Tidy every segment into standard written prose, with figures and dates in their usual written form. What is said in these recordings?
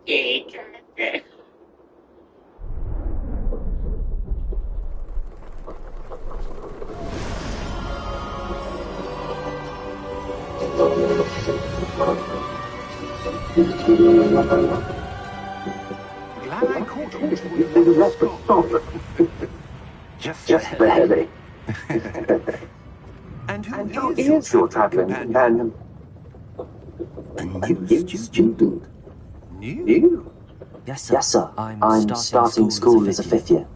Glad I caught you before you left the spot. Just barely. And who is your traveling companion? A A new student. New? Yes, Yes, sir. I'm starting school as a fifth year.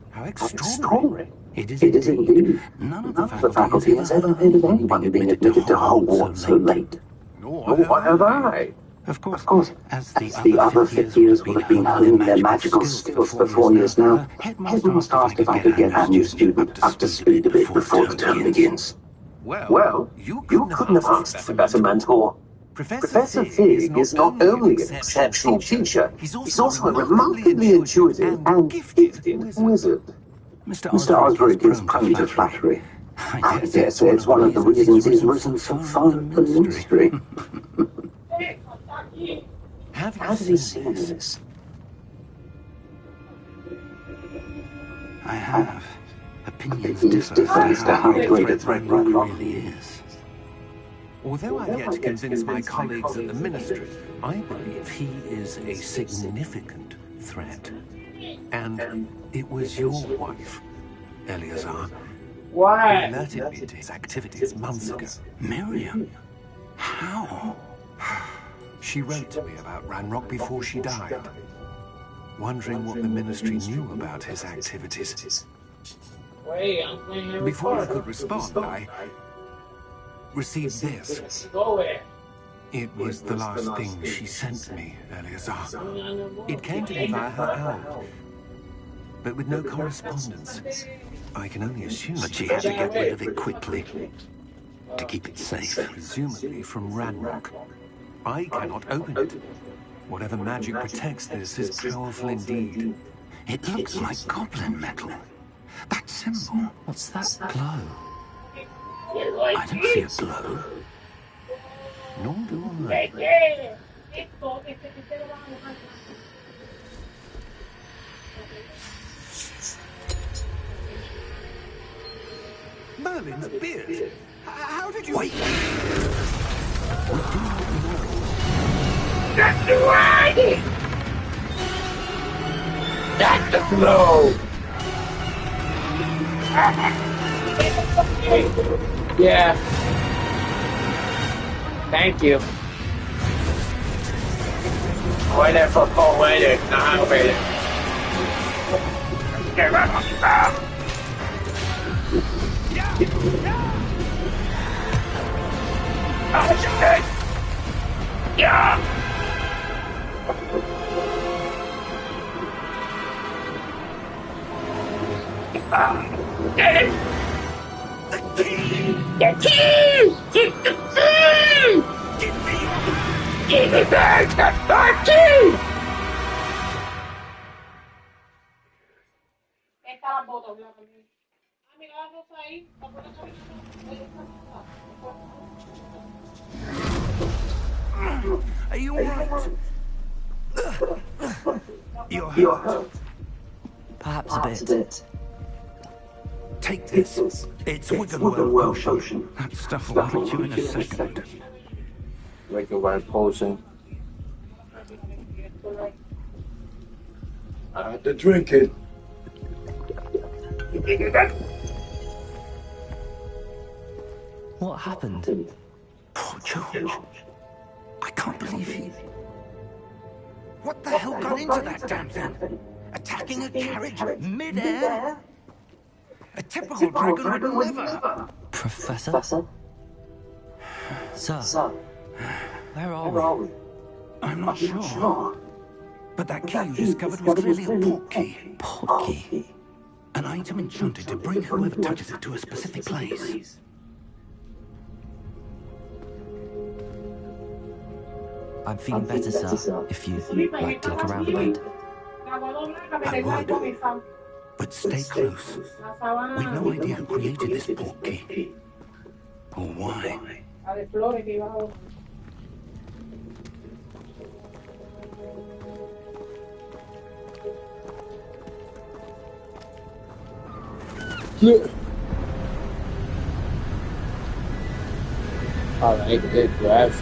How How extraordinary. extraordinary. It is It is indeed. None of None of the faculty has ever heard of anyone being admitted to Hogwarts so late. Nor Nor have I. Of Of course, as as the other fifth years would have been honing their magical skills for 4 years now, Headmaster asked if I could get our new student up to speed a bit before the term begins. Well, you couldn't have asked for better mentor. Professor Fig is not only an exceptional teacher, he's also a remarkably intuitive and gifted wizard. Mr. Osric is prone to flattery. I dare say it's one of the reasons he's risen so far in the ministry. Have you seen this? I have. Opinions Opinions differ as to how great a threat Ranrock really is. Although I've yet to convince my colleagues at the Ministry, I believe he is a significant threat. And it was your wife, Eleazar, who alerted me to his activities months ago. Miriam? How? She wrote to me about Ranrock before she died, wondering what the Ministry knew about his activities. Before I could respond, I received this. It was the last thing she sent me, Eleazar. It came to me via her owl, but with no correspondence. I can only assume But she had to get rid of it quickly to keep it safe. presumably from Ranrock. I cannot open it. Whatever magic protects this is powerful indeed. It looks like goblin metal. That symbol. What's that glow? I don't see a glow. Nor do I. Merlin's beard. How did you... Wait! That's the right! That's the flow! Yeah. Thank you. Wait there for Paul, wait there. Nah, wait there. Get right on the back. Oh, shit! Yeah! Get it! The key! The key! Get the key! Give me back the key! Are you alright? You're hurt. Perhaps a bit. Take this. It's Wiggenweld potion. That stuff will hit you in a second. Wiggenweld potion. I had to drink it. What happened? Poor George. I can't believe he... What the hell got into that damn thing? Attacking a carriage mid-air? A typical dragon would never. Professor? Sir, where are we? I'm not sure. But that key you discovered was clearly a portkey. Portkey? An item enchanted to bring whoever touches it to a specific place. I'm feeling better, sir, if you'd like to look around a bit. I would. But stay close. We've no idea who created this portkey. Or why. Alright, good graph.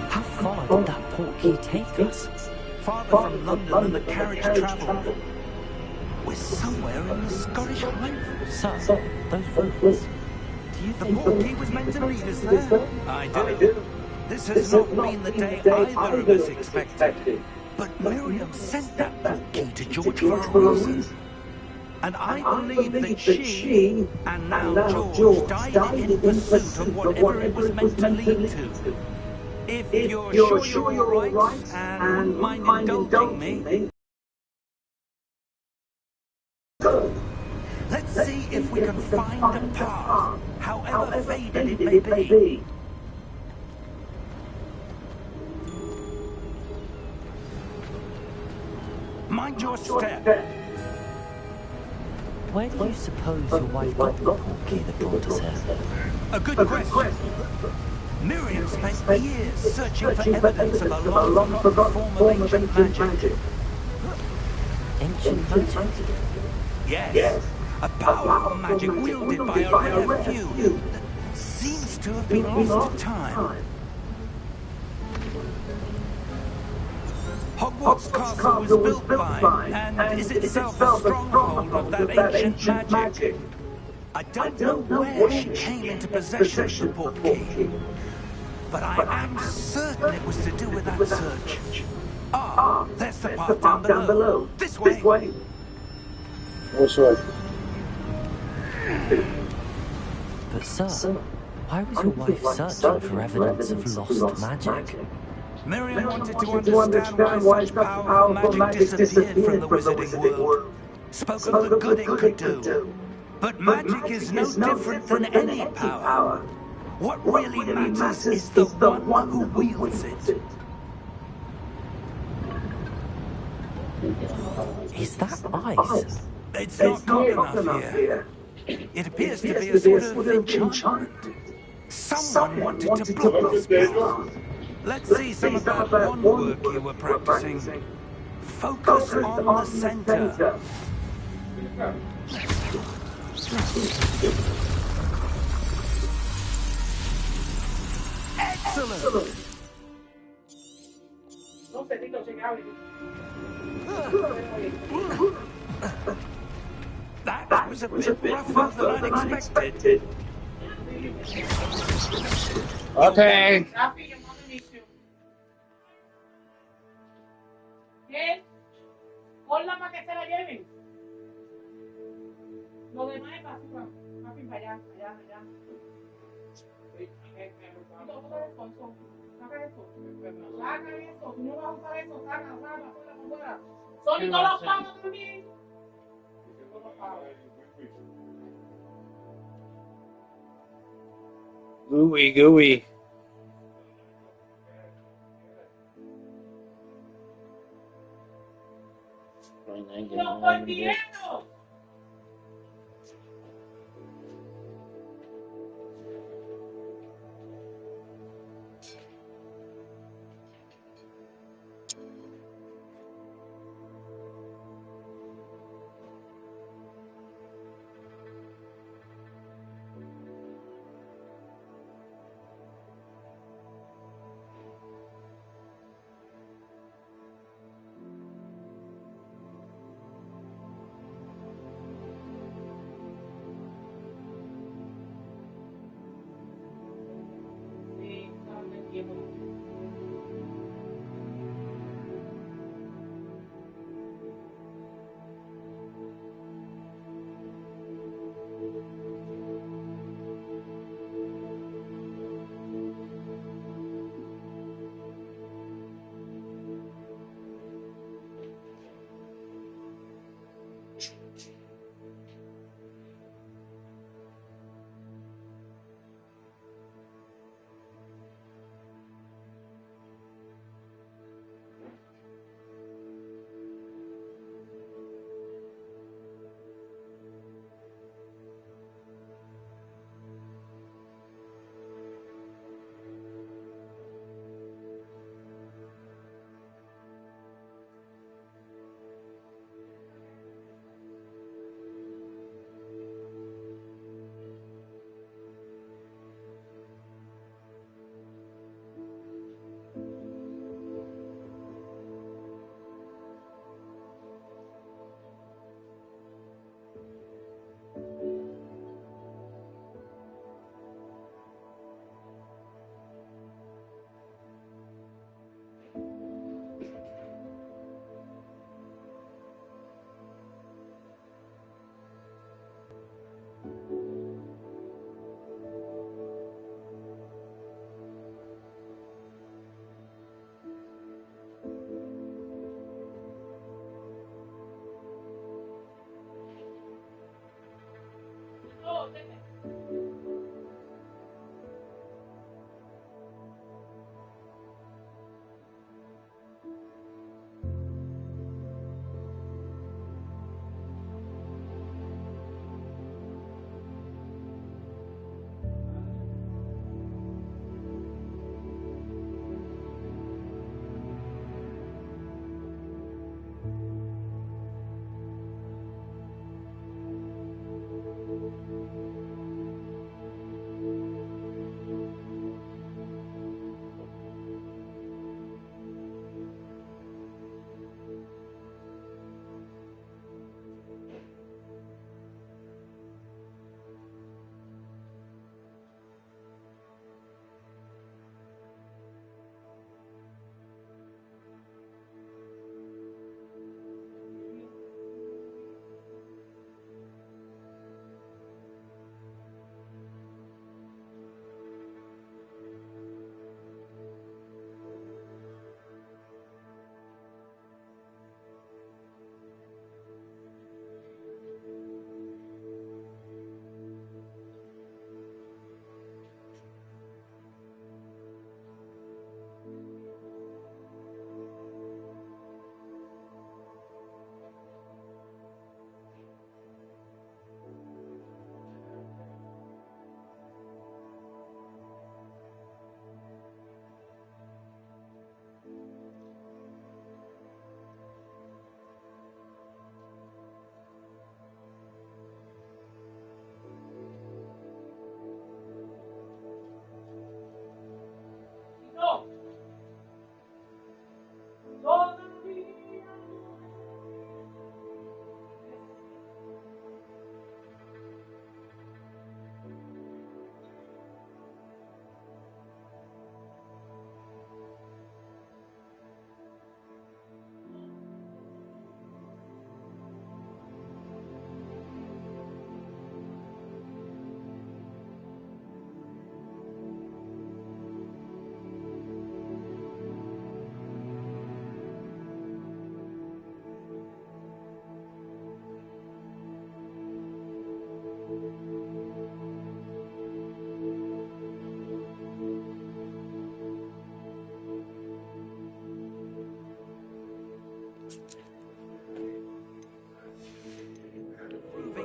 How far did that portkey take us? Farther from London than the carriage travelled. We're somewhere in the Scottish Highlands. Sir, those roads. Do you The think portkey was meant to lead us there? I do. This has not been the day either of us expected. But Miriam sent that portkey to George for a reason. And I believe that she, and now George, died in pursuit of whatever it was meant to lead to. If you're sure you're all right, and wouldn't mind indulging me, let's see if we can find a path, however faded it may be. Mind your step. Where do you suppose your wife got the portkey that brought us here? A good question. Miriam spent years searching for evidence of a long-forgotten form of ancient magic. Ancient magic? Yes, a powerful magic wielded by a rare few that seems to have been lost to time. Hogwarts Castle was built by, and is itself a stronghold of that ancient magic. I don't know where she came into possession of the portkey, but I am certain it was to do with that search. Ah, there's the path down below. This way. Which way? But sir, why was your wife searching for evidence of lost magic? Miriam wanted to understand why such powerful magic disappeared from the wizarding world. Spoke of the good it could do. But magic is no different than any power. What really matters is the one who wields it. Is that ice? It's not dark enough here. It appears to be a sort of enchantment. Someone wanted to block this path. Let's see some of that wand work you were practicing. Focus on the center. Excellent! That was a bit rougher than I'd expected. Okay. ¿Qué? Ponla para que se la lleven. Lo demás es basura. Papi, para allá, allá, allá. Saca eso. Saca eso. Tú no vas a usar eso. Saca, fuera, fuera. Sony, no los pagos también. Gooey. ¡Los colmilleros!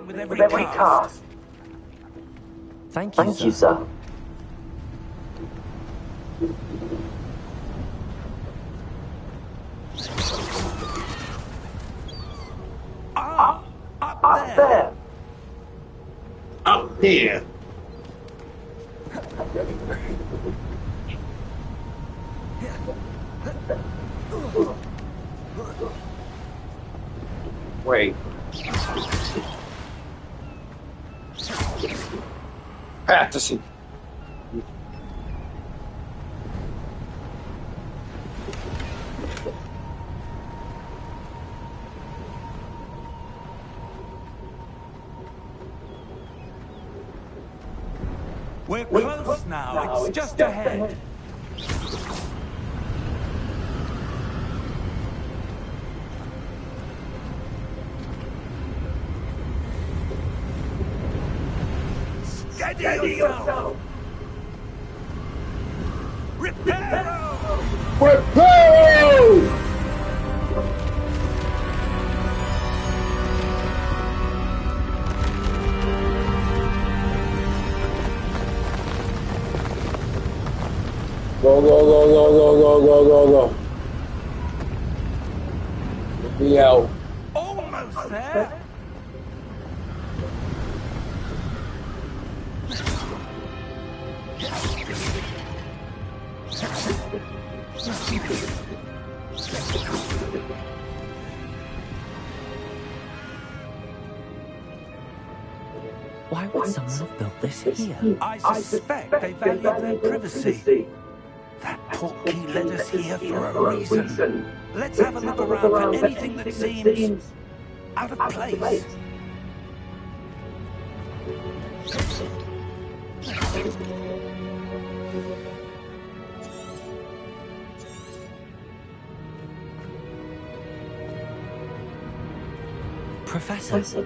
With every cast. Thank you, Thank you, sir. Ah, up Up there. there. Up here. Wait. Patterson. We're close now. It's just ahead. Steady yourself. Reparo! Reparo! Go, go, go, go, go, go, go, go, go. Let me out. Almost there. Why would someone have built this here? I suspect they valued their privacy. That portkey led us here for a reason. Let's have a look around for anything that seems out of place. Professor,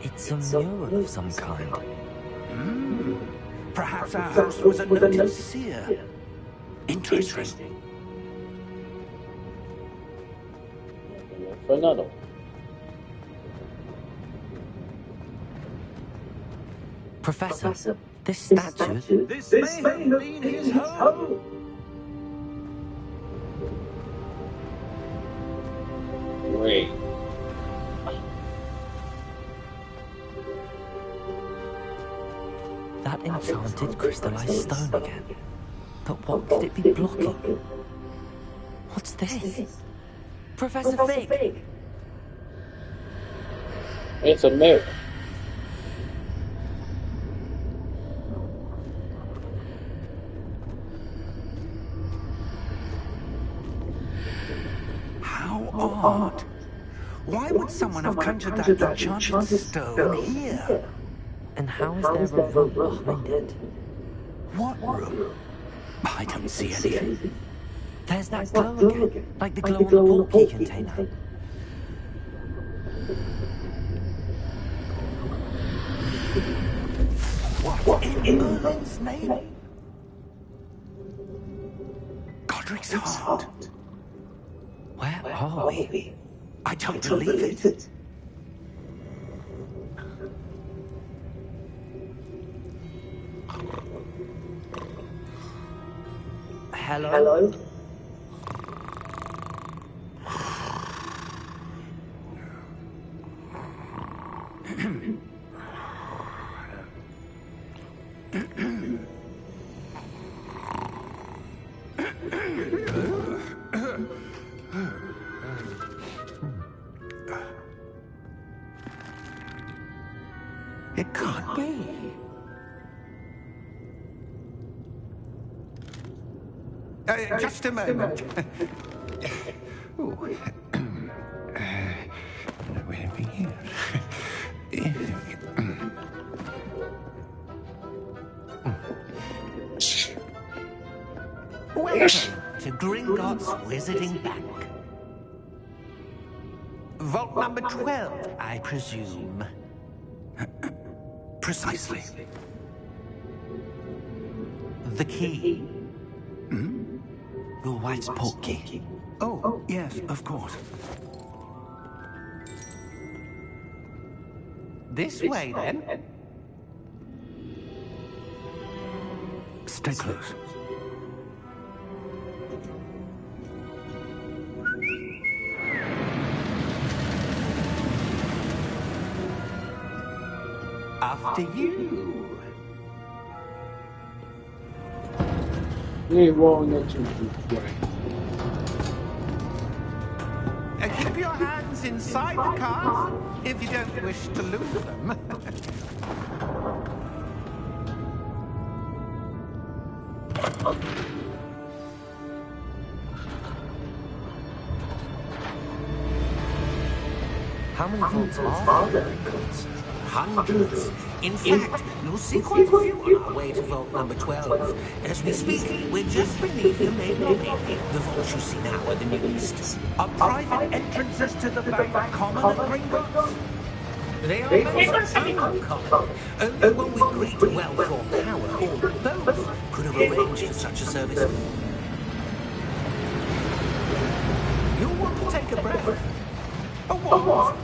it's a mural of some kind. Perhaps our host was a noted seer. Interesting. Another. Professor, this statue... This may have been his home. Wait. That enchanted crystallized stone again. But what could it be blocking? What's this? Professor Fig! It's a mirror. How odd. Why would someone have conjured that enchanted stone here? And how is there a room behind it? What room? I don't see anything. There's that glow again, like the glow on the portkey container. What in Merlin's name? Godric's heart. Where are we? I don't believe it. Hello? It can't be. Just a moment. Where are we here? Welcome to Gringotts Wizarding Bank. Vault number 12, I presume. Precisely. The key. Your wife's portkey. Oh, yes, of course. This way, then. Stay close. After you. Yeah, well, not too way. Keep your hands inside the car if you don't wish to lose them. How many volts are there? Hundreds. In fact, you'll see quite a few on our way to vault number 12. As we speak, we're just beneath the main lobby. The vaults you see now are the newest. Are private entrances to the bank common at Gringotts? They are most uncommon. Only one with great wealth or power, or both, could have arranged for such a service. You'll want to take a breath. A what?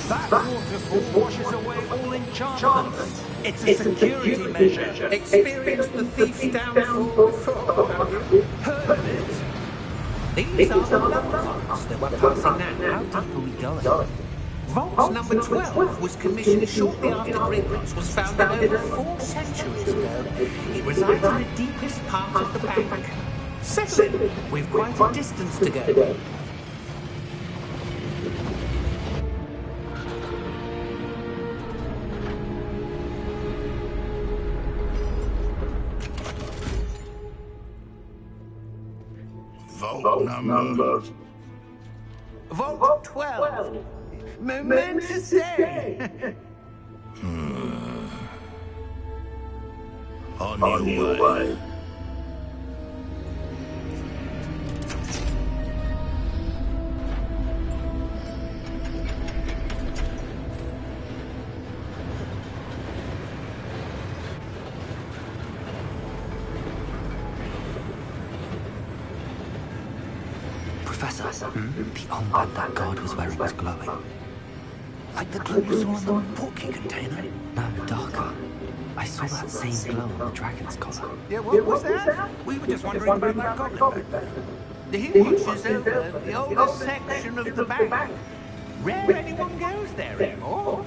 That waterfall washes away all enchantments. It's a security measure. Experienced the thief's downfall before, have you? Heard of it? These are the number vaults that we're passing now. How deep are we going? Vault number 12 was commissioned shortly after Gringotts was founded over 4 centuries ago. It resides in the deepest part of the bank. Settle in. We've quite a distance to go. Vault number. Vault 12. Momentous day. On your way. Professor, the armband that guard was wearing was glowing. Like the glow you saw on the portkey container? No, darker. I saw that same glow on the dragon's collar. Yeah, what was that? We were just wondering about that goblin back there. He watches over the oldest section of the bank. Rare anyone goes there anymore.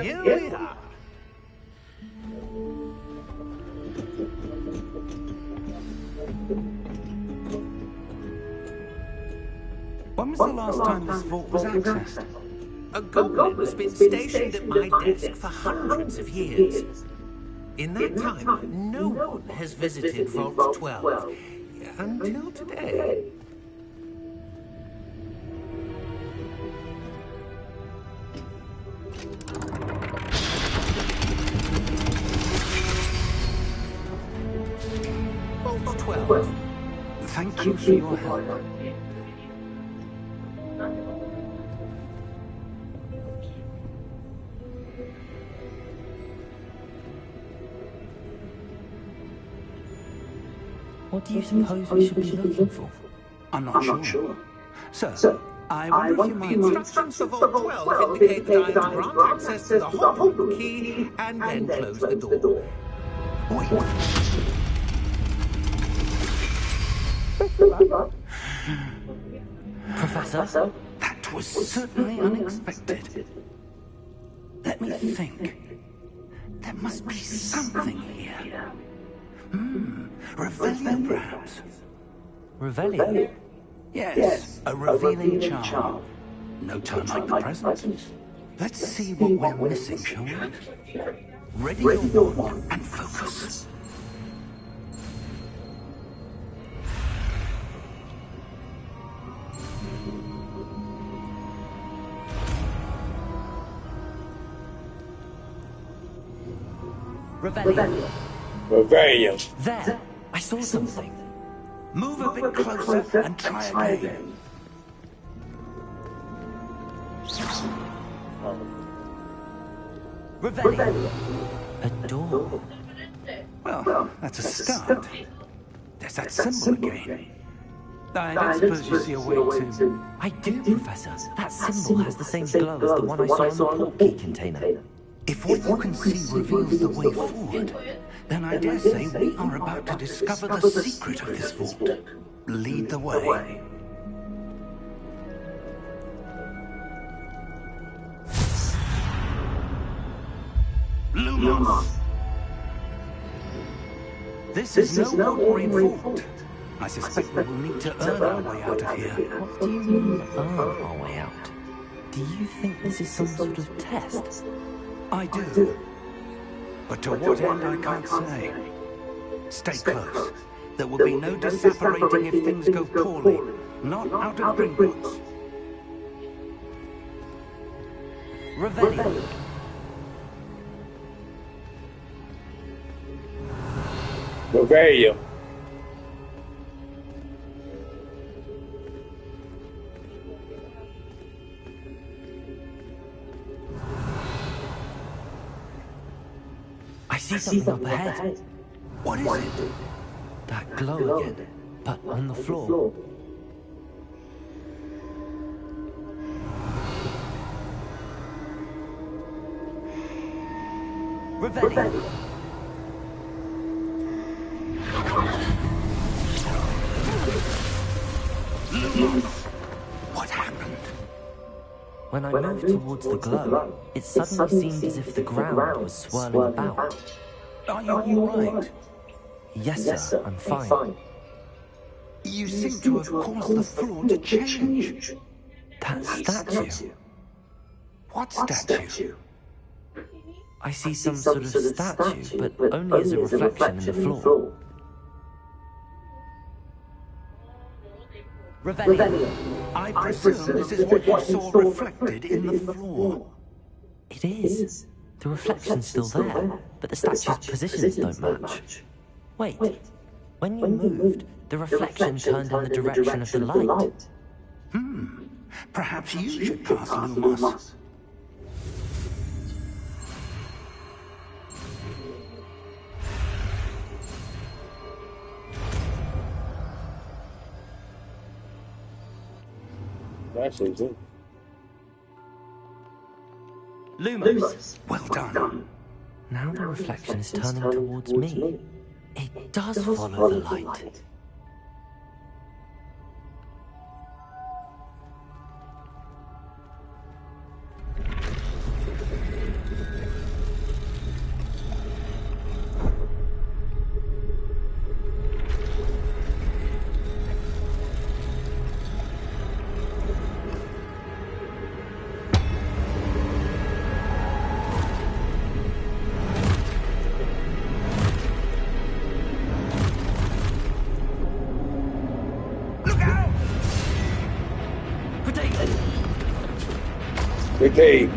Here we are. When was the last time this vault was accessed? A goblin has been stationed at my desk for hundreds of years. In that time, no one has visited Vault 12 until today. Vault 12. Thank you for your help. What do you suppose we should be looking for? I'm not sure. Sir, I wonder if you might... Instructions for Vault 12 indicate that I am to grant access to the whole key and then close the door. Wait. Professor? That was certainly unexpected. Let me think. There must be something here. Revelio, perhaps. Revelio? Yes, a revealing charm. No time like the present. Let's see what we're missing, shall we? Ready your wand and focus. Revelio. Revelio. There! I saw something. Move a bit closer and try again. Revelio. A door. Well, that's a start. There's that symbol again. I don't suppose you see a way to... I do, Professor. That symbol has the same glow as the one I saw in the portkey container. If what you can see reveals the way forward, then I dare say we are about to discover the secret of this vault. Lead the way. Lumos! This is no ordinary vault. I suspect we will need to earn our way out of here. What do you mean, earn our way out? Do you think this is some sort of test? I do. But to what end, I can't say. Stay close. There will be no disapparating if things go poorly. Not out of Gringotts. Revelio. Revelio. I see something up ahead. What is it? That glow again, but on the floor. Revelio. What happened? When I moved towards the glow, it suddenly seemed as if the ground was swirling about. Are you all right? Yes, sir, I'm fine. You seem to have caused the floor to change. That statue. What statue? I see some sort of statue, but only as a reflection in the floor. Revelio. I presume this is what you saw reflected in the floor. It is. The reflection's still there, but the statue's positions don't match. Wait, when you moved, the reflection turned in the direction of the light. Perhaps you should pass Lumos. Actually, too. Lumos. Well done. Now the reflection is turning towards me. It does follow the light. Okay.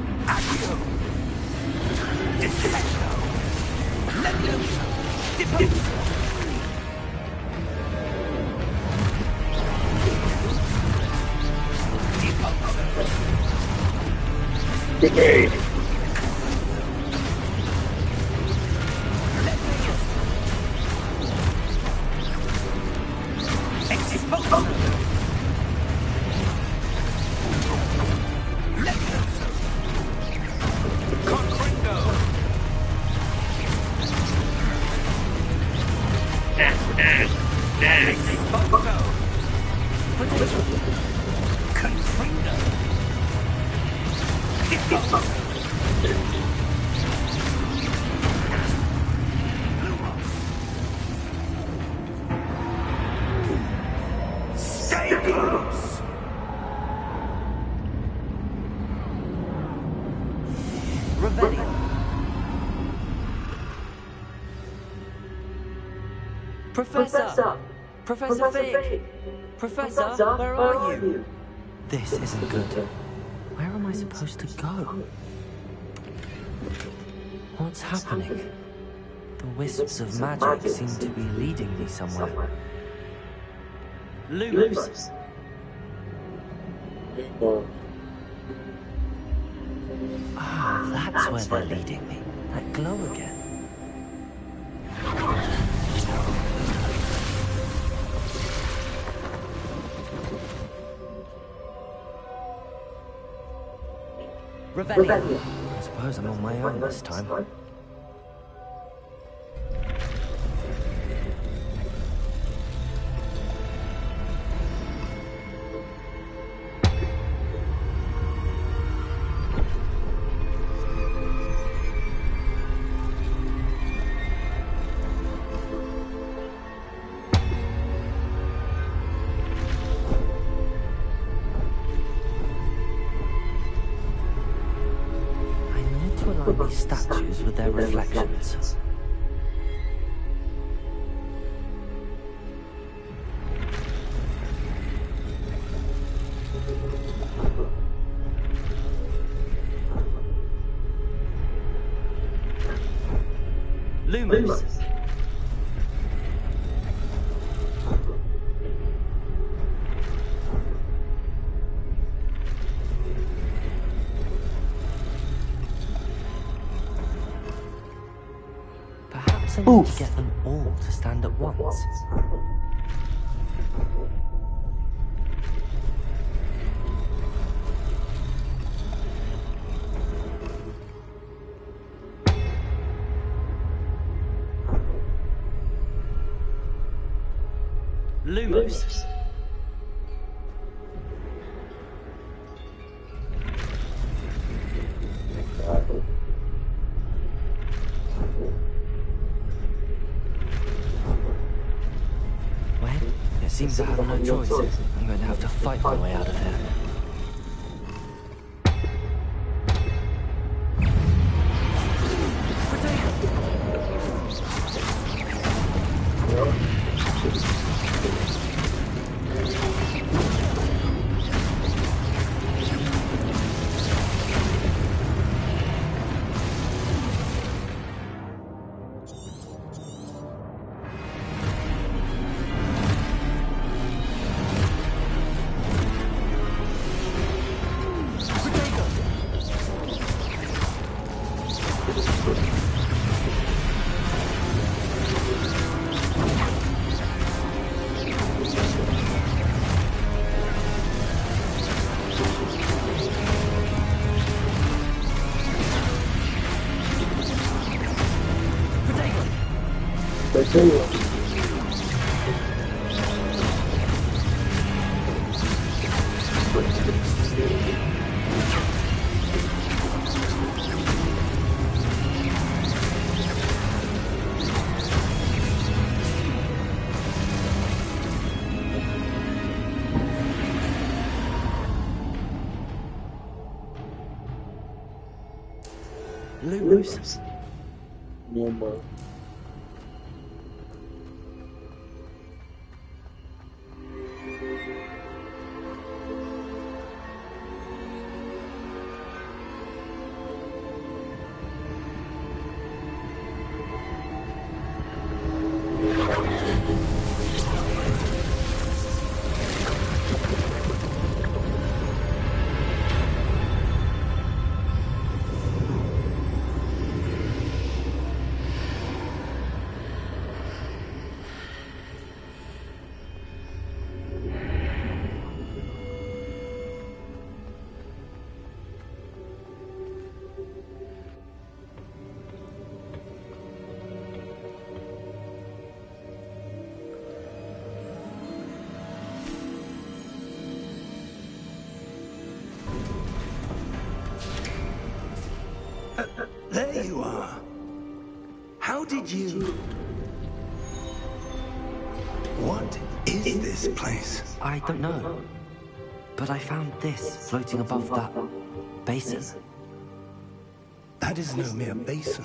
Good day. Professor Fig! Professor, where are you? This isn't good. Where am I supposed to go? What's happening? The wisps of magic seem to be leading me somewhere. Lumos! Ah, that's where they're leading me. That glow again. Revelio. I suppose I'm on my own this time. These statues with their reflections. Lumos. I need to get them all to stand at once. Lumos. Seems I have no choice. I'm going to have to fight my way out of here. Lumos. Normal. There you are. How did you... What is this place? I don't know. But I found this floating above that basin. That is no mere basin.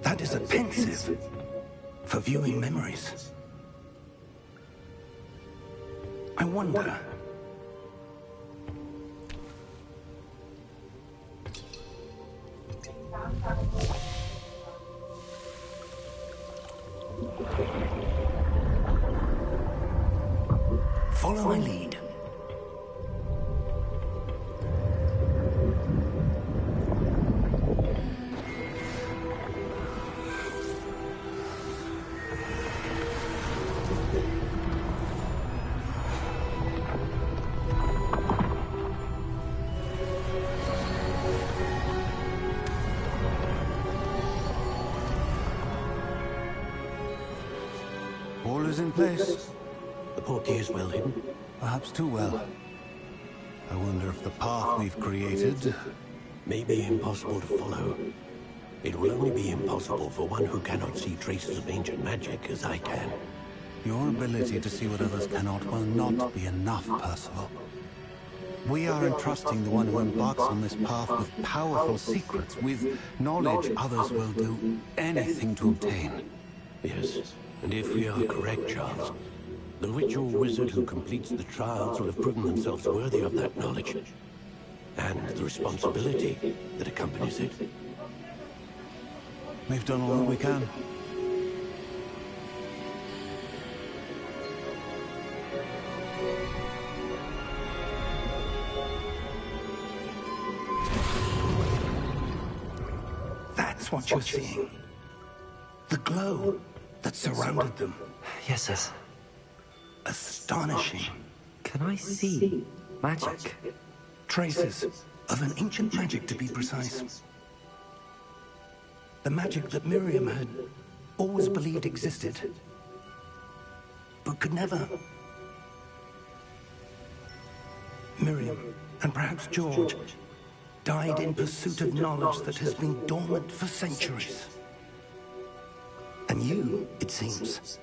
That is a pensive for viewing memories. I wonder... Follow my lead. defenses in place? The portkey is well hidden. Perhaps too well. I wonder if the path we've created may be impossible to follow. It will only be impossible for one who cannot see traces of ancient magic as I can. Your ability to see what others cannot will not be enough, Percival. We are entrusting the one who embarks on this path with powerful secrets, with knowledge others will do anything to obtain. Yes, and if we are correct, Charles, the witch or wizard who completes the trials will have proven themselves worthy of that knowledge, and the responsibility that accompanies it. We've done all that we can. That's what you're seeing. The glow that surrounded them. Yes, sir. Astonishing. Can I see magic? Traces of an ancient magic, to be precise. The magic that Miriam had always believed existed, but could never. Miriam, and perhaps George, died in pursuit of knowledge that has been dormant for centuries. And you, it seems,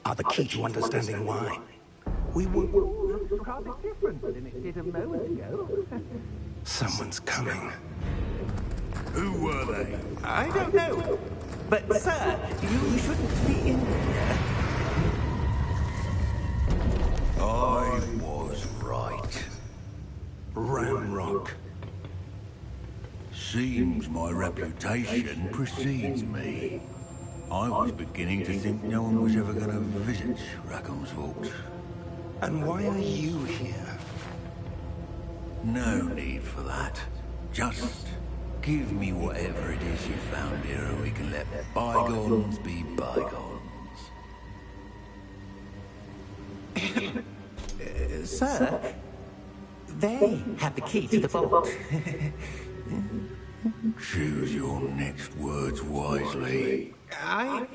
are the key to understanding why. We were rather different than it did a moment ago. Someone's coming. Who were they? I don't know. But, sir, you shouldn't be in here. I was right. Ramrock. Seems my reputation precedes me. I was beginning to think no one was ever going to visit Rackham's Vault. And why are you here? No need for that. Just give me whatever it is you found here and we can let bygones be bygones. Sir, they have the key to the vault. Choose your next words wisely. I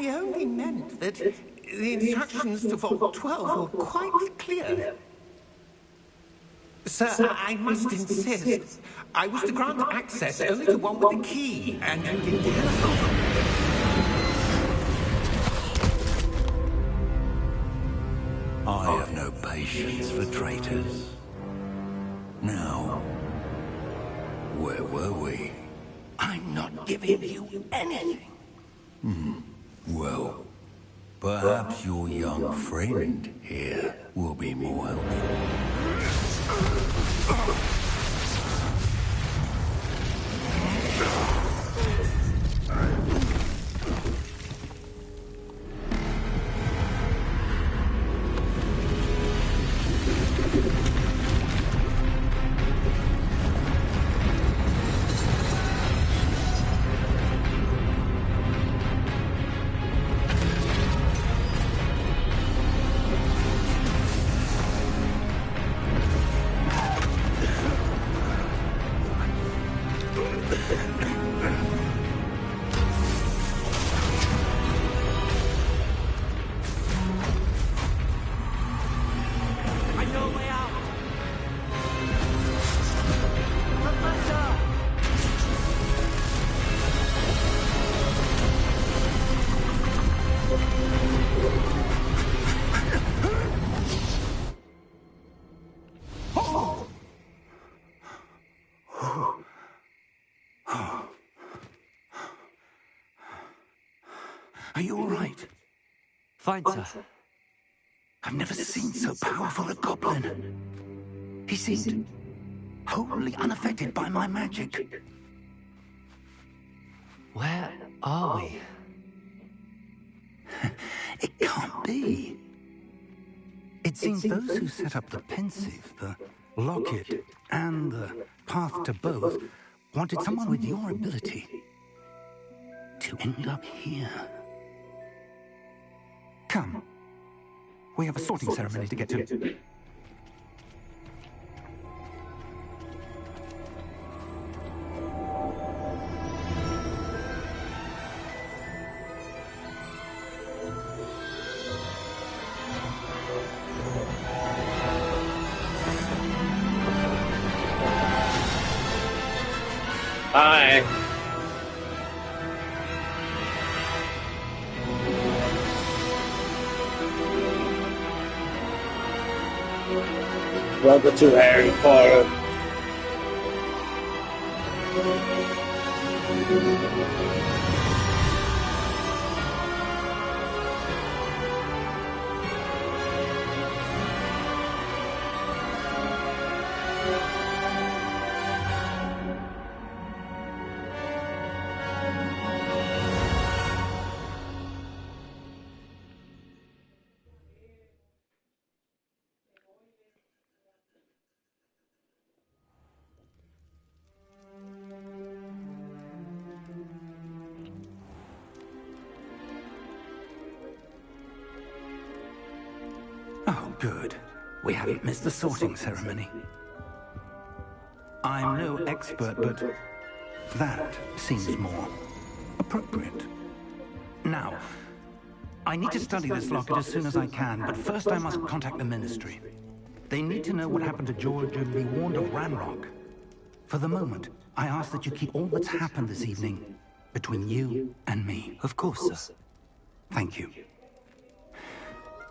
only meant that the instructions to Vault 12 were quite clear. Sir, I must insist. I was to grant access only to one with the key, and you didn't have. I have no patience for traitors. Now, where were we? I'm not giving you anything. Well, perhaps your young friend here will be more helpful. Are you all right? Fine, sir. I've never seen so powerful a goblin. He seemed wholly unaffected by my magic. Where are we? It can't be. It seems those who set up the Pensieve, the Locket, and the Path to Both wanted someone with your ability to end up here. Come. We have a sorting ceremony to get to. Hi. Welcome to Harry Potter. Oh, good. We haven't missed the sorting ceremony. I'm no expert, but that seems more appropriate. Now, I need to study this locket as soon as I can, but first I must contact the Ministry. They need to know what happened to George and be warned of Ranrock. For the moment, I ask that you keep all that's happened this evening between you and me. Of course, sir. Thank you.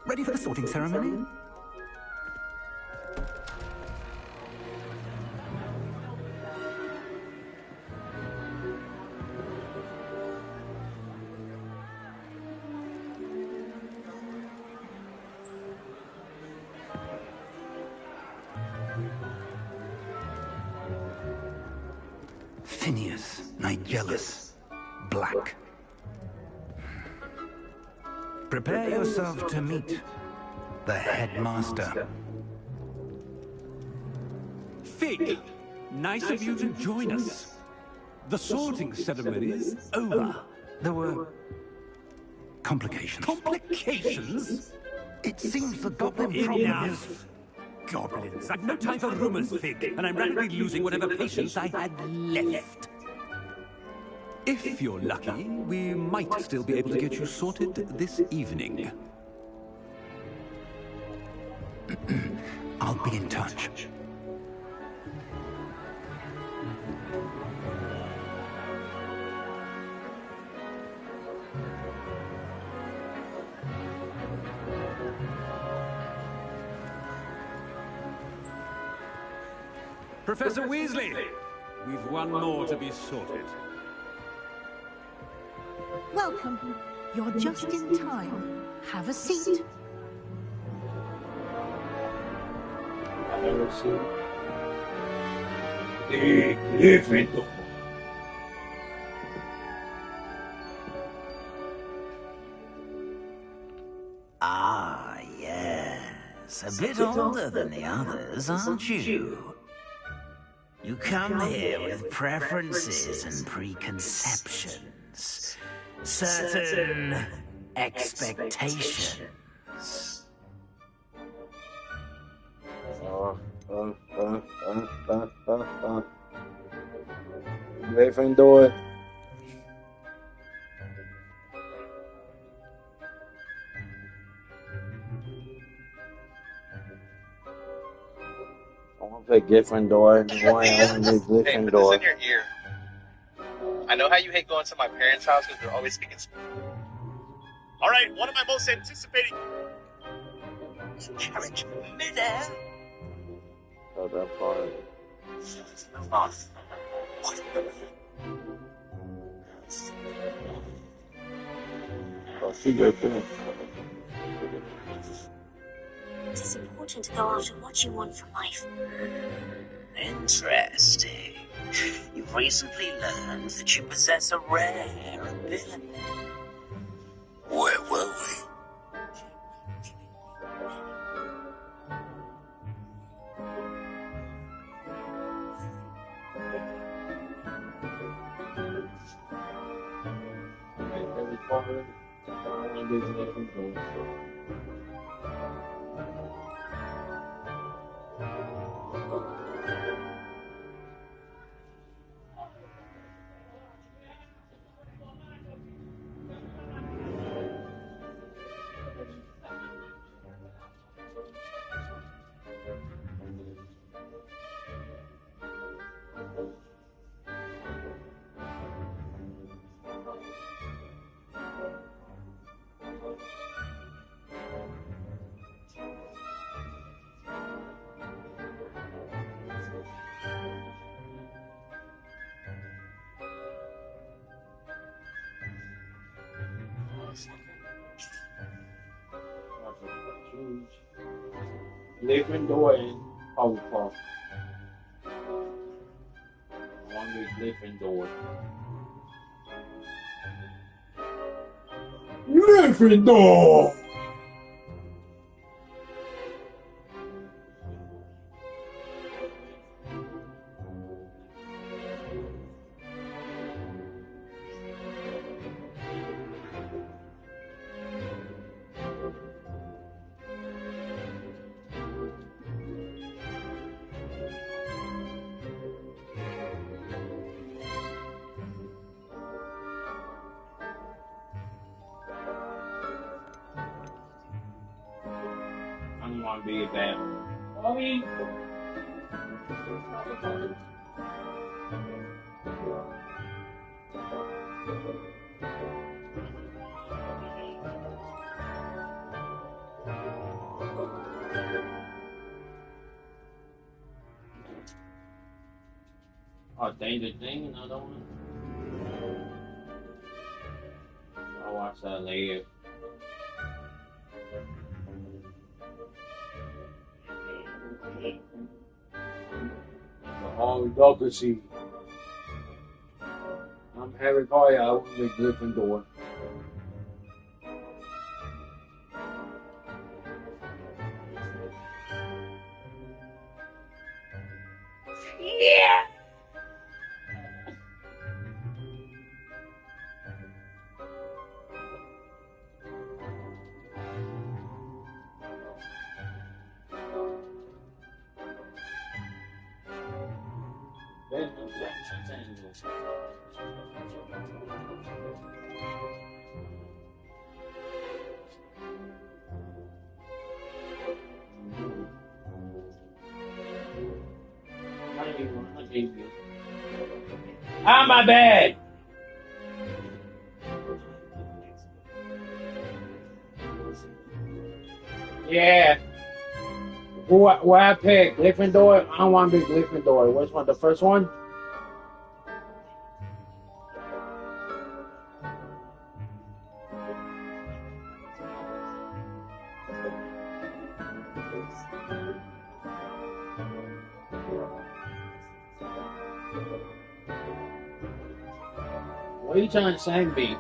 Ready for the sorting ceremony? Phineas Nigellus Black. Prepare yourself to meet the headmaster. Fig, nice of you to join us. The sorting ceremony is over. There were complications. Complications? It seems the goblin problem is... Enough! Goblins. I've no time for rumors, Fig, and I'm rapidly losing whatever patience I had left. If you're lucky, we might still be able to get you sorted this evening. I'll be in touch. Professor Weasley, we've one more to be sorted. Welcome. You're just in time. Have a seat. Ah, yes. A bit older than the others, aren't you? You come here with preferences and preconceptions. Certain expectations. Gryffindor. I want to play Gryffindor. Why I want to do Hey, put this Gryffindor. in your ear. I know how you hate going to my parents' house because they're always speaking. All right, one of my most anticipated challenge midair. Oh, that part. Oh, she good too. It is important to go after what you want from life. Interesting. You've recently learned that you possess a rare ability. Where were we? Every part. I want to do Gryffindor. Gryffindor and Hufflepuff. I want to be Gryffindor. Gryffindor! I don't want to be a Batman. Bobby. Oh, Danger Thing, another one. I'll watch that later. The Holocracy. I'm Harry Potter, I want to be Gryffindor. Yeah. Ah, my bad. Yeah. Who I pick? Gryffindor? I don't want to be Gryffindor. Which one? The first one? What are you trying to say me?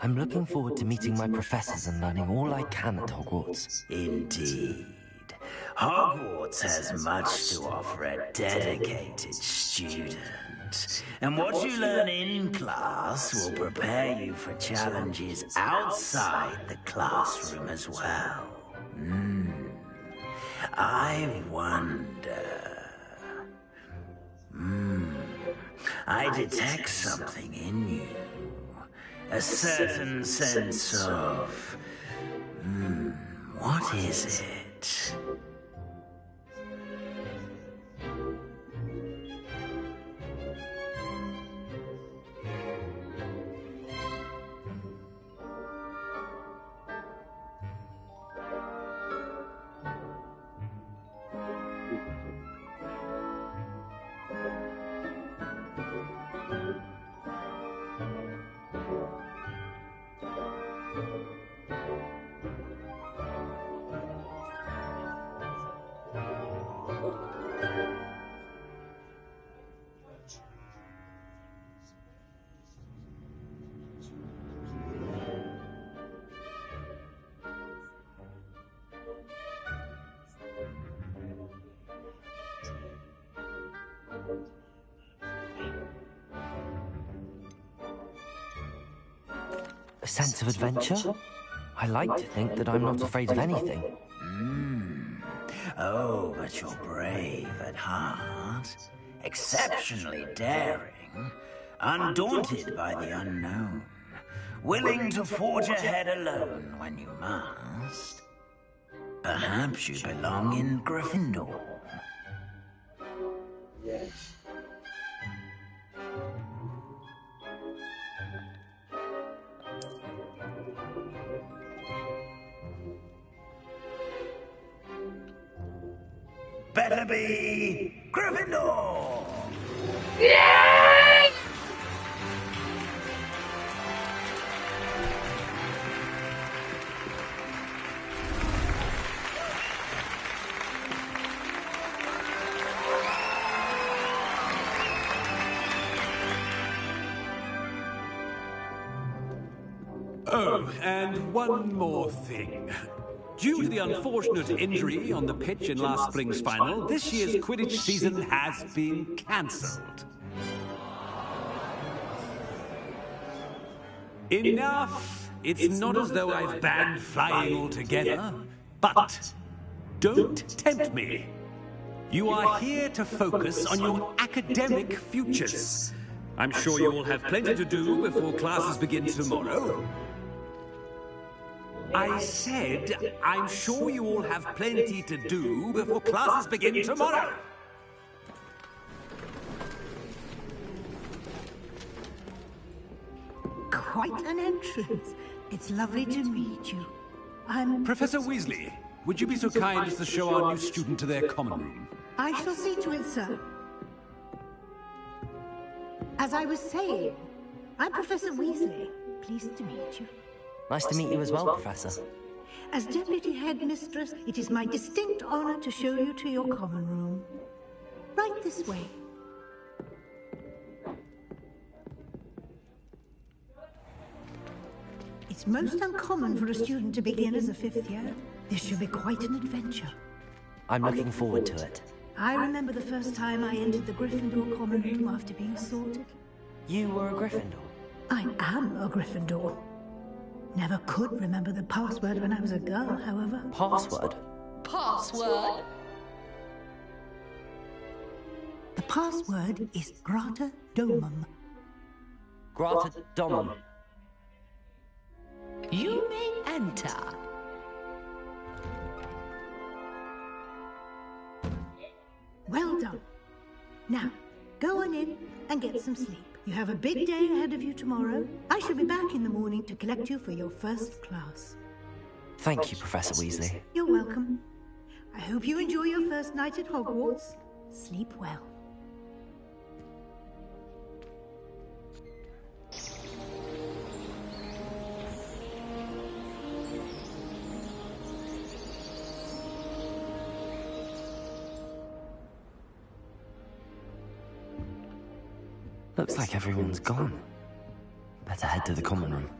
I'm looking forward to meeting my professors and learning all I can at Hogwarts. Indeed. Hogwarts has much to offer a dedicated student. And what you learn in class will prepare you for challenges outside the classroom as well. I wonder... I detect something in you. A certain sense of... what is it? A sense of adventure? I like to think that I'm not afraid of anything. Oh, but you're brave at heart. Exceptionally daring. Undaunted by the unknown. Willing to forge ahead alone when you must. Perhaps you belong in Gryffindor. Yes. Better be Gryffindor! Yay! Oh, and one more thing. Due to the unfortunate injury on the pitch in last spring's final, this year's Quidditch season has been cancelled. Enough! It's not as though I've banned flying altogether, but don't tempt me. You are here to focus on your academic futures. I'm sure you all have plenty to do before classes begin tomorrow. I said, I'm sure you all have plenty to do before classes begin tomorrow. Quite an entrance. It's lovely to meet you. I'm... Professor Weasley, would you be so kind as to show our new student to their common room? I shall see to it, sir. As I was saying, I'm Professor Weasley. Pleased to meet you. Nice to meet you as well, Professor. As Deputy Headmistress, it is my distinct honor to show you to your common room. Right this way. It's most uncommon for a student to begin as a 5th year. This should be quite an adventure. I'm looking forward to it. I remember the first time I entered the Gryffindor common room after being sorted. You were a Gryffindor? I am a Gryffindor. Never could remember the password when I was a girl, however. Password? Password? The password is Grata Domum. Grata Domum. You may enter. Well done. Now, go on in and get some sleep. You have a big day ahead of you tomorrow. I shall be back in the morning to collect you for your first class. Thank you, Professor Weasley. You're welcome. I hope you enjoy your first night at Hogwarts. Sleep well. Looks like everyone's gone. Better head to the common room.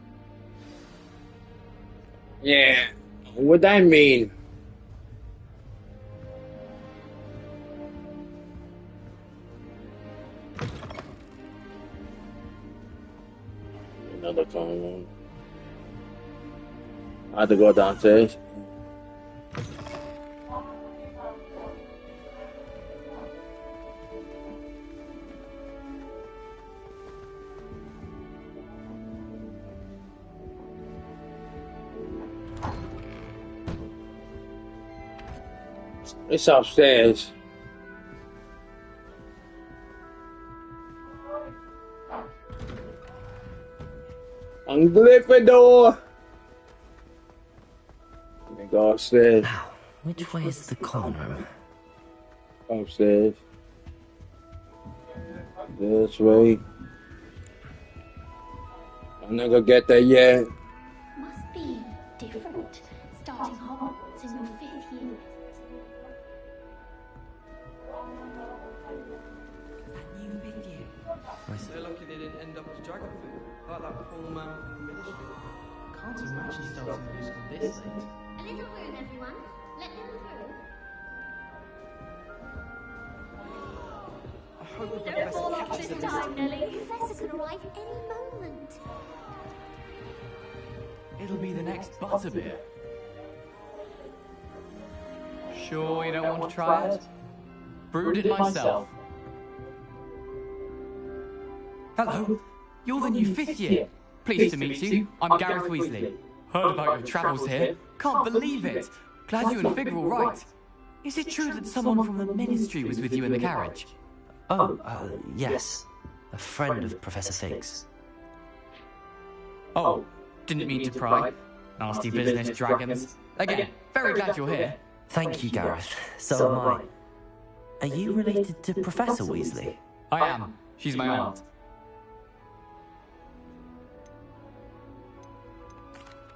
Yeah, what that mean? Another phone room. I had to go downstairs. It's upstairs. On Gryffindor. Let me go upstairs. Now, which way is the common room? Upstairs. This way. I'm not gonna get there yet. Must be different, starting Hogwarts in your 5th year. So lucky they didn't end up as Dragonford, like that poor man from the Ministry. Can't imagine starting new school this late. A little room, everyone. Let them through. I hope the Don't fall off catches this them time, Nelly. The Professor could arrive any moment. It'll be the next Butterbeer. Sure you don't want to try it? Brewed it myself. Hello, you're the new 5th year. Pleased to meet you. I'm Gareth Weasley. Heard about your travels here. Can't believe it. Glad you and Fig are all right. Is it true that someone from the Ministry was with you in the carriage? Oh, yes. A friend of Professor Fig's. Oh, didn't mean to pry. Nasty business, dragons. Again, very glad you're here. Thank you, Gareth. So am I. Are you related to Professor Weasley? I am. She's my aunt.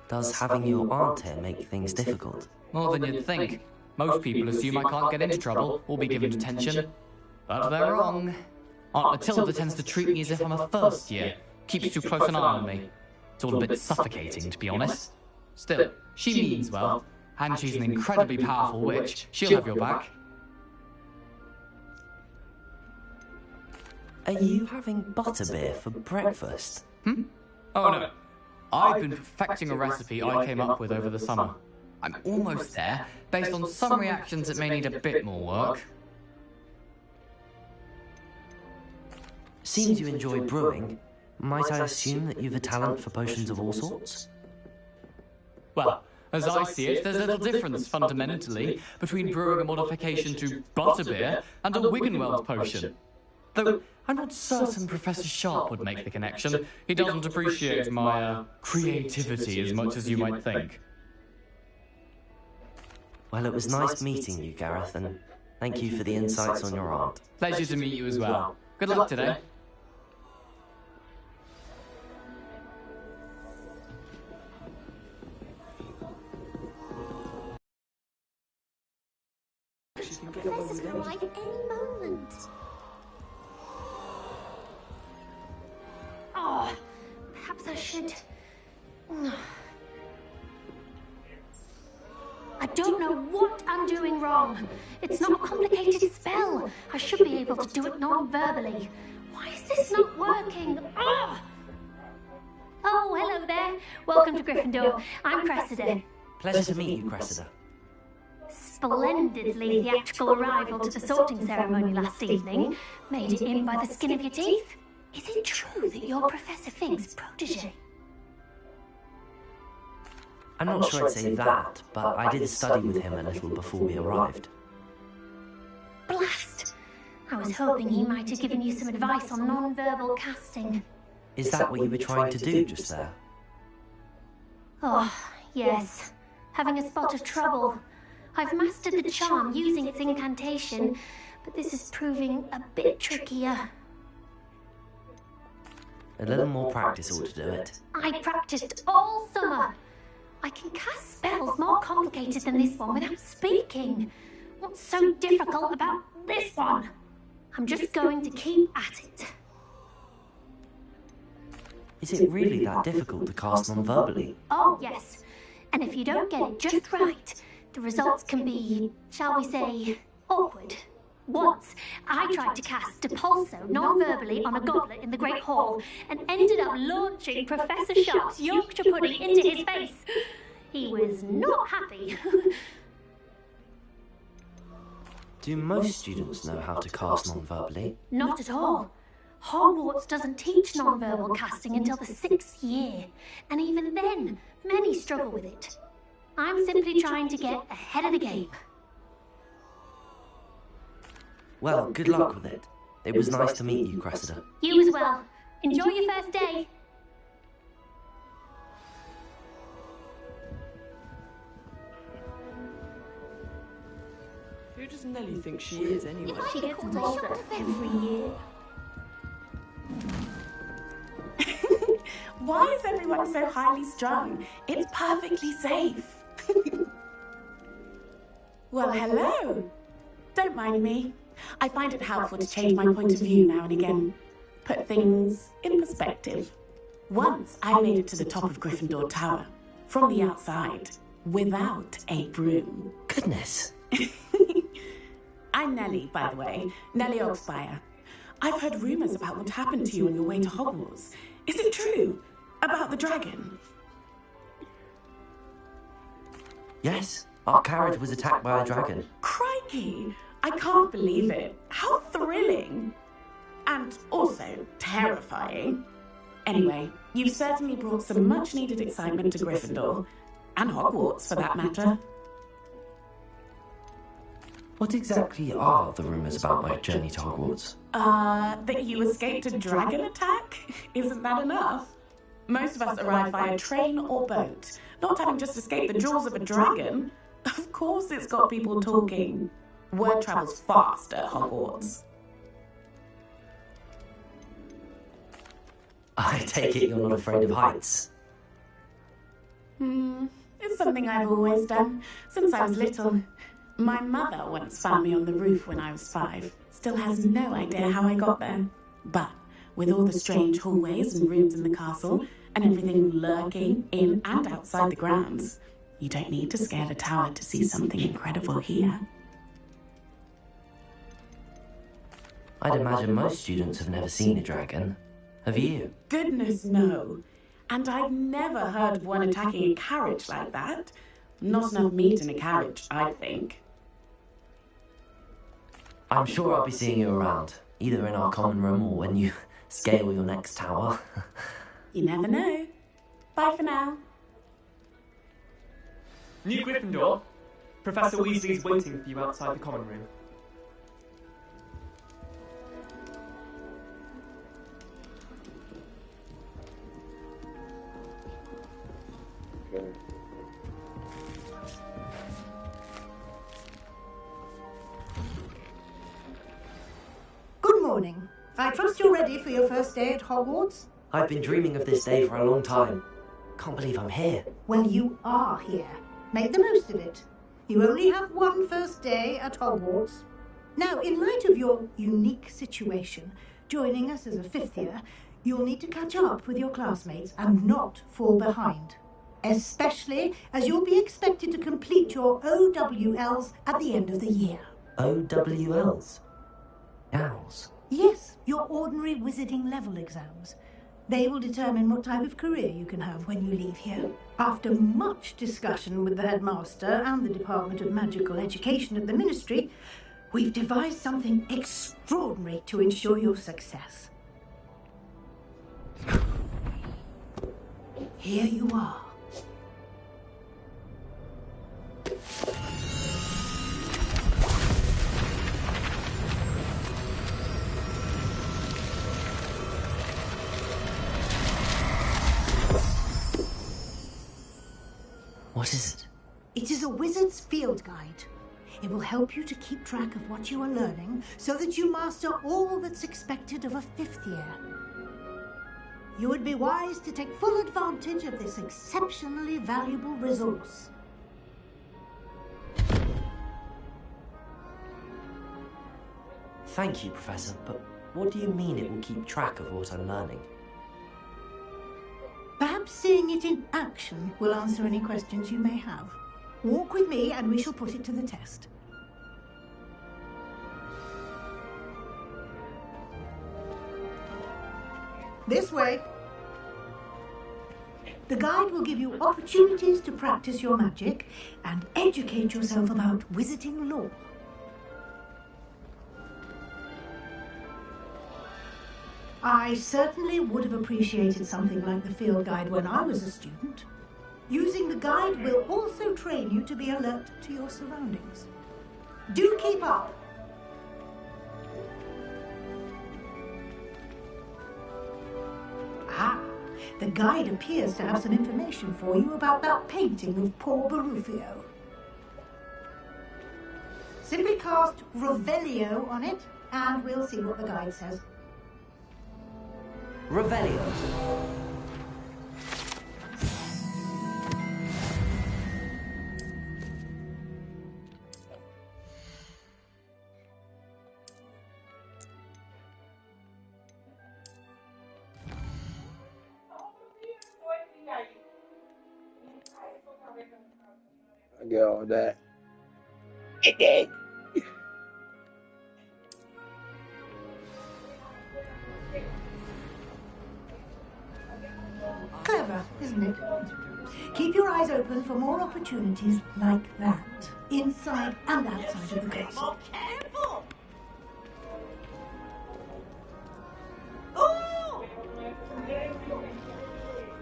Does having your aunt here make things difficult? More than you'd think. Most people assume I can't get into trouble or be given detention. But they're wrong. Aunt Matilda tends to treat me as if I'm a first year. Keeps too close an eye on me. It's all a bit suffocating, to be honest. Still, she means well. And she's an incredibly powerful witch. She'll have your back. Are you having butterbeer for breakfast? Oh no. I've been perfecting a recipe I came up with over the summer. I'm almost there, based on some reactions that may need a bit more work. Seems you enjoy brewing. Might I assume that you've a talent for potions of all sorts? Well, as I see it, there's little difference, fundamentally, between brewing a modification to butterbeer and a Wiggenweld potion. Though I'm not certain Professor Sharp would make the connection. He doesn't appreciate my, creativity as much as you might think. Well, it was nice meeting you, Gareth, and thank you for the insights on your aunt. Pleasure to meet you as well. Good luck today. The Professor could arrive any moment. Oh, perhaps I should... I don't know what I'm doing wrong. It's not a complicated spell. I should be able to do it non-verbally. Why is this not working? Oh, hello there. Welcome to Gryffindor. I'm Cressida. Pleasure to meet you, Cressida. Splendidly theatrical arrival to the sorting ceremony last evening. Made it in by the skin of your teeth. Is it true that you're Professor Fig's protege? I'm not sure I'd say that, but I did study with him a little before we arrived. Blast! I was hoping he might have given you some advice on non-verbal casting. Is that what you were trying to do just there? Oh, yes. Having a spot of trouble. I've mastered the charm using its incantation, but this is proving a bit trickier. A little more practice ought to do it. I practiced all summer. I can cast spells more complicated than this one without speaking. What's so difficult about this one? I'm just going to keep at it. Is it really that difficult to cast non-verbally? Oh, yes. And if you don't get it just right, the results can be, shall we say, awkward. Once, I tried to cast Depulso non-verbally on a goblet in the Great Hall and ended up launching Professor Sharp's Yorkshire pudding into his face. He was not happy. Do most students know how to cast non-verbally? Not at all. Hogwarts doesn't teach non-verbal casting until the 6th year, and even then, many struggle with it. I'm simply trying to get ahead of the game. Well, good luck with it. It was nice to meet you, Cressida. You as well. Enjoy your first day. Who does Nellie think she is, anyway? She gets older every year. Why is everyone so highly strung? It's perfectly safe. Well, hello. Don't mind me. I find it helpful to change my point of view now and again. Put things in perspective. Once I made it to the top of Gryffindor Tower, from the outside, without a broom. Goodness. I'm Nellie, by the way. Nellie Oxfire. I've heard rumours about what happened to you on your way to Hogwarts. Is it true? About the dragon? Yes, our carriage was attacked by a dragon. Crikey! I can't believe it. How thrilling! And also terrifying. Anyway, you've certainly brought some much-needed excitement to Gryffindor. And Hogwarts, for that matter. What exactly are the rumours about my journey to Hogwarts? That you escaped a dragon attack? Isn't that enough? Most of us arrive via train or boat, not having just escaped the jaws of a dragon. Of course it's got people talking. Word travels fast at Hogwarts. I take it you're not afraid of heights? It's something I've always done, since I was little. My mother once found me on the roof when I was 5. Still has no idea how I got there. But with all the strange hallways and rooms in the castle, and everything lurking in and outside the grounds, you don't need to scale a tower to see something incredible here. I'd imagine most students have never seen a dragon. Have you? Goodness, no. And I've never heard of one attacking a carriage like that. Not enough meat in a carriage, I think. I'm sure I'll be seeing you around, either in our common room or when you scale your next tower. You never know. Bye for now. New Gryffindor, Professor Weasley is waiting for you outside the common room. Good morning. I trust you're ready for your first day at Hogwarts? I've been dreaming of this day for a long time. Can't believe I'm here. Well, you are here. Make the most of it. You only have one first day at Hogwarts. Now, in light of your unique situation, joining us as a 5th year, you'll need to catch up with your classmates and not fall behind. Especially as you'll be expected to complete your OWLs at the end of the year. OWLs? Owls? Yes, your ordinary wizarding level exams. They will determine what type of career you can have when you leave here. After much discussion with the headmaster and the Department of Magical Education at the Ministry, we've devised something extraordinary to ensure your success. Here you are. What is it? It is a wizard's field guide. It will help you to keep track of what you are learning so that you master all that's expected of a 5th year. You would be wise to take full advantage of this exceptionally valuable resource. Thank you, Professor, but what do you mean it will keep track of what I'm learning? Perhaps Perhaps seeing it in action will answer any questions you may have. Walk with me and we shall put it to the test. This way. The guide will give you opportunities to practice your magic and educate yourself about wizarding lore. I certainly would have appreciated something like the field guide when I was a student. Using the guide will also train you to be alert to your surroundings. Do keep up! Ah, the guide appears to have some information for you about that painting of poor Barufio. Simply cast Revelio on it, and we'll see what the guide says. Revelio. I get all that. Clever, isn't it? Keep your eyes open for more opportunities like that, inside and outside of the castle. Careful!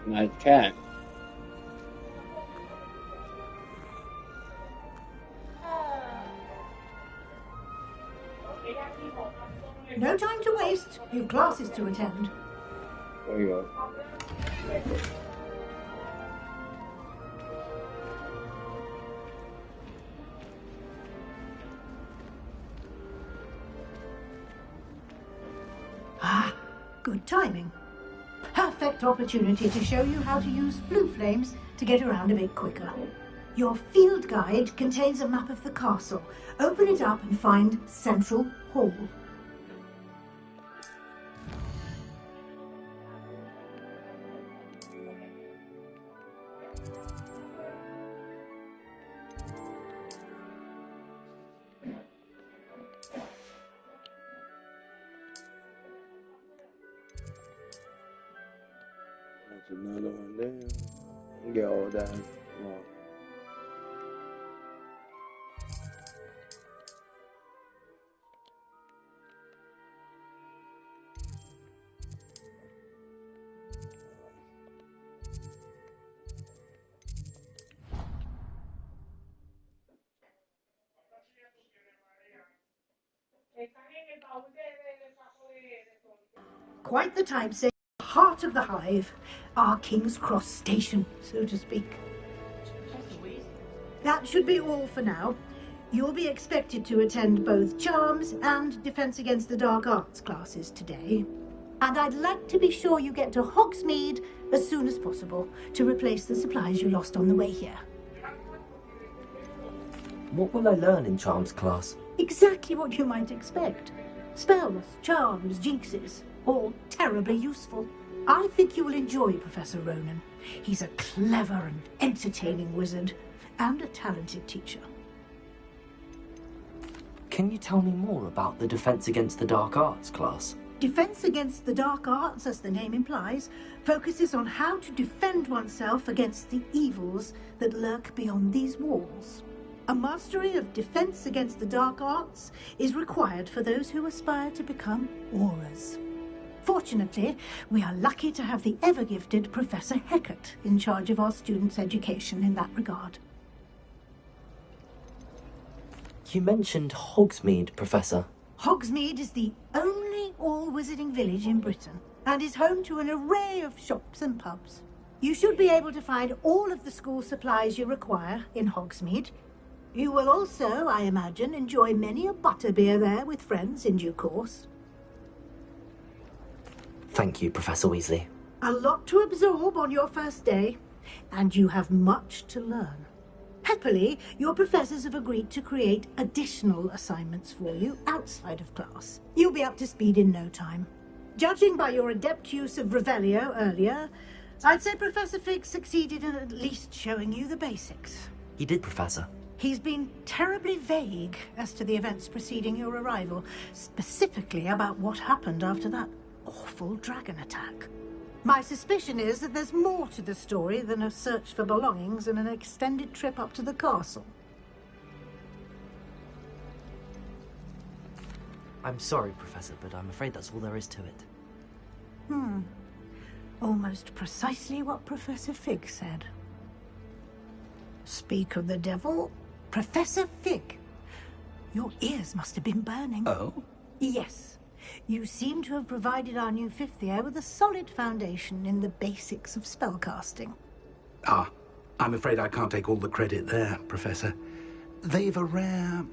Nice cat. No time to waste. You've classes to attend. There you go. Ah, good timing. Perfect opportunity to show you how to use flue flames to get around a bit quicker. Your field guide contains a map of the castle. Open it up and find Central Hall. That's another one there. Get all that. Come on. Quite the typesetting, heart of the hive, our King's Cross station, so to speak. That should be all for now. You'll be expected to attend both Charms and Defense Against the Dark Arts classes today. And I'd like to be sure you get to Hogsmeade as soon as possible to replace the supplies you lost on the way here. What will I learn in Charms class? Exactly what you might expect. Spells, charms, jinxes, all terribly useful. I think you will enjoy Professor Ronan. He's a clever and entertaining wizard, and a talented teacher. Can you tell me more about the Defense Against the Dark Arts class? Defense Against the Dark Arts, as the name implies, focuses on how to defend oneself against the evils that lurk beyond these walls. A mastery of Defense Against the Dark Arts is required for those who aspire to become Aurors. Fortunately, we are lucky to have the ever-gifted Professor Hecat in charge of our students' education in that regard. You mentioned Hogsmeade, Professor. Hogsmeade is the only all-wizarding village in Britain and is home to an array of shops and pubs. You should be able to find all of the school supplies you require in Hogsmeade. You will also, I imagine, enjoy many a butterbeer there with friends in due course. Thank you, Professor Weasley. A lot to absorb on your first day, and you have much to learn. Happily, your professors have agreed to create additional assignments for you outside of class. You'll be up to speed in no time. Judging by your adept use of Revelio earlier, I'd say Professor Fig succeeded in at least showing you the basics. He did, Professor. He's been terribly vague as to the events preceding your arrival, specifically about what happened after that awful dragon attack. My suspicion is that there's more to the story than a search for belongings and an extended trip up to the castle. I'm sorry, Professor, but I'm afraid that's all there is to it. Almost precisely what Professor Fig said. Speak of the devil, Professor Fig. Your ears must have been burning. Oh? Yes. You seem to have provided our new fifth year with a solid foundation in the basics of spellcasting. Ah, I'm afraid I can't take all the credit there, Professor. They've a rare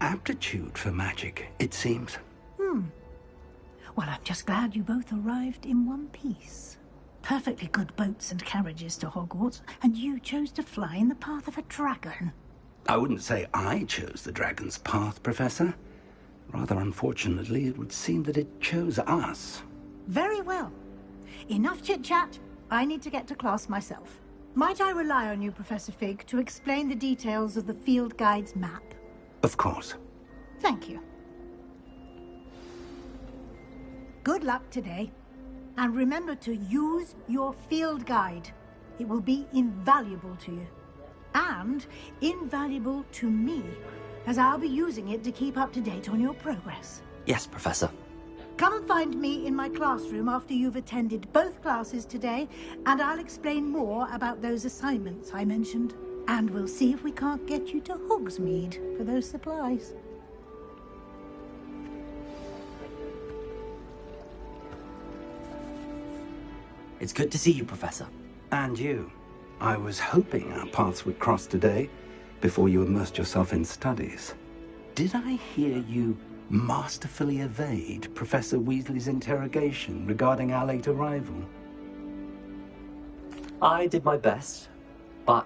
aptitude for magic, it seems. Well, I'm just glad you both arrived in one piece. Perfectly good boats and carriages to Hogwarts, and you chose to fly in the path of a dragon. I wouldn't say I chose the dragon's path, Professor. Rather unfortunately, it would seem that it chose us. Very well. Enough chit-chat. I need to get to class myself. Might I rely on you, Professor Fig, to explain the details of the field guide's map? Of course. Thank you. Good luck today. And remember to use your field guide. It will be invaluable to you. And invaluable to me, as I'll be using it to keep up to date on your progress. Yes, Professor. Come and find me in my classroom after you've attended both classes today, and I'll explain more about those assignments I mentioned. And we'll see if we can't get you to Hogsmeade for those supplies. It's good to see you, Professor. And you. I was hoping our paths would cross today, before you immersed yourself in studies. Did I hear you masterfully evade Professor Weasley's interrogation regarding our late arrival? I did my best, but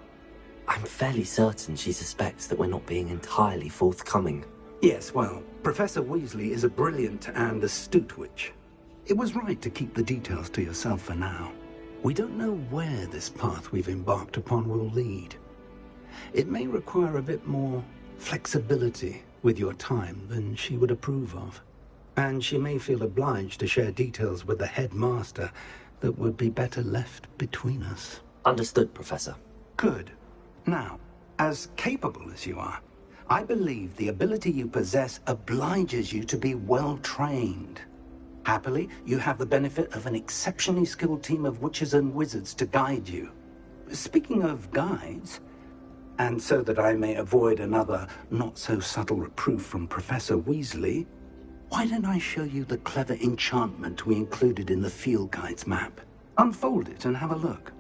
I'm fairly certain she suspects that we're not being entirely forthcoming. Yes, well, Professor Weasley is a brilliant and astute witch. It was right to keep the details to yourself for now. We don't know where this path we've embarked upon will lead. It may require a bit more flexibility with your time than she would approve of. And she may feel obliged to share details with the headmaster that would be better left between us. Understood, Professor. Good. Now, as capable as you are, I believe the ability you possess obliges you to be well trained. Happily, you have the benefit of an exceptionally skilled team of witches and wizards to guide you. Speaking of guides, and so that I may avoid another not-so-subtle reproof from Professor Weasley, why don't I show you the clever enchantment we included in the field guide's map? Unfold it and have a look.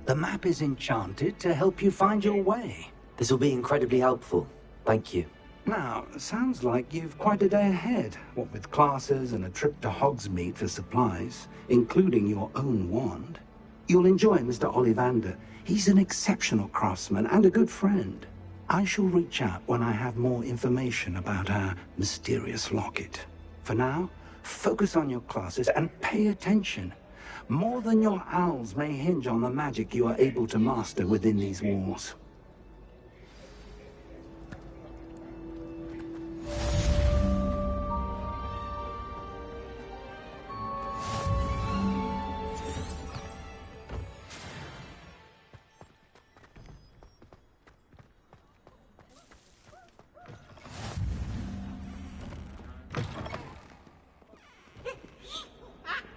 The map is enchanted to help you find your way. This will be incredibly helpful. Thank you. Now, sounds like you've quite a day ahead, what with classes and a trip to Hogsmeade for supplies, including your own wand. You'll enjoy Mr. Ollivander. He's an exceptional craftsman and a good friend. I shall reach out when I have more information about our mysterious locket. For now, focus on your classes and pay attention. More than your owls may hinge on the magic you are able to master within these walls.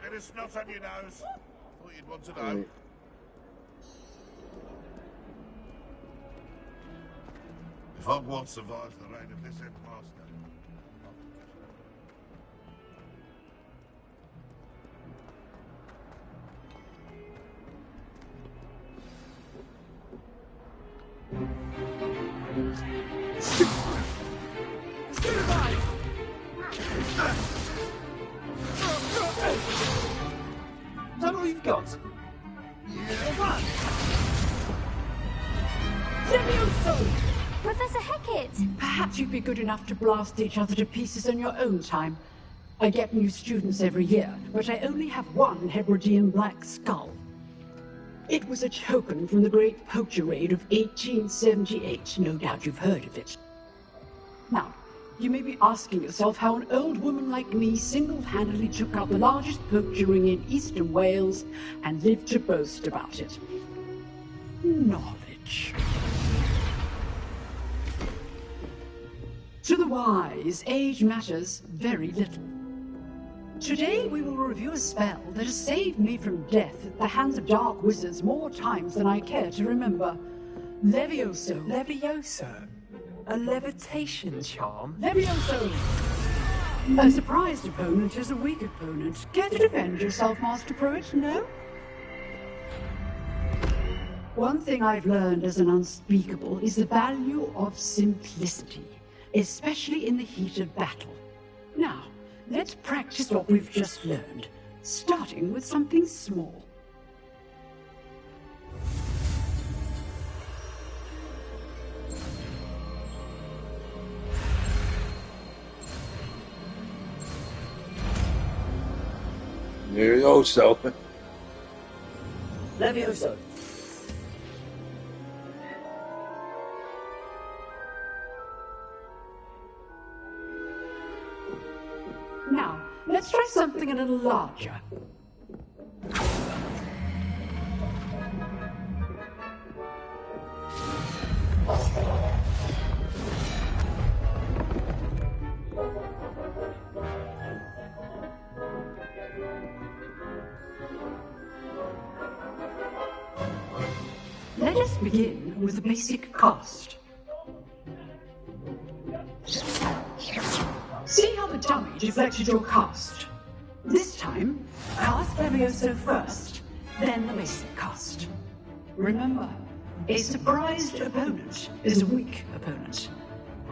Bit of snot on your nose. Thought you'd want to know. If Hogwarts survives the reign of this headmaster. Is that all you've got? work! Levioso! Professor Hecat! Perhaps you'd be good enough to blast each other to pieces in your own time. I get new students every year, but I only have one Hebridean black skull. It was a token from the Great Poacher Raid of 1878. No doubt you've heard of it. Now, you may be asking yourself how an old woman like me single-handedly took out the largest poacher ring in eastern Wales and lived to boast about it. Knowledge. To the wise, age matters very little. Today we will review a spell that has saved me from death at the hands of dark wizards more times than I care to remember. Levioso. Levioso? A levitation charm? Levioso! A surprised opponent is a weak opponent. Care to defend yourself, Master Pruitt? No? One thing I've learned as an unspeakable is the value of simplicity, especially in the heat of battle. Now, let's practice what we've just learned, starting with something small. Levioso. Levioso. Now, let's try something a little larger. Let us begin with the basic cast. See how the dummy deflected your cast. This time, cast Levioso first, then the basic cast. Remember, a surprised opponent is a weak opponent,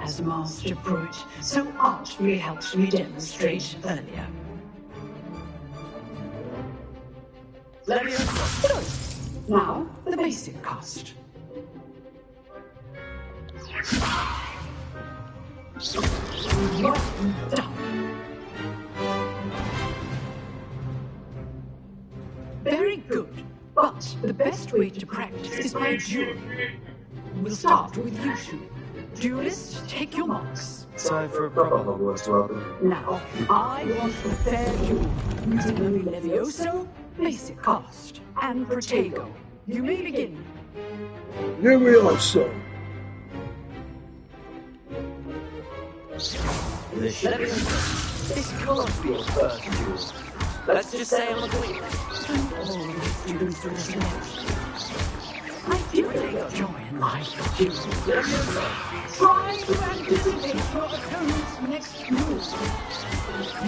as Master Pruitt so artfully helped me demonstrate earlier. Levioso. Good. Now, the basic cast. Well done. Very good. But the best way to practice is by duel. We'll start with you two. Duelists, take your marks. Time for a proper Hogwarts welcome. Now, I want a fair duel, using only Levioso, basic cast, and Protego. You may begin. Levioso. This can't be your first duel. Let's just say I'm a queen. Students are just left. I do take joy in life. Try to anticipate your opponent's next move.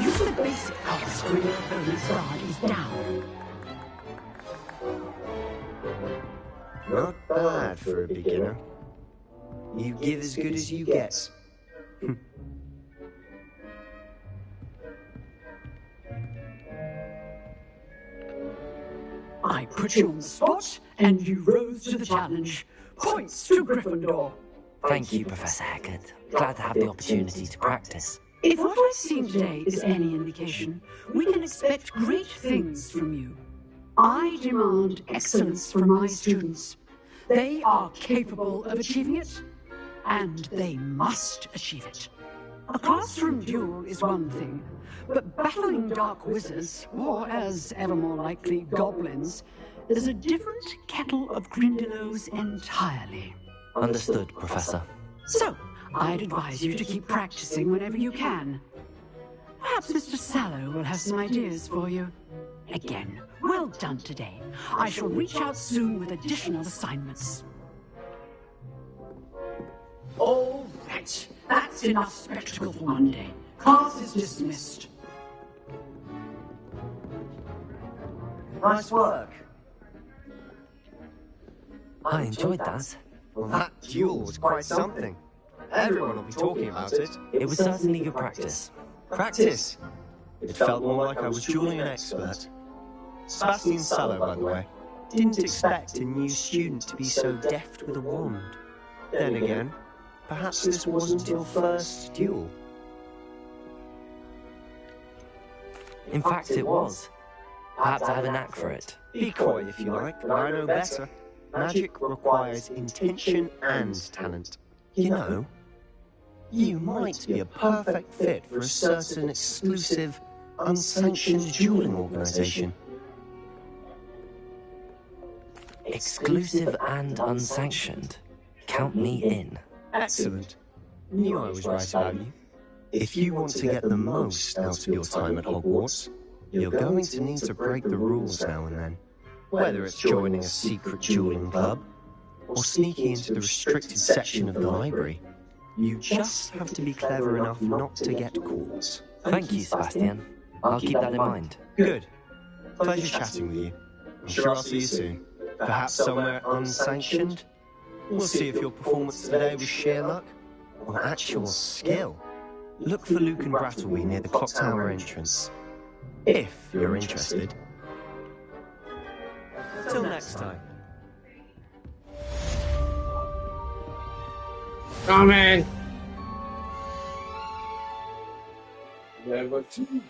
Use the basic cast when your opponent's guard is down. Not bad for a beginner. You give as good as you get. I put you on the spot, and you rose to the challenge. Points to Gryffindor. Thank you, Professor Hecat. Glad to have the opportunity to practice. If what I've seen today is any indication, we can expect great things from you. I demand excellence from my students. They are capable of achieving it, and they must achieve it. A classroom duel is one thing, but battling dark wizards, or as ever more likely, goblins, is a different kettle of Grindylows entirely. Understood, Professor. So, I'd advise you to keep practicing whenever you can. Perhaps Mr. Sallow will have some ideas for you. Again, well done today. I shall reach out soon with additional assignments. All right, that's enough spectacle for one day. Class is dismissed. Nice work. I enjoyed that. Well, that duel was quite something. Everyone will be talking about it. It was certainly good practice. Practice? It felt more like I was dueling an expert. Sebastian Sallow, by the way. Didn't expect a new student to be so deft with a wand. Then again, perhaps this wasn't your first duel. In fact, it was. Perhaps I have a knack for it. Be coy if you like, but I know better. Magic requires intention and talent. You know, you might be a perfect fit for a certain exclusive, unsanctioned dueling organization. Exclusive and unsanctioned. Count me in. Excellent. Knew I was right about you. If you want to get the most out of your time at Hogwarts, you're going to need to break the rules now and then. Whether it's joining a secret dueling club, or sneaking into the restricted section of the library, you just have to be clever enough not to get caught. Thank you, Sebastian. I'll keep that in mind. Good. Pleasure chatting with you. I'm sure I'll see you soon. Perhaps somewhere unsanctioned? We'll see if your performance today was sheer luck or actual skill. Look for Luke and Brattleby near the clock tower entrance, if you're interested. Till next time. Coming. Level 2.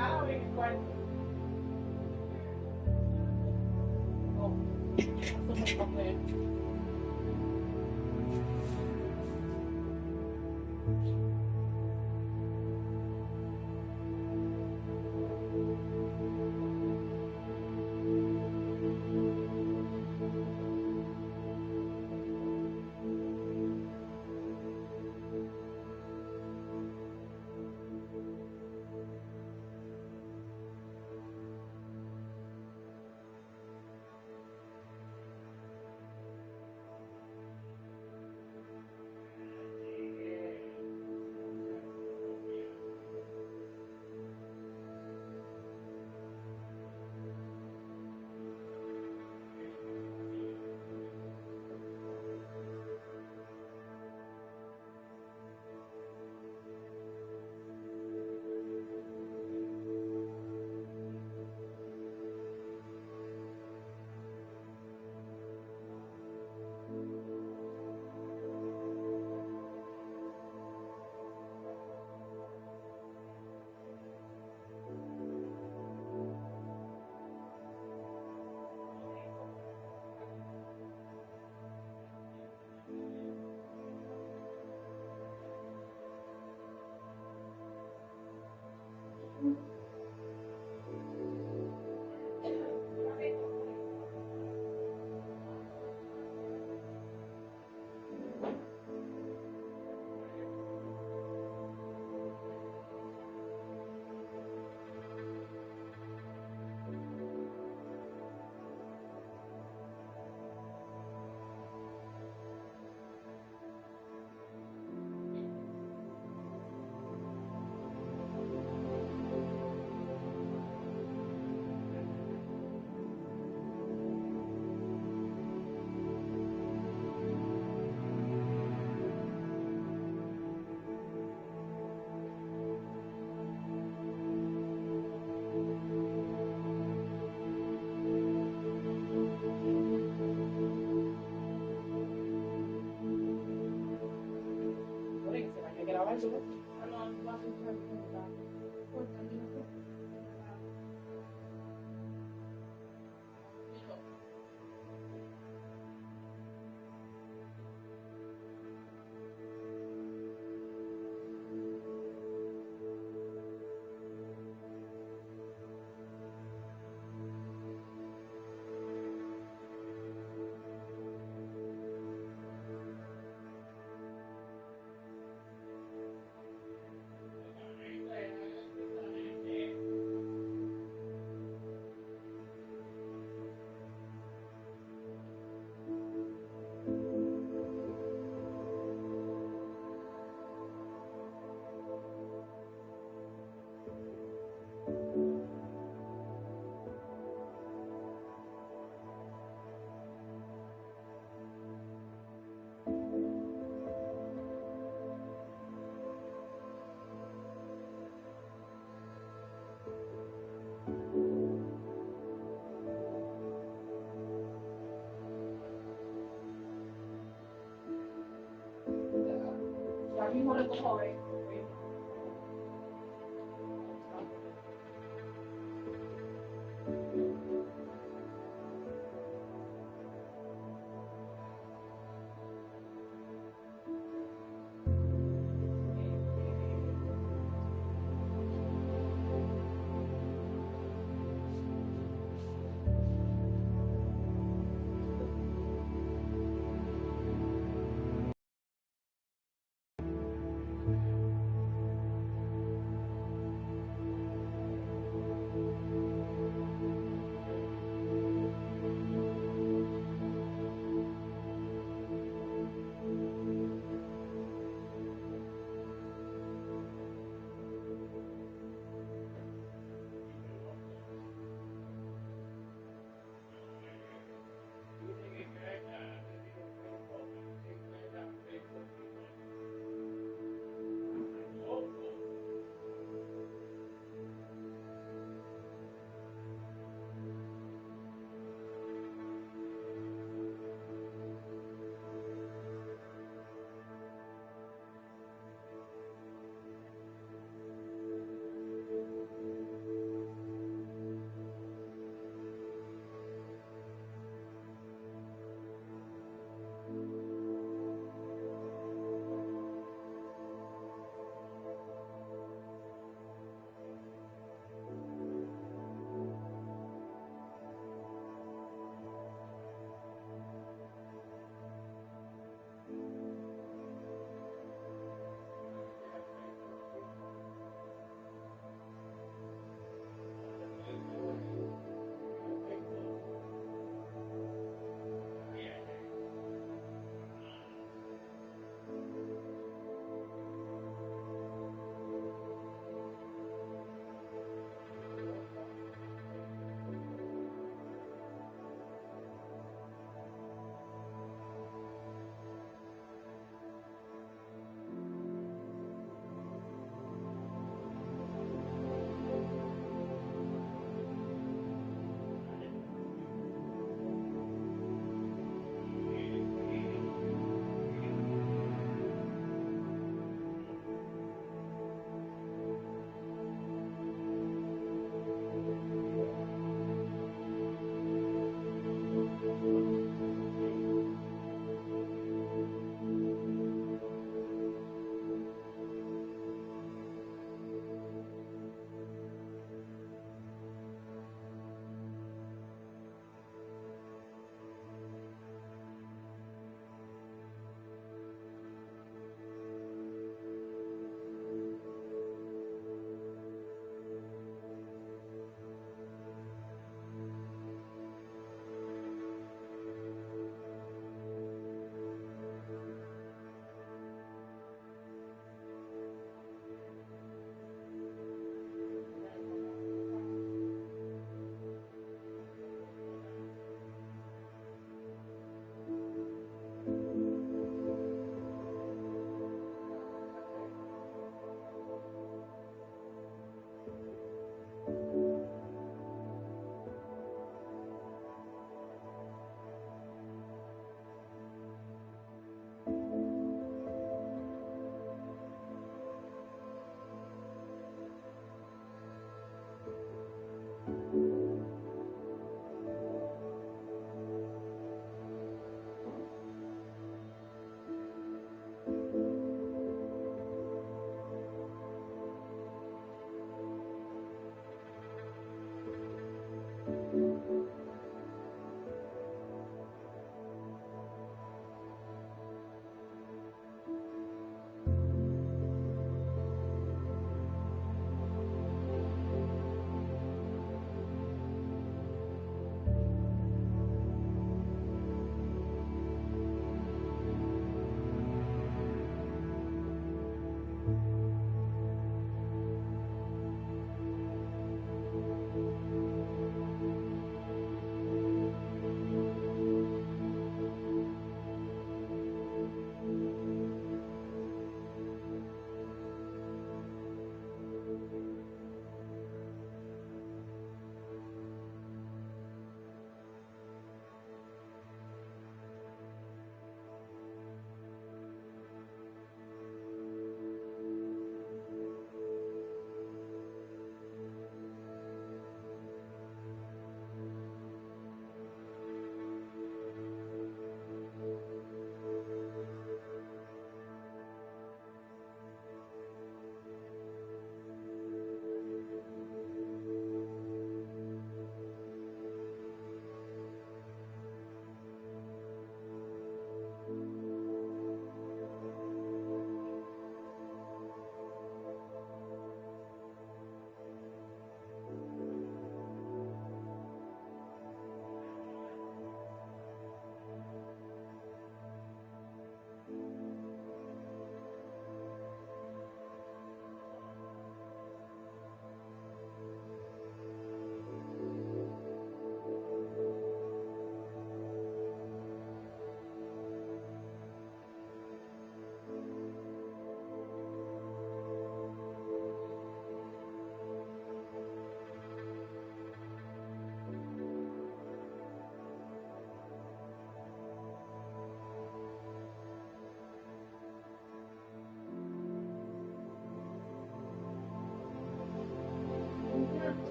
sala en el cuarto. Oh, eso me papel. mismo lo cojo,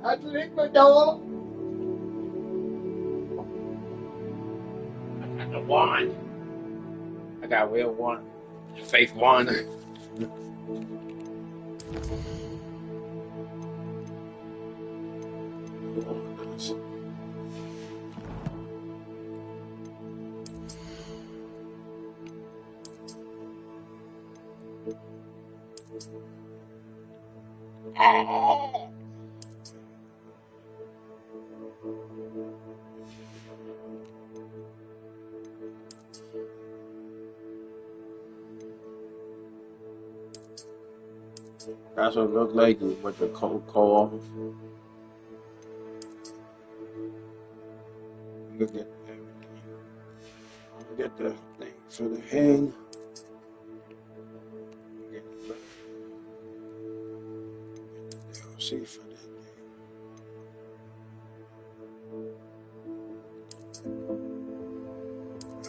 That's liquid door. I got the wand. I got real wand. Faith wand. That's what it looked like with the cold call. Look at everything. Get the thing for the hand. Get the DLC for that thing.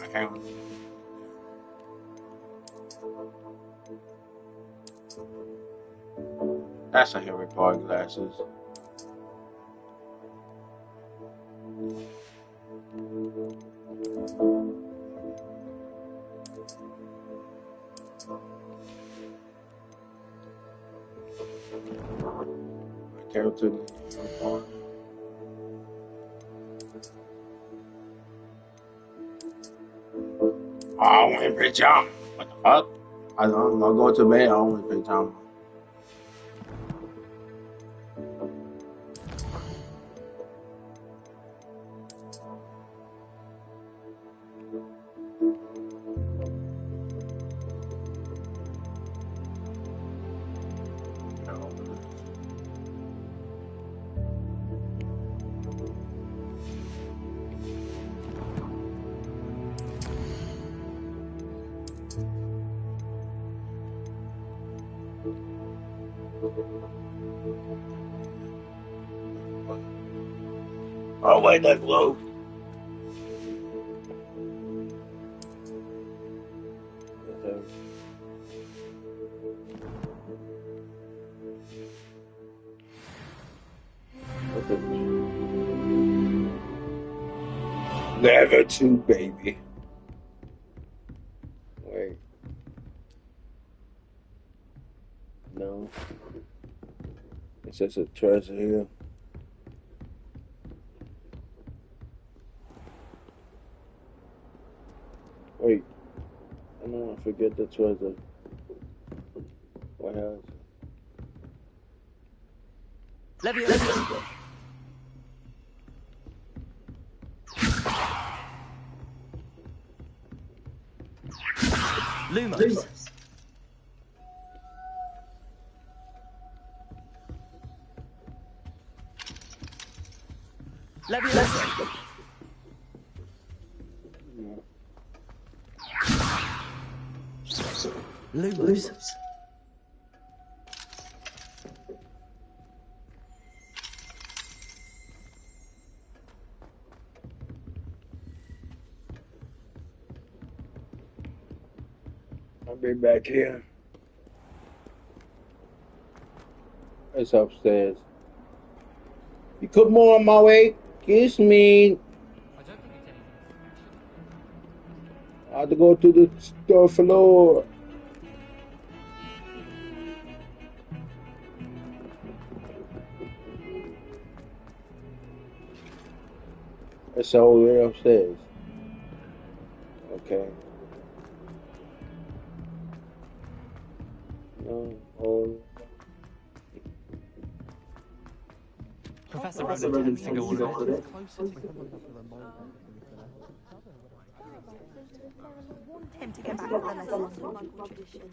I have That's a Harry Potter glasses. Character. I want to play jump. What the fuck? I'm not going to bed. I want to play jump. Oh, wait, that globe. Never to, baby. Wait. No. It says a treasure here. Wait. I don't want to forget the treasure. What else? Leviosa. Lumos. Leviosa. Lumos. I'll be back here. It's upstairs. You cook more on my way? Kiss me. I have to go to the third floor. It's all the way upstairs. Okay. No. Oh. Professor Roden tends to go on a bit. Him to get back to the lessons and local traditions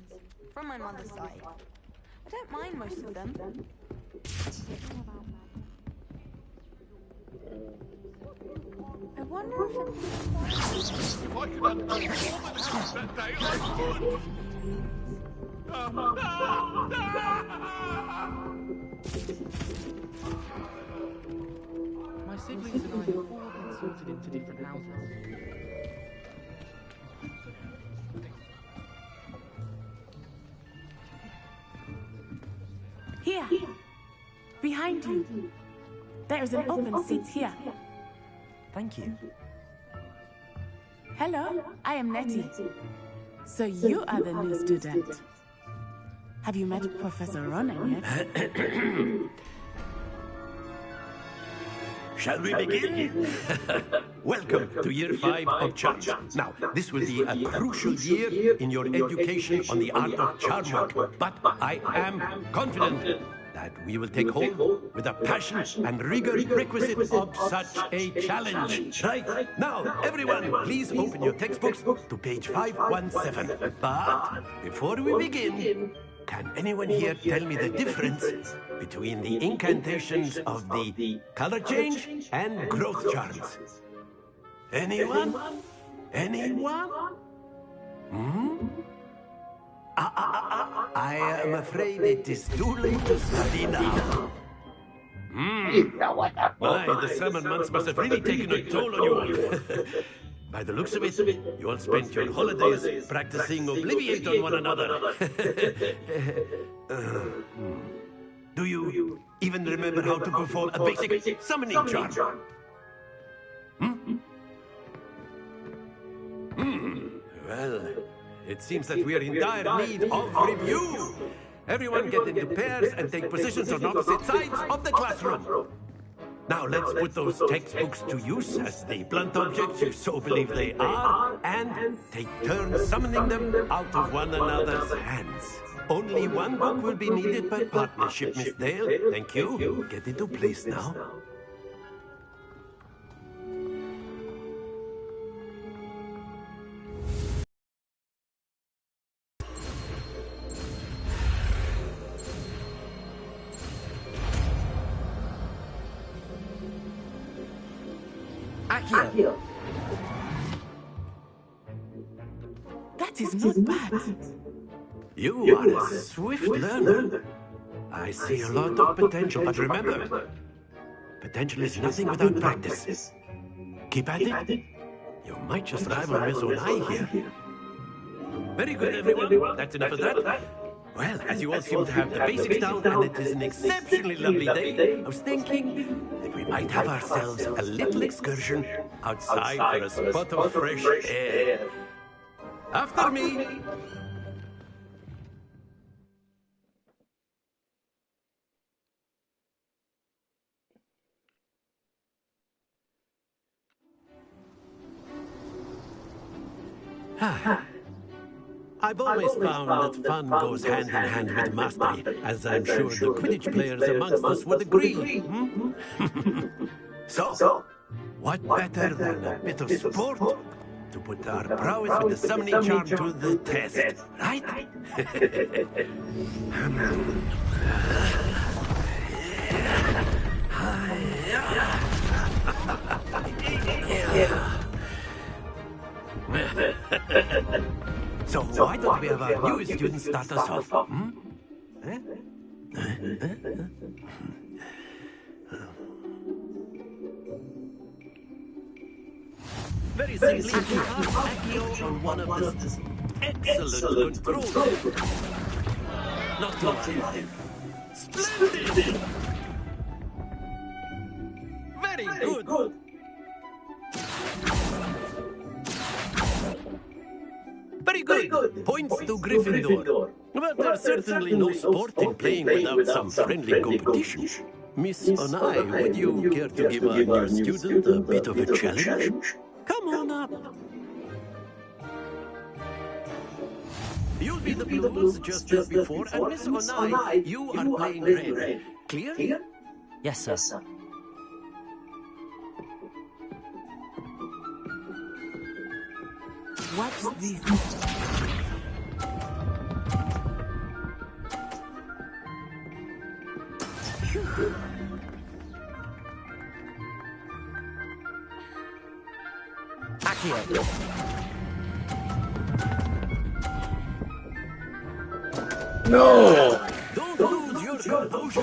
from my mother's side. I don't mind most of them. I wonder if If I could have that day, I would. My siblings and I have all been sorted into different houses. Here. Here. Behind you. There is an open seat here. Thank you. Hello, I am Nettie. So you are the new student. Have you met Professor Ronan yet? Shall we begin? Welcome to Year 5 of Charms. Now, this will be a crucial year in your education on the art of charm work, but I am confident that we will take hold with the passion and rigor requisite of such a challenge. Right? Now, everyone, please open your textbooks to page 517. But before we begin, can anyone here tell me the difference between the incantations of the color change and growth charms? Anyone? Anyone? I am afraid it is too late to study now. My, the summer months must have really taken a toll on you all. By the looks of it, you all spent your holidays practicing Obliviate on one another. Do you even remember how to perform a basic summoning charm? Well, it seems that we are in dire need of review. Everyone get into pairs and take positions on opposite sides of the classroom. Now let's put those textbooks to use as the blunt objects you so believe they are, and take turns summoning them out of one another's hands. Only one book will be needed per partnership, Miss Dale. Thank you. Get into place now. Accio. That is not bad. You are a swift learner. I see a lot of potential, but remember, potential is nothing without practice. Keep at it. You might just rival Miss Onai here. Very good, everyone. That's enough of that. Well, as you all seem to have the basics down, and it is an exceptionally lovely day, I was thinking that we might have ourselves a little excursion outside for a spot of fresh air. After me. I've always found that fun goes hand in hand with mastery, as I'm sure the Quidditch players amongst us would agree. So, what better than a bit of sport to put our prowess with the summoning charm to the test, right? So why don't we have our newest student start us off? Very simply, Accio on one of this excellent controls. Not too much. Splendid! Very good. Very good. Points to Gryffindor. But there's certainly no sport in playing without some friendly competition. Miss Onai, would you care to give our new student a bit of a challenge? Come on up. You'll be the blues just as before, and Miss Onai, you are playing red. Clear? Yes, sir. What's this? Accio. No! Don't lose your composure.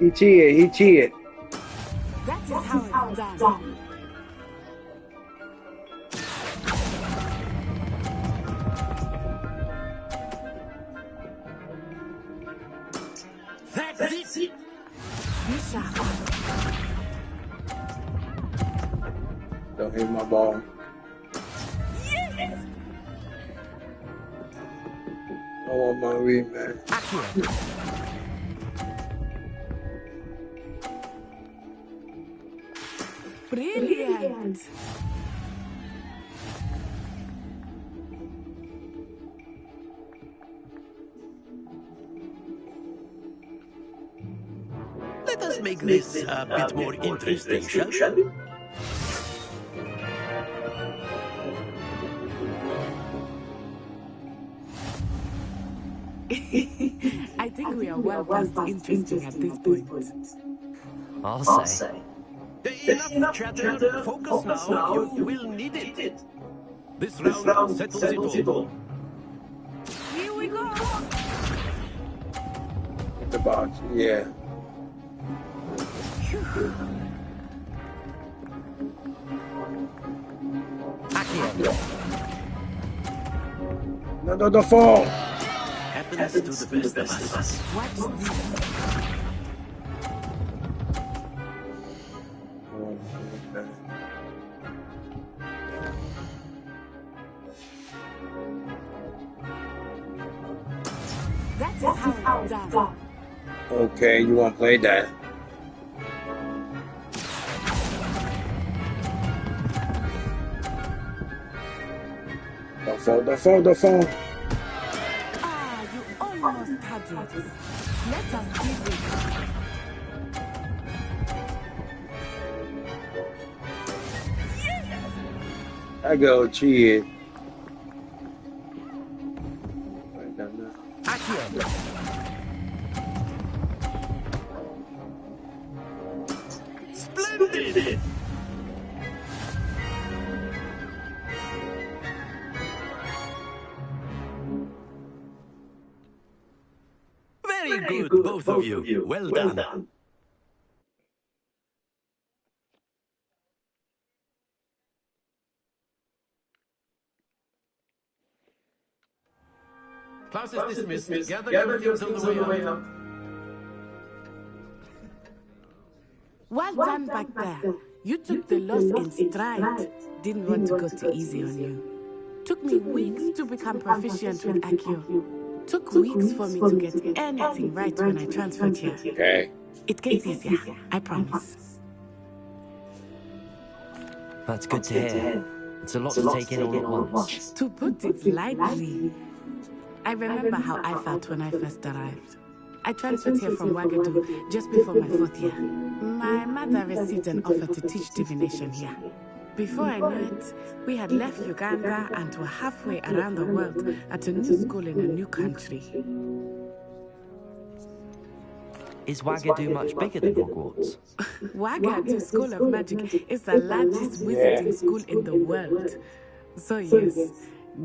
He cheated. That is how it's done. Don't hit my ball. Yes! I want my rematch. Brilliant! Let us make this a bit more interesting, shall we? I think we are well past interesting at this point. I'll say. Enough chatter. Focus now. You will need it. This round settles it all. Here we go! The box, yeah. No, the fall. Happens to the best of us. Watch this. That is how it's done. Okay, you want to play that? The phone. Ah, you almost had it. Let us give it. I go cheat. Splendid! Very good, both of you. Well done. Class is dismissed. Gather your things on the way out. Well done back there. You took the loss in stride. Didn't want to go too easy on you. Took me weeks to become proficient with Accio. Took weeks for me to get anything right when I transferred here. Okay. It gets easier, I promise. That's good to hear. It's a lot to take in all at once. To put it lightly, I remember how I felt when I first arrived. I transferred here from Wagadu just before my 4th year. My mother received an offer to teach divination here. Before I knew it, we had left Uganda and were halfway around the world at a new school in a new country. Is Wagadu much bigger than Hogwarts? Wagadu School of Magic is the largest wizarding school in the world. So yes,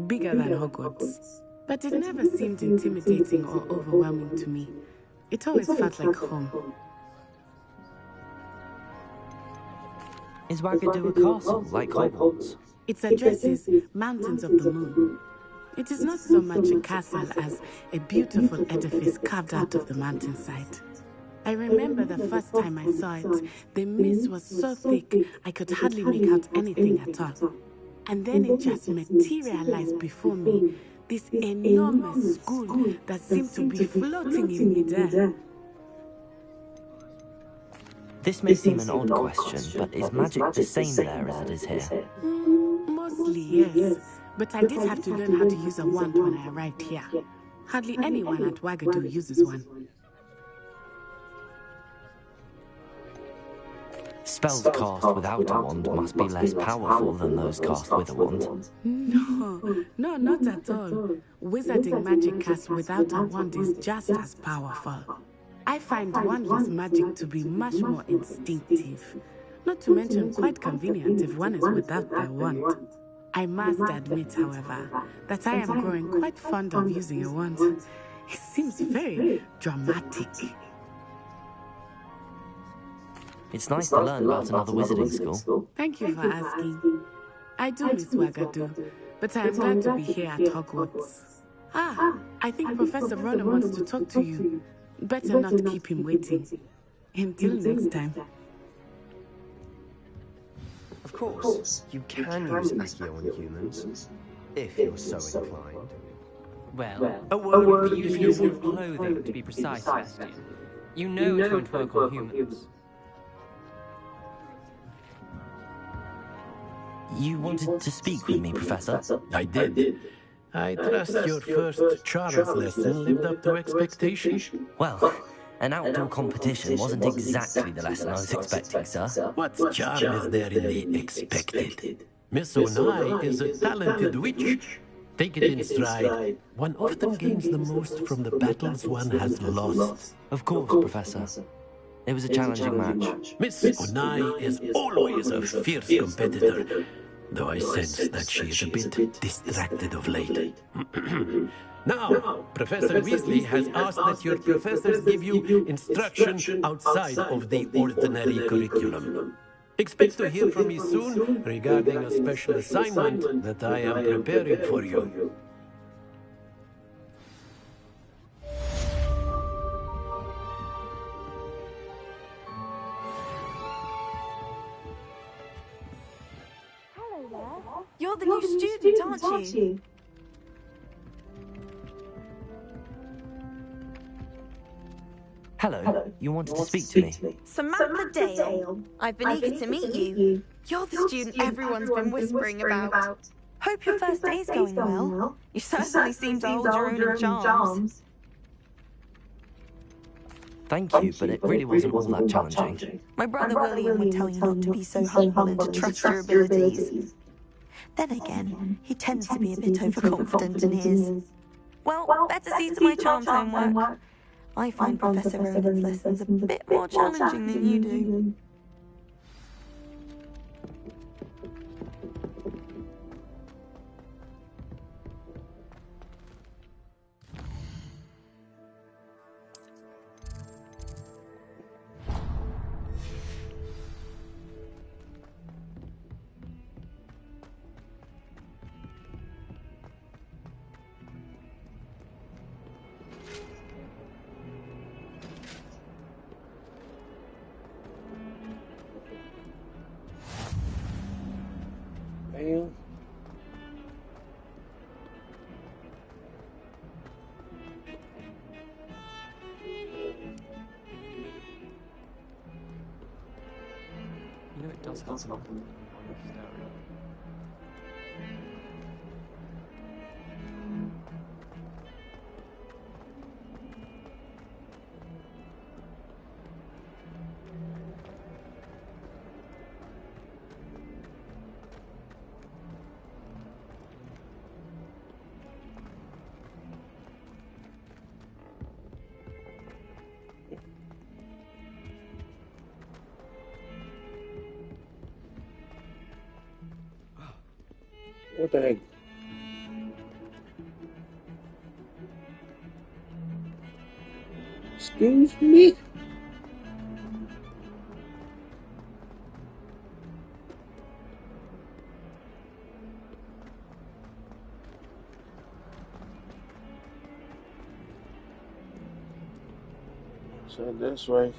bigger than Hogwarts. But it never seemed intimidating or overwhelming to me. It always felt like home. Is Wagadu a castle, like Hogwarts? It addresses Mountains of the Moon. It is not so much a castle as a beautiful edifice carved out of the mountainside. I remember the first time I saw it, the mist was so thick I could hardly make out anything at all. And then it just materialized before me, this enormous school that seemed to be floating in midair. This may seem an odd question, but is magic the same there as it is here? Mostly, yes. But I did have to learn how to use a wand when I arrived here. Hardly anyone at Wagadu uses one. Spells cast without a wand must be less powerful than those cast with a wand. No, not at all. Wizarding magic cast without a wand is just as powerful. I find wandless magic to be much more instinctive. Not to mention quite convenient if one is without their wand. I must admit, however, that I am growing quite fond of using a wand. It seems very dramatic. It's nice to learn about another wizarding school. Thank you for asking. I do miss Wagadu, but I am glad to be here at Hogwarts. Ah, I think Professor Ronen wants to talk to you. Better not keep him waiting. Until next time. Of course, you can use Accio on humans, if you're so inclined. Well, a word for using clothing, to be precise, Sebastian. You know it won't work on humans. You wanted to speak with me, Professor? I did. I trust your first Charles lesson lived up to expectation. Well, an outdoor competition wasn't exactly the lesson I was expecting, sir. What charm is there in the expected? Miss Onai is a talented witch. Take it in stride. One often gains the most from the battles one has lost. Of course, Professor. It was a challenging match. Miss Onai is always a fierce competitor, though I sense that she is a bit distracted of late. Now, Professor Weasley has asked that your professors give you instruction outside of the ordinary curriculum. Expect to hear from me soon regarding a special assignment that I am preparing for you. Hello there. You're the new student, aren't you? Hello, you wanted to speak to me? Samantha Dale. I've been eager to meet you. You're the student everyone's been whispering about. Hope your first day's going well. You certainly seem to hold your own in charms. Thank you, but it really wasn't all that challenging. My brother William would tell you not to be so humble and to trust your abilities. Then again, he tends to be a bit overconfident in his. Well, better see to my charms homework. I find Professor Roland's lessons a bit more challenging than you do. Damn. You know it does help a lot. What the heck? Excuse me? So this way.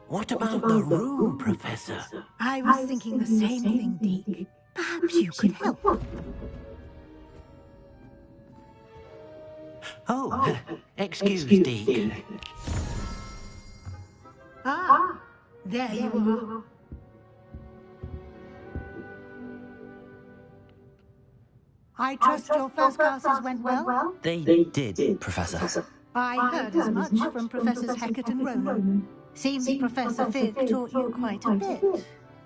What about the room, Professor? I was thinking the same thing, Deke. Perhaps you could help. Oh, excuse Deke. Ah, there you are. I trust your first classes went well? They did, Professor. I heard as much from Professors Hecat and Ronan. Seems Professor Fig taught you quite a bit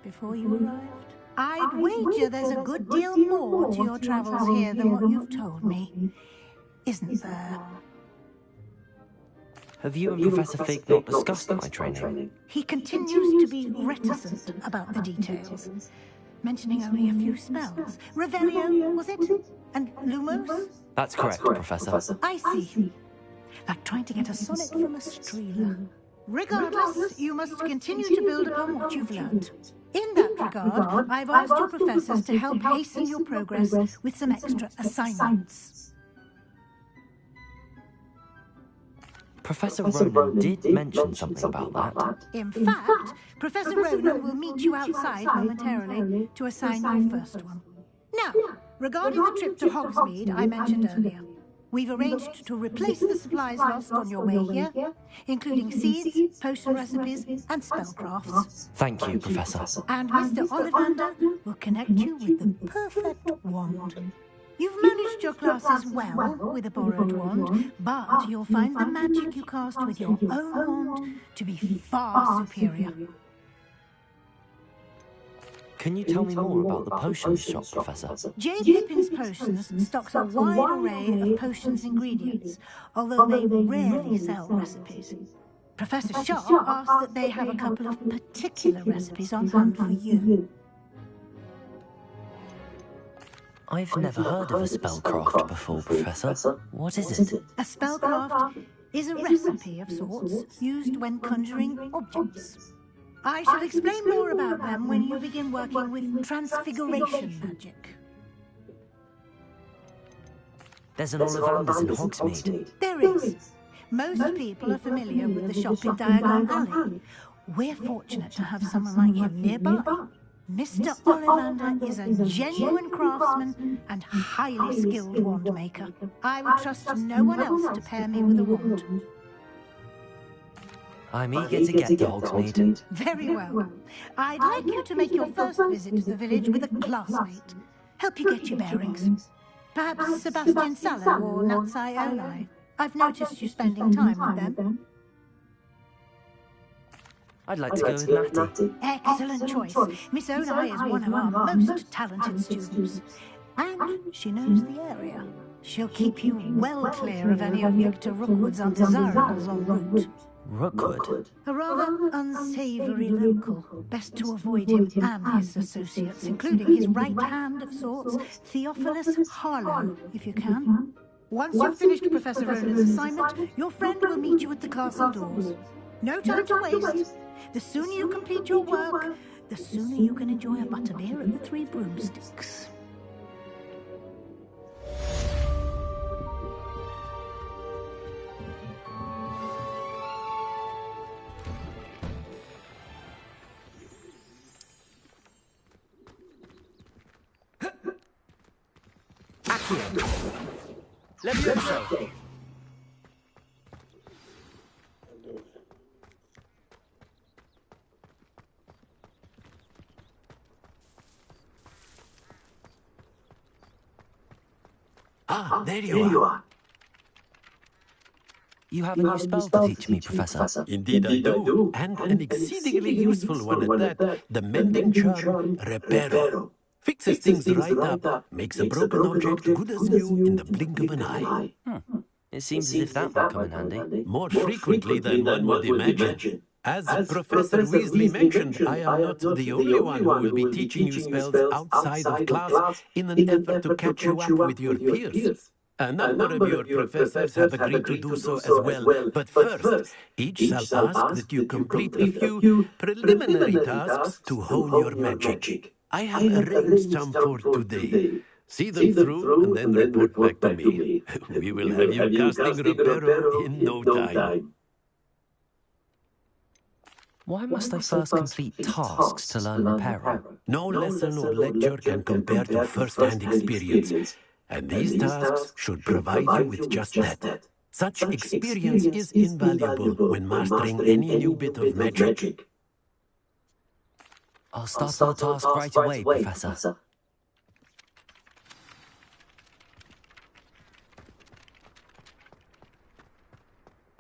before you arrived. I'd wager there's a good deal more to your travels here than what you've told me. Isn't there? Have you and Professor Fig not discussed my training? He continues to be reticent about the details, mentioning only a few spells. Revelio, was it? And Lumos? That's correct, Professor. I see. Like trying to get a sonnet from a streamer. Regardless, you must continue to build upon what you've learned. In that regard, I've asked your professors to help hasten your progress with some extra assignments. Professor Ronan did mention something about that. In fact, Professor Ronan will meet you outside momentarily to assign your first one. Now, regarding the trip to Hogsmeade I mentioned earlier, we've arranged to replace the supplies lost on your way here, including seeds, potion recipes, and spellcrafts. Thank you, Professor. And Mr. Ollivander will connect you with the perfect wand. You've managed your classes well with a borrowed wand, but you'll find the magic you cast with your own wand to be far superior. Can you tell me more about the potions shop, Professor? Jade Pippin's Potions stocks a wide array of potions ingredients, although they rarely sell recipes. Professor Sharp asked that they have a couple of particular recipes on hand for you. I've never heard of a spellcraft before, Professor. What is it? A spellcraft is a recipe of sorts used when conjuring objects. I shall explain more about them when you begin working with transfiguration magic. There's an Ollivander's in Hogsmeade. There is. Most people are familiar with the shop in Diagon Alley. We're fortunate to have someone like him nearby. Mr. Ollivander is a genuine craftsman and highly skilled wand maker. I would trust no one else to pair me with a wand. I'm eager to get to Hogsmeade. Very well. I'd like you to make your first visit to the village with a classmate. Help you get your bearings. Perhaps Sebastian Sallow or Natsai Onai. I've noticed you spending time with them. I'd like to go with Natty. Excellent choice. Miss Onai is one of our most talented students. And she knows the area. She'll keep you well clear of any of Victor Rookwood's undesirables en route. Rookwood? A rather unsavoury local. Best to avoid him and his associates, including his right hand of sorts, Theophilus Harlow, if you can. Once you've finished Professor Ronan's assignment, your friend will meet you at the castle doors. No time to waste. The sooner you complete your work, the sooner you can enjoy a butterbeer at the Three Broomsticks. Levioso! Ah, there you are. You have a new spell to teach me, Professor. Indeed I do, and an exceedingly useful one at that. The mending charm, Reparo. Fixes things right up, makes a broken object good as new in the blink of an eye. It seems as if that might come in handy. More frequently than one would imagine. As Professor Weasley mentioned, I am not the only one who will be teaching you spells outside of class in an effort to catch you up with your peers. A number of your professors have agreed to do so as well, but first, each shall ask that you complete a few preliminary tasks to hone your magic. I have arranged some for today. See them through and then report back to me. We will have you casting Reparo in no time. Why must I first complete tasks to learn Reparo? No lesson or lecture can compare to first-hand experience, and these tasks should provide you with just that. Such experience is invaluable when mastering any new bit of magic. I'll start on the task right away, Professor.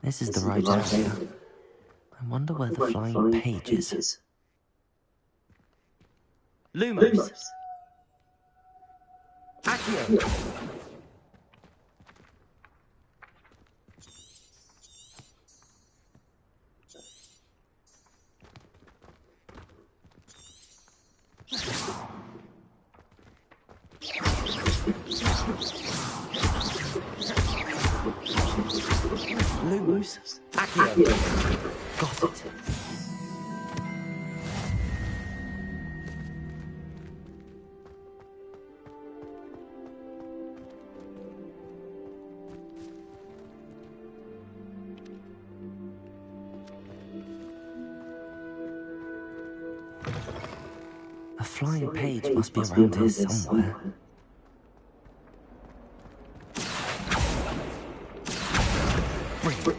This is the right area. I wonder where the flying page is. Lumos! Accio! Lumos! Accio! God, across it. A flying page must be around here somewhere. Read.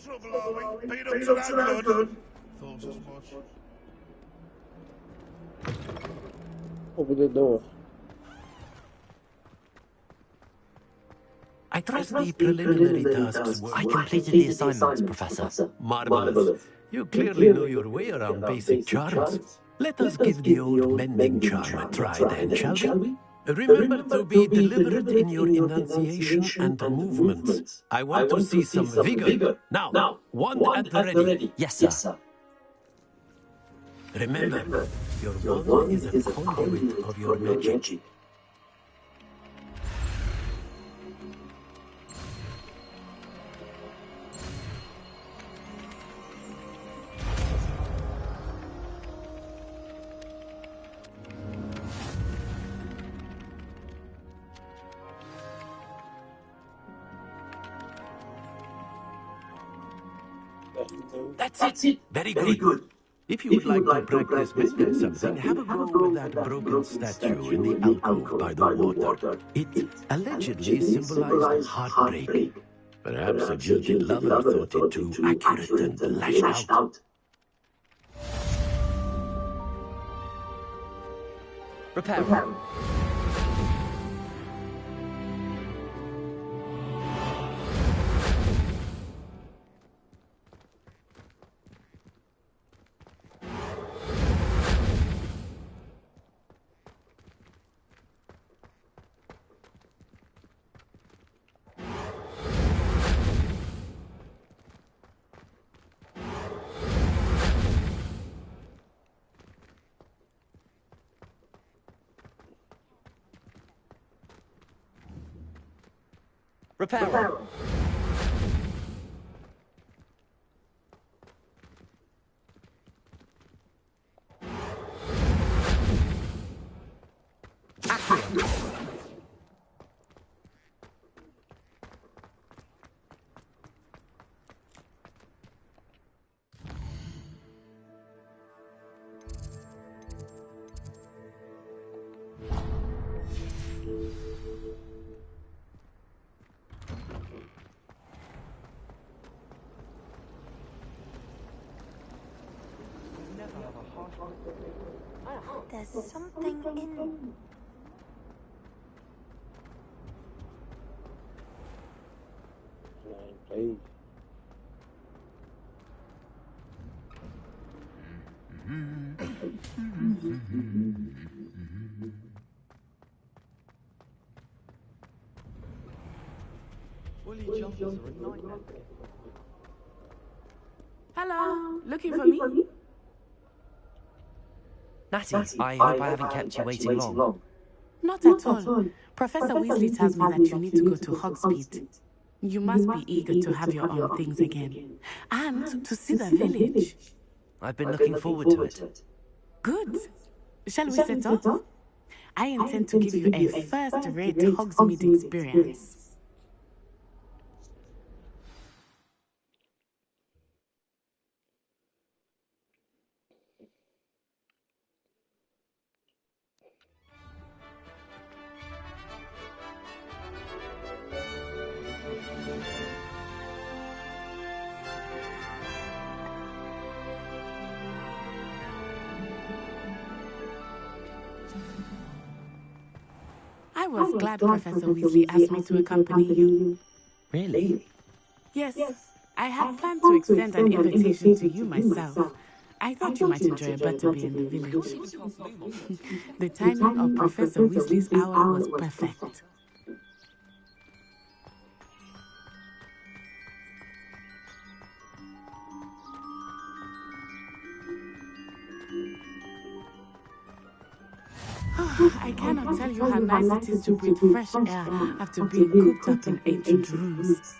Trouble, are we? Beat up to that good. Thought as much. Open the door. I trust the preliminary tasks were... I completed the assignments, Professor. Marvelous. You clearly know your way around basic charms. Let us give the old mending charm a try then, shall we? Remember to be deliberate in your enunciation and movements. I want to see some vigor. Now, wand at the ready. Yes, sir. Remember, your wand is a conduit of your magic. That's it. Very good. If you would like to practice mending something, have a go with that broken statue in the alcove by the water. It allegedly symbolized heartbreak. Perhaps a jilted lover thought it too accurate and lashed out. Repair. Repair. There's something in... Please. Woolly jumpers are a nightmare. Hello, looking for me? Natty, I hope I haven't kept you waiting long. Not at all. Professor Weasley tells me that you need to go to Hogsmeade. You must be eager to have your own things again. And to see the village. I've been looking forward to it. Good. Shall we set off? I intend to give you a first-rate Hogsmeade experience. I was glad Professor Weasley asked me to accompany you. Really? Yes, I had planned to extend an invitation to you myself. I thought you might enjoy a butterbeer in the village. The timing of Professor Weasley's hour was perfect. I cannot tell you how nice it is to breathe fresh air after being cooped up in ancient rooms.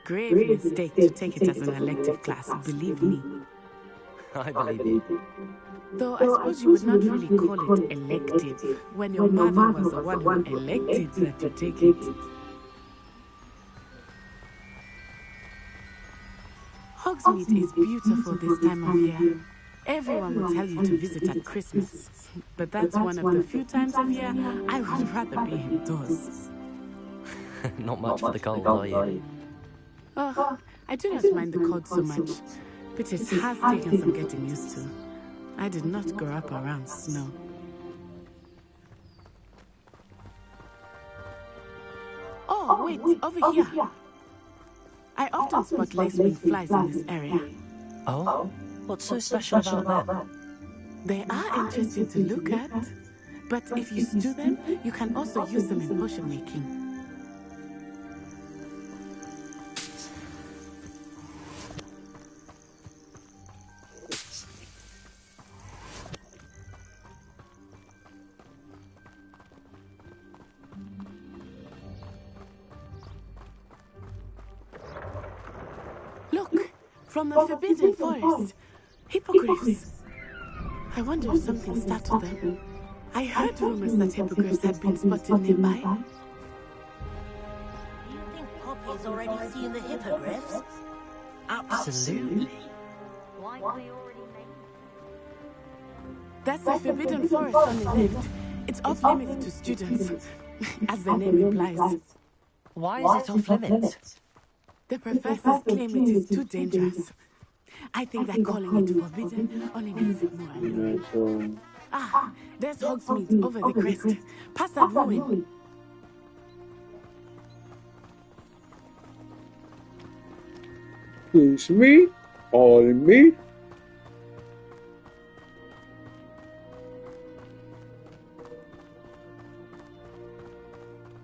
Grave mistake to take it as an elective class, believe me. I believe you. Though I suppose you would not really call it elective when your mother was the one who elected that you take it. Hogsmeade is beautiful this time of year. Everyone will tell you to visit at Christmas, but that's one of the few times of year I would rather be indoors. Not much for the cold, are you? Oh, I do not mind the cold so much, but it has taken some getting used to. I did not grow up around snow. Oh, wait, over here. I often spot lacewing flies in this area. Oh? What's so special about them? They are interesting to look at, but if you stew them, you can also use them in potion making. Look, from the Forbidden Forest. Hippogriffs. I wonder if something startled them. I heard rumors that hippogriffs had been spotted nearby. Do you think Poppy has already seen the hippogriffs? Absolutely. Why do we already make... That's the Forbidden Forest on the left. It's off limits to students, as the name implies. Why is it off limits? The professors claim it is too dangerous. I think that calling it forbidden only makes it more alluring. Ah, there's Hogsmeade over the crest. Past that ruin. It's me, all me.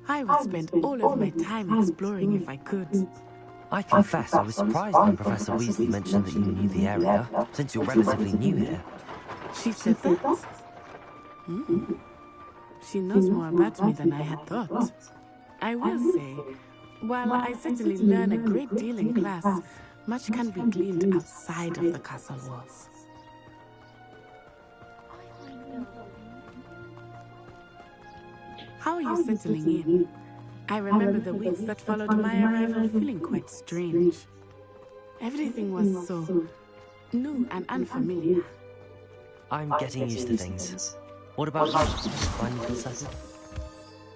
I would spend all of my time exploring if I could. I confess I was surprised when Professor Weasley mentioned that you knew the area, since you're relatively new here. She said that? She knows more about me than I had thought. I will say, while I certainly learn a great deal in class, much can be gleaned outside of the castle walls. How are you settling in? I remember the weeks that followed my arrival feeling quite strange. Everything was so new and unfamiliar. I'm getting used to things. What about you? Finally feel settled?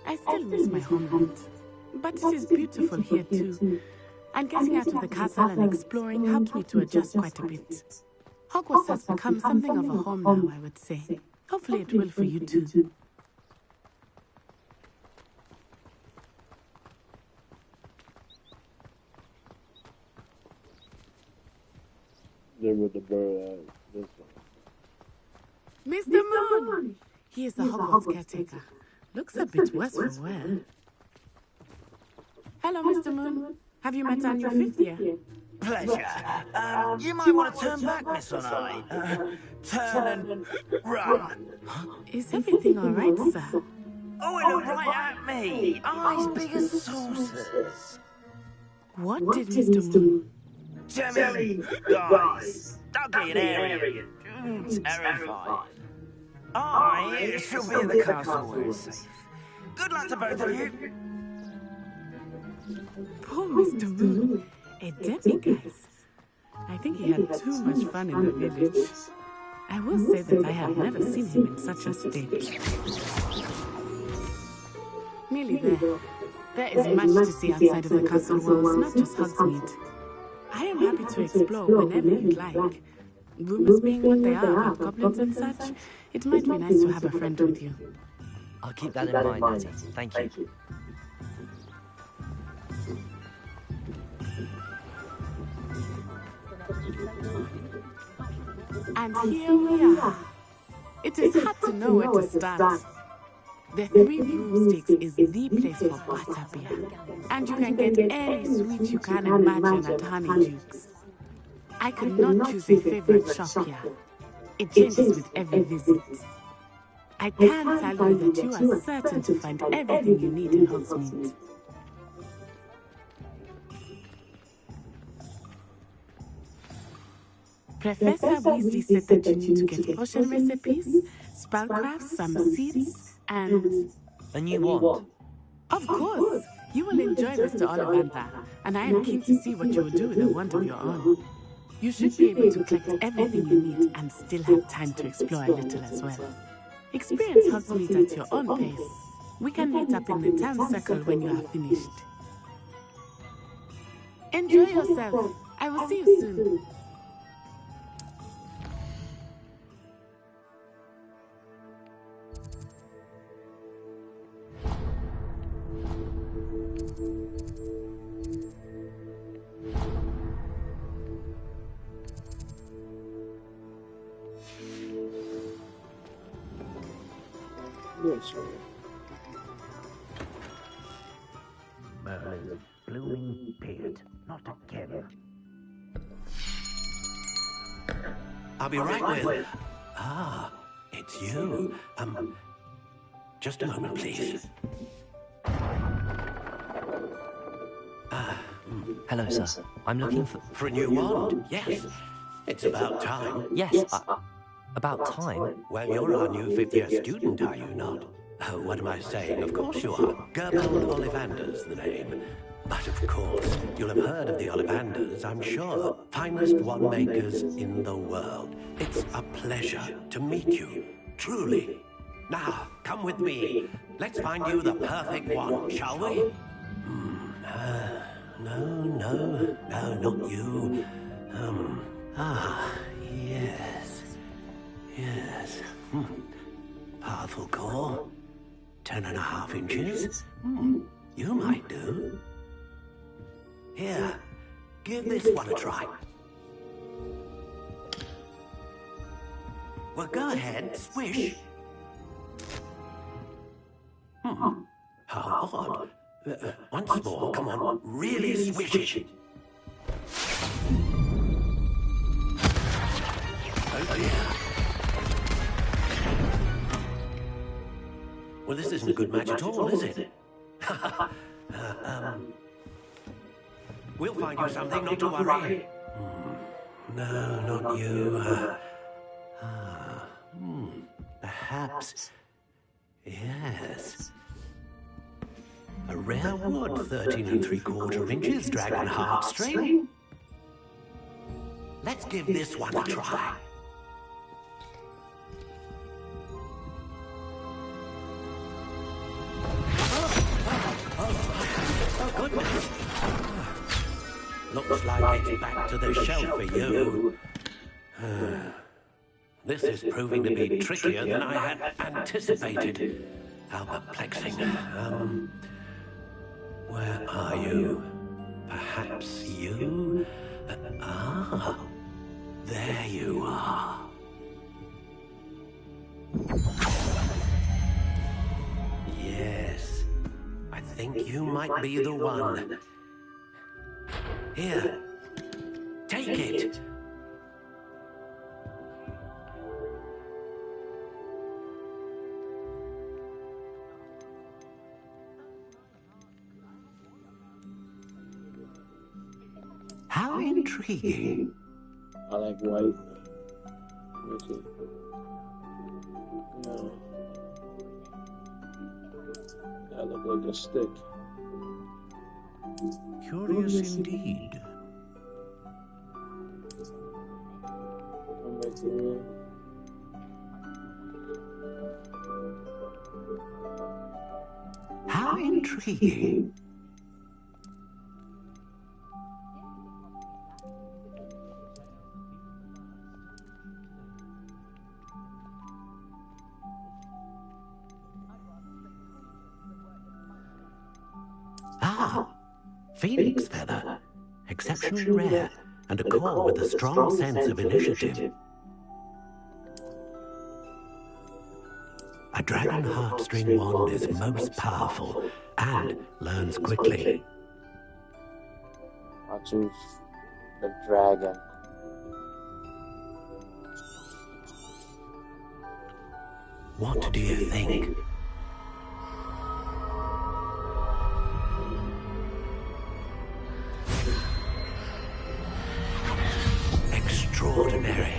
I still miss my homeland, but it is beautiful here too. And getting out of the castle and exploring helped me to adjust quite a bit. Hogwarts has become something of a home now, I would say. Hopefully it will for you too. There with the bird this one. Mr. Moon! He is the Hogwarts caretaker. Looks a bit worse for wear. Hello, Mr. Moon. Have you met our new fifth year? Pleasure. You might want to turn back, Miss Onai. Turn and run. Is everything all right, sir? Oh, it looked right at me. Eyes big as saucers. What did Mr. Moon? Jemmy, guys, Dougie and Arian, terrified. I shall be in the castle where it's safe. Good luck to both of you. Poor Mr. Moon, a demiguise. I think he had too much fun in the village. I will say that I have never seen him in such a state. Merely there is much to see outside of the castle walls, not just Hogsmeade. I am happy to explore whenever you'd like. Rumors being what they are about goblins and such, it might be nice to have a friend with you. I'll keep that in mind, Natty. Thank you. And here we are. It is hard to know where to start. The Three Broomsticks is the place for butterbeer, and you can get any sweet you can imagine at Honeydukes. I could not choose a favorite shop here. It changes with every visit. I can tell you that you are certain to find everything you need in Hogsmeade. Professor Weasley said that you need to get potion recipes, spellcraft, some seeds, and... A new wand? Of course! You will enjoy Mr. Ollivander, and I am keen to see what you will do with a wand of your own. You should be able to collect everything you need and still have time to explore a little as well. Experience Hogsmeade at your own pace. We can meet up in the town circle when you are finished. Enjoy yourself. I will see you soon. Yes, Merlin's blooming beard. Not again. I'll be right with... Ah, it's you. Just a moment, please. Hello, sir. I'm looking for... For a new wand? Yes. It's about time. Yes, about time? Well, you're our new fifth-year student, are you not? Oh, what am I saying? Of course you are. Gerbold Ollivander's the name. But of course, you'll have heard of the Ollivanders, I'm sure. Finest wand makers in the world. It's a pleasure to meet you, truly. Now, come with me. Let's find you the perfect wand, shall we? No, not you. Yes. Powerful core. 10.5 inches. You might do. Here, give this one a try. Well, go ahead, swish. How odd. Once more, come on, really swish it. Oh dear. Well, this isn't a good match at all, is it? We'll find you something, not to worry. No, not you. Perhaps... Yes. A rare wood, 13 3/4 inches, dragon heartstring. Let's give this one a try. Oh, goodness. Looks like it's back to the shelf for you. This is proving to be trickier than I had anticipated. How perplexing. Where are you? Perhaps you? There you are. Yes, I think you might be the one. Here, take it. How intriguing. I like white. Let me see. No. That look like a stick. Curious indeed. Come back to it. How intriguing. Phoenix feather. Exceptionally rare, and a core with a strong sense of initiative. A dragon heartstring wand is most powerful and learns quickly. I'll choose the dragon. What do you think? Extraordinary.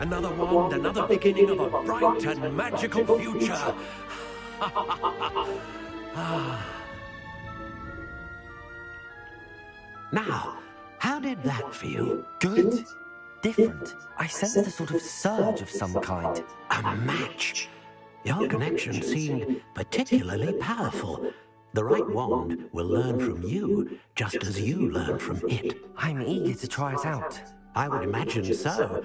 Another wand, another beginning of a bright and magical future. Now, how did that feel? Good. Different. I sensed a sort of surge of some kind. A match. Your connection seemed particularly powerful. The right wand will learn from you, just as you learn from it. I'm eager to try it out. I would imagine so.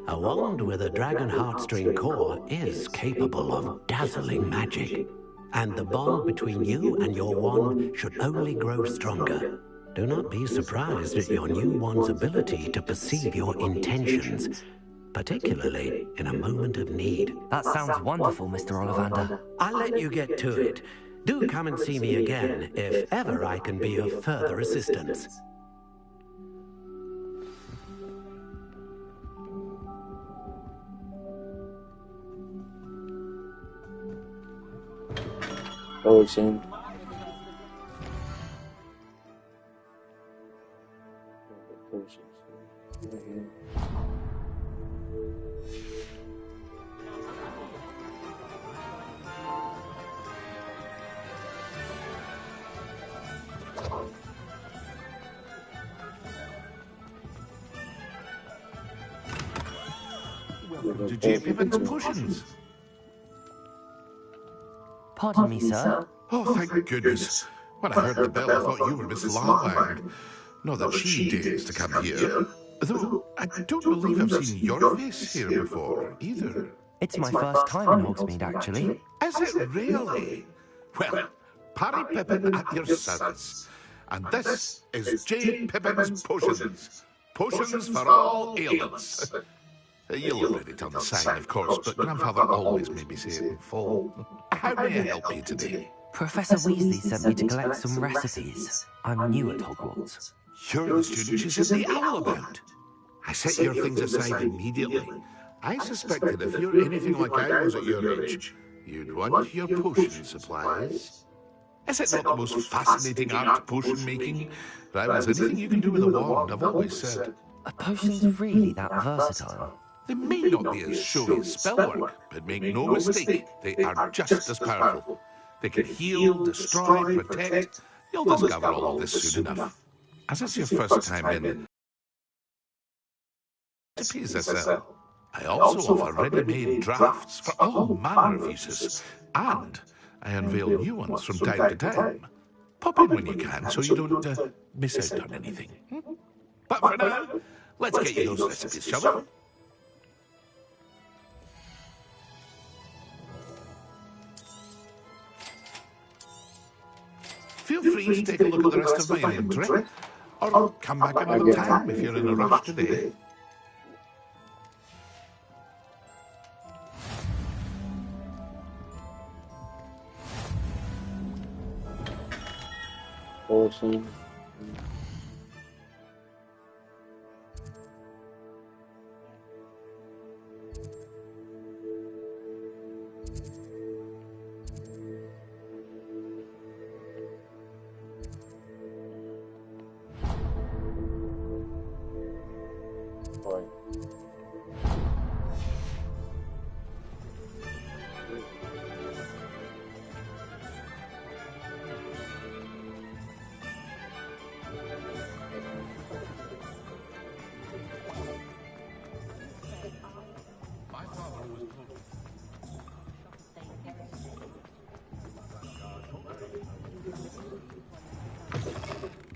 A wand with a dragon heartstring core is capable of dazzling magic. And the bond between you and your wand should only grow stronger. Do not be surprised at your new wand's ability to perceive your intentions, particularly in a moment of need. That sounds wonderful, Mr. Ollivander. I'll let you get to it. Do come and see me again if ever I can be of further assistance. Oh, it's in. Welcome to J. Pippin's Potions. Pardon me, sir. Oh, thank goodness. When I heard the bell, I thought you were Miss Larwang. Not that she dares to come here. Though I don't believe I've seen your face here before, either. It's my first time in Hogsmeade, actually. Is it really? Well, Parry Pippin at your service. And this is J. Pippin's Potions. Potions for all ailments. You'll have read it on the sign, of course, but Grandfather always made me say it in full. How may I help you today? Professor Weasley sent me to collect some recipes. I'm new at Hogwarts. You're the student she said the owl about. I set your things aside immediately. I suspected if you're anything like I was at your age, you'd want your potion supplies. Is it not the most fascinating art, potion making? Rivals anything you can do with a wand, I've always said. Are potions really that versatile? They may not be as showy as spellwork, but make no mistake, they are just as powerful. They can heal, destroy, protect. You'll discover all of this soon enough. As it's your first time in recipes I sell, I also offer ready-made drafts for all manner of uses, and I unveil new ones from time to time. Pop in when you can, so you don't miss out on anything. But for now, let's get you those recipes, shall we? Feel free to take a look at the rest of my inventory, or come back another time if you're in a rush today. Awesome.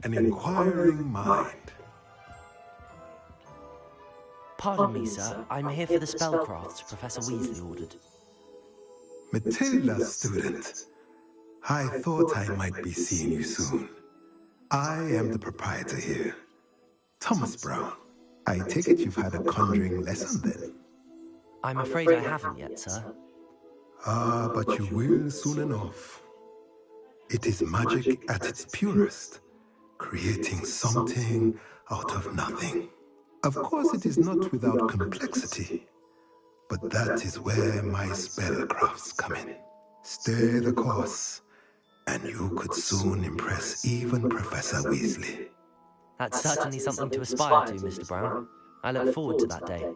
An inquiring mind. Pardon me, sir. I'm here for the spellcrafts Professor Weasley ordered. Matilda, student. I thought I might be seeing you soon. I am the proprietor here. Thomas Brown. I take it you've had a conjuring lesson then? I'm afraid I haven't yet, sir. Ah, but you will soon enough. It is magic at its purest, creating something out of nothing. Of course, it is not without complexity. But that is where my spellcrafts come in. Stay the course, and you could soon impress even Professor Weasley. That's certainly something to aspire to, Mr. Brown. I look forward to that day.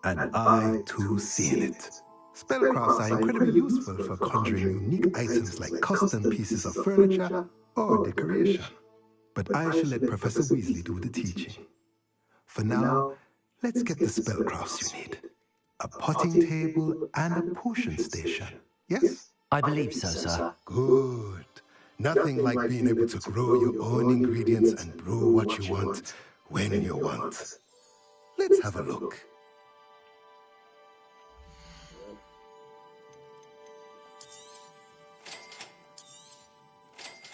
And I too seen it. Spellcrafts are incredibly useful for conjuring unique items like custom pieces of furniture or decoration. But I shall let Professor Weasley do the teaching. For now, let's get the spellcrafts you need. A potting table and a potion station, yes? I believe so, sir. Good. Nothing like being able to grow your own ingredients and brew what you want when you want. Let's have a look.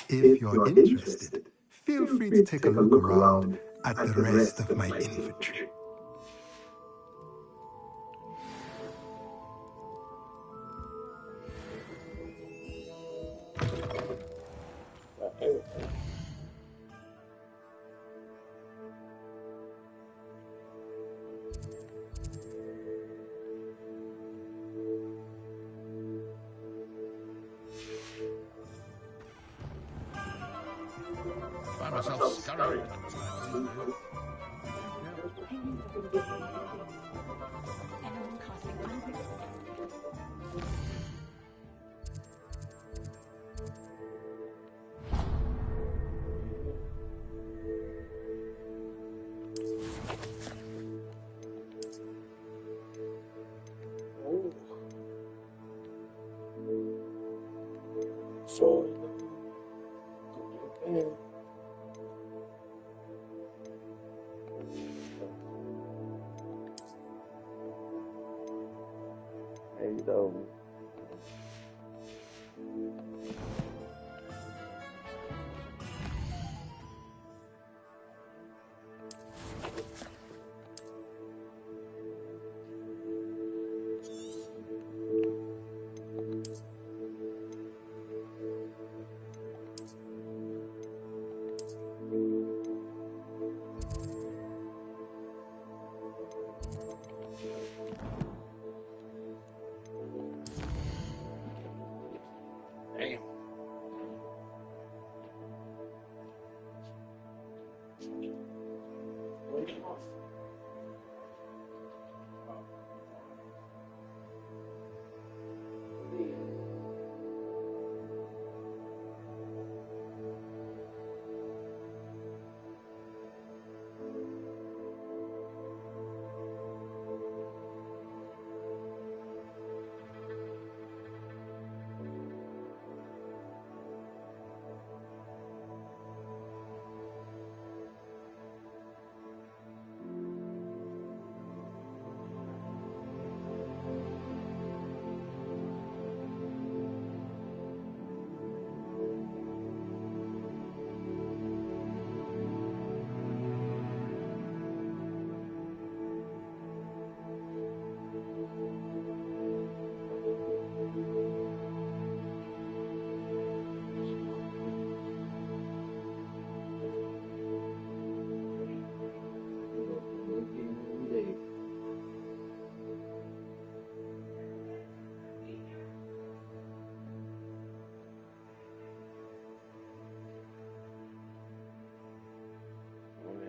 If you're interested, feel free to take a look around at the rest of my inventory. Find myself scurrying.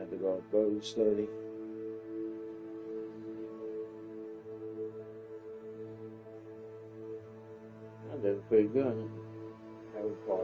To go bow study. I did pretty good. How far?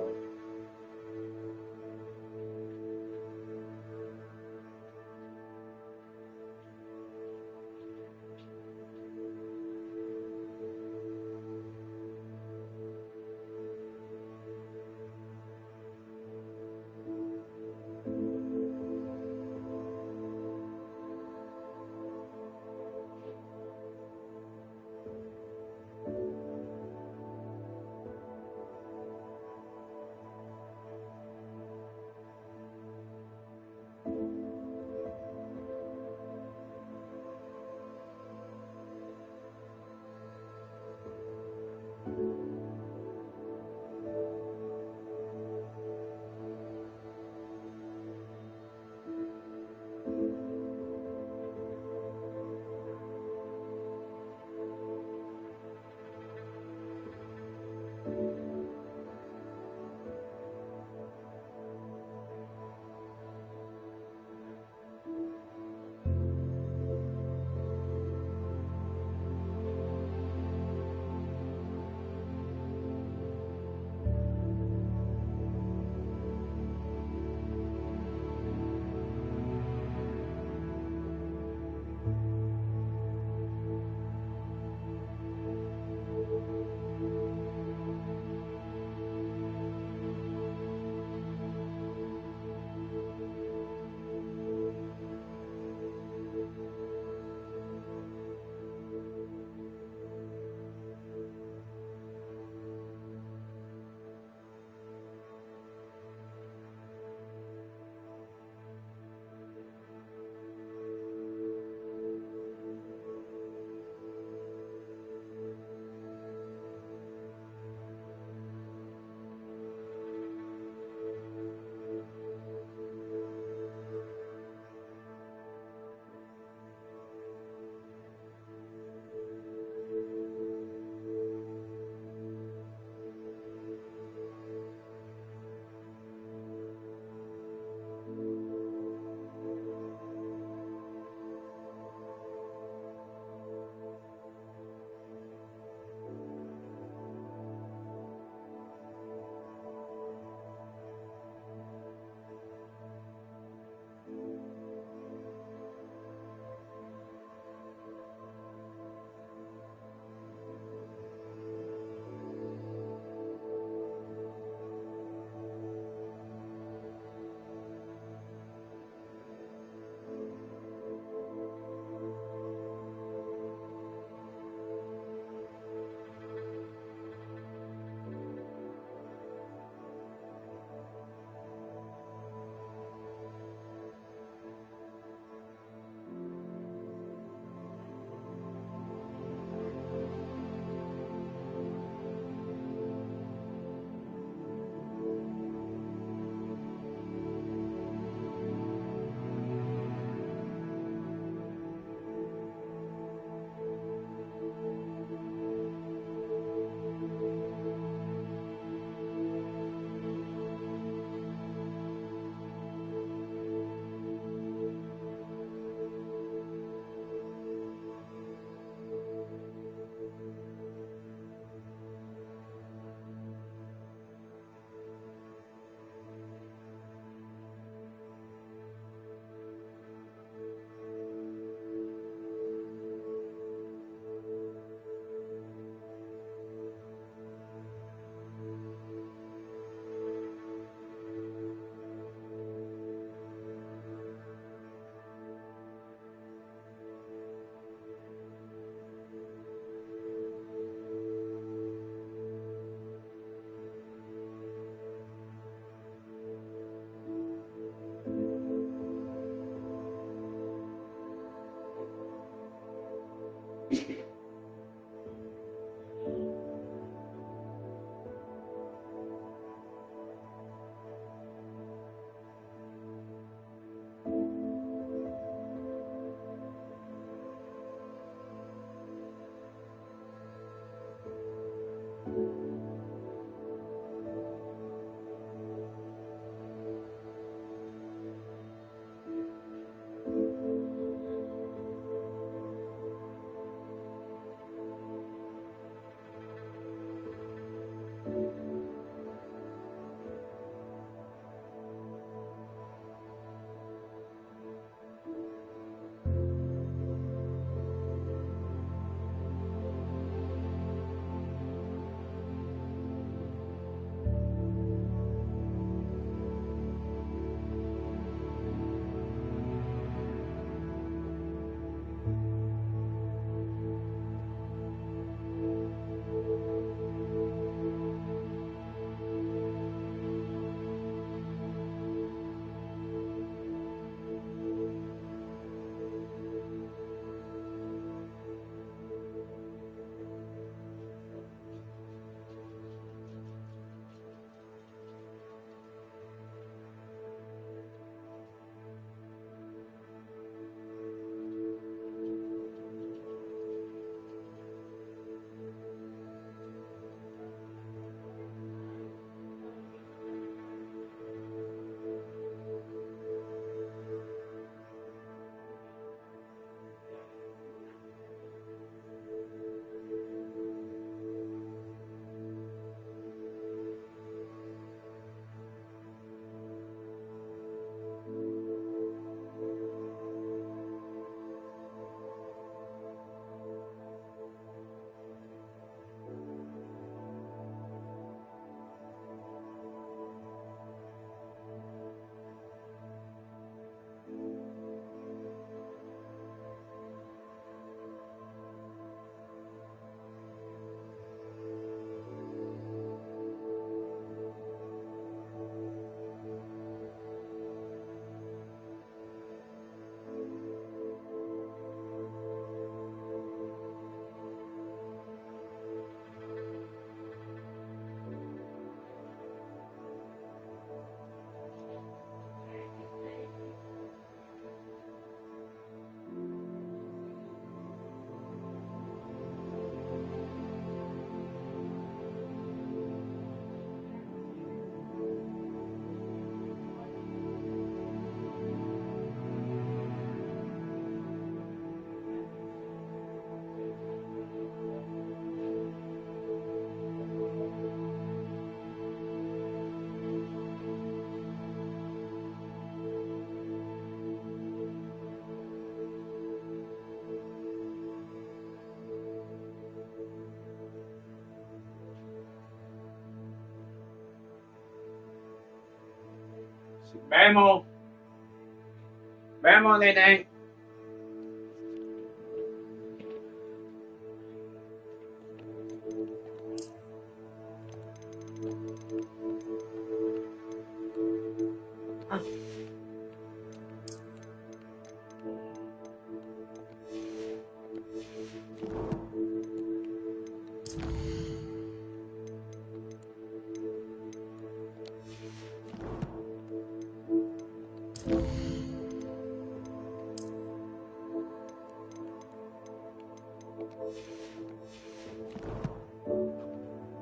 Vemos. Vemos, nene.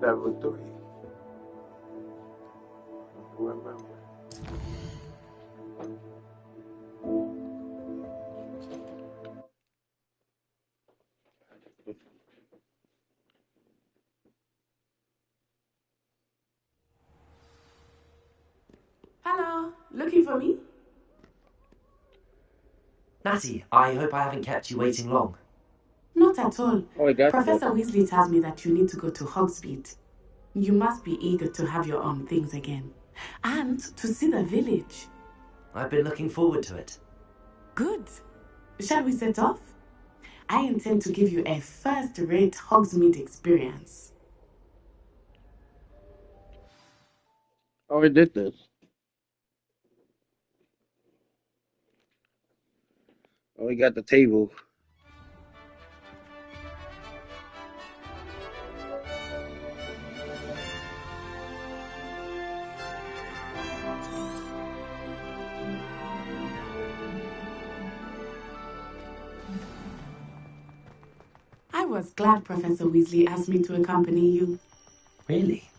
Level 3. Remember. Hello, looking for me? Natty, I hope I haven't kept you waiting long. Not at all. Oh, Professor Weasley tells me that you need to go to Hogsmeade. You must be eager to have your own things again. And to see the village. I've been looking forward to it. Good. Shall we set off? I intend to give you a first-rate Hogsmeade experience. Oh, we did this. Oh, we got the table. I was glad Professor Weasley asked me to accompany you. Really?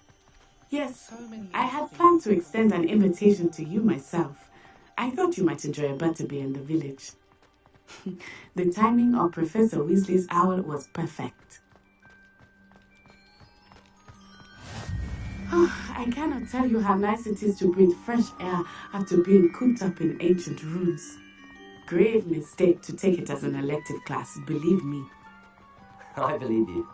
Yes, I had planned to extend an invitation to you myself. I thought you might enjoy a butterbeer in the village. The timing of Professor Weasley's owl was perfect. Oh, I cannot tell you how nice it is to breathe fresh air after being cooped up in ancient rooms. Grave mistake to take it as an elective class, believe me. I believe you.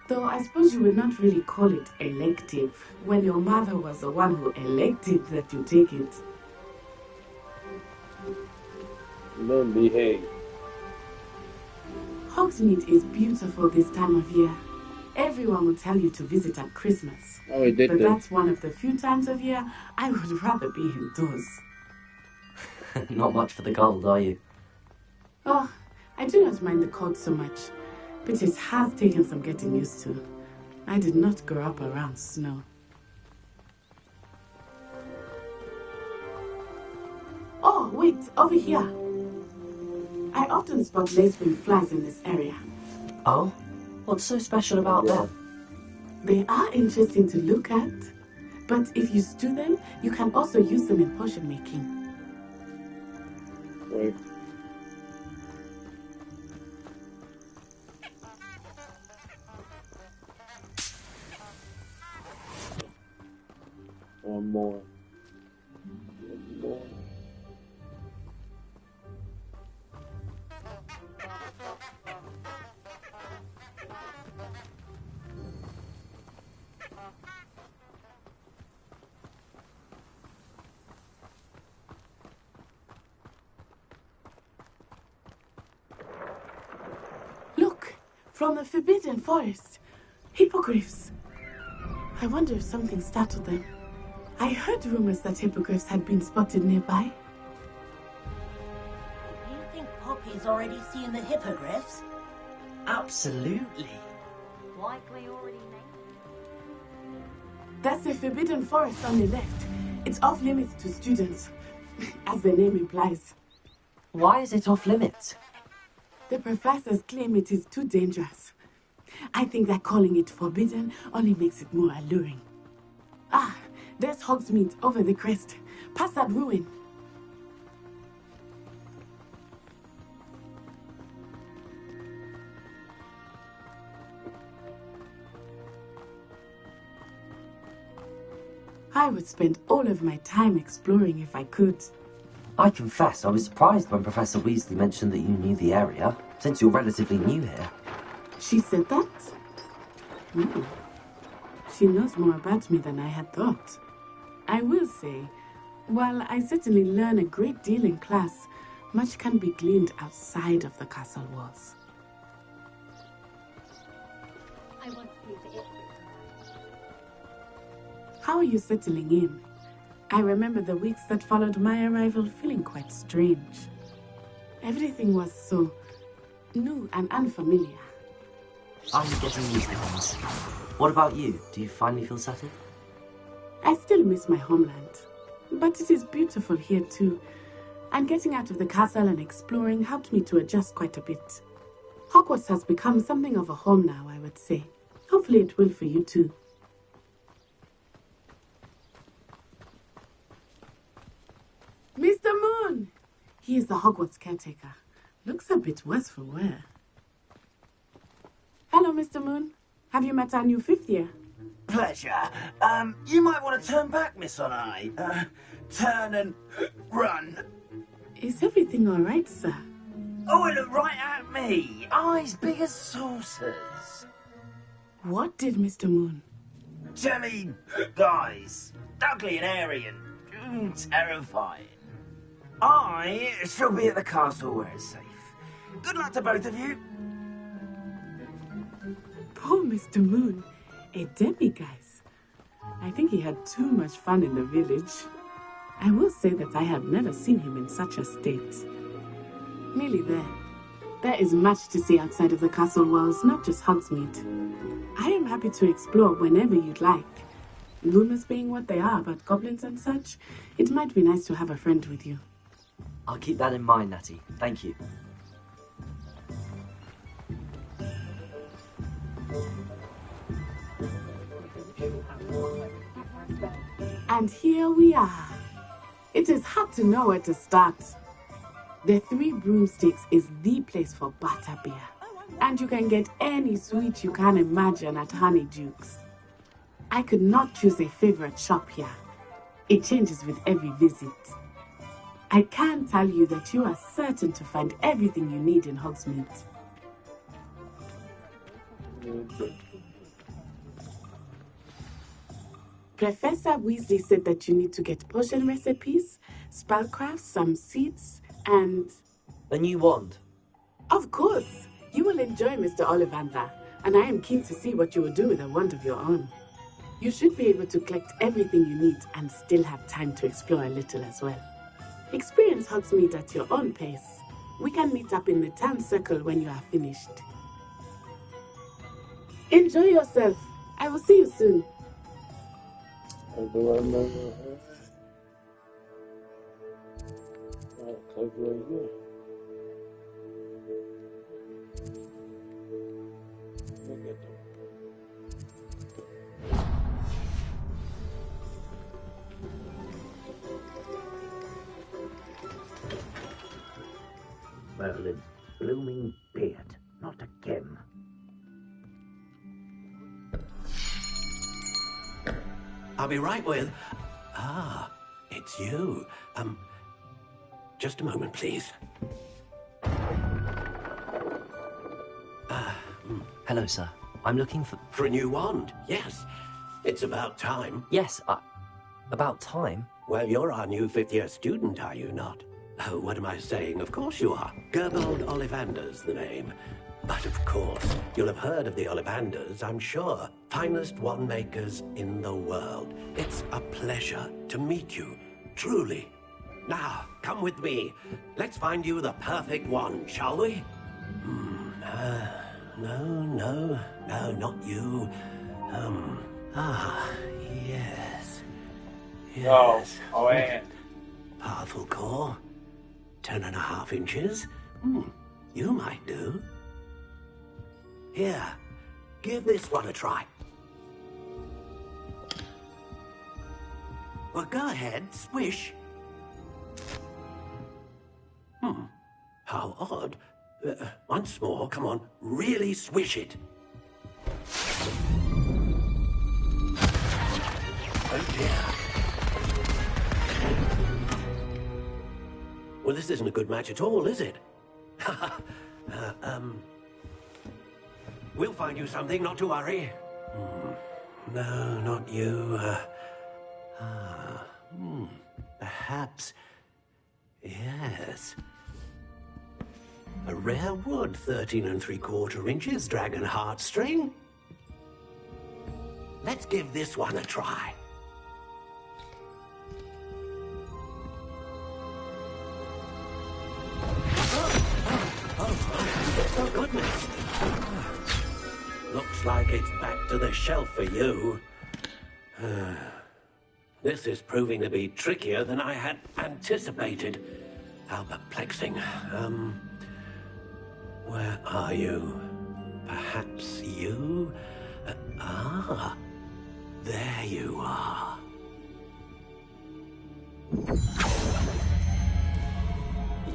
Though I suppose you would not really call it elective when your mother was the one who elected that you take it. Don't behave. Hogsmeade is beautiful this time of year. Everyone will tell you to visit at Christmas. Oh, we did but that. That's one of the few times of year I would rather be indoors. Not much for the cold, are you? Oh, I do not mind the cold so much, but it has taken some getting used to. I did not grow up around snow. Oh, wait, over here. I often spot lacewing flies in this area. Oh? What's so special about them? They are interesting to look at, but if you stew them, you can also use them in potion making. Wait. One more. One more. Look, from the Forbidden Forest. Hippogriffs. I wonder if something startled them. I heard rumors that hippogriffs had been spotted nearby. You think Poppy's already seen the hippogriffs? Absolutely. Likely already named. That's the Forbidden Forest on the left. It's off limits to students, as the name implies. Why is it off limits? The professors claim it is too dangerous. I think that calling it forbidden only makes it more alluring. Ah, there's Hogsmeade over the crest, past that ruin. I would spend all of my time exploring if I could. I confess I was surprised when Professor Weasley mentioned that you knew the area, since you're relatively new here. She said that? She knows more about me than I had thought. I will say, While I certainly learn a great deal in class, much can be gleaned outside of the castle walls. I want to leave it. How are you settling in? I remember the weeks that followed my arrival feeling quite strange. Everything was so new and unfamiliar. I'm getting used to things. What about you? Do you finally feel settled? I still miss my homeland, but it is beautiful here too. And getting out of the castle and exploring helped me to adjust quite a bit. Hogwarts has become something of a home now, I would say. Hopefully it will for you too. Mr. Moon! He is the Hogwarts caretaker. Looks a bit worse for wear. Hello, Mr. Moon. Have you met our new 5th year? Pleasure. You might want to turn back, Miss Onai. Turn and run. Is everything all right, sir? Oh, it looked right at me. Eyes big as saucers. What did Mr. Moon? Jelly guys. Ugly and airy and terrifying. I shall be at the castle where it's safe. Good luck to both of you. Poor Mr. Moon. A demiguise. I think he had too much fun in the village. I will say that I have never seen him in such a state. Nearly there. There is much to see outside of the castle walls, not just Hogsmeade. I am happy to explore whenever you'd like. Rumors being what they are about goblins and such, it might be nice to have a friend with you. I'll keep that in mind, Natty. Thank you. And here we are. It is hard to know where to start. The Three Broomsticks is the place for butterbeer. And you can get any sweet you can imagine at Honeydukes. I could not choose a favorite shop here. It changes with every visit. I can tell you that you are certain to find everything you need in Hogsmeade. Professor Weasley said that you need to get potion recipes, spellcrafts, some seeds, and... A new wand? Of course! You will enjoy Mr. Ollivander, and I am keen to see what you will do with a wand of your own. You should be able to collect everything you need and still have time to explore a little as well. Experience Hogsmeade at your own pace. We can meet up in the town circle when you are finished. Enjoy yourself. I will see you soon. Do I remember her? Click right here. Look at them. Merlin's blooming beard, not again. I'll be right with... Ah, it's you. Just a moment, please. Hello, sir. I'm looking for... For a new wand, yes. It's about time. Yes, about time? Well, you're our new 5th-year student, are you not? Oh, what am I saying? Of course you are. Gerbold Ollivander's the name. But of course, you'll have heard of the Ollivanders, I'm sure. Finest wand makers in the world. It's a pleasure to meet you, truly. Now, come with me. Let's find you the perfect wand, shall we? No, not you. Yes. Yes. Oh, and Powerful core. 10.5 inches. You might do. Here, give this one a try. Well, go ahead, swish. How odd. Once more, come on, really swish it. Oh dear. Well, this isn't a good match at all, is it? We'll find you something, not to worry. No, not you. perhaps. Yes. A rare wood, 13 3/4 inches, dragon heartstring. Let's give this one a try. Oh, goodness. Looks like it's back to the shelf for you. This is proving to be trickier than I had anticipated. How perplexing. Where are you? Perhaps you? There you are.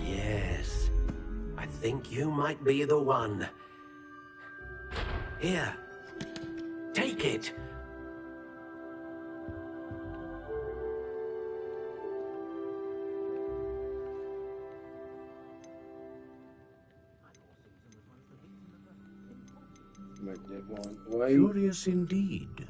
Yes, I think you might be the one. Here, take it. Curious indeed.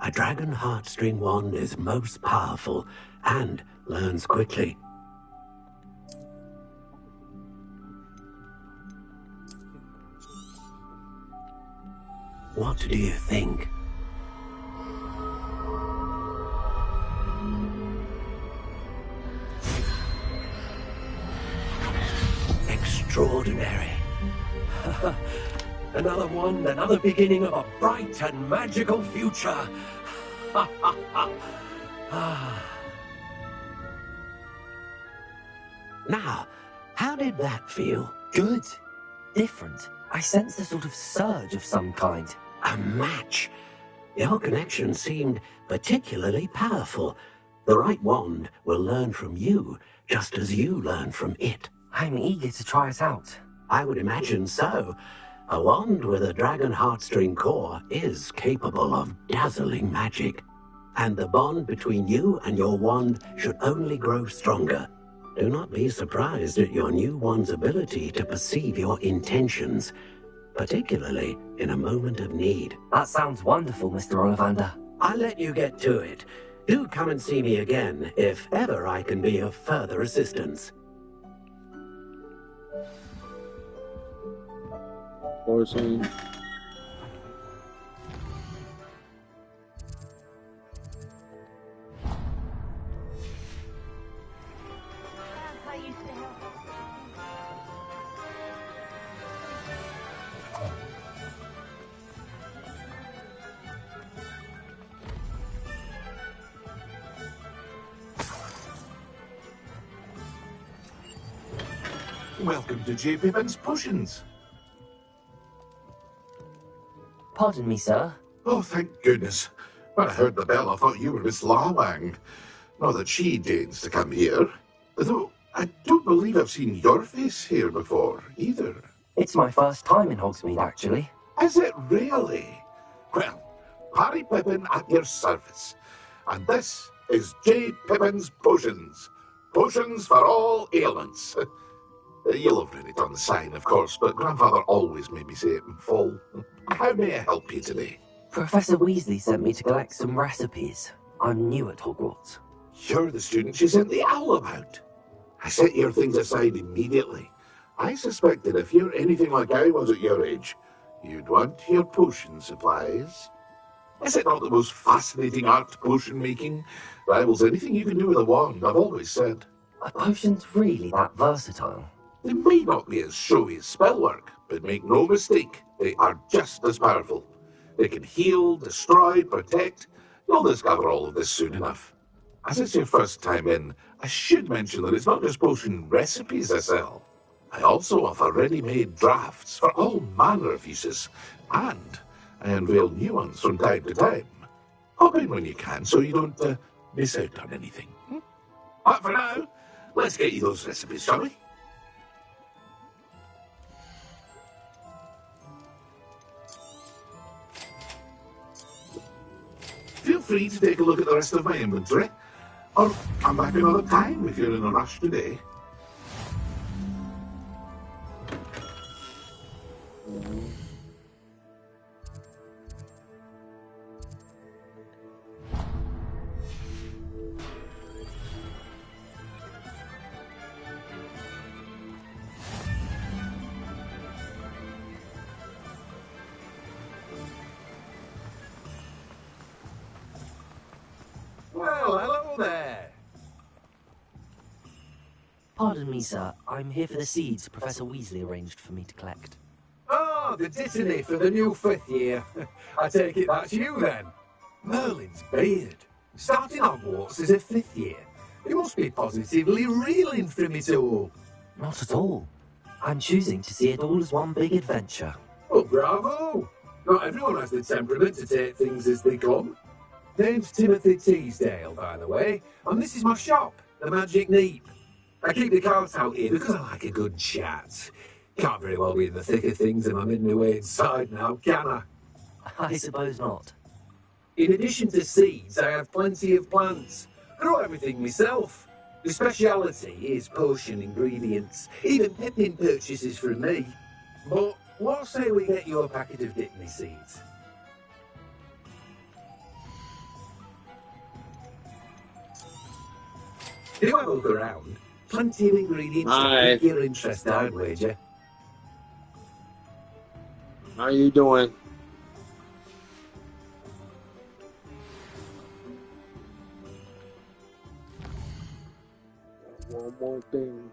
A dragon heartstring wand is most powerful and learns quickly. What do you think? Extraordinary. Another wand, another beginning of a bright and magical future. Now, how did that feel? Good. Different. I sensed a sort of surge of some kind. A match. Your connection seemed particularly powerful. The right wand will learn from you, just as you learn from it. I'm eager to try it out. I would imagine so. A wand with a dragon heartstring core is capable of dazzling magic. And the bond between you and your wand should only grow stronger. Do not be surprised at your new wand's ability to perceive your intentions, particularly in a moment of need. That sounds wonderful, Mr. Ollivander. I'll let you get to it. Do come and see me again if ever I can be of further assistance. 14. Welcome to J. Pippin's Potions. Pardon me, sir. Oh, thank goodness. When I heard the bell, I thought you were Miss Lawang. Not that she deigns to come here. Though, I don't believe I've seen your face here before, either. It's my first time in Hogsmeade, actually. Is it really? Well, Parry Pippin at your service. And this is J. Pippin's Potions. Potions for all ailments. You'll have read it on the sign, of course, but Grandfather always made me say it in full. How may I help you today? Professor Weasley sent me to collect some recipes. I'm new at Hogwarts. You're the student she sent the owl about. I set your things aside immediately. I suspected if you're anything like I was at your age, you'd want your potion supplies. Is it not the most fascinating art, potion making? Rivals anything you can do with a wand, I've always said. Are potions really that versatile? They may not be as showy as spellwork, but make no mistake, they are just as powerful. They can heal, destroy, protect. You'll discover all of this soon enough. As it's your first time in, I should mention that it's not just potion recipes I sell. I also offer ready-made drafts for all manner of uses, and I unveil new ones from time to time. Hop in when you can so you don't miss out on anything. But for now, let's get you those recipes, shall we? Feel free to take a look at the rest of my inventory, or come back another time if you're in a rush today. Well, hello there. Pardon me, sir. I'm here for the seeds Professor Weasley arranged for me to collect. Ah, the dittany for the new 5th year. I take it that's you then. Merlin's beard. Starting Hogwarts as a 5th year. You must be positively reeling from it all. Not at all. I'm choosing to see it all as one big adventure. Well, bravo. Not everyone has the temperament to take things as they come. Name's Timothy Teasdale, by the way, and this is my shop, the Magic Neep. I keep the carts out here because I like a good chat. Can't very well be in the thick of things and I'm in my way inside now, can I? I suppose not. In addition to seeds, I have plenty of plants. Grow everything myself. The speciality is potion ingredients. Even Pippin purchases from me. But what say we get you a packet of Dittany seeds? Do have a look around. Plenty of ingredients to pique your interest, I'd wager. How you doing? One more thing.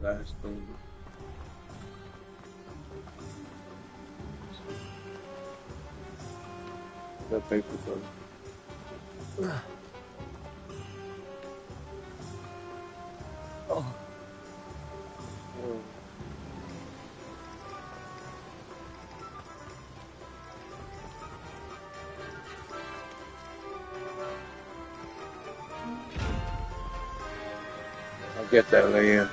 Last thing. That paper though. Oh. I'll get that later.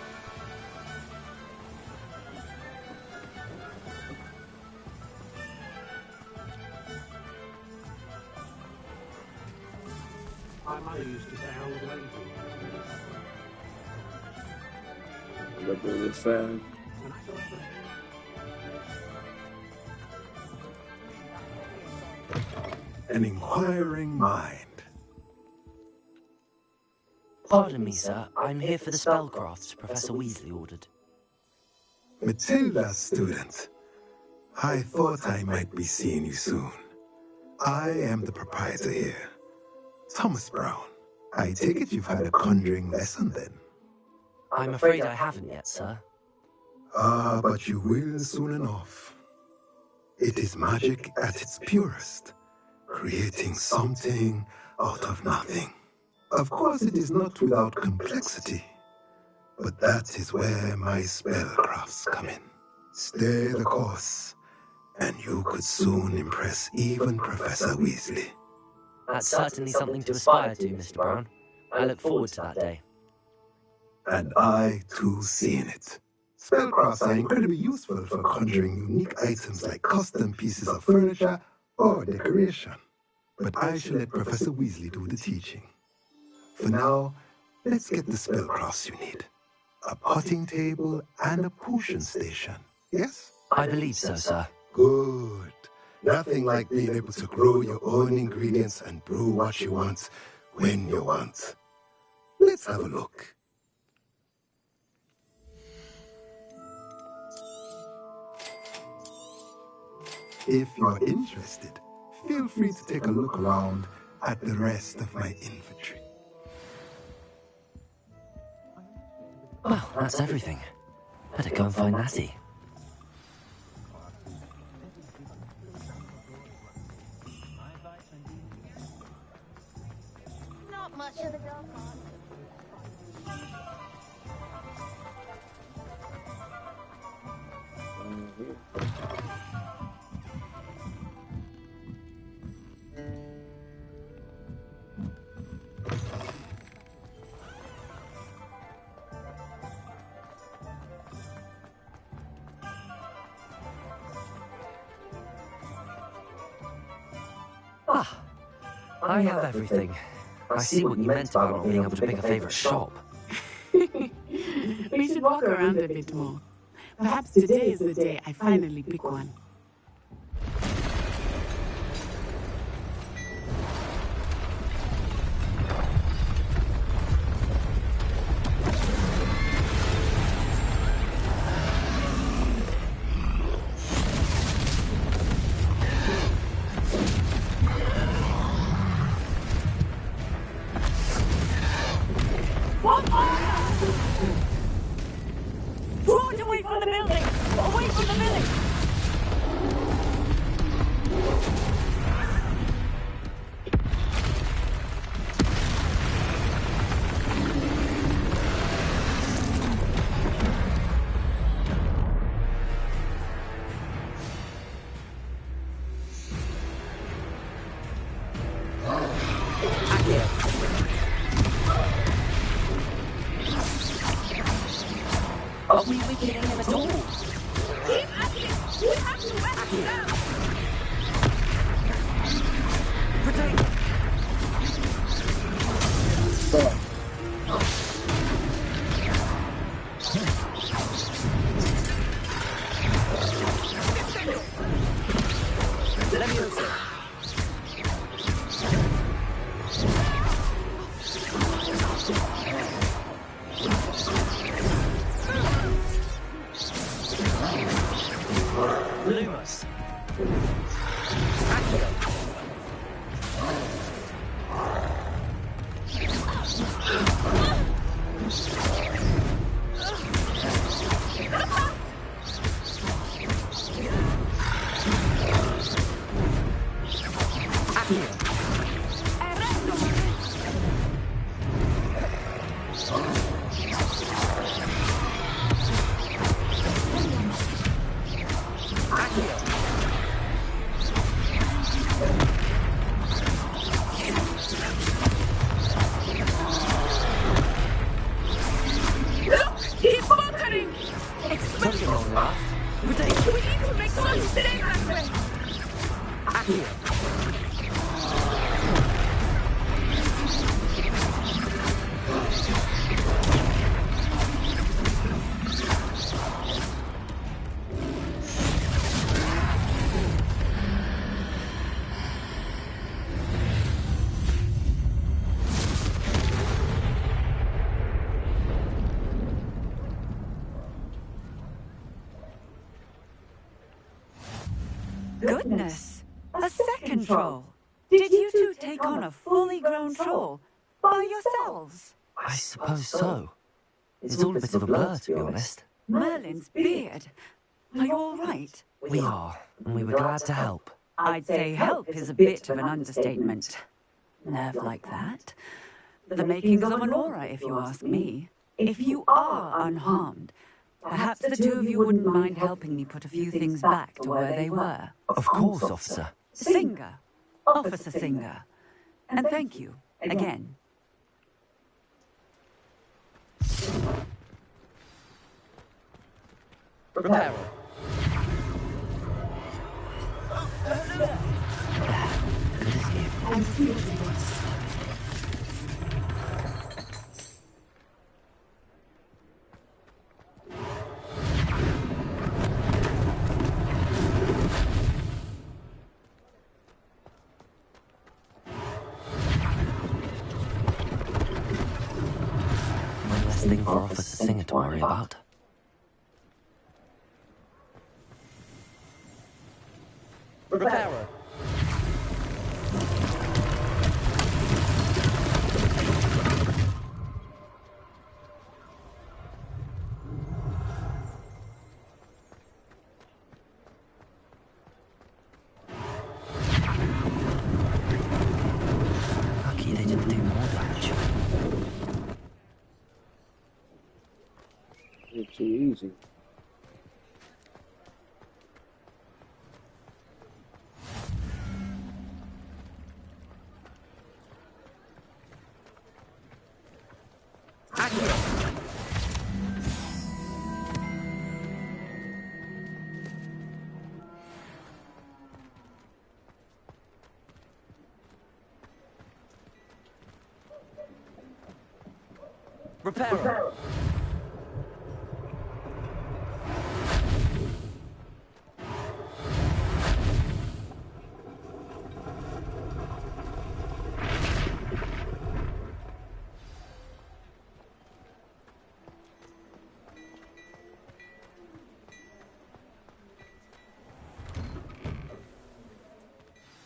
My mother used to say I was lazy. Look at this fast. An inquiring mind. Pardon me, sir. I'm here for the spellcrafts Professor Weasley ordered. Matilda, student. I thought I might be seeing you soon. I am the proprietor here, Thomas Brown. I take it you've had a conjuring lesson then? I'm afraid I haven't yet, sir. Ah, but you will soon enough. It is magic at its purest, creating something out of nothing. Of course, it is not without complexity, but that is where my spellcrafts come in. Stay the course, and you could soon impress even Professor Weasley. That's certainly something to aspire to, Mr. Brown. I look forward to that day. And I, too, see in it. Spellcrafts are incredibly useful for conjuring unique items like custom pieces of furniture or decoration. But I shall let Professor Weasley do the teaching. For now, let's get the spellcrafts you need. A potting table and a potion station, yes? I believe so, sir. Good. Nothing like being able to grow your own ingredients and brew what you want when you want. Let's have a look. If you're interested, feel free to take a look around at the rest of my inventory. Well, that's everything. Better go and find Natty. Not much of the dog. I have everything. I see what you meant about not being able to pick a favourite shop. We should walk around a bit more. Perhaps today is the day I finally pick one. Run away from the building! Away from the village! Are we weakening him at all? Keep at it! We have to weapon him now! Protect! Leviosa! Lumos. Keep motoring! Expression! We need to make some today, Andre! Goodness! A second troll! Did you two take on a fully grown troll by yourselves? I suppose so. It's all a bit of a blur, to be honest. Merlin's beard! Are you all right? We are, and we were glad to help. I'd say help is a bit of an understatement. Nerve like that. The makings of an aura, if you ask me. If you are unharmed, perhaps the two of you wouldn't mind helping me put a few things back to where they were. Of course, officer. Singer. Officer Singer. And thank you, again. Prepare. I'm feeling this. One less thing for Officer Singer to worry about. Repairer. Lucky they didn't do more damage. It's too easy. Reparo!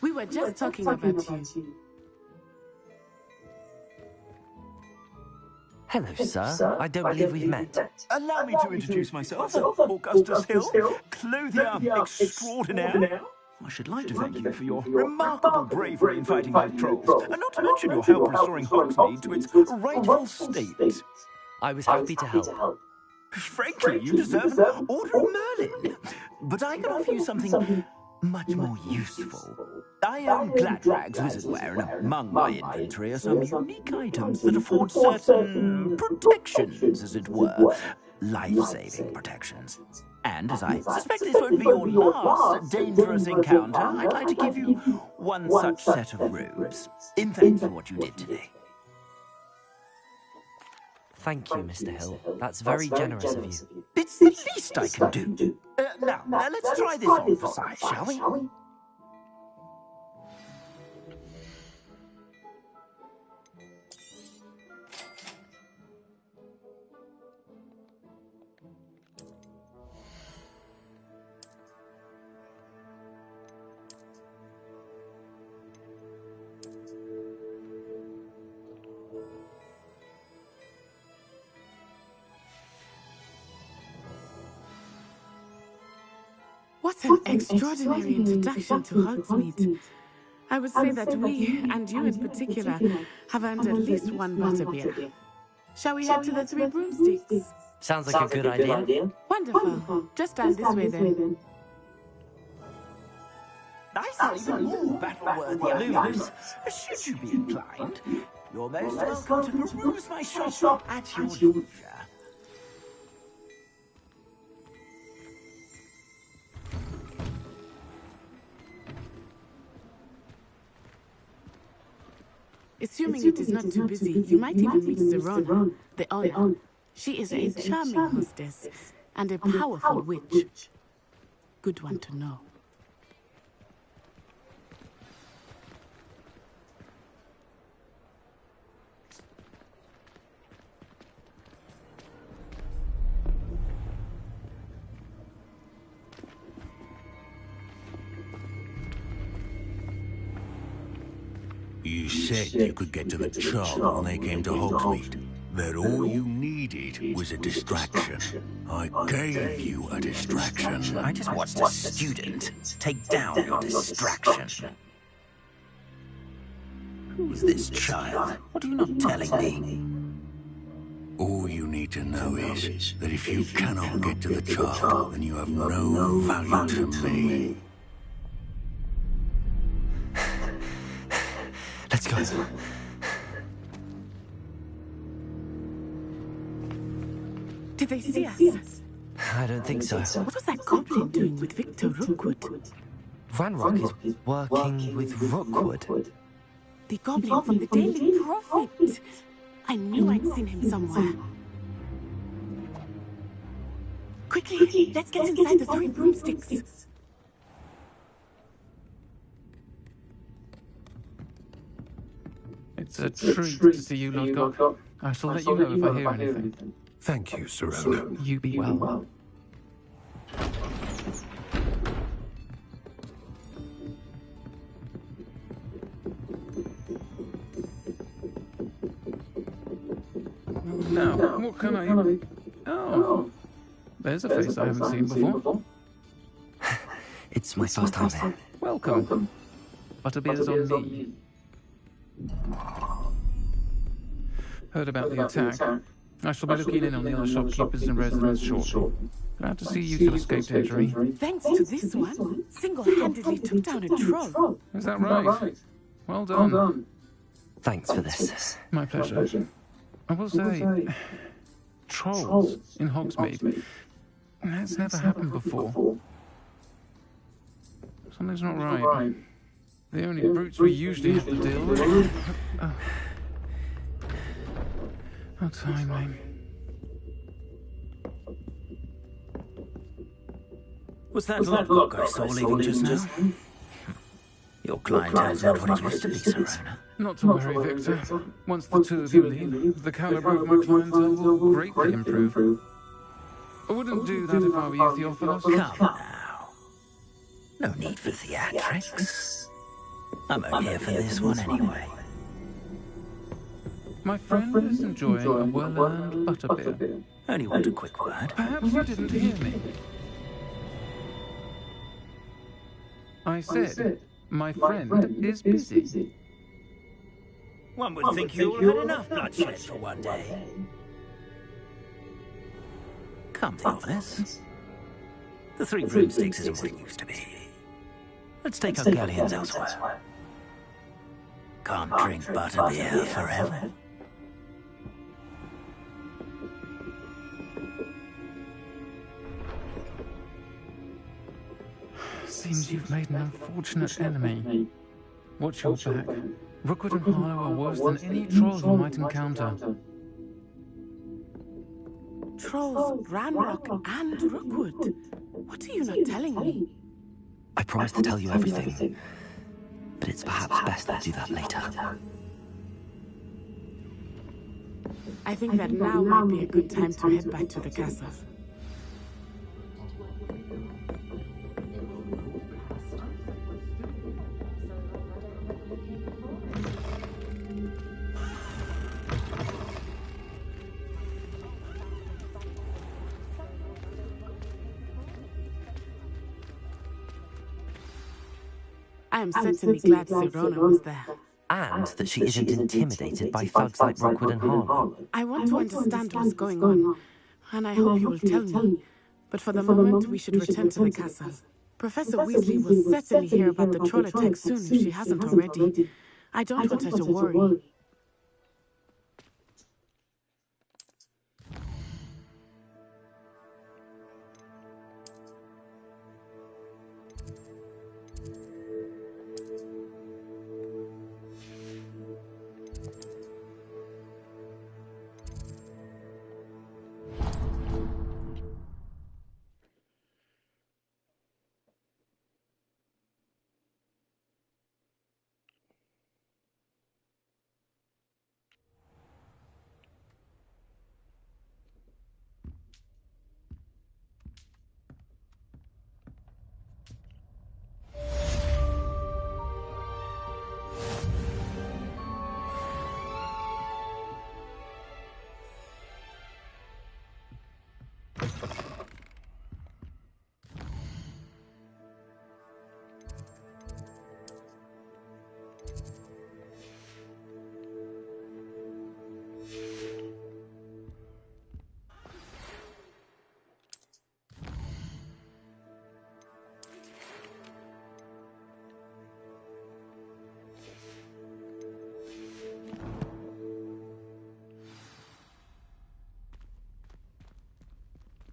We were just talking about you. Hello, sir. I don't believe we've met. Allow me to introduce myself. Augustus Hill, clothier extraordinaire. I should like to thank you for your remarkable bravery in fighting those trolls, and not to mention your help restoring Hogsmeade to its rightful state. I was happy to help. Frankly, you deserve an Order of Merlin. But I can offer you something much more useful. I own Gladrag's wizardware, and among my inventory are some unique items that afford certain protections, as it were. Life-saving protections. And as I suspect this won't be your last dangerous encounter, I'd like to give you one such set of robes, in thanks for what you did today. Thank you, Mr. Hill. That's very generous of you. It's the least I can do. Now, let's try this on for size, shall we? What an extraordinary introduction to Hogsmeade. I would say that we, and you in particular, have earned at least one butterbeer. Shall we head to the Three Broomsticks? Sounds like a good idea. Wonderful. Just down this way then. I saw even more battle-worthy items. Should you be inclined, you're most welcome to peruse my shop at your leisure. Assuming it is not too busy, you might even meet Serona, the owner. She is a charming hostess and a powerful witch. Good one to know. You said you could get to the Charl when they came to Hogsmeade. That all you needed was a distraction. I gave you a distraction. I just watched a student take down your distraction. Who's this child? What are you not telling me? All you need to know is that if you cannot get to the Charl, then you have no value to me. Let's go. Did they see us? I don't think so. What was that goblin doing with Victor Rookwood? Ranrock is working with Rookwood. The goblin from the Daily Prophet. I knew I'd seen him somewhere. Quickly, let's get inside the Three Broomsticks. It's a treat to see you, Lodgok. I shall let you know if I hear anything. Thank you, Serona. You be well. Now, what can I... Oh, there's a face I haven't seen before. It's my first time here. Welcome. Butterbeer's on me. Heard about the attack. I shall be looking in on the other shopkeepers and residents shortly. Glad to see you two escaped injury. Thanks to this one, single-handedly took down a troll. Is that right? Well done. Thanks for this. My pleasure. I will say, trolls in Hogsmeade. That's never happened before. Something's not right. The only brutes we usually have to deal with. How timely. Was that logbook I saw leaving just now? Your clientele's not what it used to be, Sirona. Not to worry, Victor. Once the two of you leave, the caliber of my clientele will greatly improve. I wouldn't do that if I were you, Theophilus. Come now. No need for theatrics. I'm only here for this one anyway. My friend is enjoying a well-earned butterbeer. Only want a quick word. Perhaps you didn't hear me. I said, my friend is busy. One would think you all had enough bloodshed for one day. Come, Theophilus. The Three Broomsticks isn't what it used to be. Let's take our galleons elsewhere. Can't drink butterbeer forever. Seems you've made an unfortunate enemy. Watch your back. Rookwood and Harlow are worse than any trolls you might encounter. Trolls, Ranrock, and Rookwood. What are you not telling me? I promised to tell you everything, but it's perhaps best I do that later. I think that now might be a good time to head back to the castle. I am certainly glad Sirona was there. And that she isn't intimidated by thugs like Rookwood and Harlow. I want to understand what's going on, and I hope you will tell me. But for the moment, we should return to the castle. Professor Weasley will certainly hear about the troll attack soon if she hasn't already. I don't want her to worry.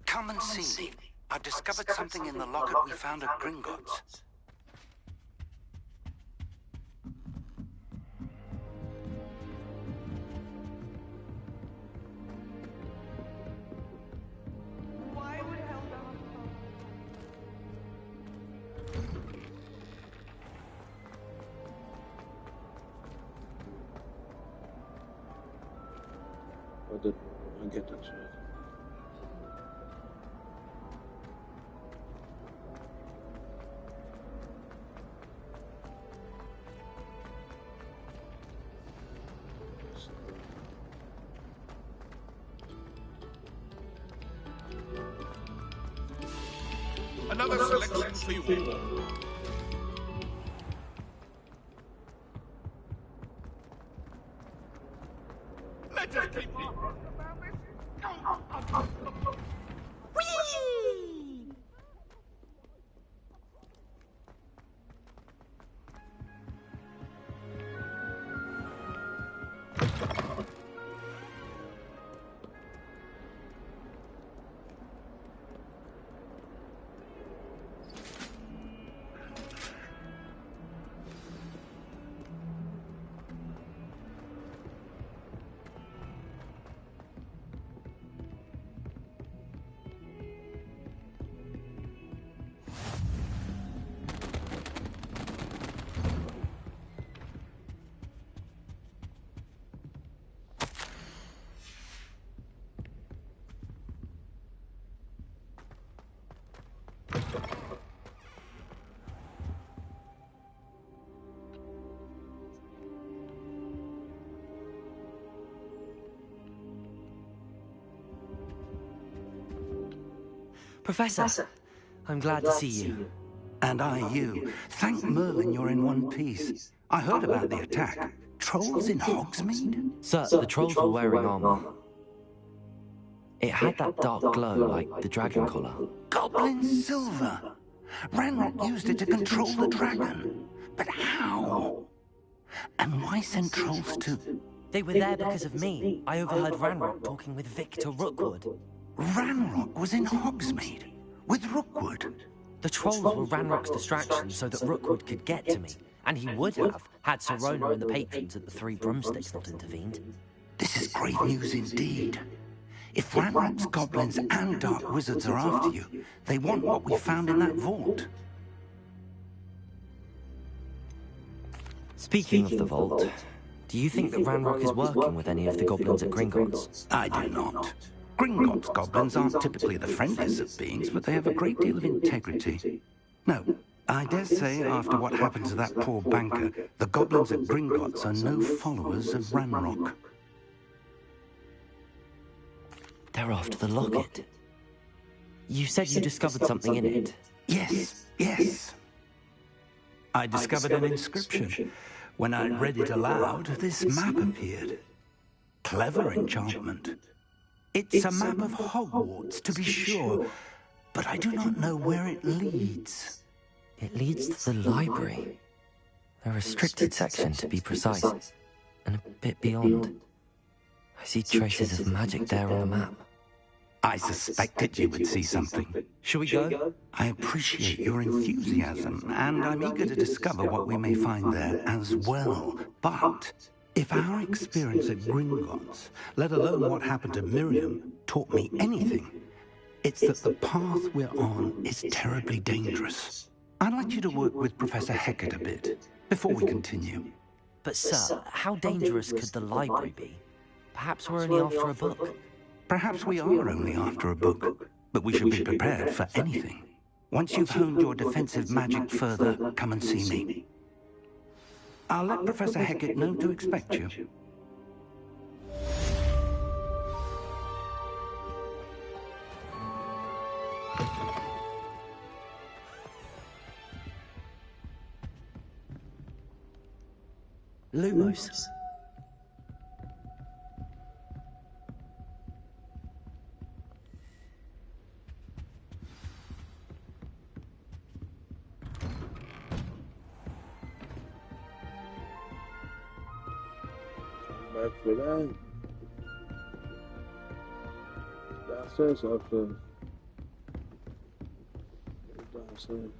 Come and see me. I've discovered something in the locket we found at Gringotts. I get that, sir. Another selection for you. Let us keep it. Professor, I'm glad to see you. And I you. Thank Merlin you're in one piece. I heard about the attack. Trolls in Hogsmeade? Sir, the trolls were wearing armor. It had that dark glow like the dragon collar. Goblin silver! Ranrock used it to control the dragon. But how? And why send trolls to... They were there because of me. I overheard Ranrock talking with Victor Rookwood. Ranrock was in Hogsmeade? With Rookwood? The trolls were Ranrock's distraction so that Rookwood could get to me. And he would have, had Sirona and the patrons at the Three Broomsticks not intervened. This is great news indeed. If Ranrock's goblins and dark wizards are after you, they want what we found in that vault. Speaking of the vault, do you think that Ranrock is working with any of the goblins at Gringotts? I do not. Gringotts goblins aren't typically the friendliest of beings, but they have a great deal of integrity. No, I dare say after what happened to that poor banker, the goblins at Gringotts are no followers of Ranrock. They're after the locket. You said you discovered something in it. Yes. I discovered an inscription. When I read it aloud, this map appeared. Clever enchantment. It's a map of Hogwarts, to be sure, but I do not know where it leads. It leads to the library. A restricted section, to be precise, and a bit beyond. I see traces of magic there on the map. I suspected you would see something. Shall we go? I appreciate your enthusiasm, and I'm eager to discover what we may find there as well. But if our experience at Gringotts, let alone what happened to Miriam, taught me anything, it's that the path we're on is terribly dangerous. I'd like you to work with Professor Hecat a bit, before we continue. But sir, how dangerous could the library be? Perhaps we're only after a book. Perhaps we are only after a book, but we should be prepared for anything. Once you've honed your defensive magic further, come and see me. I'll let Professor Hecat know to expect you. Lumos. Back for that. Downstairs, upstairs. Downstairs.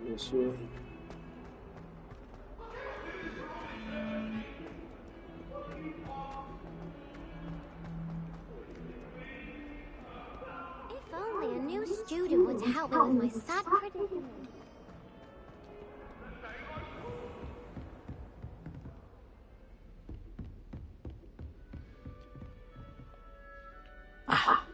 Yes, sir. If only a new student would help me with my sad predicament.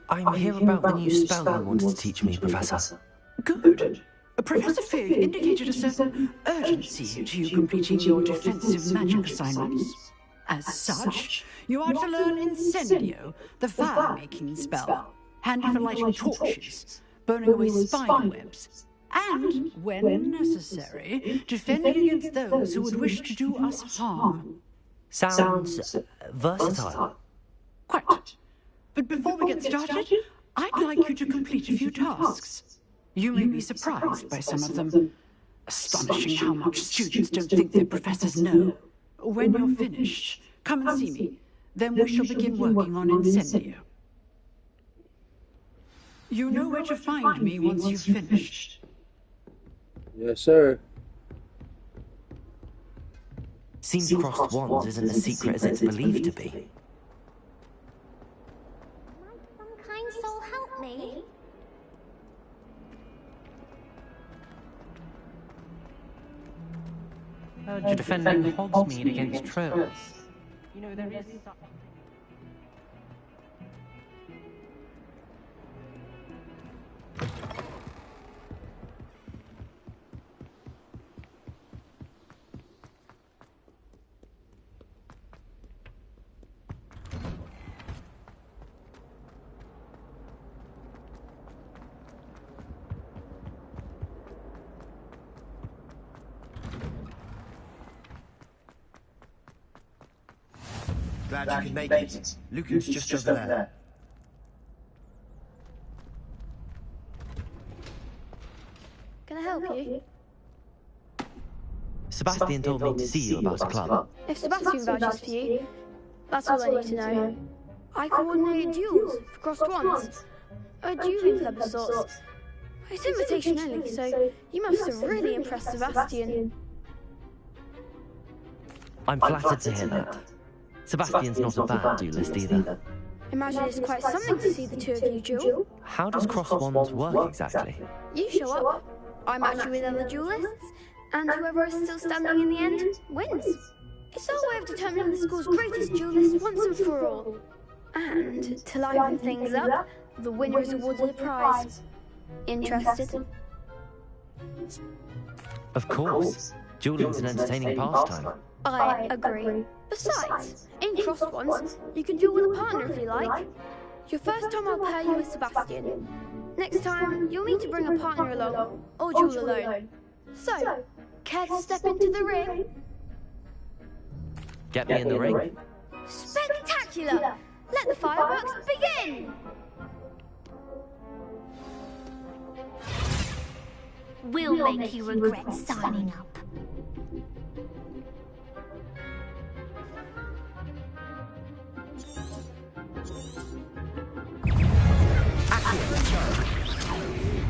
I'm here about the new spell you wanted to teach me, Professor. Good. Professor Fig indicated a certain urgency to you completing your defensive magic assignments. As such, you are to learn Incendio, the fire-making spell, handy for lighting torches, burning away spider webs, and, when necessary, defending against those who would wish to do us harm. Sounds versatile. Quite. But before we get started, I'd like you to complete a few tasks. You may be surprised by some of them. Astonishing how much students don't think their professors know. When you're finished, come and see me. Then we shall begin working on Incendio. You know where to find me once you've finished. Yes, sir. Seems crossed wands isn't as secret as it's believed to be. Some kind soul help me. Heard you're defending Hogsmeade against trolls. You know, there is Glad you could make it. Lucan's just over there. Can I help you? Sebastian told me to see you about a club. If Sebastian vouches for you, that's all I need to know. I coordinate duels for crossed ones. A dueling club of sorts. It's invitation only, so you must have really impressed Sebastian. I'm flattered to hear that. Sebastian's not a bad duelist either. Imagine it's quite something to see the two of you duel. How does cross wands work exactly? You show up, I match you with other duelists, and whoever is still standing in the end wins. It's our way of determining the school's greatest duelist once and for all. And to liven things up, the winner is awarded a prize. Interested? Of course. Dueling's an entertaining pastime. I agree. Besides, in crossed ones, you can duel with a partner if you like. Your first time I'll pair you with Sebastian. Next time, you'll need to bring a partner along, or duel alone. So, care to step into the ring? Get me in the ring. Spectacular! Let the fireworks begin! We'll make you regret signing up.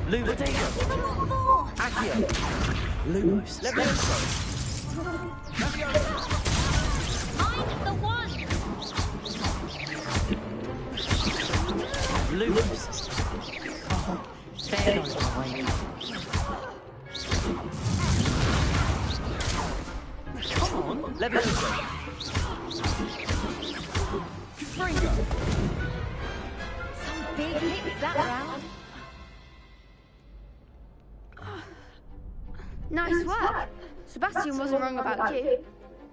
Lumos. Accio. Lumos. Levioso. I'm the one! Lumos. Oh, there goes my way. Come on, Levioso. Fringo. Some big hits that round. Nice work. Sebastian wasn't wrong about you.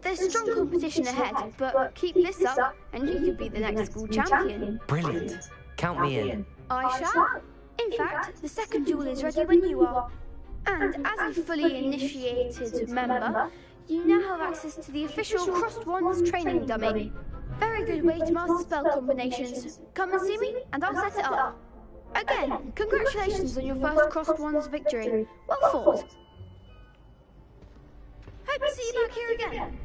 There's strong competition ahead, but keep this up and you could be the next school champion. Brilliant. Count me in. I shall. In fact, the second duel is ready when you are. And as a fully initiated member, you now have access to the official Crossed Wands training dummy. Very good way to master spell combinations. Come and see me, and I'll set it up. Again, congratulations on your first Crossed Wands victory. Well fought. Hope to see you back here again.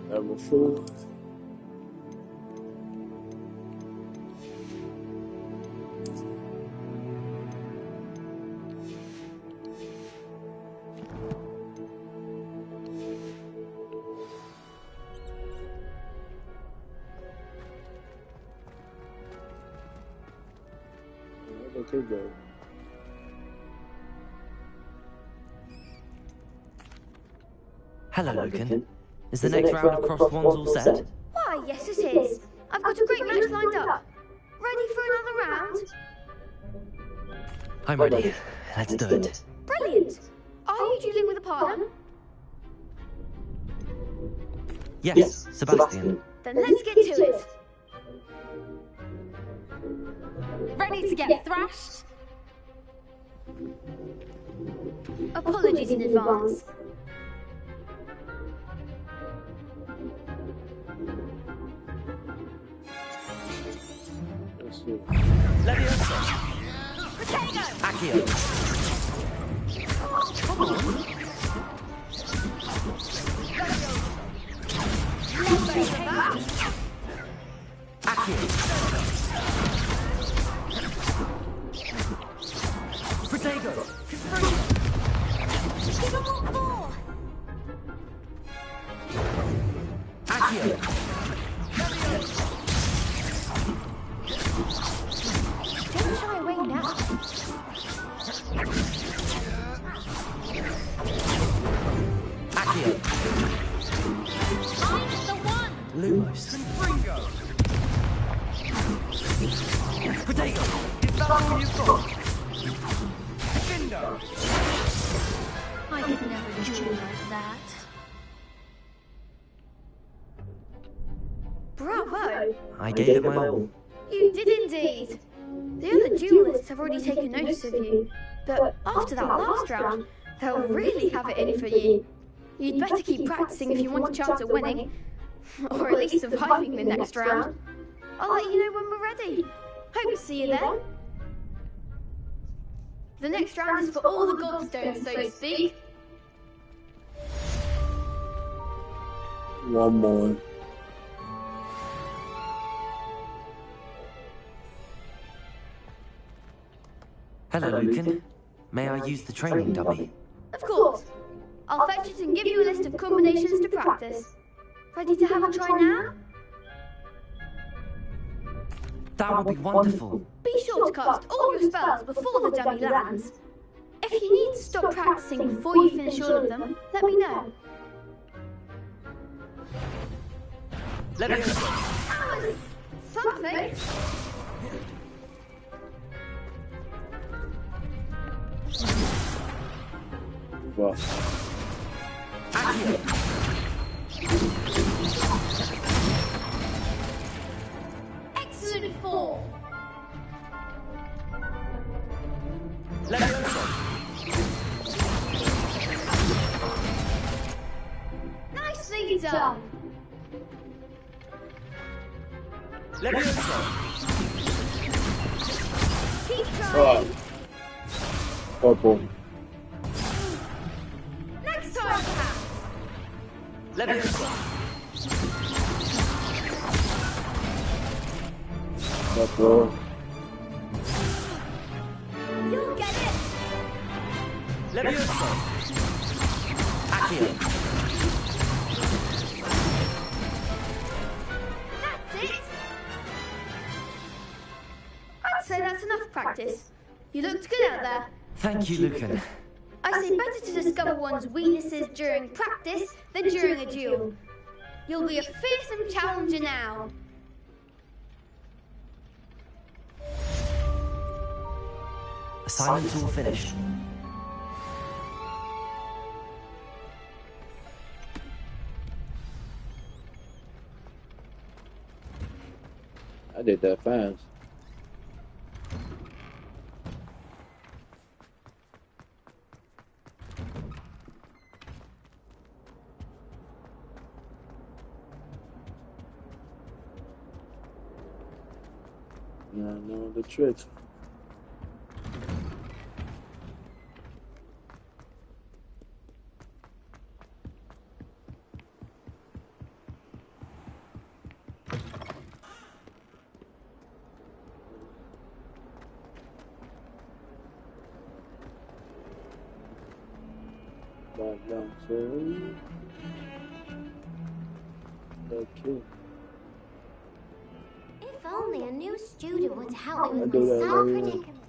Level 4. Okay, go. Hello, Lucan. Is the next round of Crossed Wands all set? Why, yes it is. I've got a great match lined up. Ready for another round? I'm ready. Let's do it. Brilliant. Are you dueling with a partner? Yes, Sebastian. Then let's get to it. Ready to get thrashed? Apologies in advance. shit. Leviosa! Accio! Come on! Accio! Protego! Accio! Don't shy away now. Accio! I'm the one. Lumos! Ringo! Protego! Is that all you've got? Findo! I could never do like that. Bravo! I gave it my all. You did indeed. The other duelists have already taken notice of you, but after that last round, they'll really have it in for you. You'd better keep practicing if you want a chance at winning, or at least surviving the next round. I'll let you know when we're ready. Hope to see you then. The next round is for all the gobstones, so to speak. One more. Hello, Lucan. May I use the training dummy? Of course. I'll fetch it and give you a list of combinations to practice. Ready to have a try now? That would be wonderful. Be sure to cast all your spells before the dummy lands. If you need to stop practicing before you finish all of them, let me know. Let me Something. What? Excellent form. Nicely done. Keep trying. Purple. Next time, perhaps. Purple. You'll get it. Accio! That's it. I'd say that's enough practice. You looked good out there. Thank you, Lucan. I say better to discover one's weaknesses during practice than during a duel. You'll be a fearsome challenger now. Assignment's all finished. I did that fast. Yeah, I know the tricks. Back down to okay. If only a new student would help me I with do my that sad later. predicament.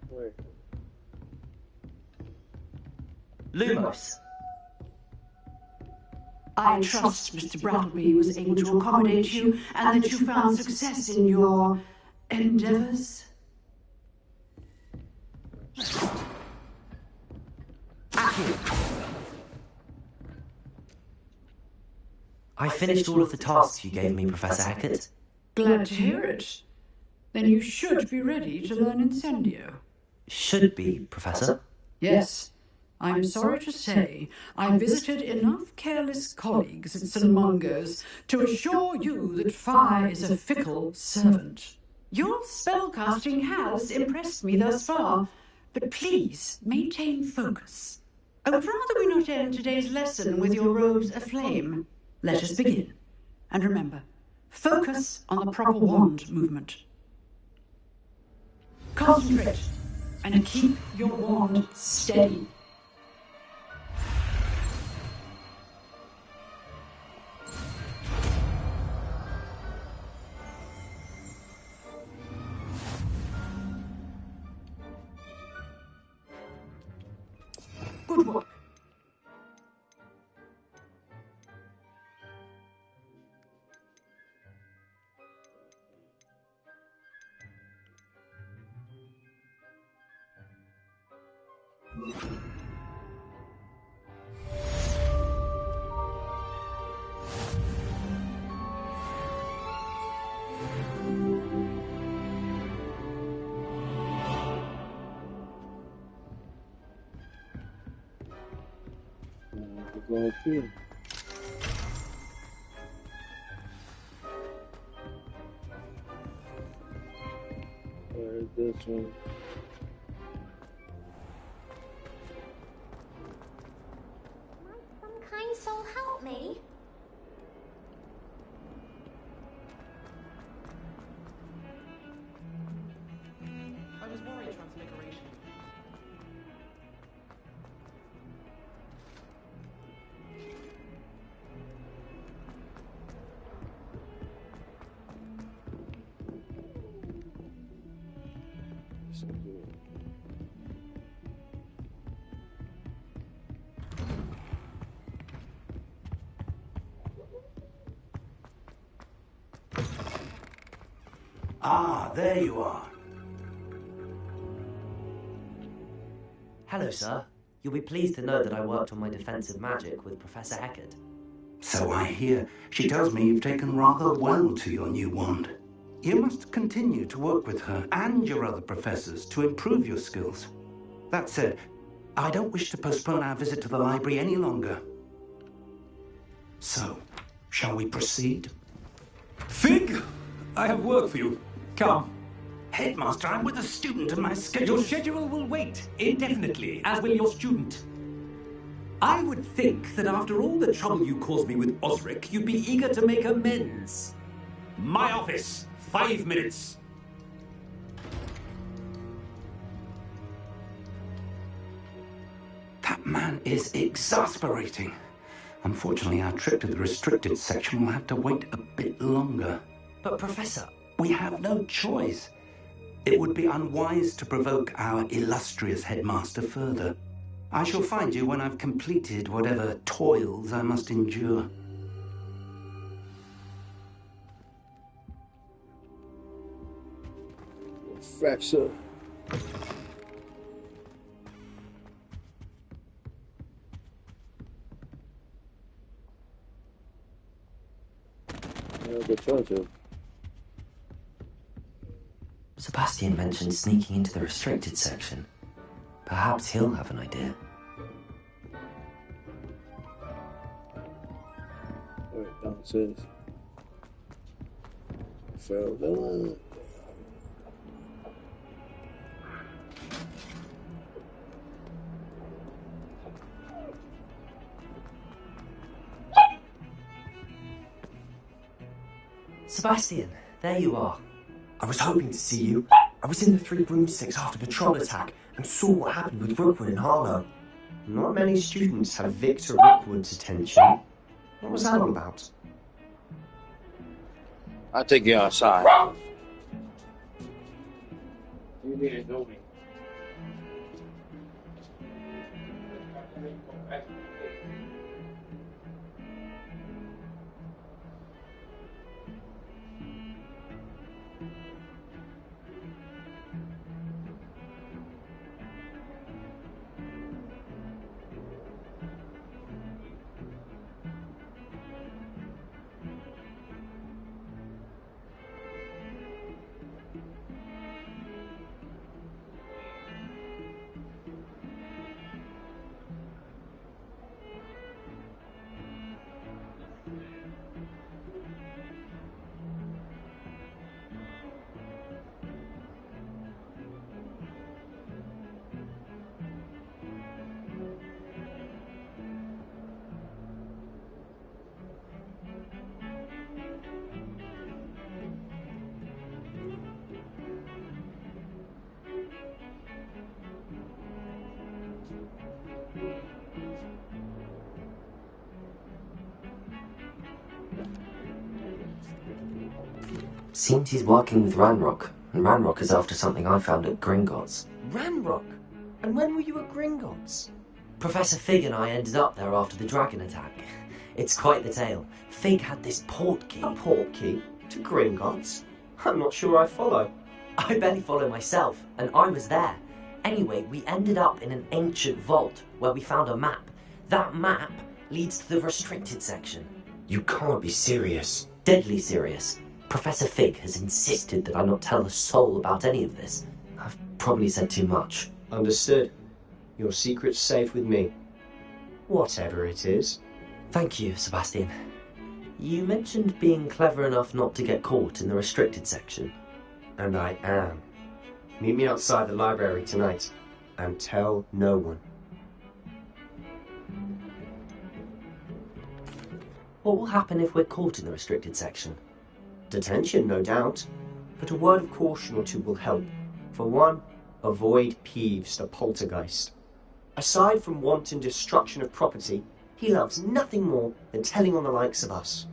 Where? Lumos. I trust Mr. Brattleby was able to accommodate you and that you found success in your endeavors. I finished all of the tasks you gave me, Professor Hackett. Glad to hear it. Then you should be ready to learn Incendio. Should be, Professor. Yes. I'm sorry to say I visited enough careless colleagues at St. Mungo's to assure you that fire is a fickle servant. Your spellcasting has impressed me thus far, but please maintain focus. I would rather we not end today's lesson with your robes aflame. Let us begin. And remember, focus on the proper wand movement. Concentrate and keep your wand steady. Good work. Go up here. Where's this one? Some kind soul help me? I was worried Transfiguration. Ah, there you are. Hello, sir. You'll be pleased to know that I worked on my defensive magic with Professor Eckert. So I hear. She tells me you've taken rather well to your new wand. You must continue to work with her and your other professors to improve your skills. That said, I don't wish to postpone our visit to the library any longer. So, shall we proceed? Fig, I have work for you. Come. Headmaster, I'm with a student and my schedule... Your schedule will wait indefinitely, as will your student. I would think that after all the trouble you caused me with Osric, you'd be eager to make amends. My office, 5 minutes. That man is exasperating. Unfortunately, our trip to the restricted section will have to wait a bit longer. But, Professor... We have no choice. It would be unwise to provoke our illustrious headmaster further. I shall find you when I've completed whatever toils I must endure. Professor. The treasure. Sebastian mentioned sneaking into the restricted section. Perhaps he'll have an idea. Alright, downstairs. Fell down. Sebastian, there you are. I was hoping to see you. I was in the Three Broomsticks after the troll attack and saw what happened with Rookwood and Harlow. Not many students have Victor Rookwood's attention. What was that all about? I'll take you outside. You didn't know me. Seems he's working with Ranrock, and Ranrock is after something I found at Gringotts. Ranrock? And when were you at Gringotts? Professor Fig and I ended up there after the dragon attack. It's quite the tale. Fig had this port key. A port key? To Gringotts? I'm not sure I follow. I barely follow myself, and I was there. Anyway, we ended up in an ancient vault where we found a map. That map leads to the restricted section. You can't be serious. Deadly serious. Professor Fig has insisted that I not tell a soul about any of this. I've probably said too much. Understood. Your secret's safe with me. Whatever it is. Thank you, Sebastian. You mentioned being clever enough not to get caught in the restricted section. And I am. Meet me outside the library tonight, and tell no one. What will happen if we're caught in the restricted section? Detention, no doubt. But a word of caution or two will help. For one, avoid Peeves, the poltergeist. Aside from wanton destruction of property, he loves nothing more than telling on the likes of us.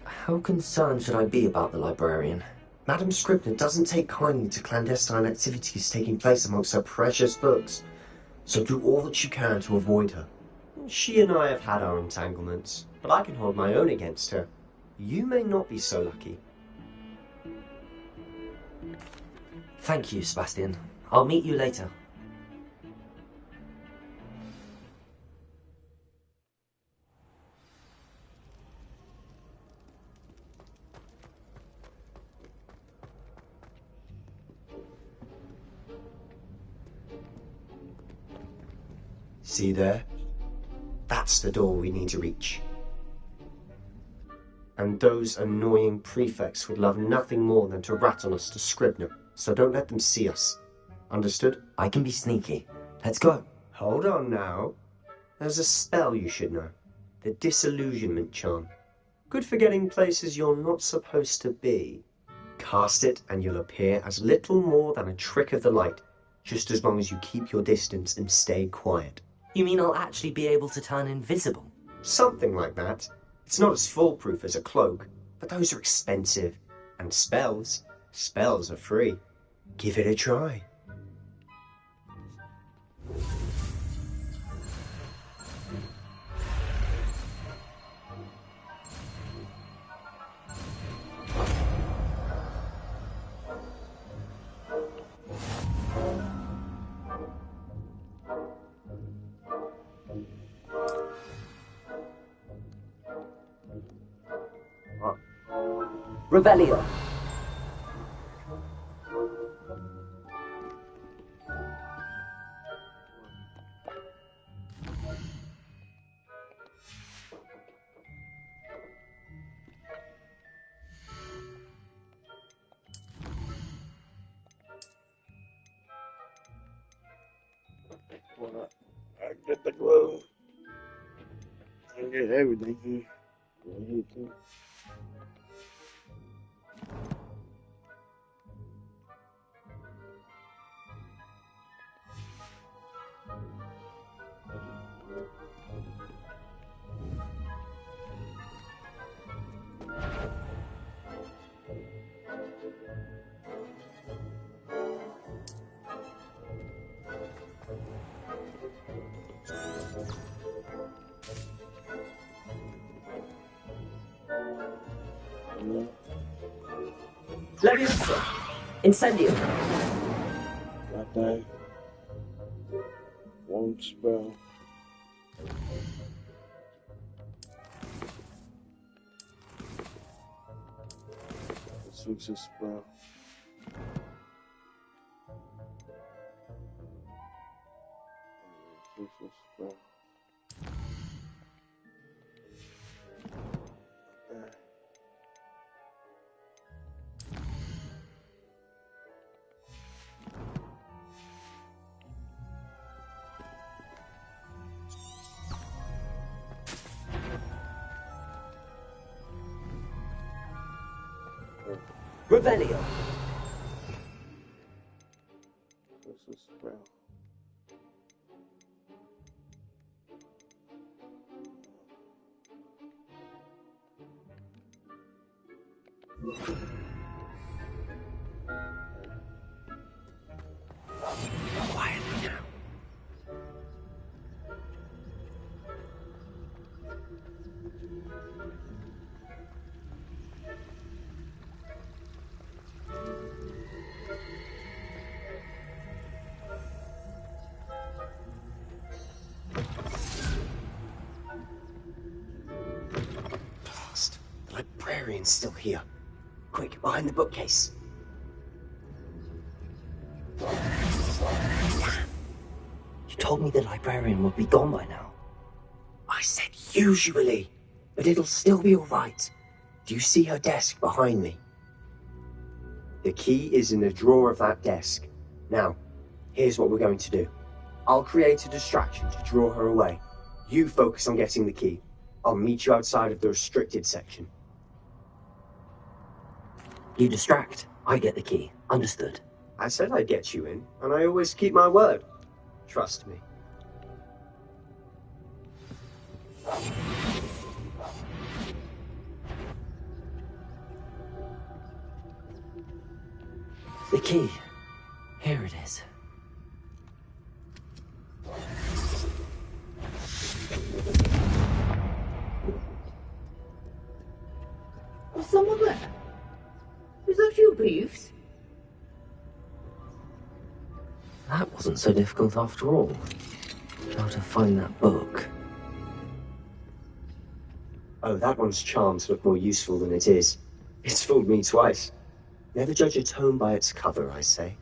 How concerned should I be about the librarian? Madame Scribner doesn't take kindly to clandestine activities taking place amongst her precious books, so do all that you can to avoid her. She and I have had our entanglements, but I can hold my own against her. You may not be so lucky. Thank you, Sebastian. I'll meet you later. See there? That's the door we need to reach. And those annoying prefects would love nothing more than to rat on us to Scribner, so don't let them see us. Understood? I can be sneaky. Let's go. Hold on now. There's a spell you should know. The Disillusionment Charm. Good for getting places you're not supposed to be. Cast it and you'll appear as little more than a trick of the light, just as long as you keep your distance and stay quiet. You mean I'll actually be able to turn invisible? Something like that. It's not as foolproof as a cloak, but those are expensive. And spells are free. Give it a try. Revelio. I get the glue. I get everything. Leviosa. Incendio. Got that. One spell. This is a spell. This is a spell. Revelio. What's the spell? Quietly now. Blast. The librarian's still here. Quick, behind the bookcase. You told me the librarian would be gone by now. I said usually, but it'll still be alright. Do you see her desk behind me? The key is in the drawer of that desk. Now, here's what we're going to do. I'll create a distraction to draw her away. You focus on getting the key. I'll meet you outside of the restricted section. You distract, I get the key. Understood. I said I'd get you in, and I always keep my word. Trust me. The key. Here it is. Was someone there? Was that you, Peeves? That wasn't so difficult after all. How to find that book. Oh, that one's charmed to look more useful than it is. It's fooled me twice. Never judge a tome by its cover, I say.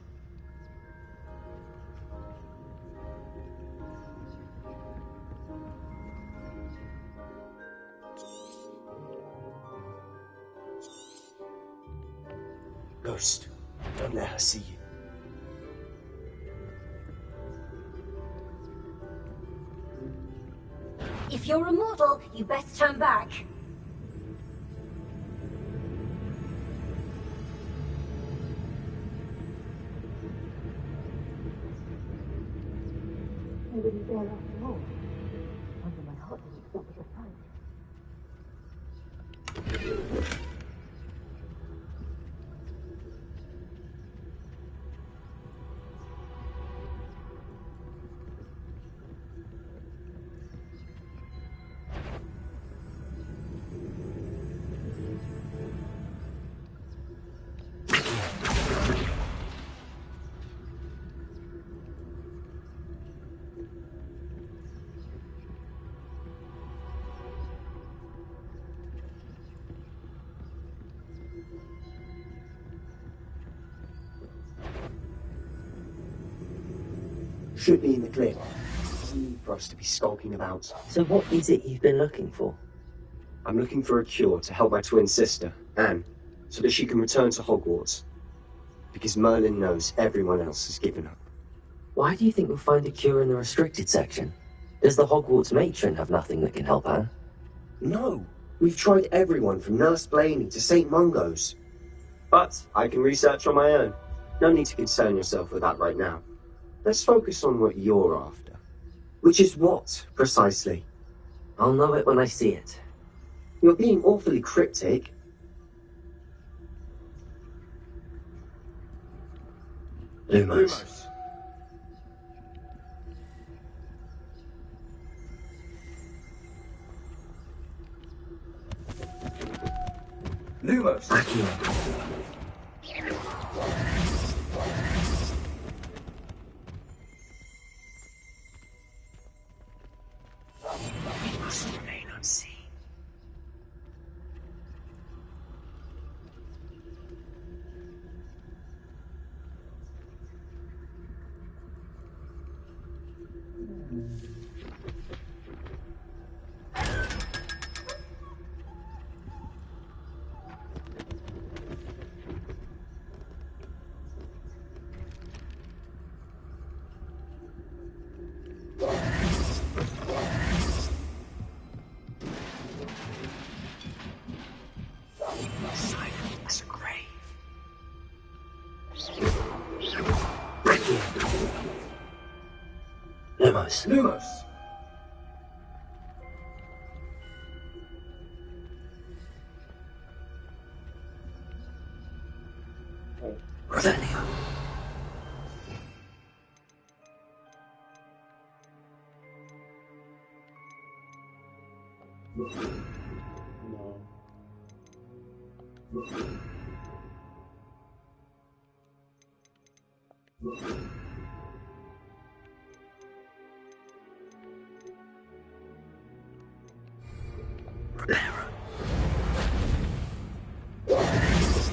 Ghost, don't let her see you. If you're immortal, you best turn back. I didn't dare after all. Wonder my heart didn't stop at the fight. Should be in the clip. No need for us to be skulking about. So what is it you've been looking for? I'm looking for a cure to help my twin sister, Anne, so that she can return to Hogwarts. Because Merlin knows everyone else has given up. Why do you think we'll find a cure in the restricted section? Does the Hogwarts matron have nothing that can help Anne? No. We've tried everyone from Nurse Blaney to St. Mungo's. But I can research on my own. No need to concern yourself with that right now. Let's focus on what you're after. Which is what, precisely? I'll know it when I see it. You're being awfully cryptic. Lumos. Lumos. Accio. We must remain unseen. Lumos. Lumos. Revelio.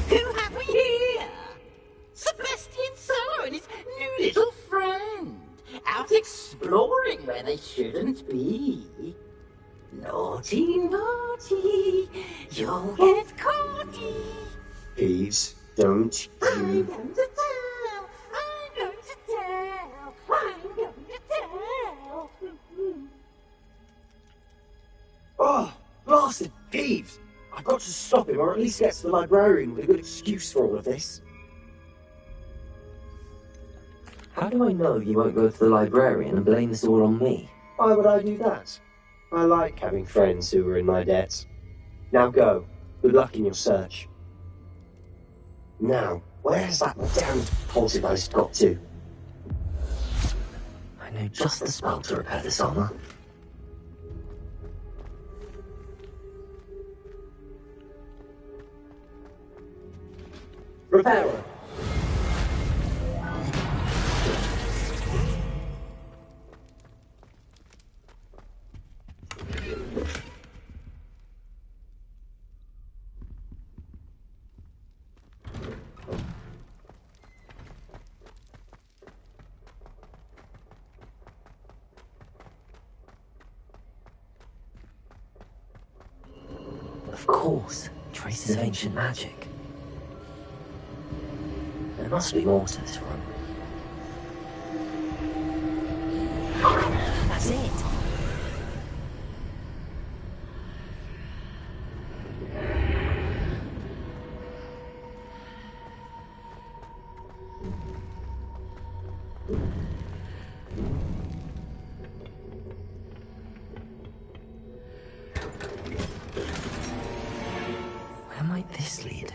Who have we here? Sebastian Solo and his new little friend, out exploring where they shouldn't be. Naughty, naughty, you'll get caughty. Please, don't I'm you... going to tell, I'm going to tell, I'm going to tell. Oh, blasted Peeves! I've got to stop him, or at least get to the librarian with a good excuse for all of this. How do I know you won't go to the librarian and blame this all on me? Why would I do that? I like having friends who are in my debt. Now go. Good luck in your search. Now, where has that damned poltergeist got to? I know just the spell to repair this armor. Repairer! Of course, traces of ancient magic. There must be more to this room. That's it. Where might this lead?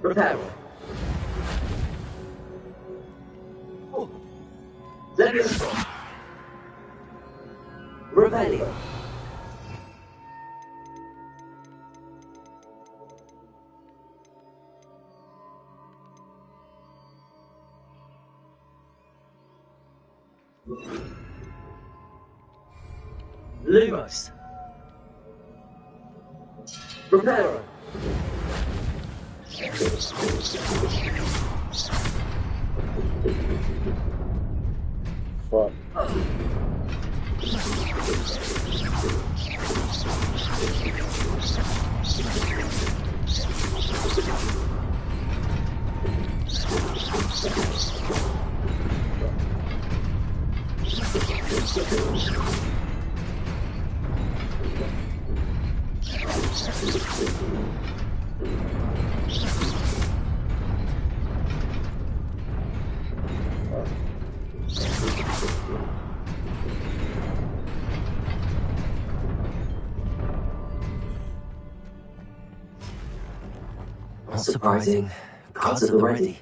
Repairer! Oh. Leviosa! Revelio! Lumos! Repairer! Fuck. Not surprising. Guards at the ready.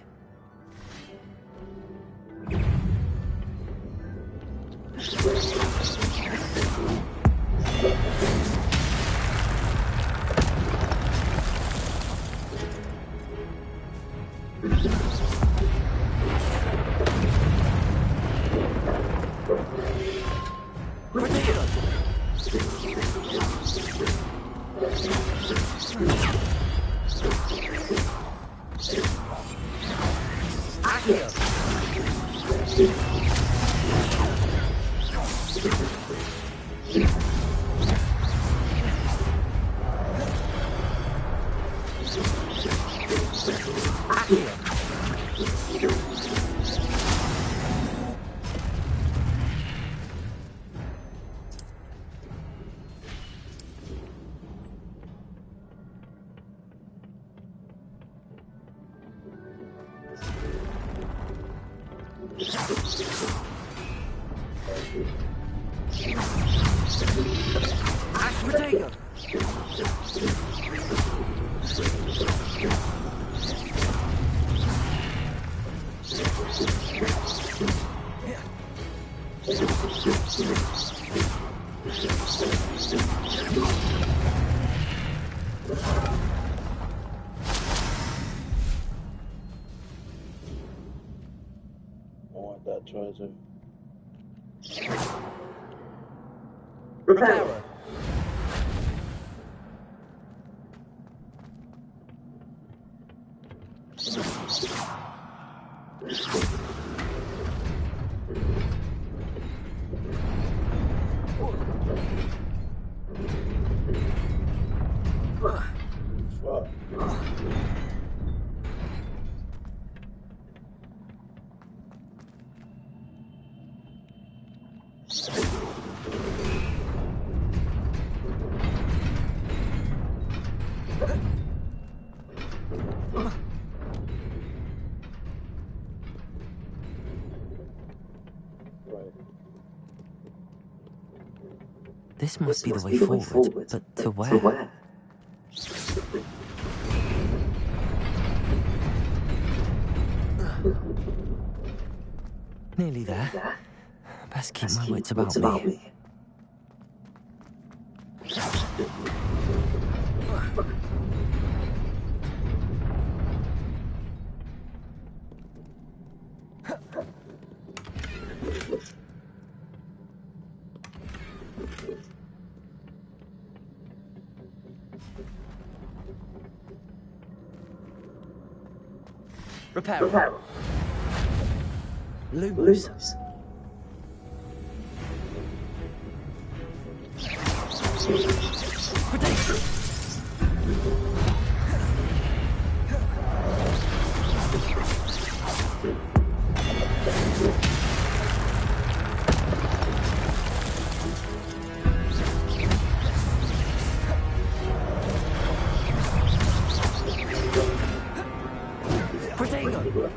want that treasure. Repairer. Fuck. This must be the way forward, but to where? Nearly there. Best keep my wits about me. Repairer. Lumos. Protego!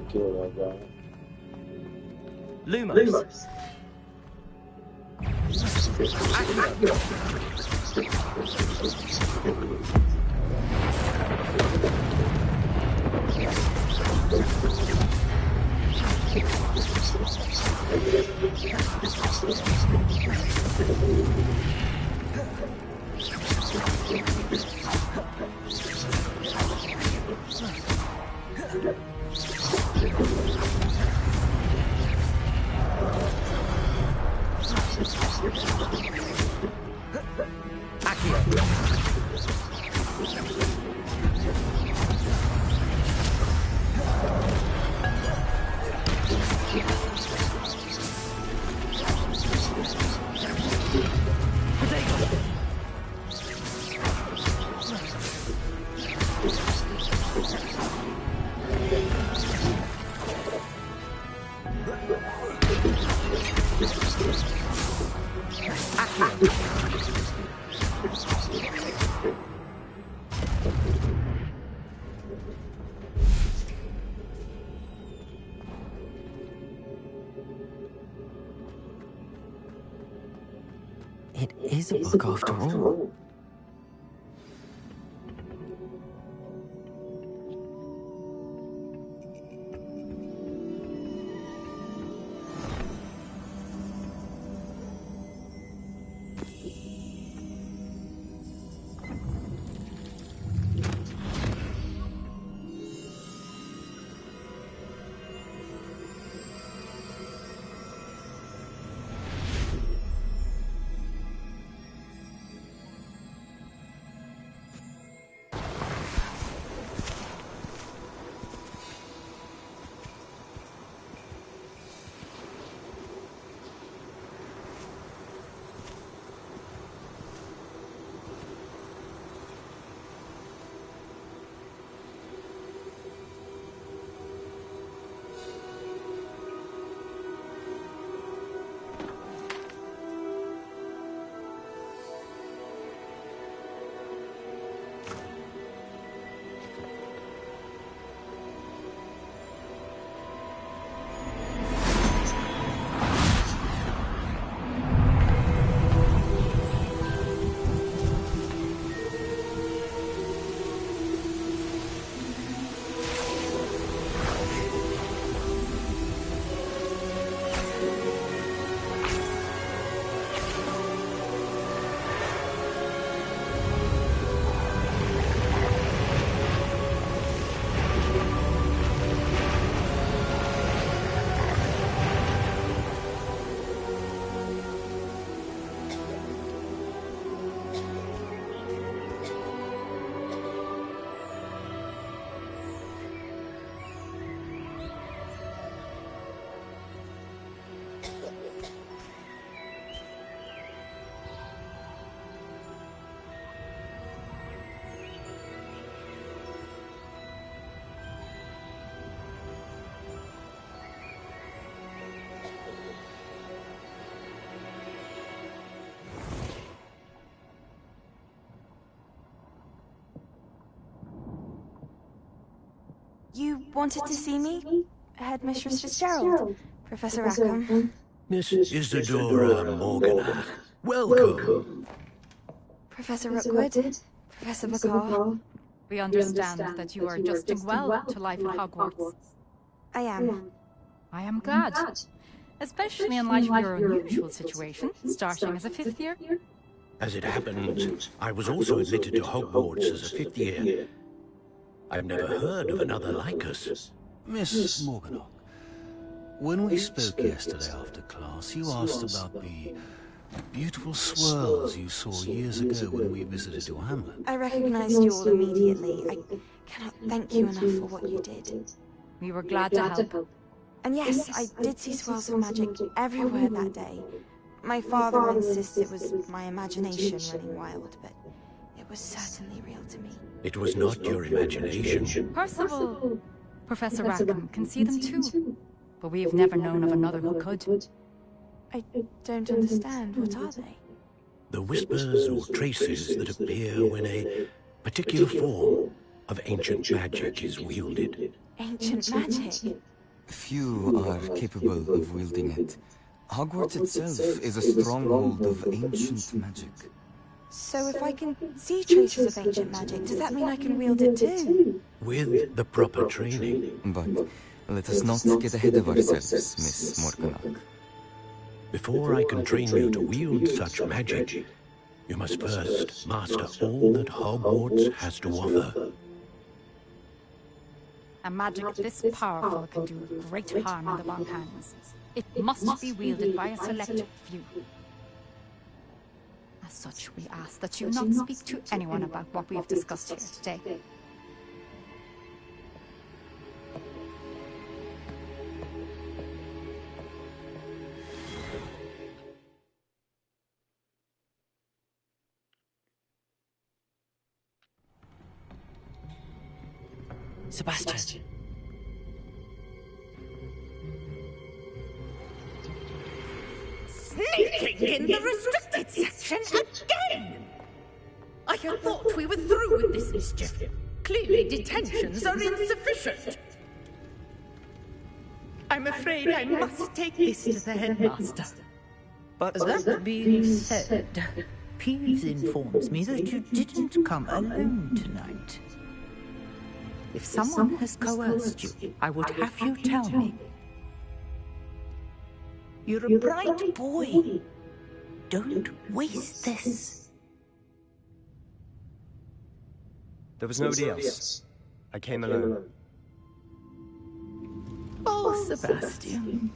Kill that guy. Lumos. It is a book after all. You wanted to see me? Headmistress Fitzgerald, Professor Rackham. Miss Isadora Morganach, welcome. Professor Rookwood, Professor Bakar. We understand that you are adjusting well to life at Hogwarts. I am. I am glad. Especially in light of your unusual situation, starting as a 5th year. As it happens, I was also admitted to Hogwarts as a 5th year. I've never heard of another like us. Miss Morganach, when we spoke yesterday after class, you asked about the beautiful swirls you saw years ago when we visited your hamlet. I recognized you all immediately. I cannot thank you enough for what you did. We were glad to help. And yes, I did see swirls of magic everywhere that day. My father insists it was my imagination running wild, but it was certainly real to me. It was not your imagination. Percival, Professor Rackham can see them too, but we have never known of another who could. I don't understand. What are they? The whispers or traces that appear when a particular form of ancient magic is wielded. Ancient magic? Few are capable of wielding it. Hogwarts itself is a stronghold of ancient magic. So if I can see traces of ancient magic, does that mean I can wield it too? With the proper training. But let us not get ahead of ourselves, Miss Morganach. Before I can train you to wield such magic, you must first master all that Hogwarts has to offer. A magic this powerful can do great harm in the wrong hands. It must be wielded by a select few. As such, we ask that you not speak to anyone about what we have discussed here today. Sebastian. Sneaking in the restricted section again! I had thought we were through with this mischief. Clearly detentions are insufficient. I'm afraid I must take this to the headmaster. But that being said, Peeves informs me that you didn't come alone tonight. If someone has coerced you, I would have you tell me. You're a bright boy. Don't waste this. There was nobody else. I came alone. Oh, Sebastian.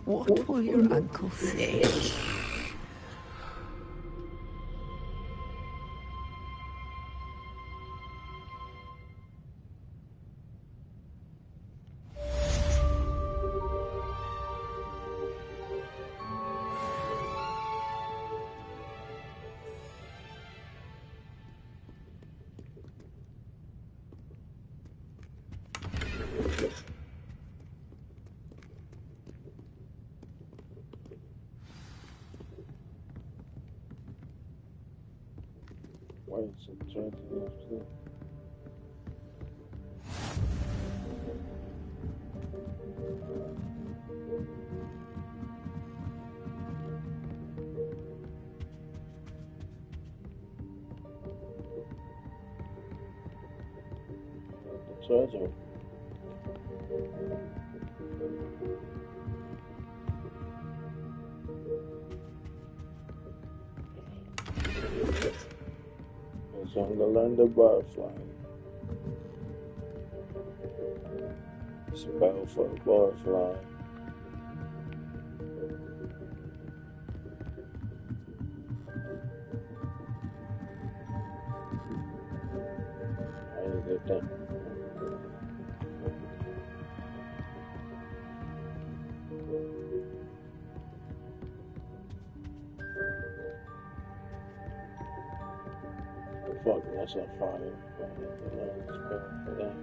What will your uncle say? Treasure. So I'm gonna learn the butterfly. Spell for the butterfly. I didn't get that. Fuck, that's not fire. For that.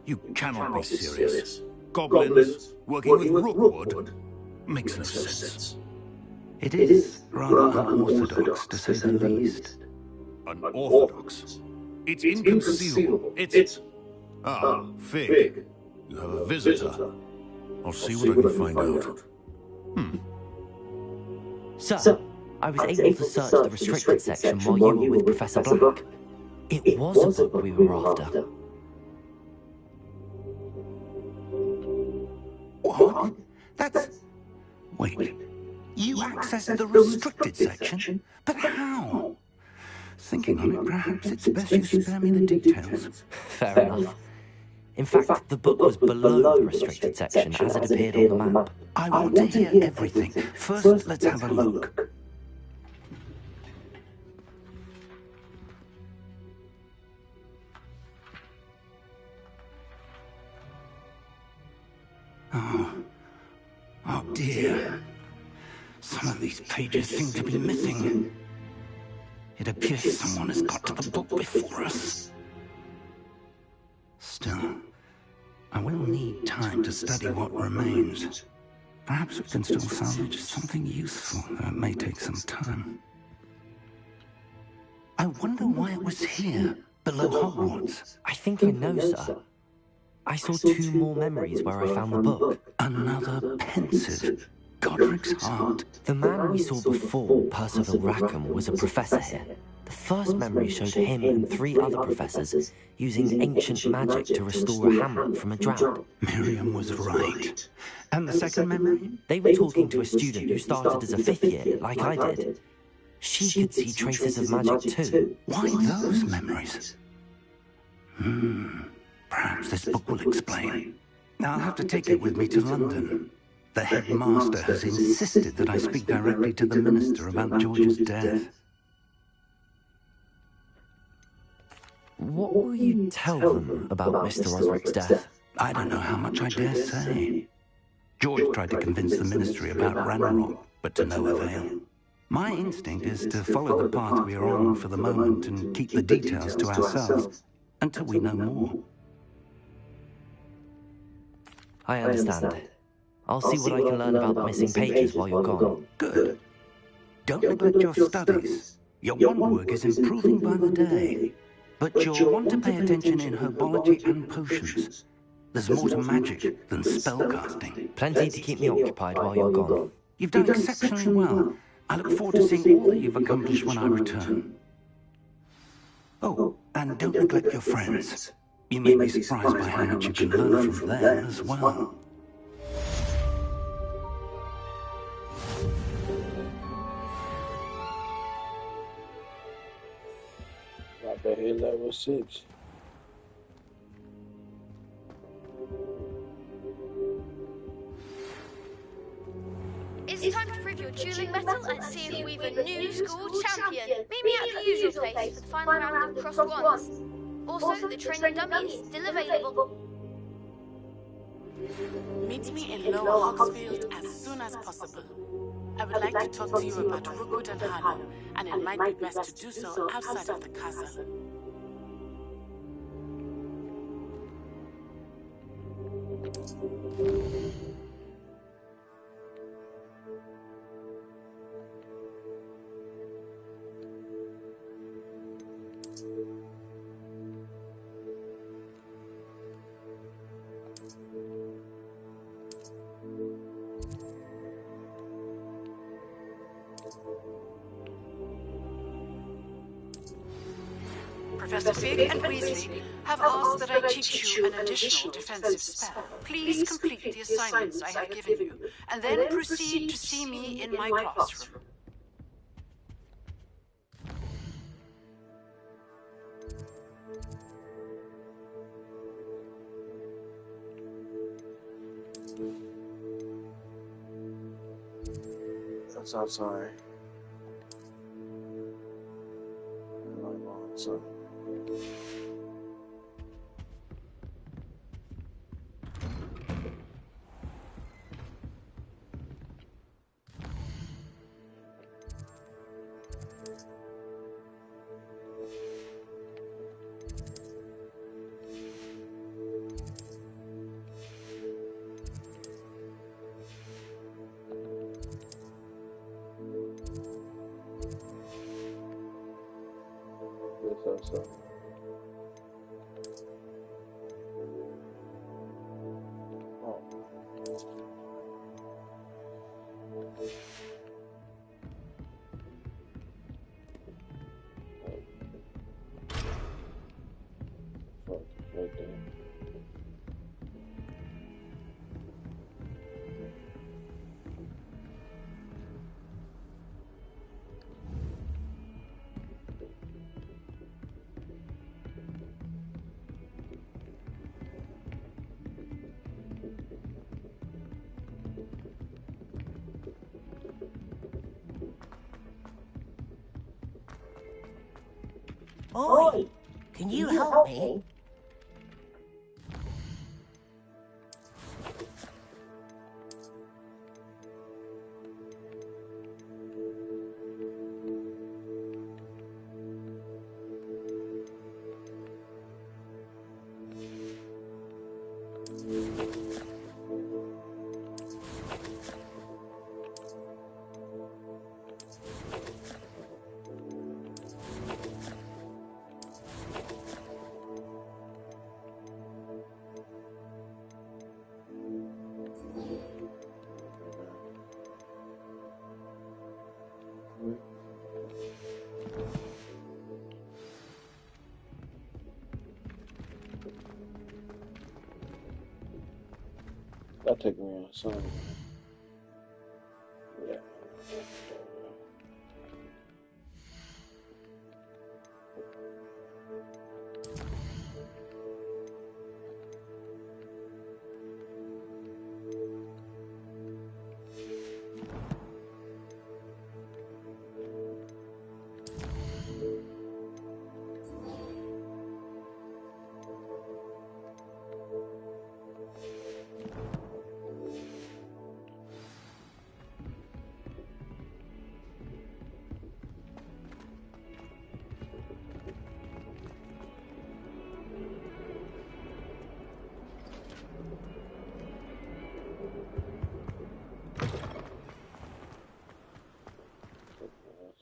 You cannot be serious. Goblins working with Rookwood makes no sense. It is rather unorthodox, to say the least. Unorthodox? It's inconceivable. It's... Ah, Fig. You have a visitor. I'll see what I can find out. Sir, I was able to search the restricted section while you were with Professor Black. It was a book we were after. What? That's... Wait. You accessed the restricted section? But how? Thinking on it, perhaps it's best you spare me the details. Fair enough. In fact, the book was below the restricted section as it appeared on the map. I want to hear everything. First, let's have a look. Oh dear. Some of these pages seem to be missing. It appears someone has got to the book before us. Still, I will need time to study what remains. Perhaps we can still salvage something useful, though it may take some time. I wonder why it was here, below Hogwarts. I think I know, sir. I saw 2 more memories where I found the book. Another pensive. Godric's heart. The man we saw before, Percival Rackham, was a professor here. The first memory showed him and 3 other professors using ancient magic to restore a hamlet from a drought. Miriam was right. And the second memory? They were talking to a student who started as a 5th year, like I did. She could see traces of magic too. Why those memories? Perhaps this book will explain. I'll have to take it with me to London. The headmaster has insisted that I speak directly to the minister about George's death. What will you tell them about Mr. Osric's death? I don't know how much I dare say. George tried to convince the ministry about Ranrock, but to no avail. My instinct is to follow the path we are on for the moment and keep the details to ourselves until we know more. I understand. I'll see what I can learn about the missing pages while you're gone. Good. Don't neglect your studies. Your wand work is improving by the day. But you'll want to pay attention in herbology and potions. There's more to magic than spellcasting. Plenty to keep me occupied while you're gone. You've done exceptionally well. I look forward to seeing all that you've accomplished when I return. Oh, and don't neglect your friends. You may be surprised by how much you can learn from them as well. I bet he's level 6. It's time to prove your dueling mettle and see if we've a new school champion. Meet me at the usual place for the final round of crossed wands. Also, the training dummy is still available. Meet me in Lower Hogsfield as soon as possible. I would like to talk to you about Rookwood and Harlow, and it might be best to do so outside of the castle. Professor Fig and Weasley have asked that I teach you an additional defensive spell. Please complete the assignments I have given you, and then proceed to see me in my classroom. That's outside. So. So. Oh. Fuck, right there. Oi! Can you help me? That took me on something. Yeah.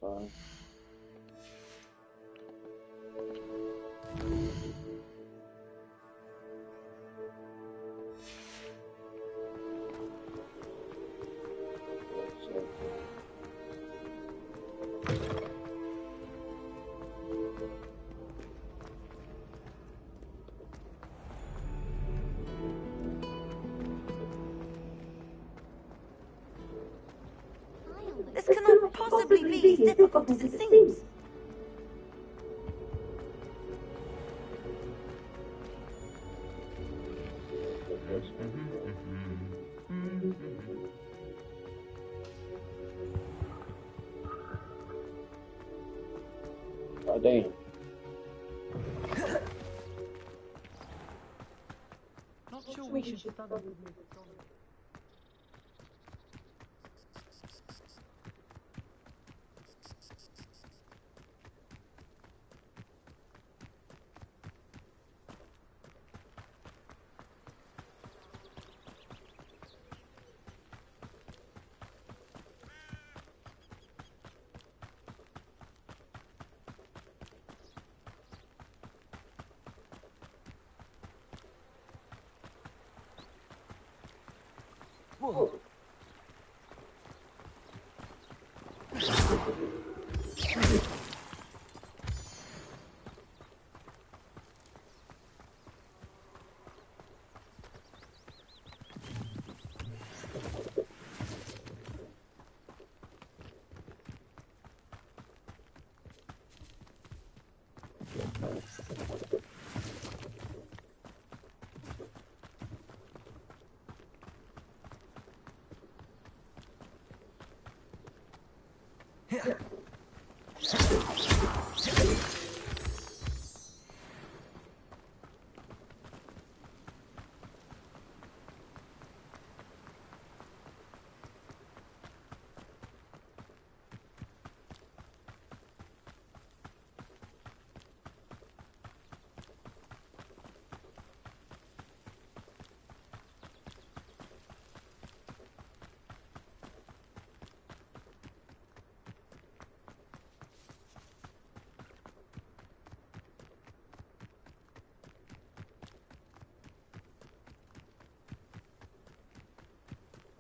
Fine. This cannot possibly be as difficult as it seems. Oh, damn. Not sure we should study with me. Whoa.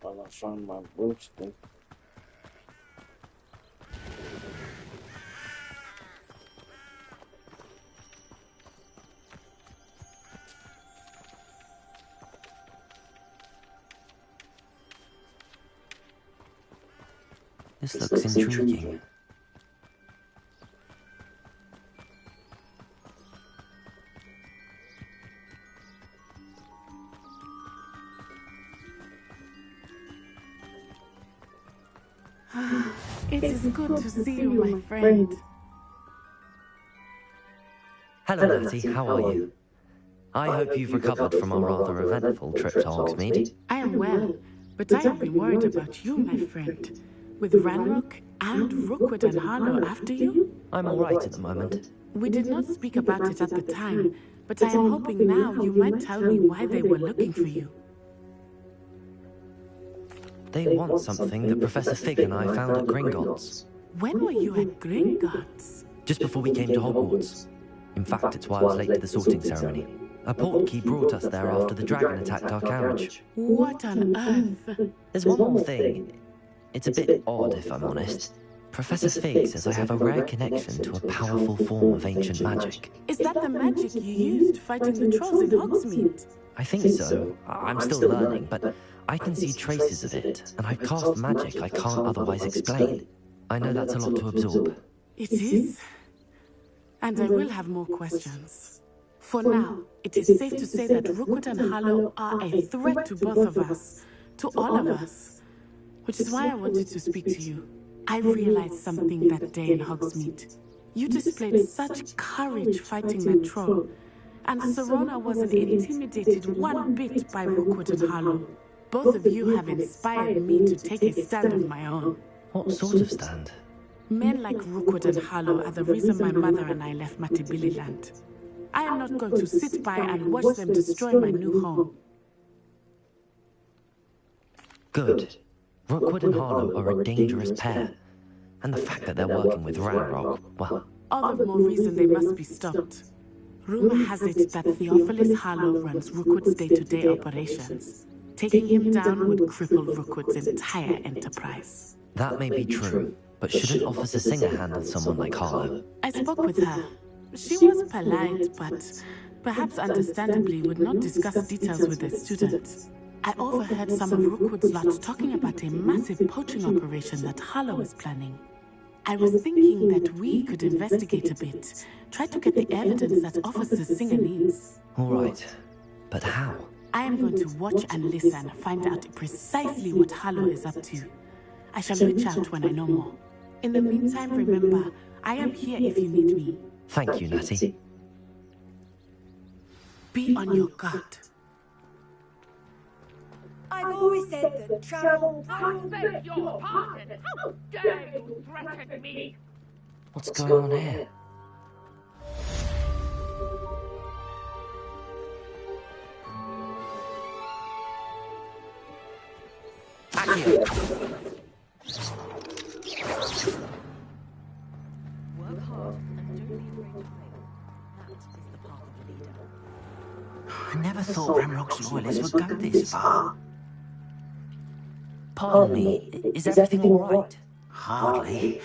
while I find my broomstick. This looks intriguing. It is good to see you, my friend. Hello, Natty. How are you? I hope you've recovered from our rather eventful trip to Hogsmeade. I am well, but I have been worried about you, my friend. With Ranrock and Rookwood and Harlow after you? I'm all right at the moment. We did not speak about it at the time, but I am hoping now you might tell me why they were looking for you. They want something that Professor Fig and I found at Gringotts. When were you at Gringotts? Just before we came to Hogwarts. In fact, it's why I was late to the sorting ceremony. A portkey brought us there after the dragon attacked our carriage. What on earth? There's one more thing. It's a bit odd, if I'm honest. Professor Fig says I have a rare connection to a powerful form of ancient magic. Is that the magic you used fighting the trolls in Hogsmeade? I think so. I'm still learning, but I can see traces of it, and I've cast magic I can't otherwise explain. I know that's a lot to absorb. It is. And I will have more questions. For now, it is safe to say that Rookwood and Harlow are a threat to both of us, to all of us. Which is why I wanted to speak to you. I realized something that day in Hogsmeade. You displayed such courage fighting that troll, and Sirona wasn't intimidated one bit by Rookwood and Harlow. Both of you have inspired me to take a stand of my own. What sort of stand? Men like Rookwood and Harlow are the reason my mother and I left Matabeleland. I am not going to sit by and watch them destroy my new home. Good. Rookwood and Harlow are a dangerous pair. And the fact that they're working with Ranrock, well... All the more reason they must be stopped. Rumor has it that Theophilus Harlow runs Rookwood's day-to-day operations. Taking him down would cripple Rookwood's entire enterprise. That may be true, but shouldn't Officer Singer handle someone like Harlow? I spoke with her. She was polite, but perhaps understandably would not discuss details with the students. I overheard some of Rookwood's lot talking about a massive poaching operation that Harlow is planning. I was thinking that we could investigate a bit, try to get the evidence that Officer Singer needs. All right, but how? I am going to watch and listen, find out precisely what Harlow is up to. I shall reach out when I know more. In the meantime, remember, I am here if you need me. Thank you, Natty. Be on your guard. I've always said that travel... I beg your pardon! How dare you threaten me? What's going on here? Accio! Work hard and don't be afraid to fail. That is the path of the leader. I never thought Ranrock's loyalists would go this far. Pardon me, is everything all right? Hardly.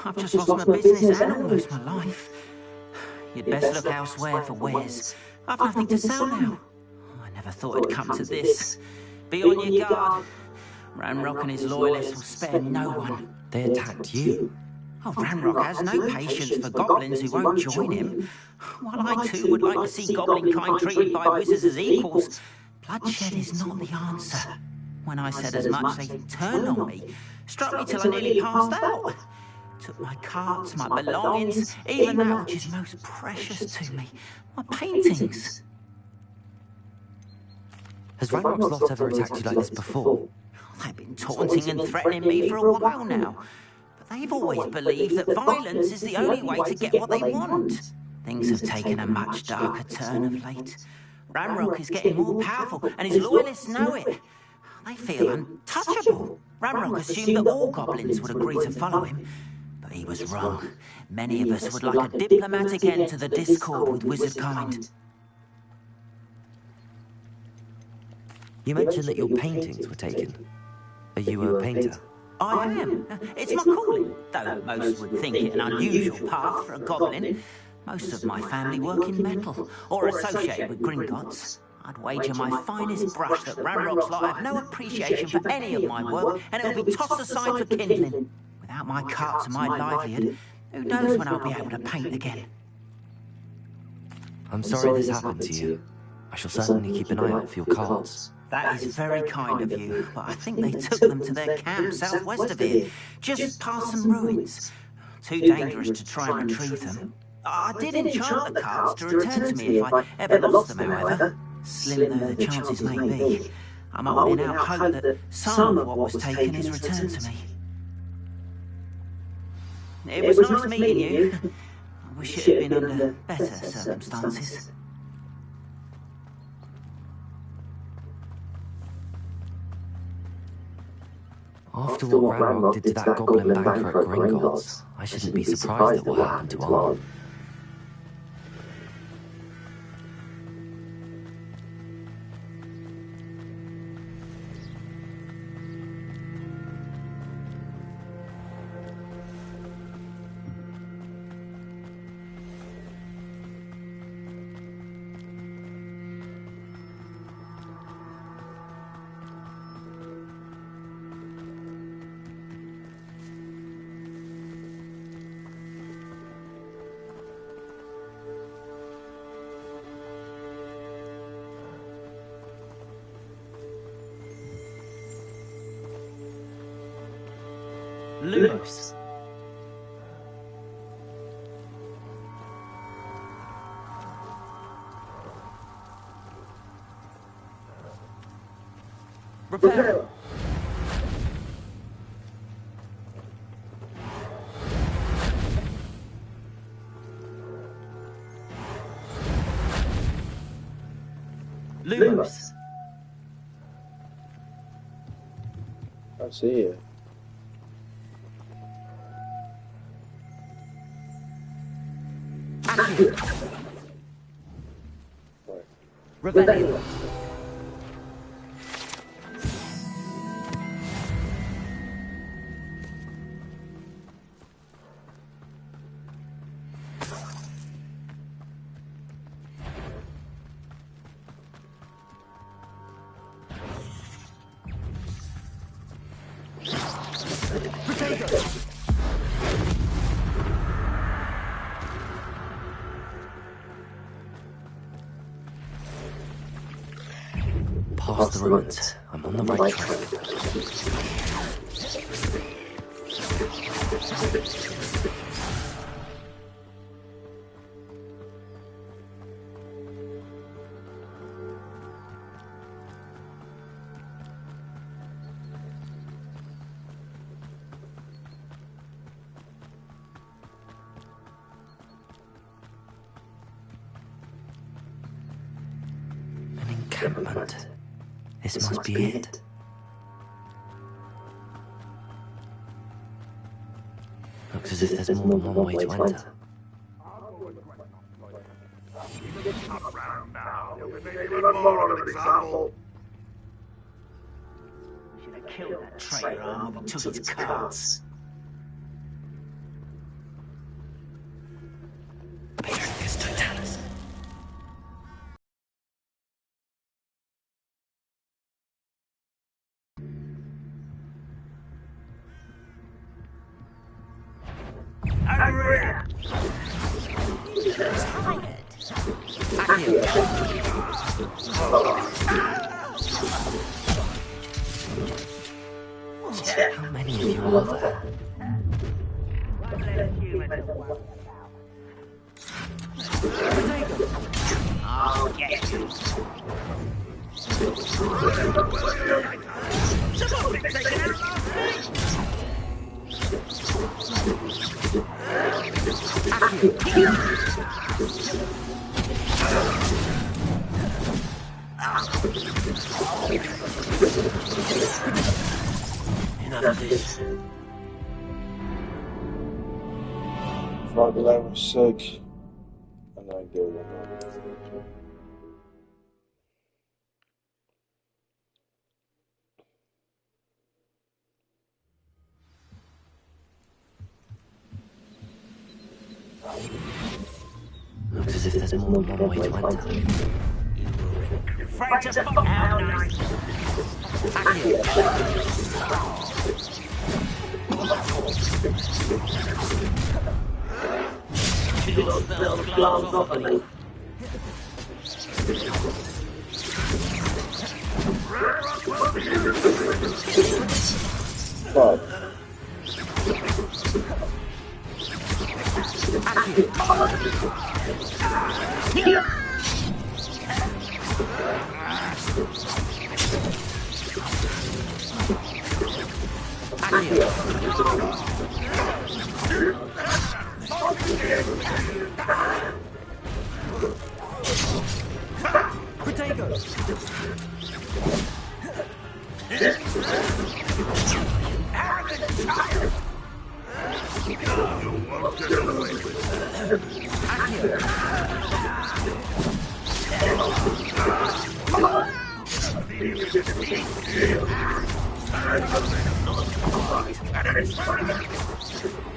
I've just lost my business and almost my life. You'd best look elsewhere for wares. I've nothing to sell now. I never thought it'd come to this. Be on your guard. Ranrock and his loyalists will spare no one. They attacked you. Oh, Ranrock has no patience for goblins who won't join him. While I too would like to see goblin kind treated by wizards as equals, bloodshed is not the answer. When I said as much, they turned on me, struck me till I nearly passed out. Took my carts, my belongings, even that which is most precious to me, my paintings. Has Ranrock's lot ever attacked you like this before? They've been taunting and threatening me for a while now. But they've always believed that violence is the only way to get what they want. Things have taken a much darker turn of late. Ranrock is getting more powerful, and his loyalists know it. They feel untouchable. Ranrock assumed that all goblins would agree to follow him. But he was wrong. Many of us would like a diplomatic end to the discord with wizard kind. You mentioned that your paintings were taken. Are you a painter? I am. It's my calling, though most would think it an unusual path for a goblin. Most of my family work in metal, or associated with Gringotts. I'd wager my finest brush that Ranrock's lot have no appreciation for any of my work, and it'll be tossed aside for kindling. Without my carts and my livelihood, who knows when I'll be able to paint again? I'm sorry this happened to you. I shall certainly keep an eye out for your carts. That is very kind of you, but I think they took them to their camp southwest of here, just past some ruins. Too dangerous to try and retrieve them. I did enchant the carts to return to me if I ever lost them, however. Slim though the chances may be, I'm holding out hope that some of what was taken is returned to me. It was nice meeting you. I wish it had been under better circumstances. After what Ranrock did to that goblin banker at Gringotts, I shouldn't be surprised at what happened to Arn. Lumos. Repair. Lumos. I see it. Revelio. Past the ruins. I'm on the right track. An encampment. This must be it. Looks as if there's more than one way to enter. We should have killed that traitor arm when we took its carts. How many of you are there? I'll get you. Enough of this. Thought that I was sick, and I gave it up. if there's more than one way to enter. Afraid to fuck how nice. Your spells glance off of me. Fuck. Protego!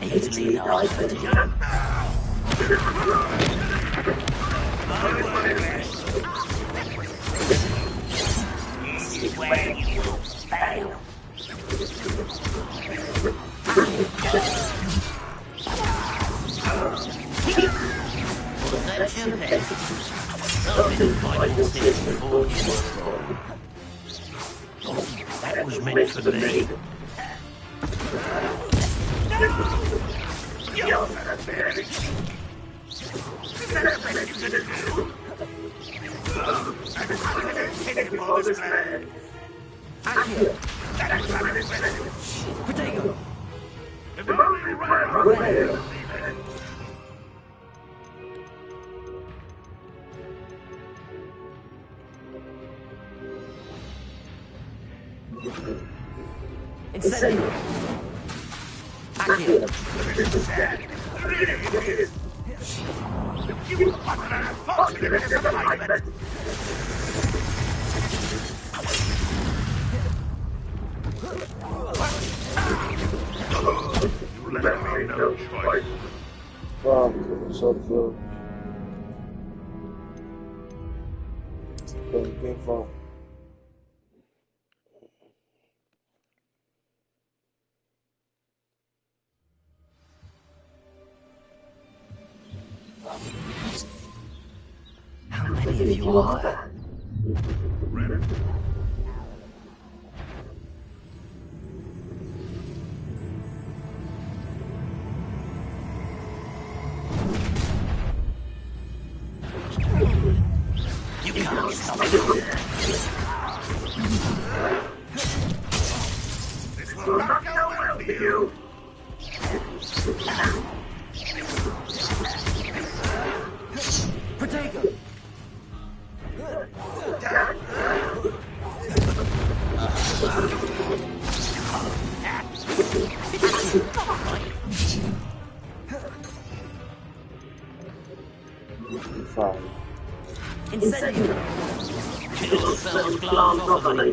Easily done. This is where you will fail. That's your best. Something vital things before you were wrong. That was meant for me. You're pathetic. Protego! Incendio! Accio! Fuck, so close. Painful. How many of you are there? You can't stop it. This will not go well for you. Protego! Fine. Incendio! Your spells glance off of me.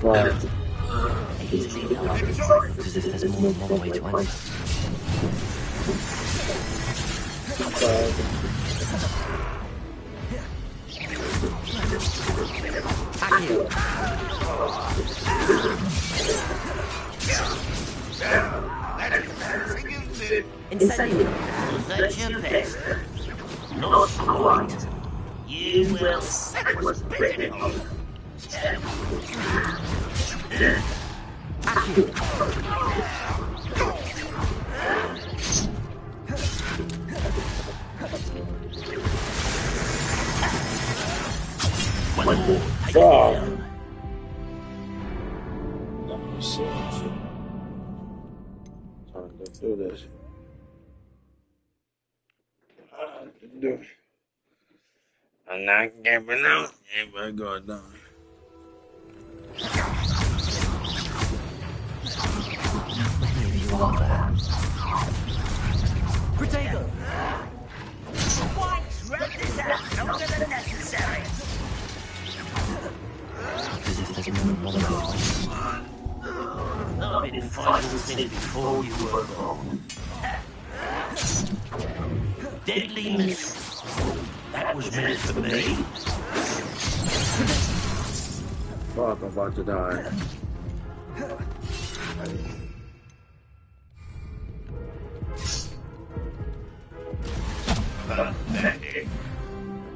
Fine. Easily done. As if there's more than one way to enter. Accio! Incendio! That's your best. Not quite. You will set what's bitten off. One more. Take it down. Time to do this. Do it. I'm not giving out if I go down. Many of you are there. Protego! Wrap this up longer than necessary. As if there's there's more than one way to answer. I've been fighting since before you were born. Deadly mystery. That was meant for me. Fuck, I'm about to die.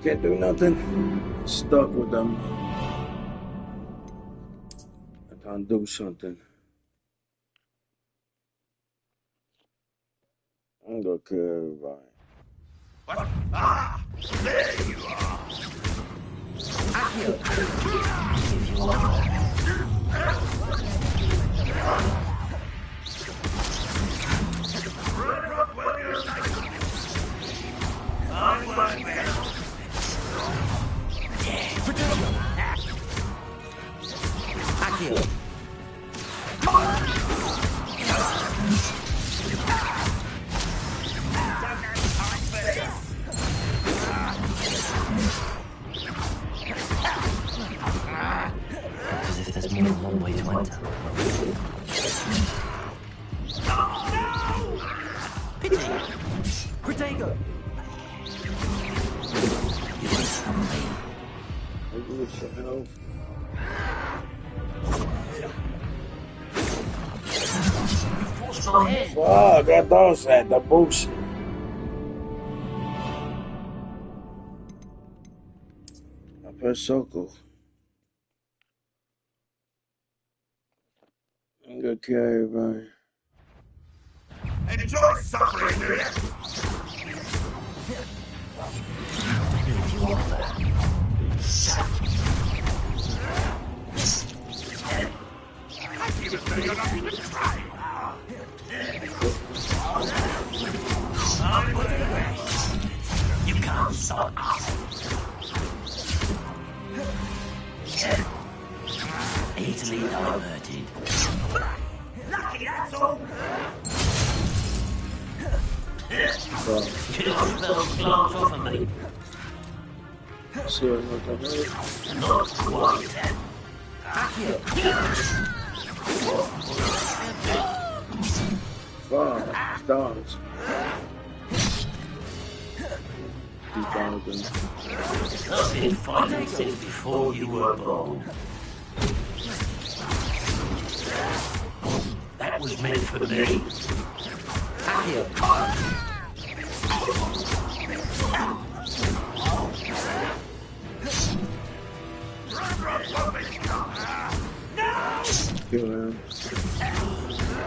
Can't do nothing. Stuck with them. I can't do something. I'm gonna kill everybody. What? Ah! There you are! Accio! If you are. Accio! As if there's more than one way to enter. Pity! Protego! You want something? Fuck, I thought that the bullshit. I press circle. I'm gonna kill everybody. Enjoy suffering, do you? If you are there. You can't stop us. Easily diverted. Lucky, that's all. Should have spelled glance off of me. See what Not quite. Wow, stars. I've been fighting since before you were born. That was meant for me. Accio! Kill him.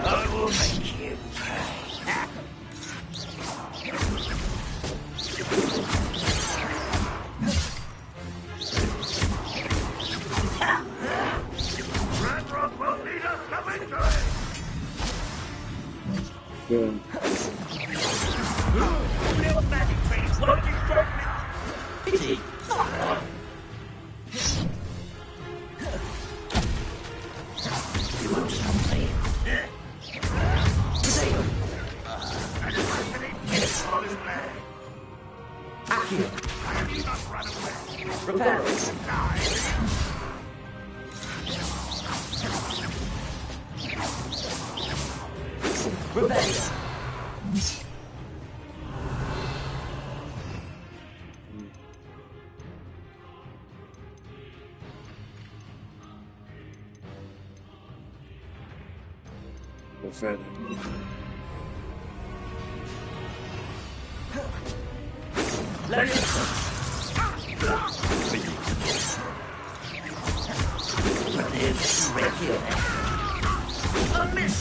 I will make you pay. Good. Pity! You want something? Accio! Repair! Repair! Defend Let it A miss!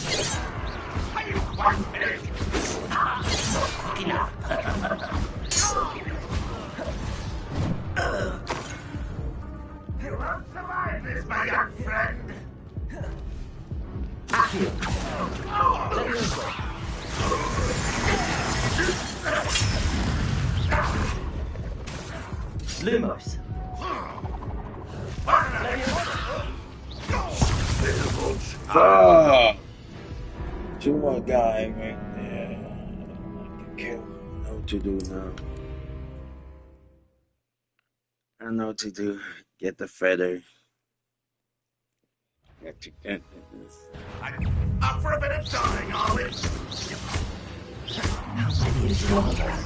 Are you quite finished? Not quick enough. You won't survive this, my young friend. Accio! Lumos! Fuck! Two more guys right there. I can kill. I know what to do now. I know what to do. Get the feather. Up for a bit of dying, are we? How many is there?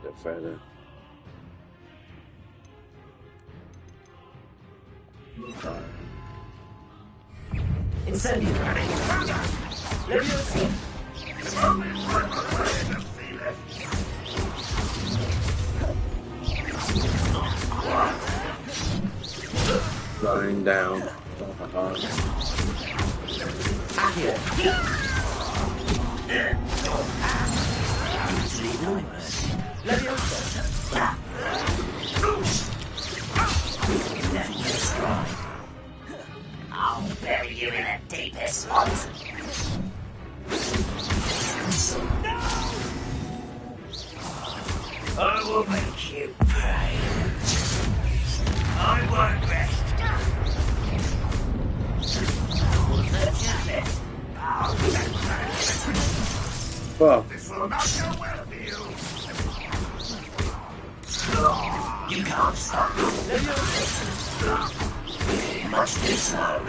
The feather. Incendio. Leviosa. Lying down. Accio. Leviosa. I'll bury you in the deepest spot. I will make you pay. I won't rest. Fuck. This will not go well for you. You can't stop me. Much too slow.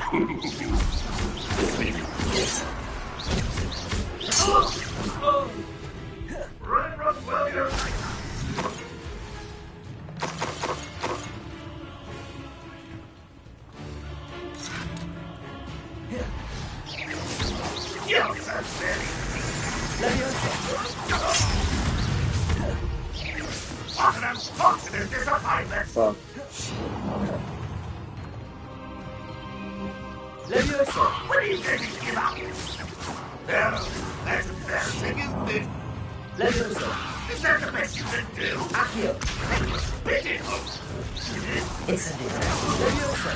Fuck. Leviosa. What are you going to give up? Well, that's embarrassing, isn't it? Leviosa. Is that the best you can do? Accio. Spit it! Incendio. Leviosa.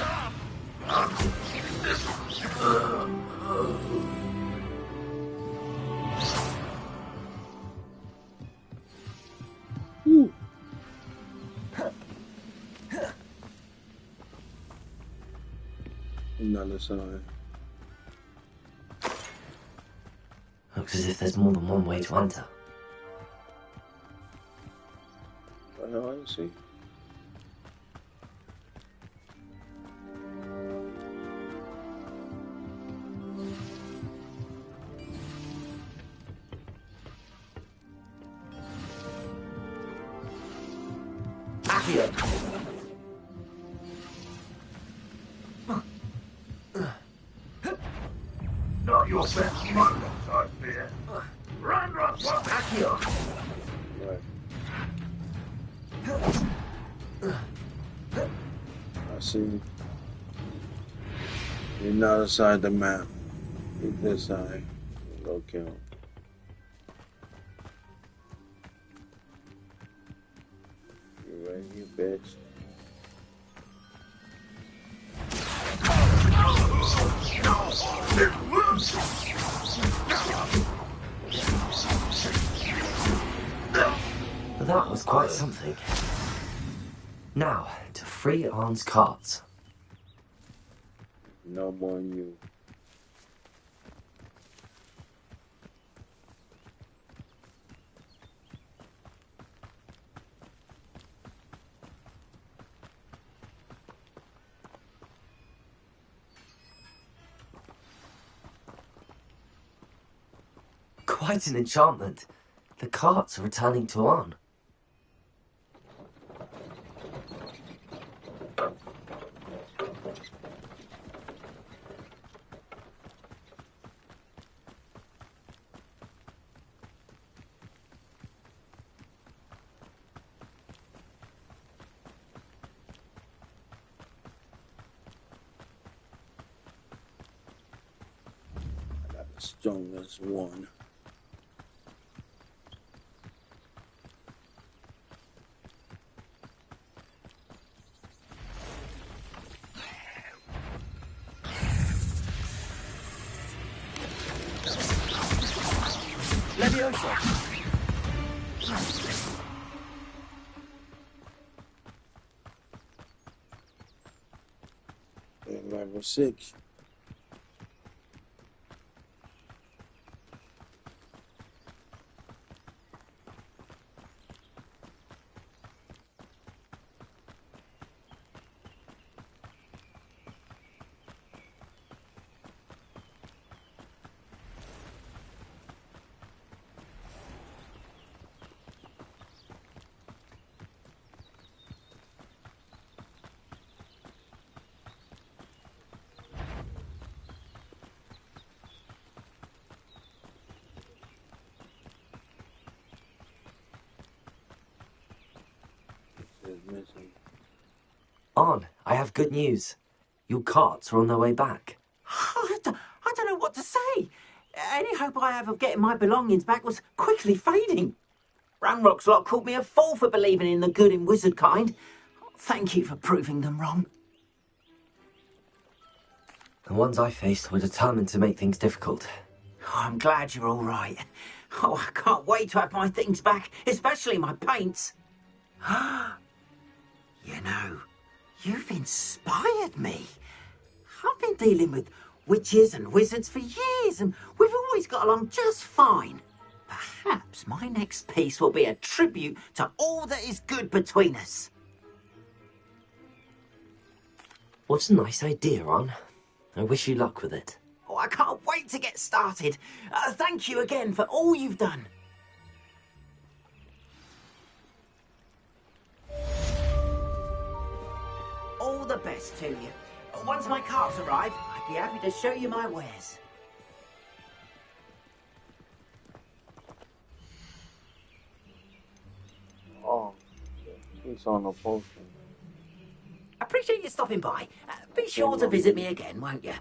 Another side. Looks as if there's more than one way to enter. What the hell I see? Accio. Not your best moments, I fear. Run, Accio. I see. You're not aside the map. You're this side. Go kill him. You ready, you bitch? That was quite something. Now, to free Arn's carts. No more than you. Quite an enchantment. The carts are returning to Arn. I got the strongest one. Leviosa. Level 6. is missing. On, I have good news. Your carts are on their way back. I don't know what to say. Any hope I have of getting my belongings back was quickly fading. Ranrock's lot called me a fool for believing in the good in wizard kind. Thank you for proving them wrong. The ones I faced were determined to make things difficult. Oh, I'm glad you're all right. Oh, I can't wait to have my things back, especially my paints. You know, you've inspired me. I've been dealing with witches and wizards for years, and we've always got along just fine. Perhaps my next piece will be a tribute to all that is good between us. What a nice idea, Ron. I wish you luck with it. Oh, I can't wait to get started. Thank you again for all you've done. All the best to you. Once my carts arrive, I'd be happy to show you my wares. Oh, he's on a potion. Appreciate you stopping by. Be sure to visit me again, won't you?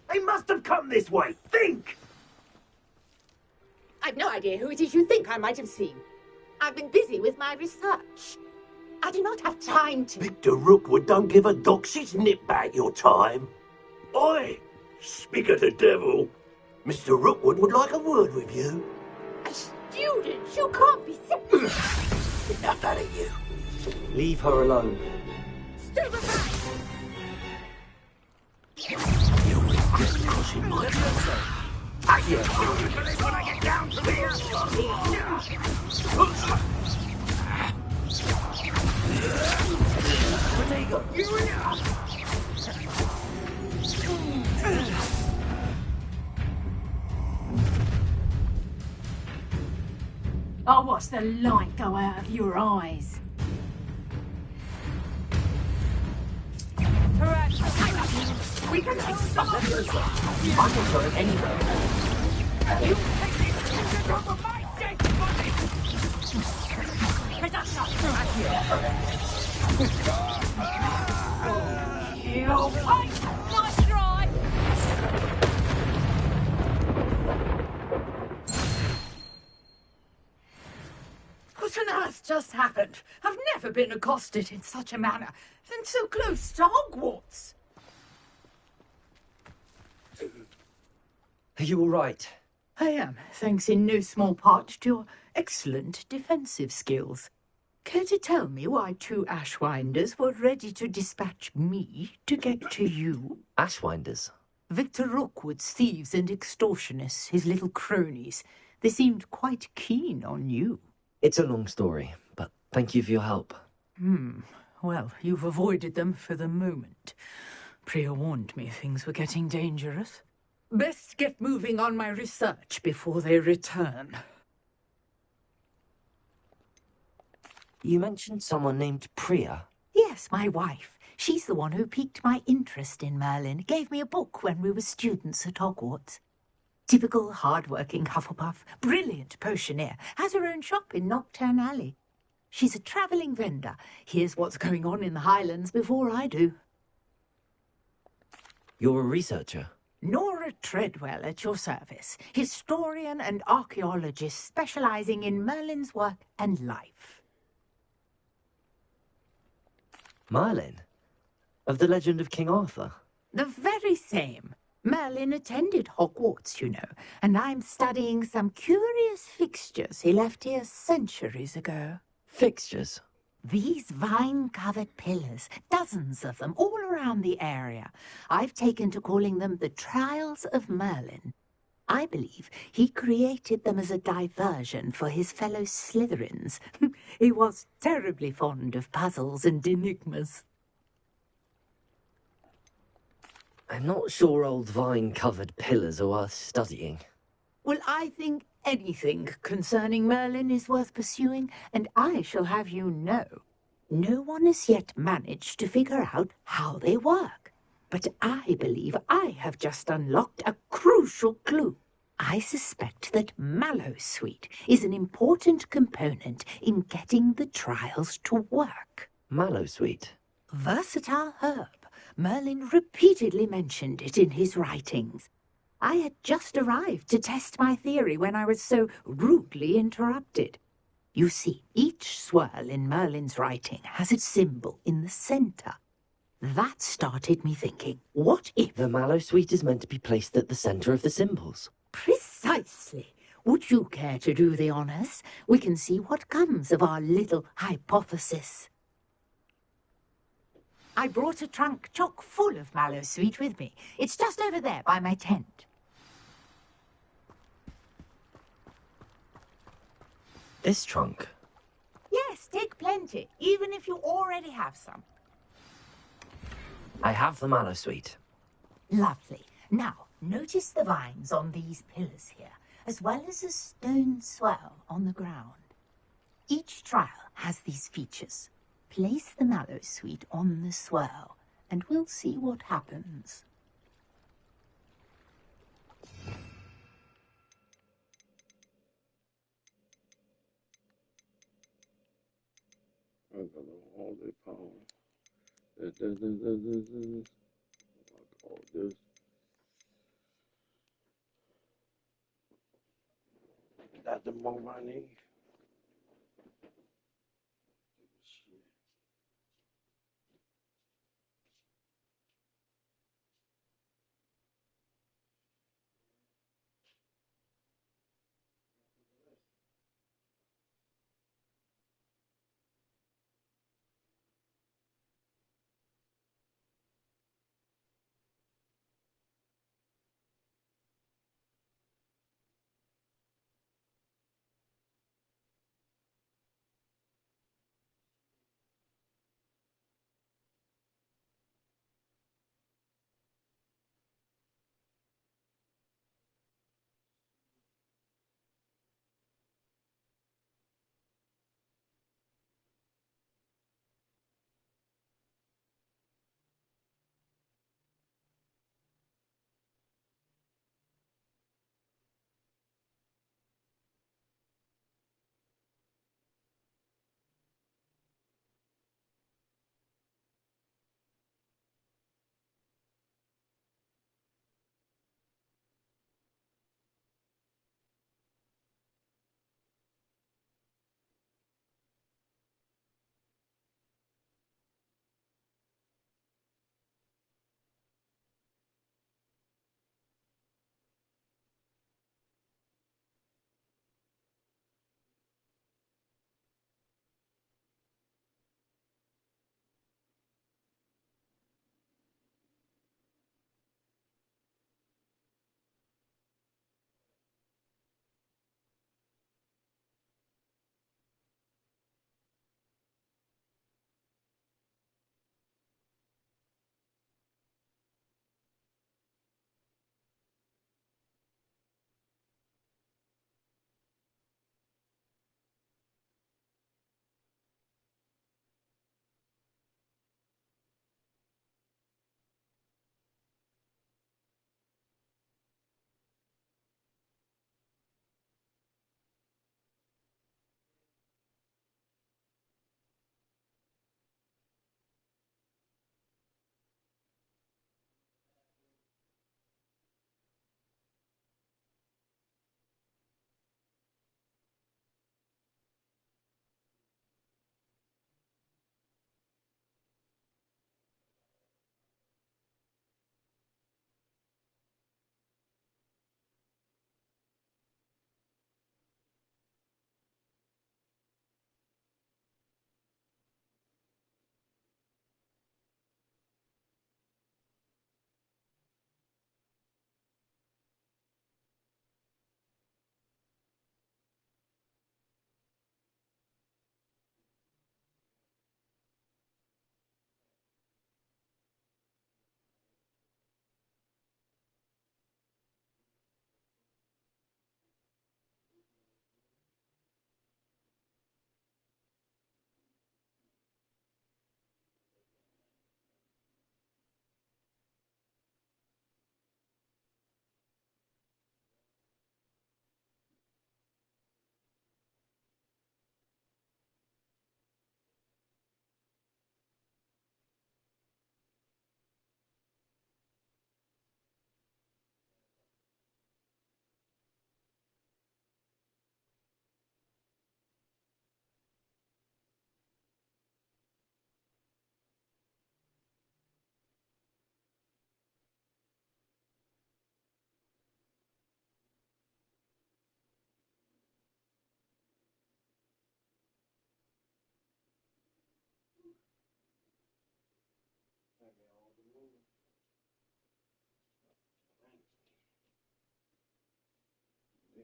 They must have come this way. Think! I've no idea who it is you think I might have seen. I've been busy with my research. I do not have time to... Victor Rookwood don't give a doxy's nip back your time. Oi! Speak of the devil. Mr. Rookwood would like a word with you. A student? You can't be serious. Enough out of you. Leave her alone. Stupefy! You'll regret crossing my path. I get for this when I get down to here. I'll watch the light go out of your eyes. We can stop it. I can go anywhere. You take these creatures over my dead body! You fight! Nice try! What on earth just happened? I've never been accosted in such a manner, and so close to Hogwarts. Are you all right? I am, thanks in no small part to your excellent defensive skills. Care to tell me why two Ashwinders were ready to dispatch me to get to you? Ashwinders? Victor Rookwood's thieves and extortionists, his little cronies. They seemed quite keen on you. It's a long story, but thank you for your help. Well, you've avoided them for the moment. Priya warned me things were getting dangerous. Best get moving on my research before they return. You mentioned someone named Priya. Yes, my wife. She's the one who piqued my interest in Merlin. Gave me a book when we were students at Hogwarts. Typical hard-working Hufflepuff, brilliant potioneer, has her own shop in Knockturn Alley. She's a travelling vendor. Hears what's going on in the Highlands before I do. You're a researcher? Nora Treadwell at your service, historian and archaeologist specialising in Merlin's work and life. Merlin? Of the legend of King Arthur? The very same. Merlin attended Hogwarts, you know, and I'm studying some curious fixtures he left here centuries ago. Fixtures? These vine-covered pillars, dozens of them, all around the area. I've taken to calling them the Trials of Merlin. I believe he created them as a diversion for his fellow Slytherins. He was terribly fond of puzzles and enigmas. I'm not sure old vine-covered pillars are worth studying. Well, I think anything concerning Merlin is worth pursuing, and I shall have you know, no one has yet managed to figure out how they work. But I believe I have just unlocked a crucial clue. I suspect that Mallowsweet is an important component in getting the trials to work. Mallowsweet? Versatile herb. Merlin repeatedly mentioned it in his writings. I had just arrived to test my theory when I was so rudely interrupted. You see, each swirl in Merlin's writing has its symbol in the centre. That started me thinking, what if... The Mallowsweet is meant to be placed at the centre of the symbols. Precisely. Would you care to do the honours? We can see what comes of our little hypothesis. I brought a trunk chock full of Mallowsweet with me. It's just over there by my tent. This trunk? Yes, take plenty, even if you already have some. I have the Mallowsweet. Lovely. Now, notice the vines on these pillars here, as well as a stone swell on the ground. Each trial has these features. Place the Mallowsweet on the swirl, and we'll see what happens. I got all the power. All this. That's the move I need.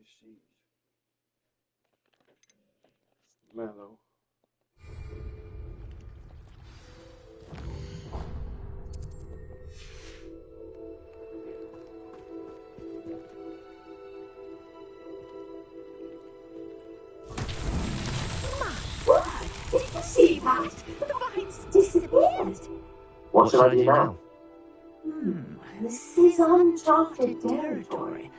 see. Mellow. Did you see that? The vines disappeared. What should I do now? This is uncharted territory.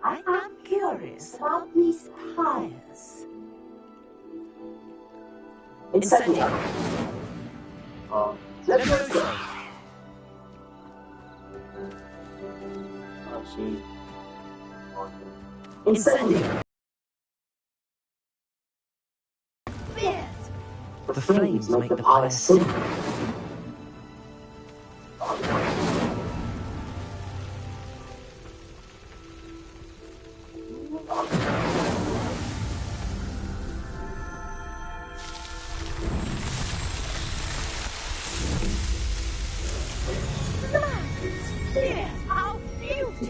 I am curious about these pyres. Incendio. I see. Incendio. The flames make the pyre sing. How beautiful!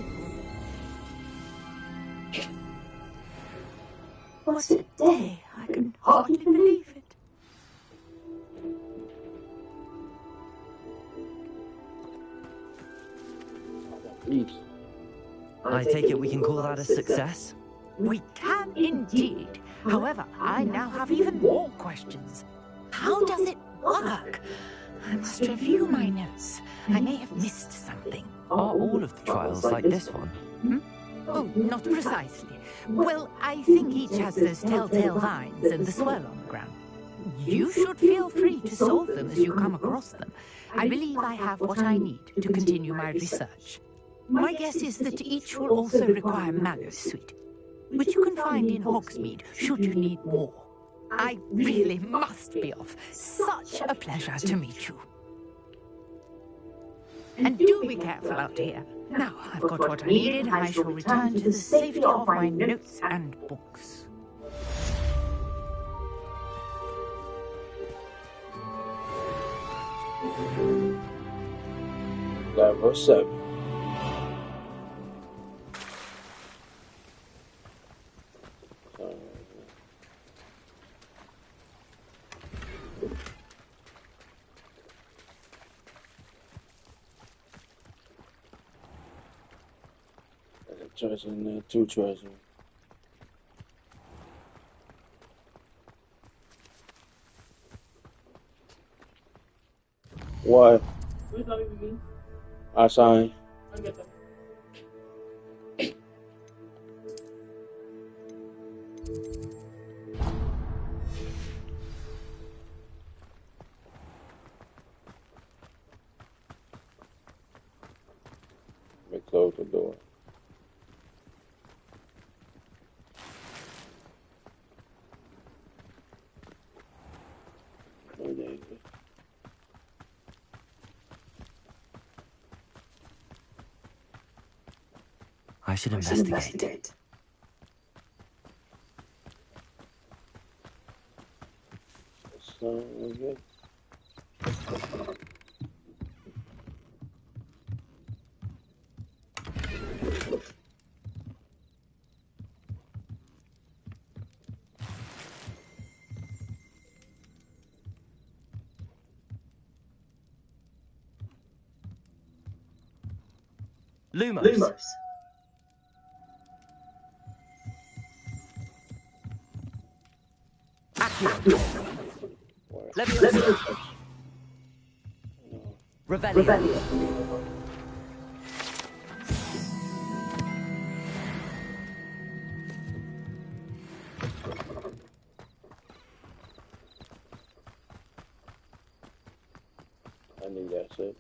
What a day! I can hardly believe it. I take it we can call that a success? We can indeed. However, I now have even more questions. How does it work? I must review my notes. I may have missed something. Are all of the trials like this one? Oh, not precisely. Well, I think each has those telltale vines and the swirl on the ground. You should feel free to solve them as you come across them. I believe I have what I need to continue my research. My guess is that each will also require Mallowsweet, which you can find in Hogsmeade should you need more. I really must be off. Such a pleasure to meet you. And do be careful out here. Now I've got what I needed, I shall return to the safety of my notes and books. Level 7. Treasure in there, 2 treasure. What? What does that even mean? I sign. I get that. Let me close the door. No danger. I should investigate. So, we're good. Lumos. Accio. Leviosa. Revelio. I think that's it.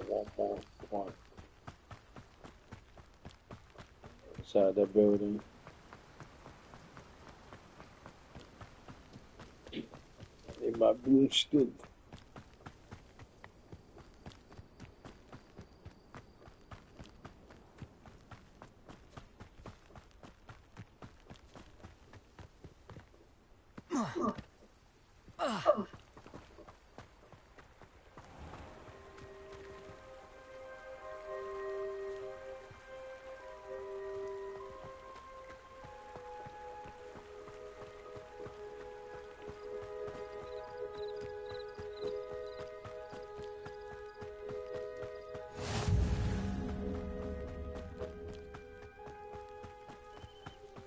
One more point inside that building. my broomstick.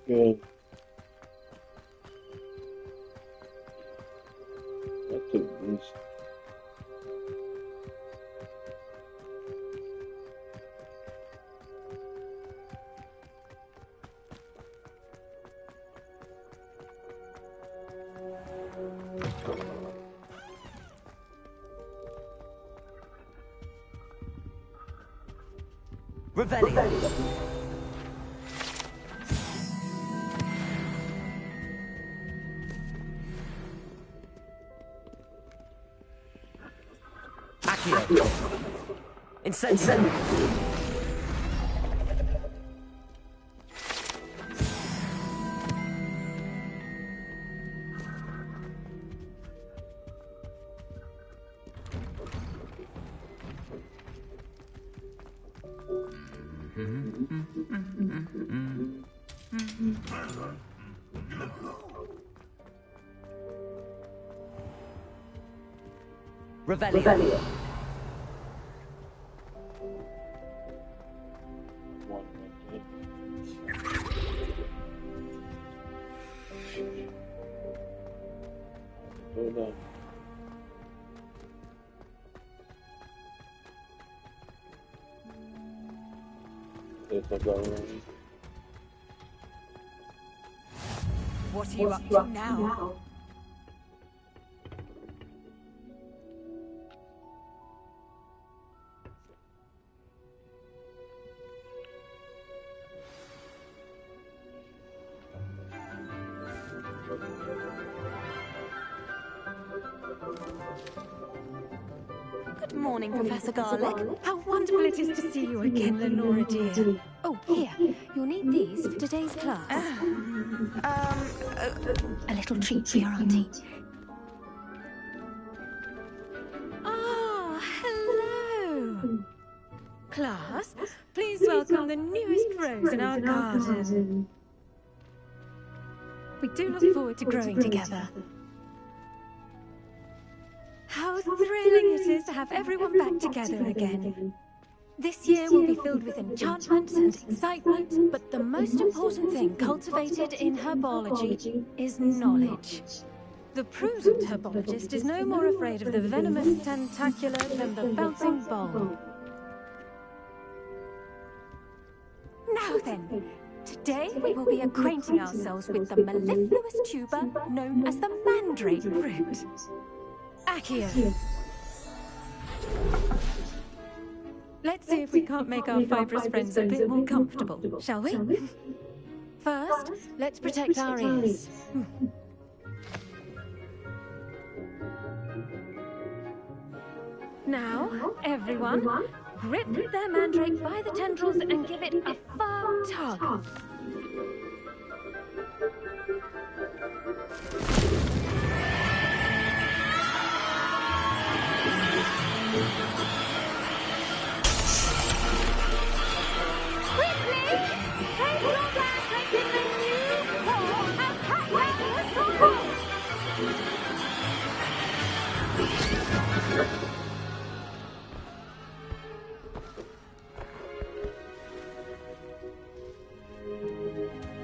Good. That took this. Revelio. Accio. Incendio. Revelio. Hold on. There's a going. What are you up to now? Good morning, Professor Garlick. How wonderful it is to see you again, Lenora dear. Oh, here. You'll need these for today's class. A little treat for your auntie. Ah, hello. Class, please welcome the newest rose in our garden. We do look forward to growing together. How thrilling it is to have everyone back together again. This year will be filled with enchantment and excitement, but the most important thing cultivated in herbology is knowledge. The prudent herbologist is no more afraid of the venomous tentacular than the bouncing bulb. Now then, today we will be acquainting ourselves with the mellifluous tuber known as the mandrake root. Accio. Let's see if we can't make our fibrous friends a bit more comfortable, shall we? First, let's protect our ears. Now, everyone, grip their mandrake by the tendrils and give it a firm tug.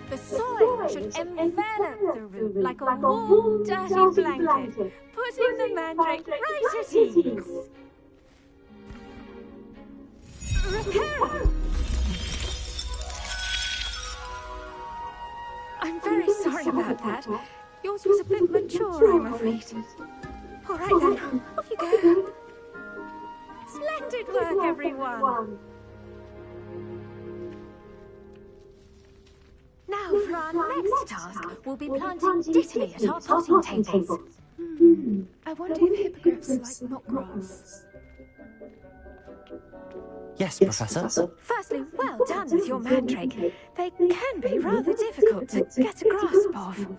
The soil should envelop the root like a warm, dirty blanket, putting the mandrake right at ease. Reparo! I'm very sorry about that. Yours was a bit mature, I'm afraid. All right then, off you go. Splendid work, everyone. Now, for our next task, we'll be planting dittany at our potting tables. I wonder if hippogriffs like knotgrass. Yes, Professor. Firstly, well done with your mandrake. They can be rather difficult to get a grasp of.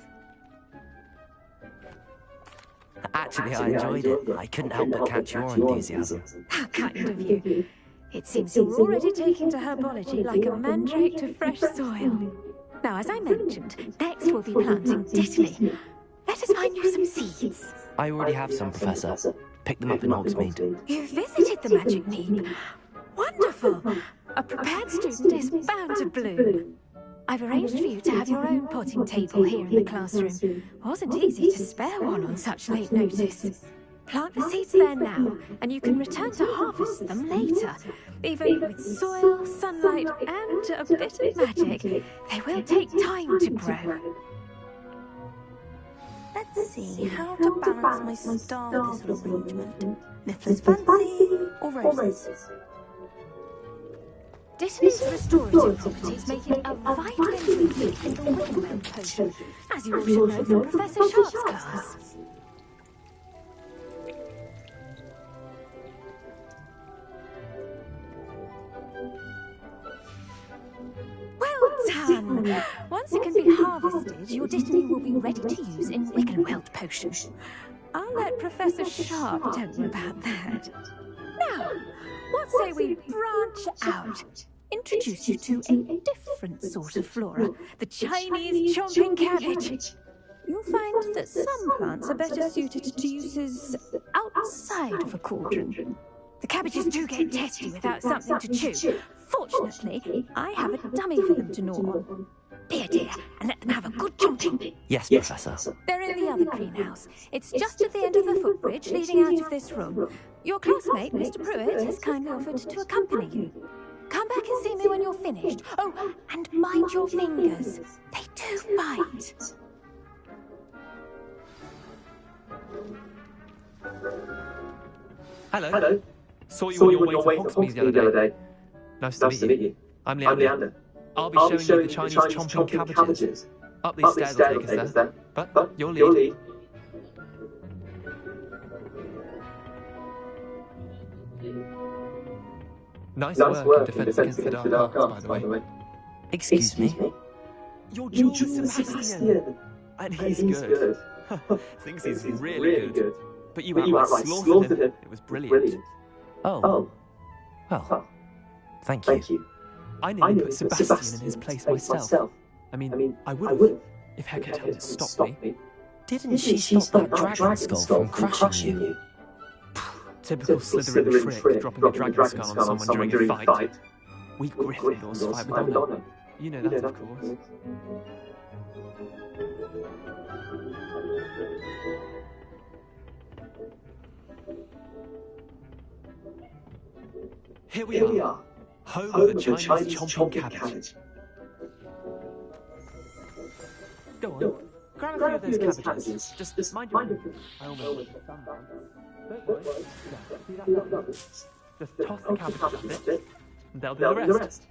Actually, I enjoyed it. I couldn't help but catch your enthusiasm. How kind of you. It seems you're already taking to herbology like a mandrake to fresh soil. Now, as I mentioned, next we'll be planting dittany. Let us find you some seeds. I already have some, Professor. Picked them up in Hogsmeade. You visited the Magic Neep. Wonderful! A prepared student is bound to bloom. I've arranged for you to have your own potting table here in the classroom. Wasn't easy to spare one on such late notice. Plant the seeds there now, and you can return to harvest them later. Even with soil, sunlight, and a bit of magic, they will take time to grow. Let's see how to balance my star thistle arrangement. Niffler's fancy or roses? Dittany's restorative properties make it a vital ingredient in the Wickenweld potion, as you all should know from Professor Sharp's class. Well done! Once it can be harvested, your dittany will be ready to use in Wickenweld potion. I'll let Professor Sharp tell you about that. Now, what say we branch out? Introduce you to a different sort of flora, the Chinese chomping cabbage. You'll find that some plants are better suited to uses outside of a cauldron. The cabbages do get testy without something to chew. Fortunately, I have a dummy for them to gnaw on. Be a dear, and let them have a good chomping. Yes, Professor. They're in the other greenhouse. It's just at the end of the footbridge leading out of this room. Your classmate, Mr. Pruitt, has kindly offered to accompany you. Come back and see me when you're finished. Oh, and mind your fingers. They do bite. Hello. Saw you on your way to Hogsmeade the other day. Nice to meet you. I'm Leander. I'll be showing you the Chinese chomping cabbages. Up these stairs will take us there. But you'll lead. Nice work in defense against the dark arts, by the way. Excuse me? Your George Sebastian. And he's good. Thinks he's really good. But you outright slaughtered him. It was brilliant. Oh. Well, thank you. I nearly put Sebastian in his place myself. I mean, I would have, if Hecate hadn't stopped me. Didn't she stop that dragon skull from crushing you? Typical Slytherin trick, dropping a dragon skull on someone during a fight. We Gryffindors fight with honor. You know that, of course. Here we are. Home of the Chinese chomping cabbage. Go on. Grab a few of those cabbages. Just mind your own. I almost put some down. Don't worry. See that done? Just toss the cabbages a bit, and they'll do the rest.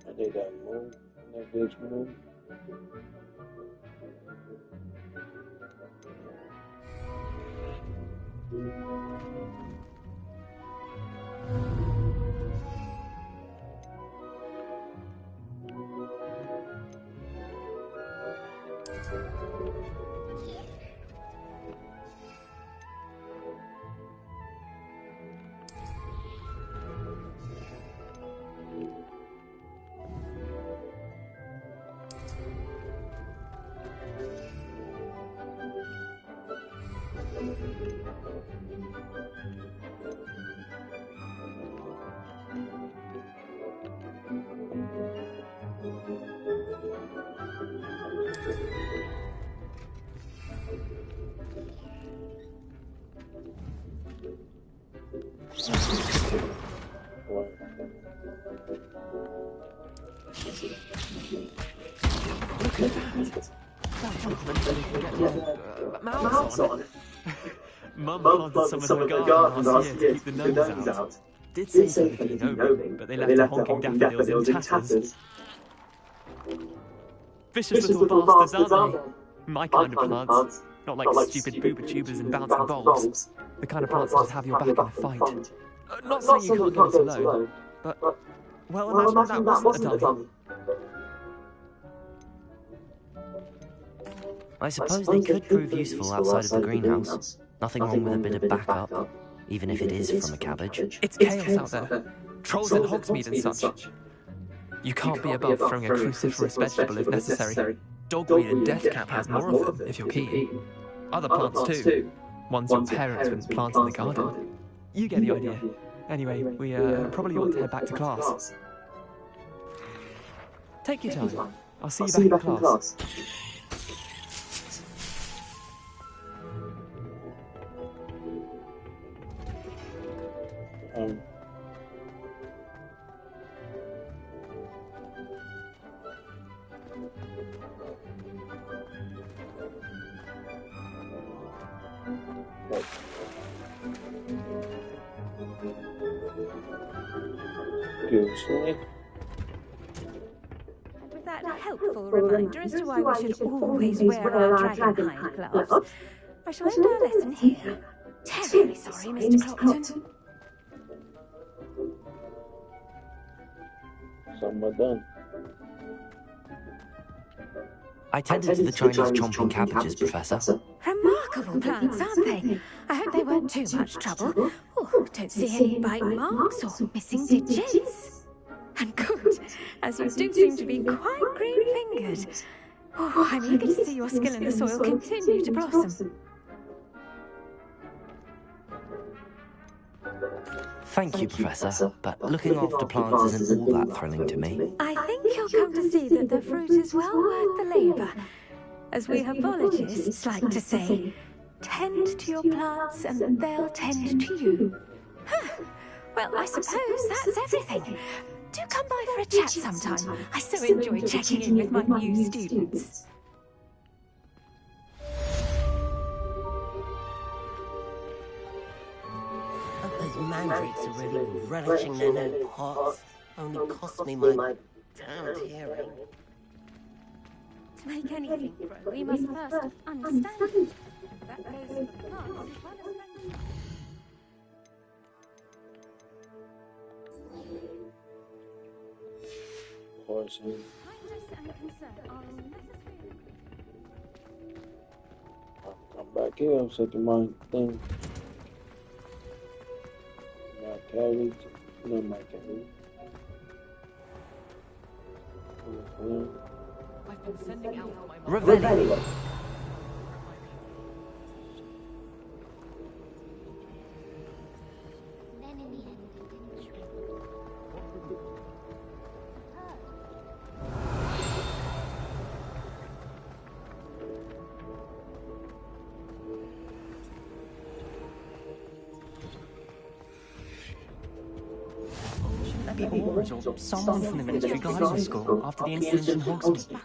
I think that move, that bitch move. Look at that. That's one place where you can get mouse on. Mum planted some in the garden last year to keep the gnomes out. Did say so if you know me, but they left the honking daffodils in tatters. Vicious little bastards, aren't they? My kind of plants. Not like stupid booba tubers and bouncing bulbs. The kind of plants that just have your back in a fight. Not saying you can't go it alone, but... Well, imagine that wasn't a dummy. I suppose they could prove useful outside of the greenhouse. Nothing wrong with a bit of backup, even if it is from a cabbage. It's chaos out there. Trolls in Hogsmeade and such. You can't be above throwing a cruciferous vegetable if necessary. Dogweed and deathcap has more of them, if you're keen. Other plants too. Ones your parents wouldn't plant in the garden. You get the idea. Anyway, we probably ought to head back to class. Take your time. I'll see you back in class. Was that a helpful reminder as to why we should always wear our dragonhide gloves? I shall end our lesson here. Terribly sorry, Mr. Clopton. Somewhat done. I tended to the Chinese chomping cabbages, Professor. Remarkable plants, aren't they? I hope they weren't too much trouble. Oh, don't see any bite marks or missing digits. And good, as you do seem to be quite green-fingered. Oh, I'm eager to see your skill in the soil continue to blossom. Thank you, Professor, but looking after plants isn't all that thrilling to me. I think you'll come to see that the fruit is well worth the labour. As we herbologists like to say, tend to your plants and they'll tend to you. Huh. Well, I suppose that's everything. Do come by for a chat sometime. I so enjoy checking in with my new students. Those mandrakes are really relishing their new pots. Only cost me my damned hearing. To make anything grow, we must first understand. That goes for the plants as well as things. Poison. Kindness and concern are as necessary. I'll come back here and set my thing. My cabbage. No, my cabbage. I've been sending out my Revelio. Or someone from the Ministry Gardening School after the incident in Hogsmeade.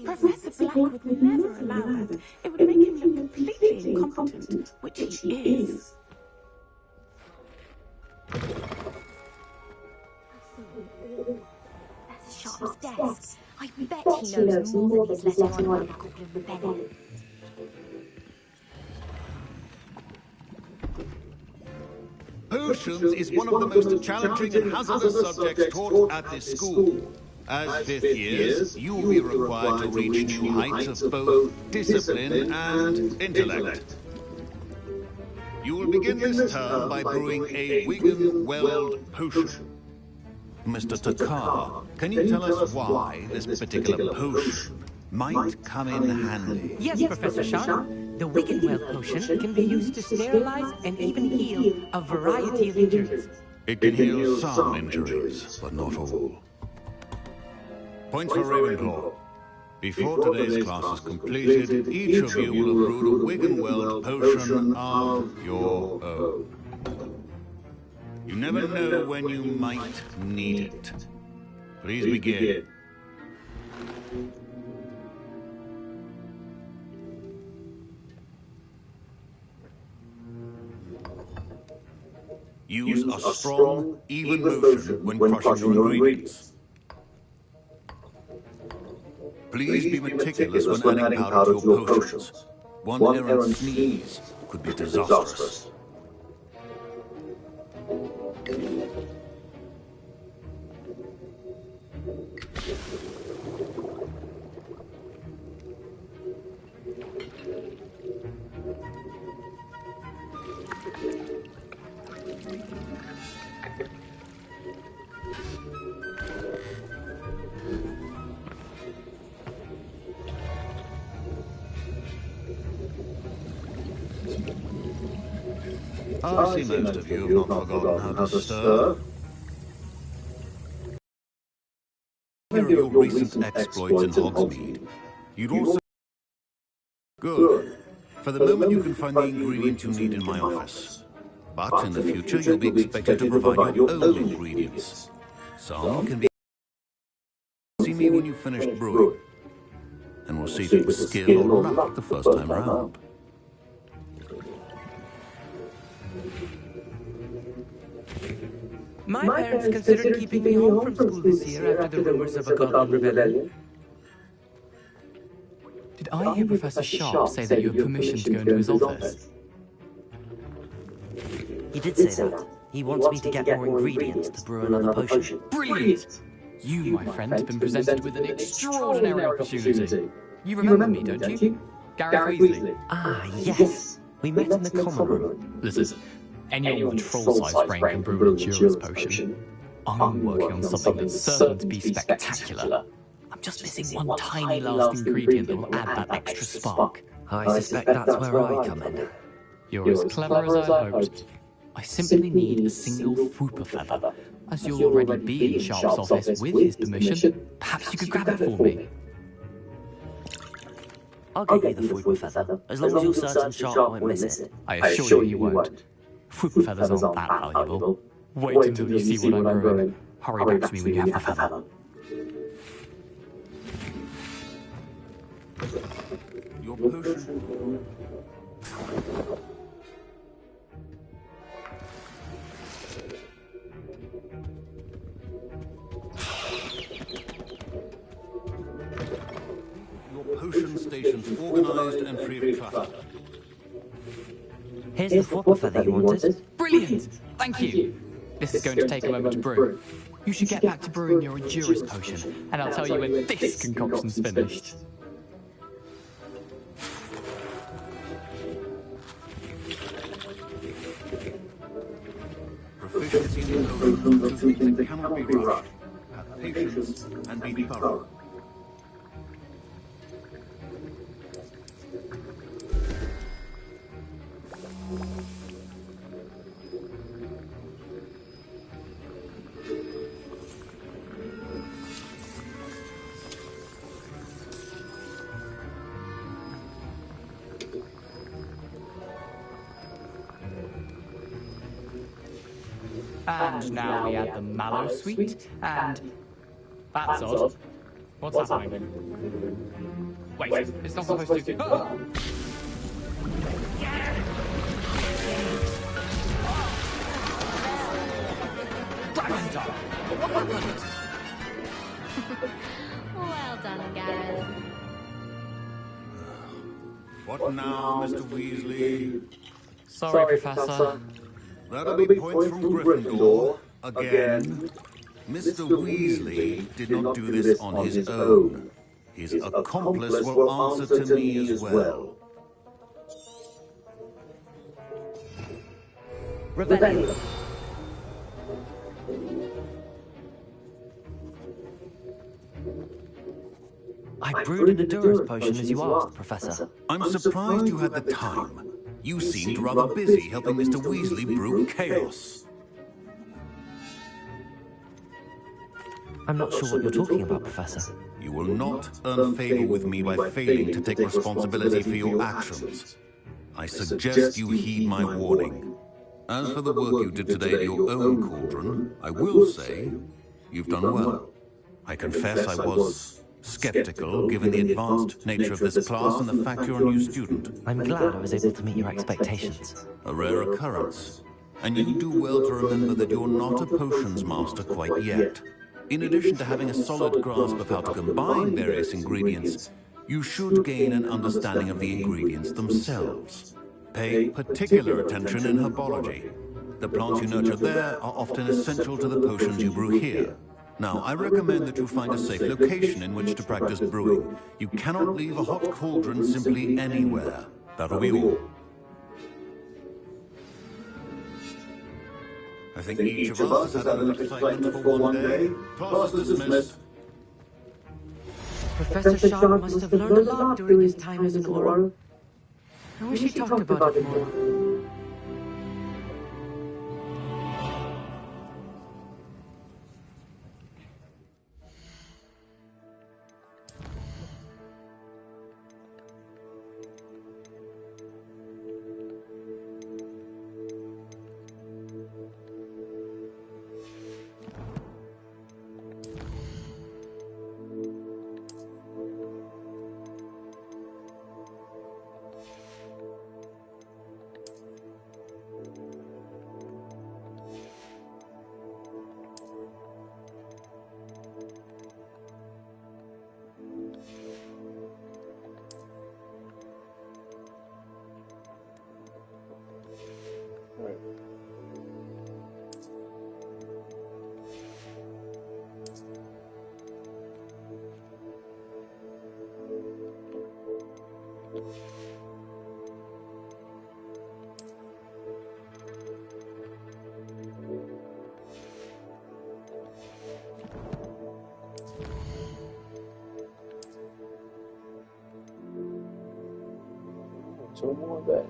Professor Black would never allow that. It would make him look completely incompetent, which he is. That's Sharp's desk. I bet he knows more than he's letting on about Goblin Rebellion. Potions is one of the most challenging and hazardous subjects taught at this school. As fifth years, you will be required to reach new heights of both discipline and intellect. You will begin this term by brewing a Wigan Weld potion. Mr. Takar, can you tell us why this particular potion might come in handy? Yes, Professor Sharp. The Wiggenweld potion can be used to sterilize and even heal a variety of injuries. It can heal some injuries, but not all. Point for Ravenclaw. Before today's class is completed, each of you will have brewed a Wiggenweld potion of your own. You never know when you might need it. Please begin. Use a strong, even motion when crushing your ingredients. Please be meticulous when adding powder to your potions. One errant sneeze could be disastrous. I see most of you have not forgotten how to stir. Hear of your recent exploits in Hogsmeade. You'd also... Good. For the moment you can find the ingredient you need in my office. But in the future you'll be expected to provide your own ingredients. Some can be... See me when you've finished brewing. And we'll see if it was skill or luck the first time round. My parents considered keeping me home from school this year after the rumors of a goblin rebellion. Did I hear Professor Sharp say that you have permission to go into his office? He did say that. He wants me to get more ingredients to brew another potion. Brilliant! You, my friend, have been presented with an extraordinary opportunity. You remember me, don't you? Gareth Weasley. Ah, yes. We met in the common room. Listen, anyone with troll-sized brain can brew an endurance potion. I'm working on something that's certain to be spectacular. I'm just missing one tiny last ingredient that will add that extra spark. I suspect that's where I come in. You're as clever as I hoped. I simply need a single Fwooper feather. As you'll already be in Sharp's office with his permission, perhaps you could grab it for me. I'll get you the Fwooper feather, as long as you're certain Sharp won't miss it. I assure you won't. Fwooper feathers aren't that valuable. Wait until you see what I'm brewing. Hurry back to me when you have the feather. Your potion. Your potion station's organized and free of clutter. Here's the Fwooper feather you wanted. Brilliant! Thank you. This is going to take a moment to brew. You should get back to brewing your Endurance potion, and I'll tell you when this concoction's finished. Proficiency in potions to things that cannot be rushed. Have patience and be thorough. And now we add the mallow sweet, and... That's odd. What's happening? Wait, it's not supposed to... Ah! Dragon Dog! What happened? Well done, Gareth. What now, Mr. Weasley? Sorry, Professor. That'll be points from Gryffindor. Again. Mr. Weasley did not do this on his own. His accomplice will answer to me as well. Revelio. I brewed an endurance potion as you asked, Professor. I'm surprised you had the time. You seemed rather busy helping Mr. Weasley brew chaos. I'm not sure what you're talking about, Professor. You will not earn favor with me by failing to take responsibility for your actions. I suggest you heed my warning. As for the work you did today at your own cauldron, I will say you've done well. I confess I was skeptical, given the advanced nature of this class and the fact you're a new student. I'm glad I was able to meet your expectations. A rare occurrence. And you do well to remember that you're not a potions master quite yet. In addition to having a solid grasp of how to combine various ingredients, you should gain an understanding of the ingredients themselves. Pay particular attention in herbology. The plants you nurture there are often essential to the potions you brew here. Now, I recommend that you find a safe location in which to practice brewing. You cannot leave a hot cauldron simply anywhere. That'll be all. I think each of us has had enough excitement for one day. Class is dismissed. Professor Sharp must have learned a lot during his time as an Auror. I wish he talked about it more. Two more days.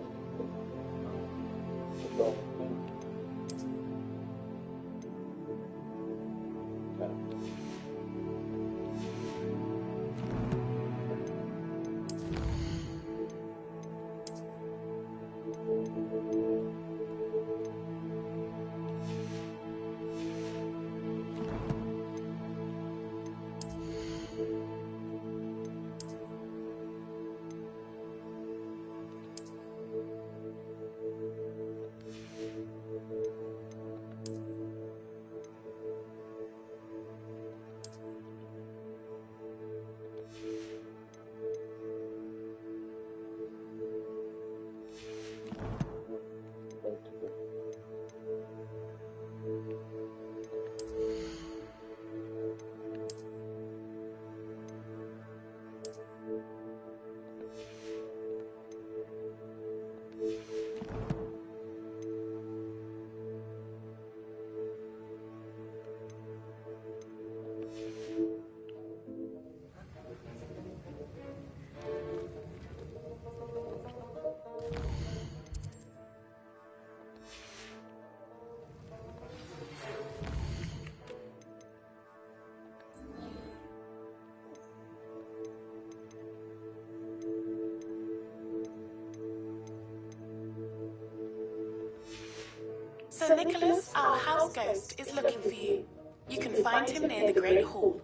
Sir Nicholas, our house ghost, is looking for you. You can find him near the Great Hall.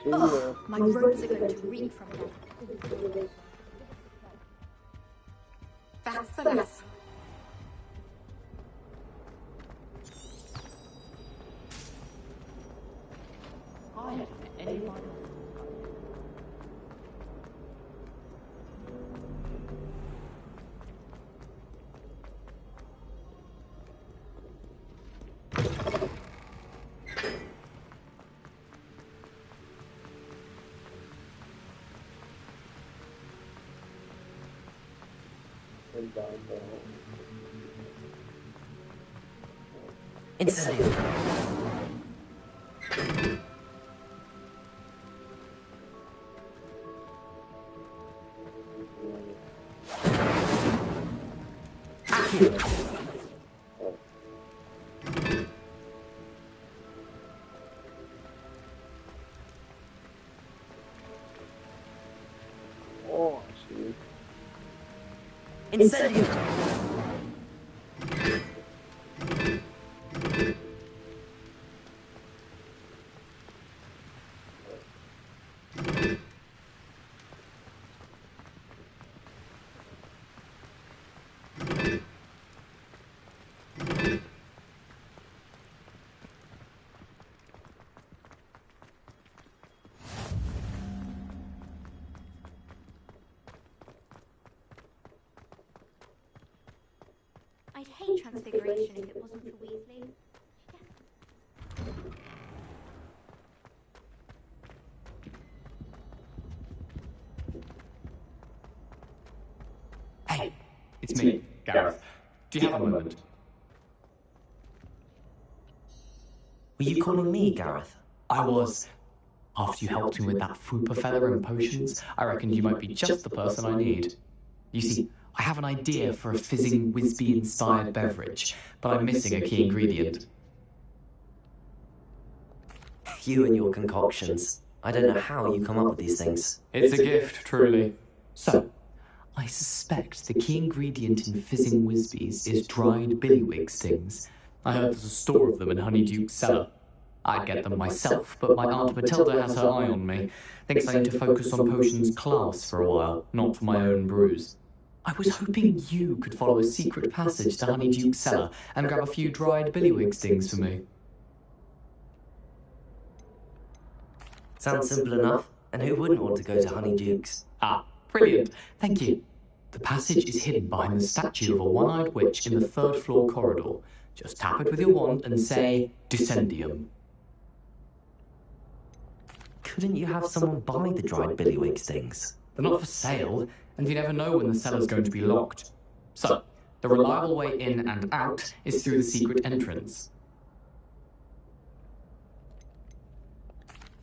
Oh, my robes are going to reek from that. That's the last. Incendio. Incendio! I'd hate Transfiguration if it wasn't for Weasley. Hey, it's me, Gareth. Do you have a moment? Were you calling me, Gareth? I was. After you helped me with that Fupa feather and potions, I reckoned you might be just the person I need. You see, I have an idea for a fizzing Whizbee-inspired beverage, but I'm missing a key ingredient. You and your concoctions. I don't know how you come up with these things. It's a gift, truly. So, I suspect the key ingredient in fizzing Whizbees is dried billywig stings. I heard there's a store of them in Honeyduke's cellar. I'd get them myself, but my Aunt Matilda has her eye on me. Thinks I need to focus on potions class for a while, not for my own brews. I was hoping you could follow a secret passage to Honeyduke's cellar and grab a few dried billywig stings for me. Sounds simple enough. And who wouldn't want to go to Honeyduke's? Ah, brilliant. Thank you. The passage is hidden behind the statue of a one-eyed witch in the third-floor corridor. Just tap it with your wand and say, Descendium. Couldn't you have someone buy the dried billywig stings? They're not for sale, and you never know when the cellar's going to be locked. So, the reliable way in and out is through the secret entrance.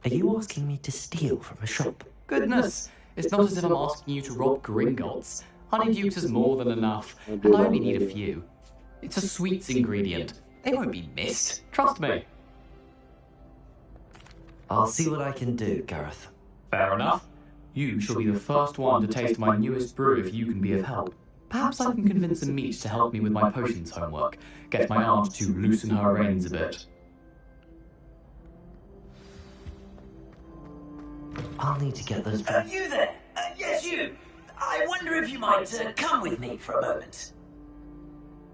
Are you asking me to steal from a shop? Goodness, it's not as if I'm asking you to rob Gringotts. Honeyduke's is more than enough, and I only need a few. It's a sweets ingredient. They won't be missed, trust me. I'll see what I can do, Gareth. Fair enough. You shall be the first one to taste my newest brew if you can be of help. Perhaps I can convince a meat to help me with my potions homework. Get my aunt to loosen her reins a bit. I'll need to get those... You there? Yes, you. I wonder if you might come with me for a moment.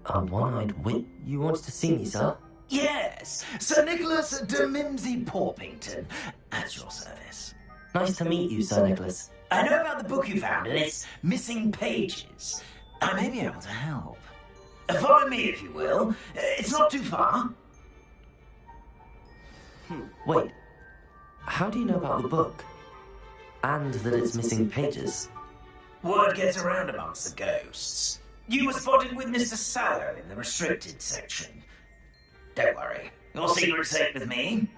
A one-eyed witch? You wanted to see me, sir? Yes, Sir Nicholas de Mimsy Porpington, at your service. Nice to meet you, Sir Nicholas. I know about the book you found and its missing pages. I may be able to help. Follow me, if you will. It's not too far. Wait, how do you know about the book? And that it's missing pages? Word gets around amongst the ghosts. You were spotted with Mr. Sallow in the restricted section. Don't worry, your secret's safe with me.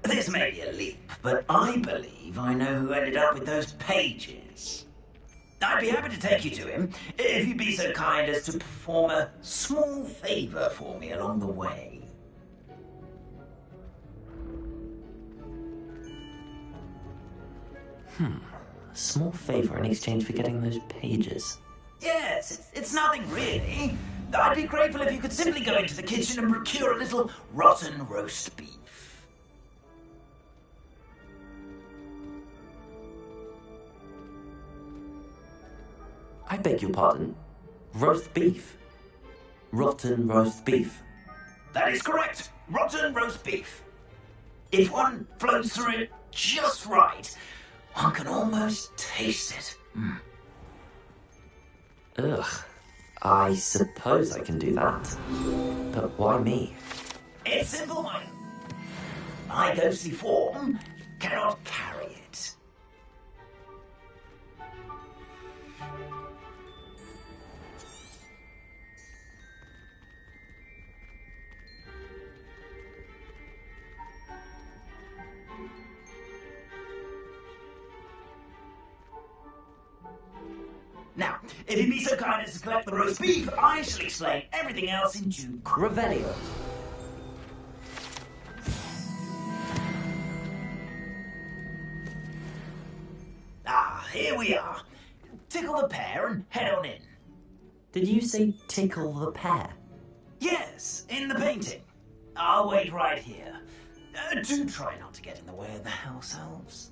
This may be a leap, but I believe I know who ended up with those pages. I'd be happy to take you to him, if you'd be so kind as to perform a small favor for me along the way. A small favor in exchange for getting those pages. Yes, it's nothing really. I'd be grateful if you could simply go into the kitchen and procure a little rotten roast beef. I beg your pardon. Roast beef. Rotten roast beef. That is correct. Rotten roast beef. If one floats through it just right, one can almost taste it. Ugh. I suppose I can do that. But why me? It's simple, my ghostly form cannot carry it. Now, if you'd be so kind as to collect the roast beef, I shall explain everything else in due course. Revelio. here we are. Tickle the pear and head on in. Did you say tickle the pear? Yes, in the painting. I'll wait right here. Do try not to get in the way of the house elves.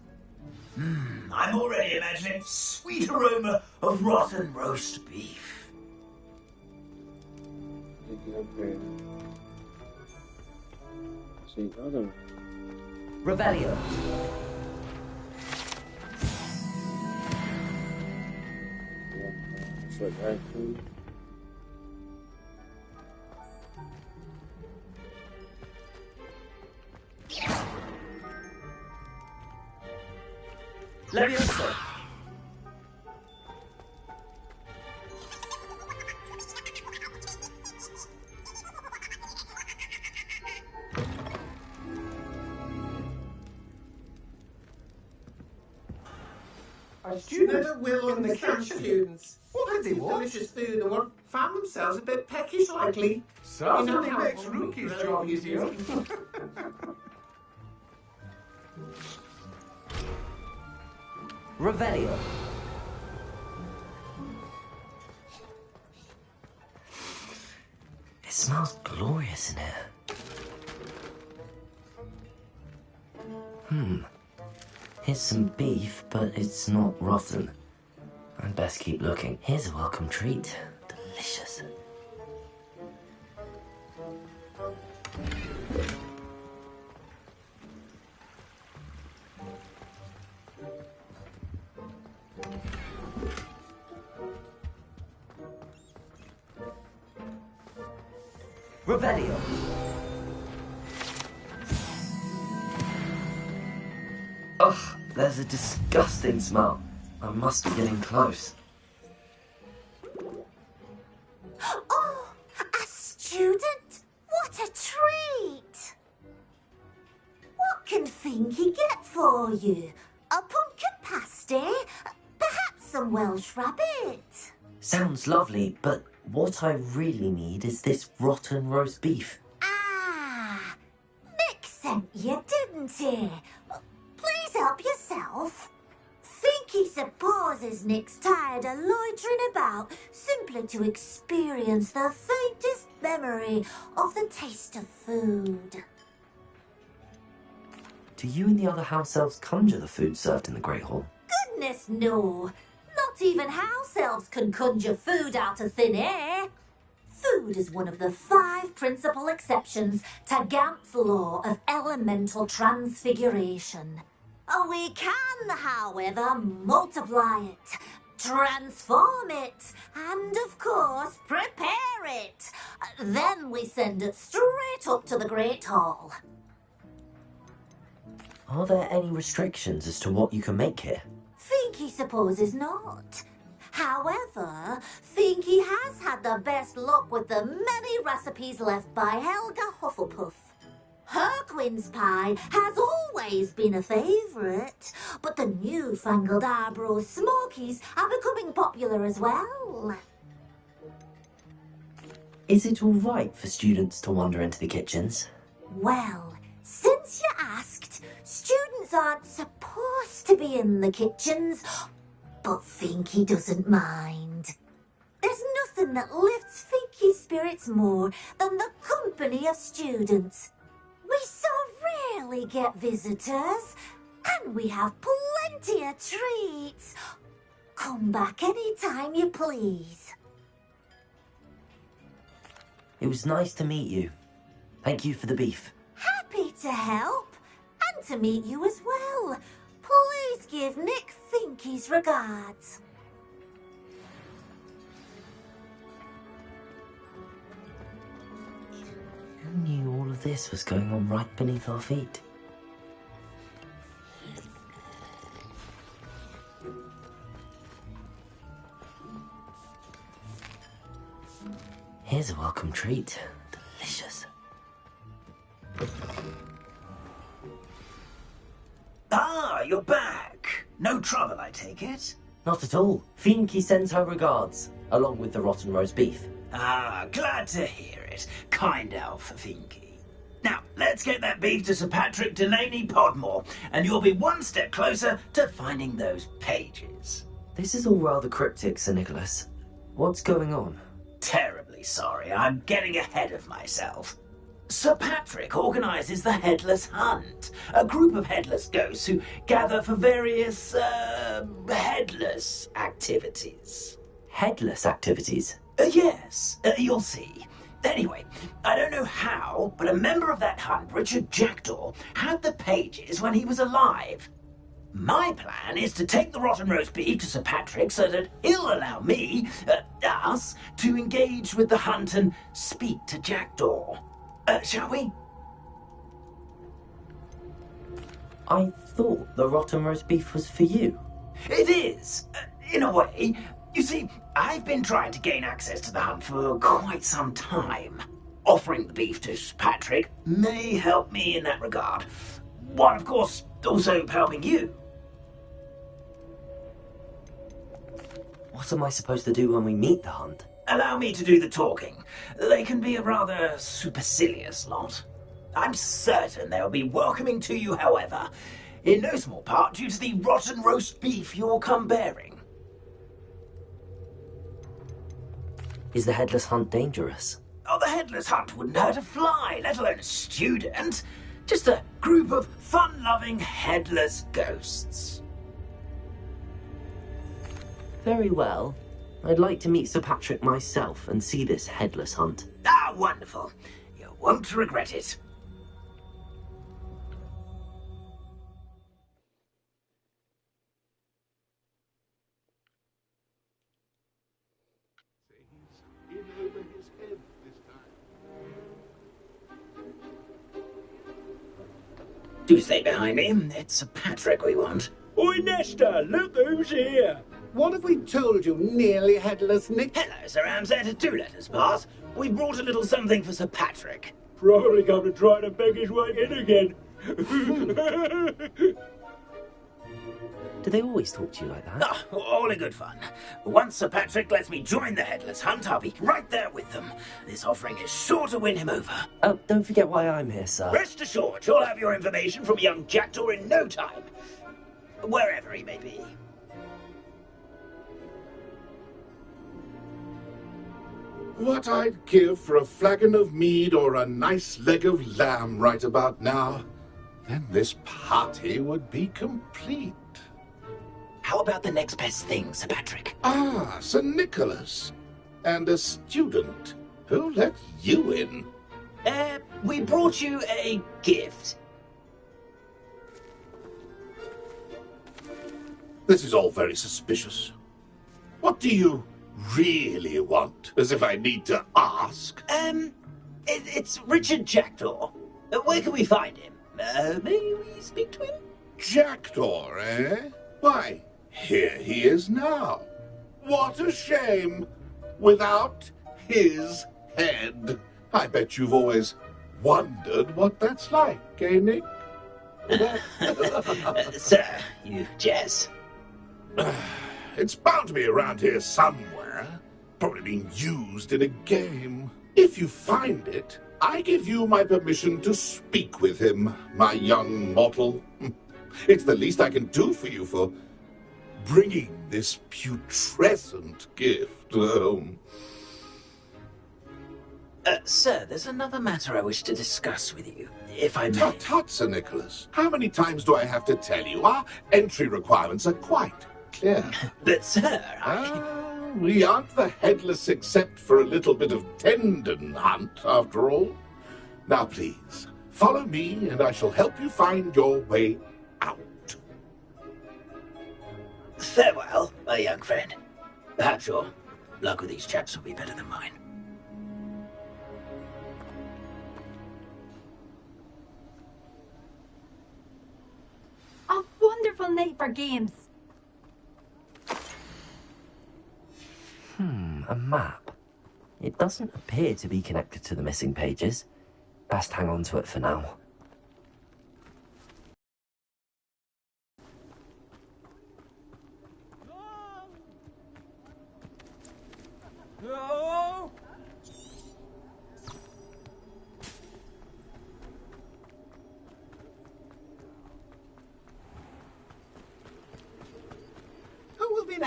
I'm already imagining sweet aroma of rotten roast beef. Revelio. Leviosa. A student at will on the camp students. What could they want? Delicious food and what found themselves a bit peckish likely. Certainly makes Rookie's job easier. Revelio. It smells glorious in here. Here's some beef, but it's not rotten. I'd best keep looking. Here's a welcome treat. Delicious. Revelio. Ugh, there's a disgusting smell. I must be getting close. Oh, a student? What a treat! What can Finky get for you? A pumpkin pasty? Perhaps some Welsh rabbit? Sounds lovely, but what I really need is this rotten roast beef. Ah, Nick sent you, didn't he? Please help yourself. Finky supposes Nick's tired of loitering about simply to experience the faintest memory of the taste of food. Do you and the other house elves conjure the food served in the Great Hall? Goodness, no. Not even house elves can conjure food out of thin air. Food is one of the 5 principal exceptions to Gamp's law of elemental transfiguration. We can, however, multiply it, transform it, and, of course, prepare it. Then we send it straight up to the Great Hall. Are there any restrictions as to what you can make here? Finky supposes not. However, Finky has had the best luck with the many recipes left by Helga Hufflepuff. Her quince pie has always been a favourite, but the newfangled Arbroath Smokies are becoming popular as well. Is it all right for students to wander into the kitchens? Well, since you asked, students aren't supposed to be in the kitchens, but Finky doesn't mind. There's nothing that lifts Finky's spirits more than the company of students. We so rarely get visitors, and we have plenty of treats. Come back any time you please. It was nice to meet you. Thank you for the beef. Happy to help, and to meet you as well. Please give Nick Finky's regards. Who knew all of this was going on right beneath our feet? Here's a welcome treat. Delicious. Ah, you're back. No trouble, I take it? Not at all. Finky sends her regards, along with the rotten roast beef. Ah, glad to hear it. Kind elf, Finky. Now, let's get that beef to Sir Patrick Delaney Podmore, and you'll be one step closer to finding those pages. This is all rather cryptic, Sir Nicholas. What's going on? Terribly sorry, I'm getting ahead of myself. Sir Patrick organises the Headless Hunt, a group of headless ghosts who gather for various, headless activities. Headless activities? Yes, you'll see. Anyway, I don't know how, but a member of that hunt, Richard Jackdaw, had the pages when he was alive. My plan is to take the rotten roast beef to Sir Patrick so that he'll allow me, us, to engage with the hunt and speak to Jackdaw. Shall we? I thought the rotten roast beef was for you. It is, in a way. You see, I've been trying to gain access to the hunt for quite some time. Offering the beef to Sir Patrick may help me in that regard. While, of course, also helping you. What am I supposed to do when we meet the hunt? Allow me to do the talking. They can be a rather supercilious lot. I'm certain they'll be welcoming to you, however, in no small part due to the rotten roast beef you'll come bearing. Is the Headless Hunt dangerous? Oh, the Headless Hunt wouldn't hurt a fly, let alone a student. Just a group of fun-loving headless ghosts. Very well. I'd like to meet Sir Patrick myself and see this Headless Hunt. Ah, wonderful. You won't regret it. Do stay behind me. It's Sir Patrick we want. Oi, Nesta, look who's here. What have we told you, nearly headless Nick? Hello, Sir Ramsett. Do let us pass. We brought a little something for Sir Patrick. Probably come to try to beg his way in again. Do they always talk to you like that? Ah, all in good fun. Once Sir Patrick lets me join the Headless Hunt, I'll be right there with them. This offering is sure to win him over. Oh, don't forget why I'm here, sir. Rest assured, you'll have your information from young Jackdaw in no time. Wherever he may be. What I'd give for a flagon of mead or a nice leg of lamb right about now. Then this party would be complete. How about the next best thing, Sir Patrick? Ah, Sir Nicholas. And a student. Who let you in? We brought you a gift. This is all very suspicious. What do you really want? As if I need to ask. It's Richard Jackdaw. Where can we find him? May we speak to him? Jackdaw, eh? Why, here he is now. What a shame. Without his head. I bet you've always wondered what that's like, eh, Nick? Sir, you jest. It's bound to be around here somewhere. Probably being used in a game. If you find it, I give you my permission to speak with him, my young mortal. It's the least I can do for you for bringing this putrescent gift home. Sir, there's another matter I wish to discuss with you, if I may. Tut, tut, Sir Nicholas. How many times do I have to tell you? Our entry requirements are quite clear. But, sir, we aren't the headless except for a little bit of tendon hunt, after all. Now, please, follow me, and I shall help you find your way out. Farewell, my young friend. Perhaps your luck with these chaps will be better than mine. A wonderful night for games. A map. It doesn't appear to be connected to the missing pages. Best hang on to it for now.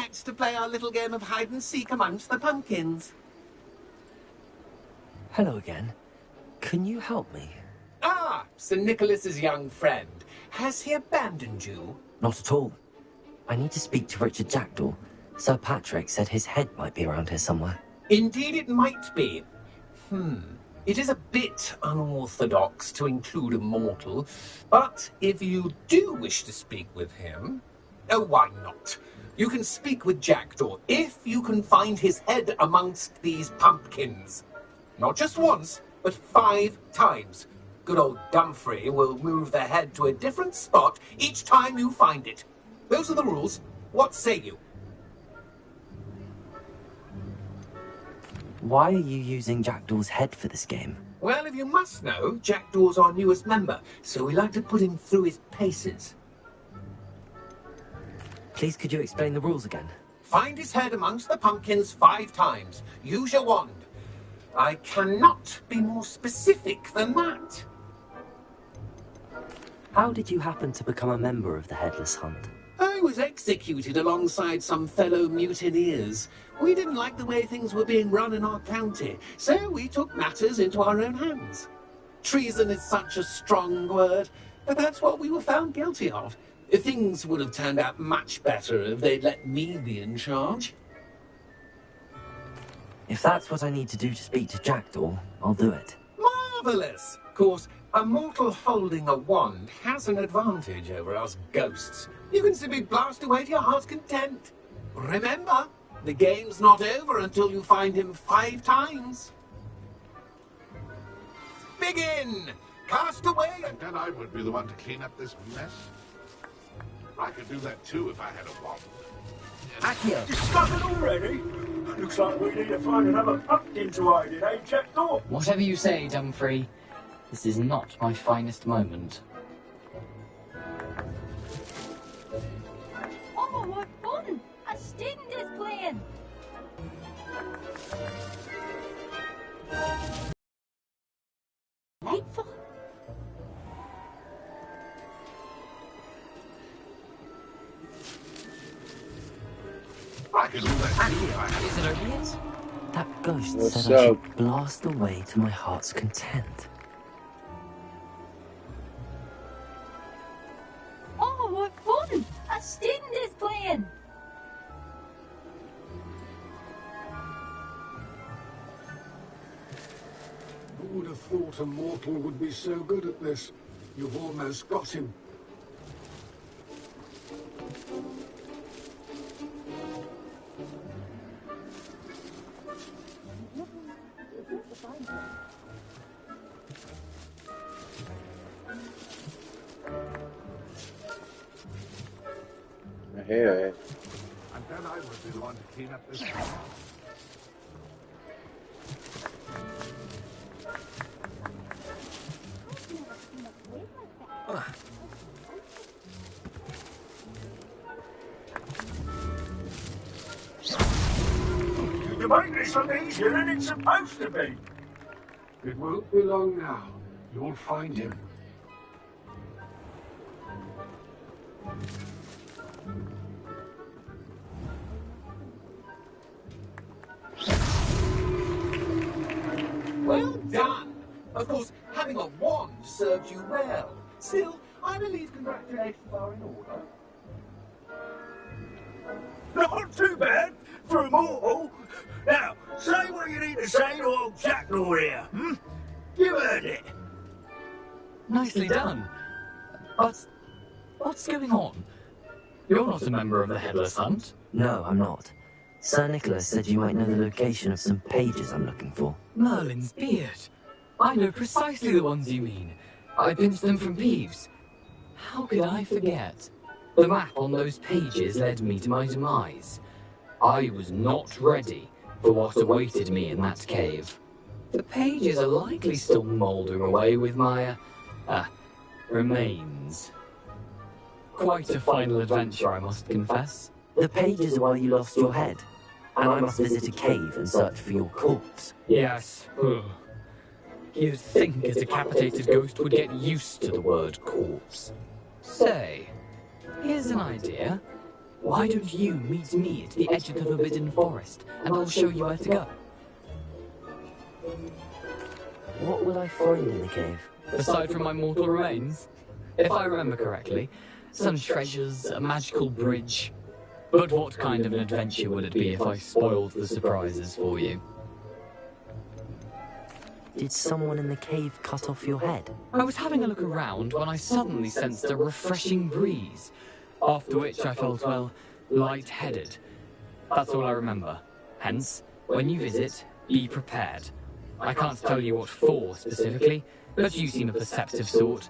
next to play our little game of hide-and-seek amongst the pumpkins. Hello again. Can you help me? Ah, Sir Nicholas's young friend. Has he abandoned you? Not at all. I need to speak to Richard Jackdaw. Sir Patrick said his head might be around here somewhere. Indeed it might be. It is a bit unorthodox to include a mortal, but if you do wish to speak with him, oh, why not? You can speak with Jackdaw if you can find his head amongst these pumpkins. Not just once, but 5 times. Good old Dumfrey will move the head to a different spot each time you find it. Those are the rules. What say you? Why are you using Jackdaw's head for this game? Well, if you must know, Jackdaw's our newest member, so we like to put him through his paces. Please, could you explain the rules again? Find his head amongst the pumpkins 5 times. Use your wand. I cannot be more specific than that. How did you happen to become a member of the Headless Hunt? I was executed alongside some fellow mutineers. We didn't like the way things were being run in our county, so we took matters into our own hands. Treason is such a strong word, but that's what we were found guilty of. Things would have turned out much better if they'd let me be in charge. If that's what I need to do to speak to Jackdaw, I'll do it. Marvellous! Of course, a mortal holding a wand has an advantage over us ghosts. You can simply blast away to your heart's content. Remember, the game's not over until you find him 5 times. Begin! Cast away! And then I would be the one to clean up this mess. I could do that too if I had a wand. Accio. Discovered already? Looks like we need to find another pumpkin to hide in, eh, Jackdaw? Whatever you say, Dumfrey. This is not my finest moment. Oh, what fun! A student is playing! Delightful. I can do that too if I had Is it over yet? That ghost What's said I up? should blast away to my heart's content. Oh, what fun! A student is playing! Who would have thought a mortal would be so good at this? You've almost got him. I hear it. And then I would be the one to clean up this mess. You make this look easier than it's supposed to be. It won't be long now. You'll find him. Well done! Of course, having a wand served you well. Still, I believe congratulations are in order. Not too bad for a mortal. Now, say what you need to say to old Jackdaw here. You heard it. Nicely done. But what's going on? You're not a member of the Headless Hunt. No, I'm not. Sir Nicholas said you might know the location of some pages I'm looking for. Merlin's beard. I know precisely the ones you mean. I pinched them from Peeves. How could I forget? The map on those pages led me to my demise. I was not ready for what awaited me in that cave. The pages are likely still mouldering away with my, remains. Quite a final adventure, I must confess. The pages are where you lost your head, and I must visit a cave and search for your corpse. Yes. Ugh. You'd think a decapitated ghost would get used to the word corpse. Say, here's an idea. Why don't you meet me at the edge of the Forbidden Forest, and I'll show you where to go? What will I find in the cave? Aside from my mortal remains? If I remember correctly, some treasures, a magical bridge. But what kind of an adventure would it be if I spoiled the surprises for you? Did someone in the cave cut off your head? I was having a look around when I suddenly sensed a refreshing breeze, after which I felt, well, light-headed. That's all I remember. Hence, when you visit, be prepared. I can't tell you what for specifically, but you seem a perceptive sort.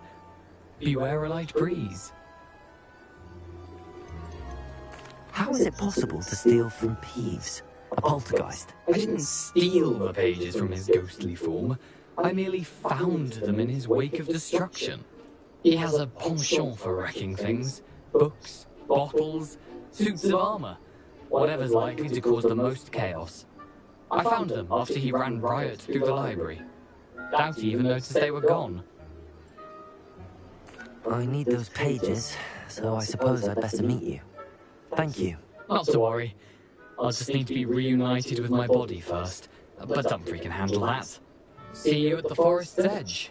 Beware a light breeze. How is it possible to steal from Peeves, a poltergeist? I didn't steal the pages from his ghostly form. I merely found them in his wake of destruction. He has a penchant for wrecking things. Books, bottles, suits of armor. Whatever's likely to cause the most chaos. I found them after he ran riot through the library. Doubt he even noticed they were gone. I need those pages, so I suppose I'd better meet you. Thank you. Not to worry. I'll just need to be reunited with my body first. But Dumfries can handle that. See you at the forest's edge.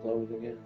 Close again.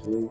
Sleep.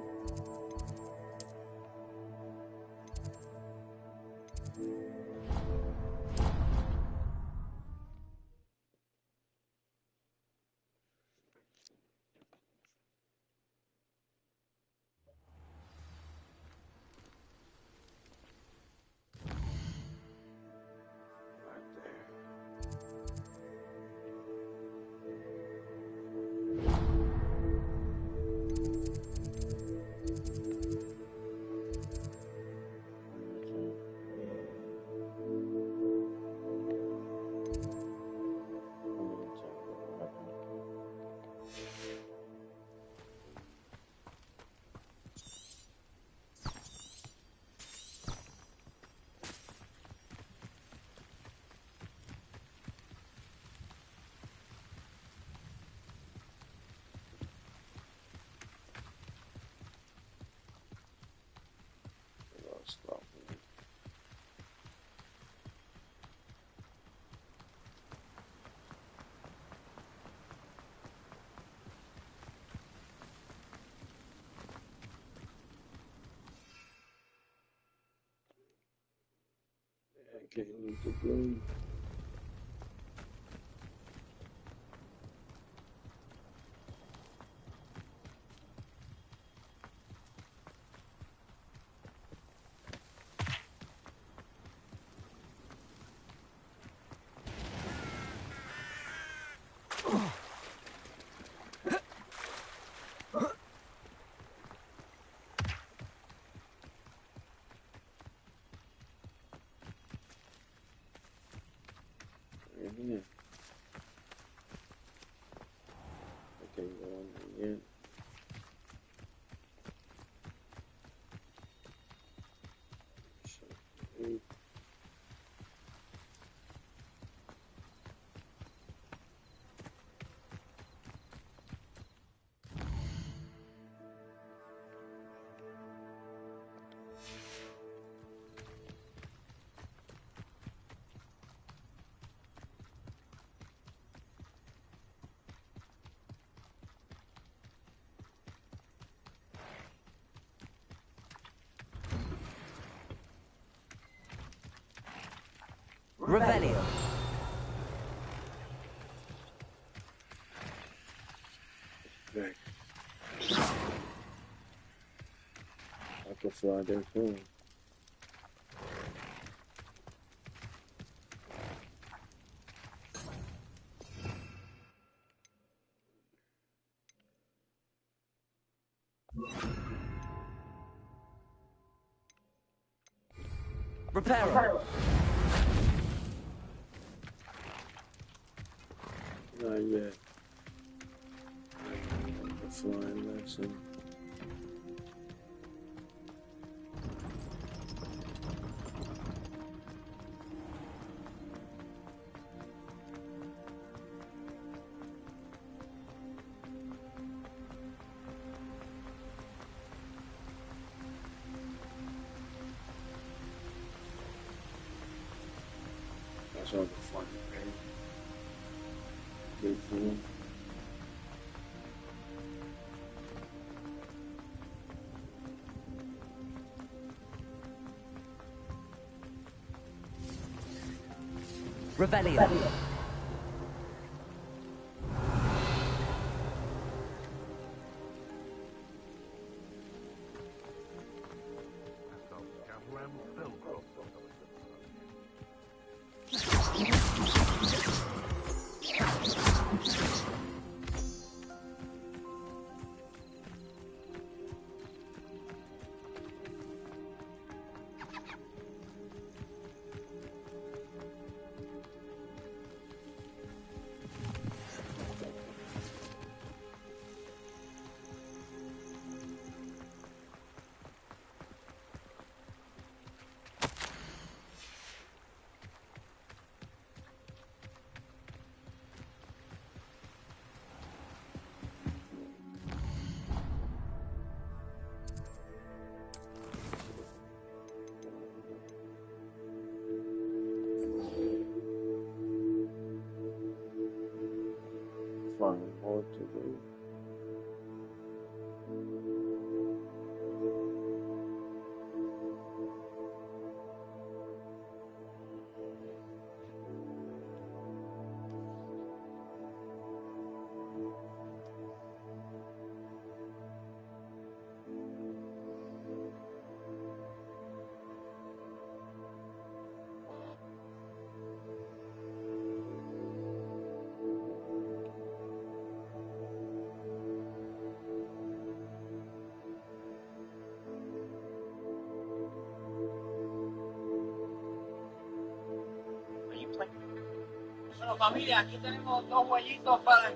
Stop. Okay, need to blue. Yeah. Okay, go on again. Revelio. Back. I can fly there too. Reparo. Not yet. The flying lesson. That's all the fun. Good fool. Revelio. find more to do. Bueno, familia, aquí tenemos dos huellitos para...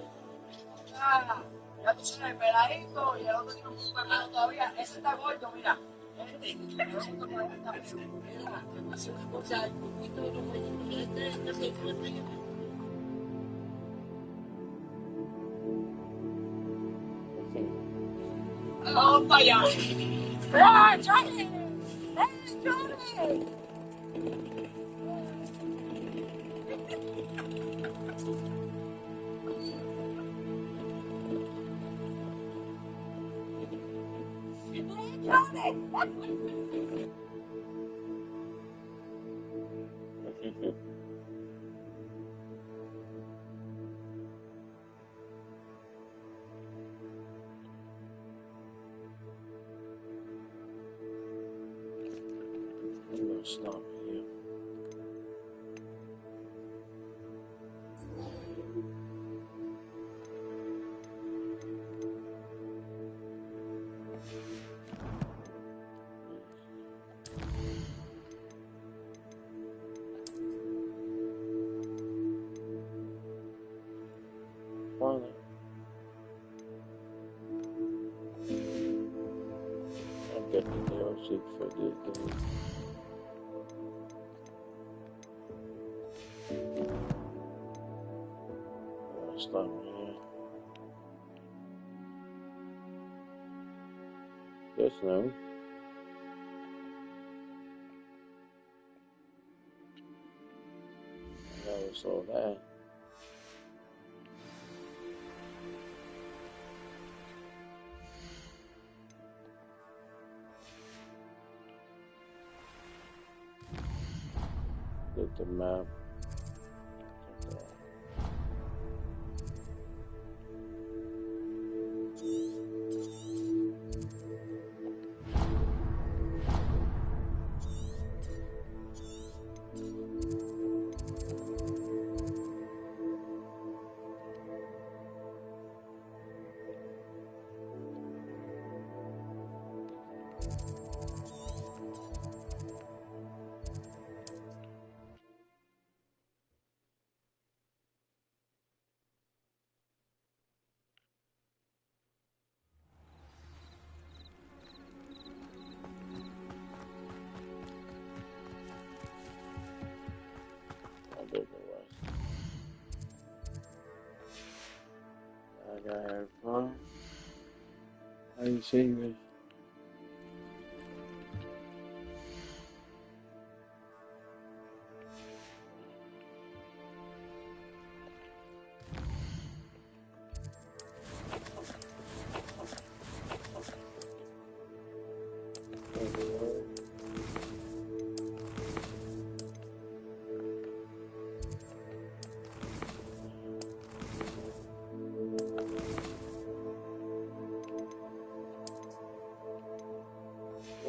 Ah, ya tú sabes, el peladito y el otro tiene un poco de mano todavía. Ese está gordo, mira. Mira, hace una cosa, un poquito de los huellitos. ¡Vamos para allá! ¡Eh, Johnny! ¡Eh, Johnny! Stop here. Father. I'm getting the music for this game. Stop here. This now. I never saw that. Get the map. I gotta have fun. How you see me?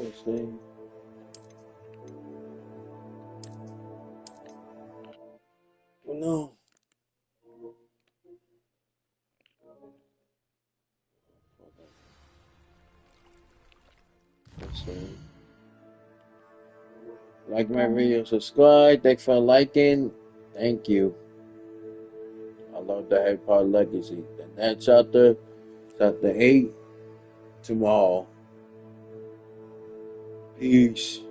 Let's see. Oh no. Let's see. Like my video, subscribe, thanks for liking. Thank you. I love the Harry Potter Legacy. The next chapter, chapter 8, tomorrow. Peace.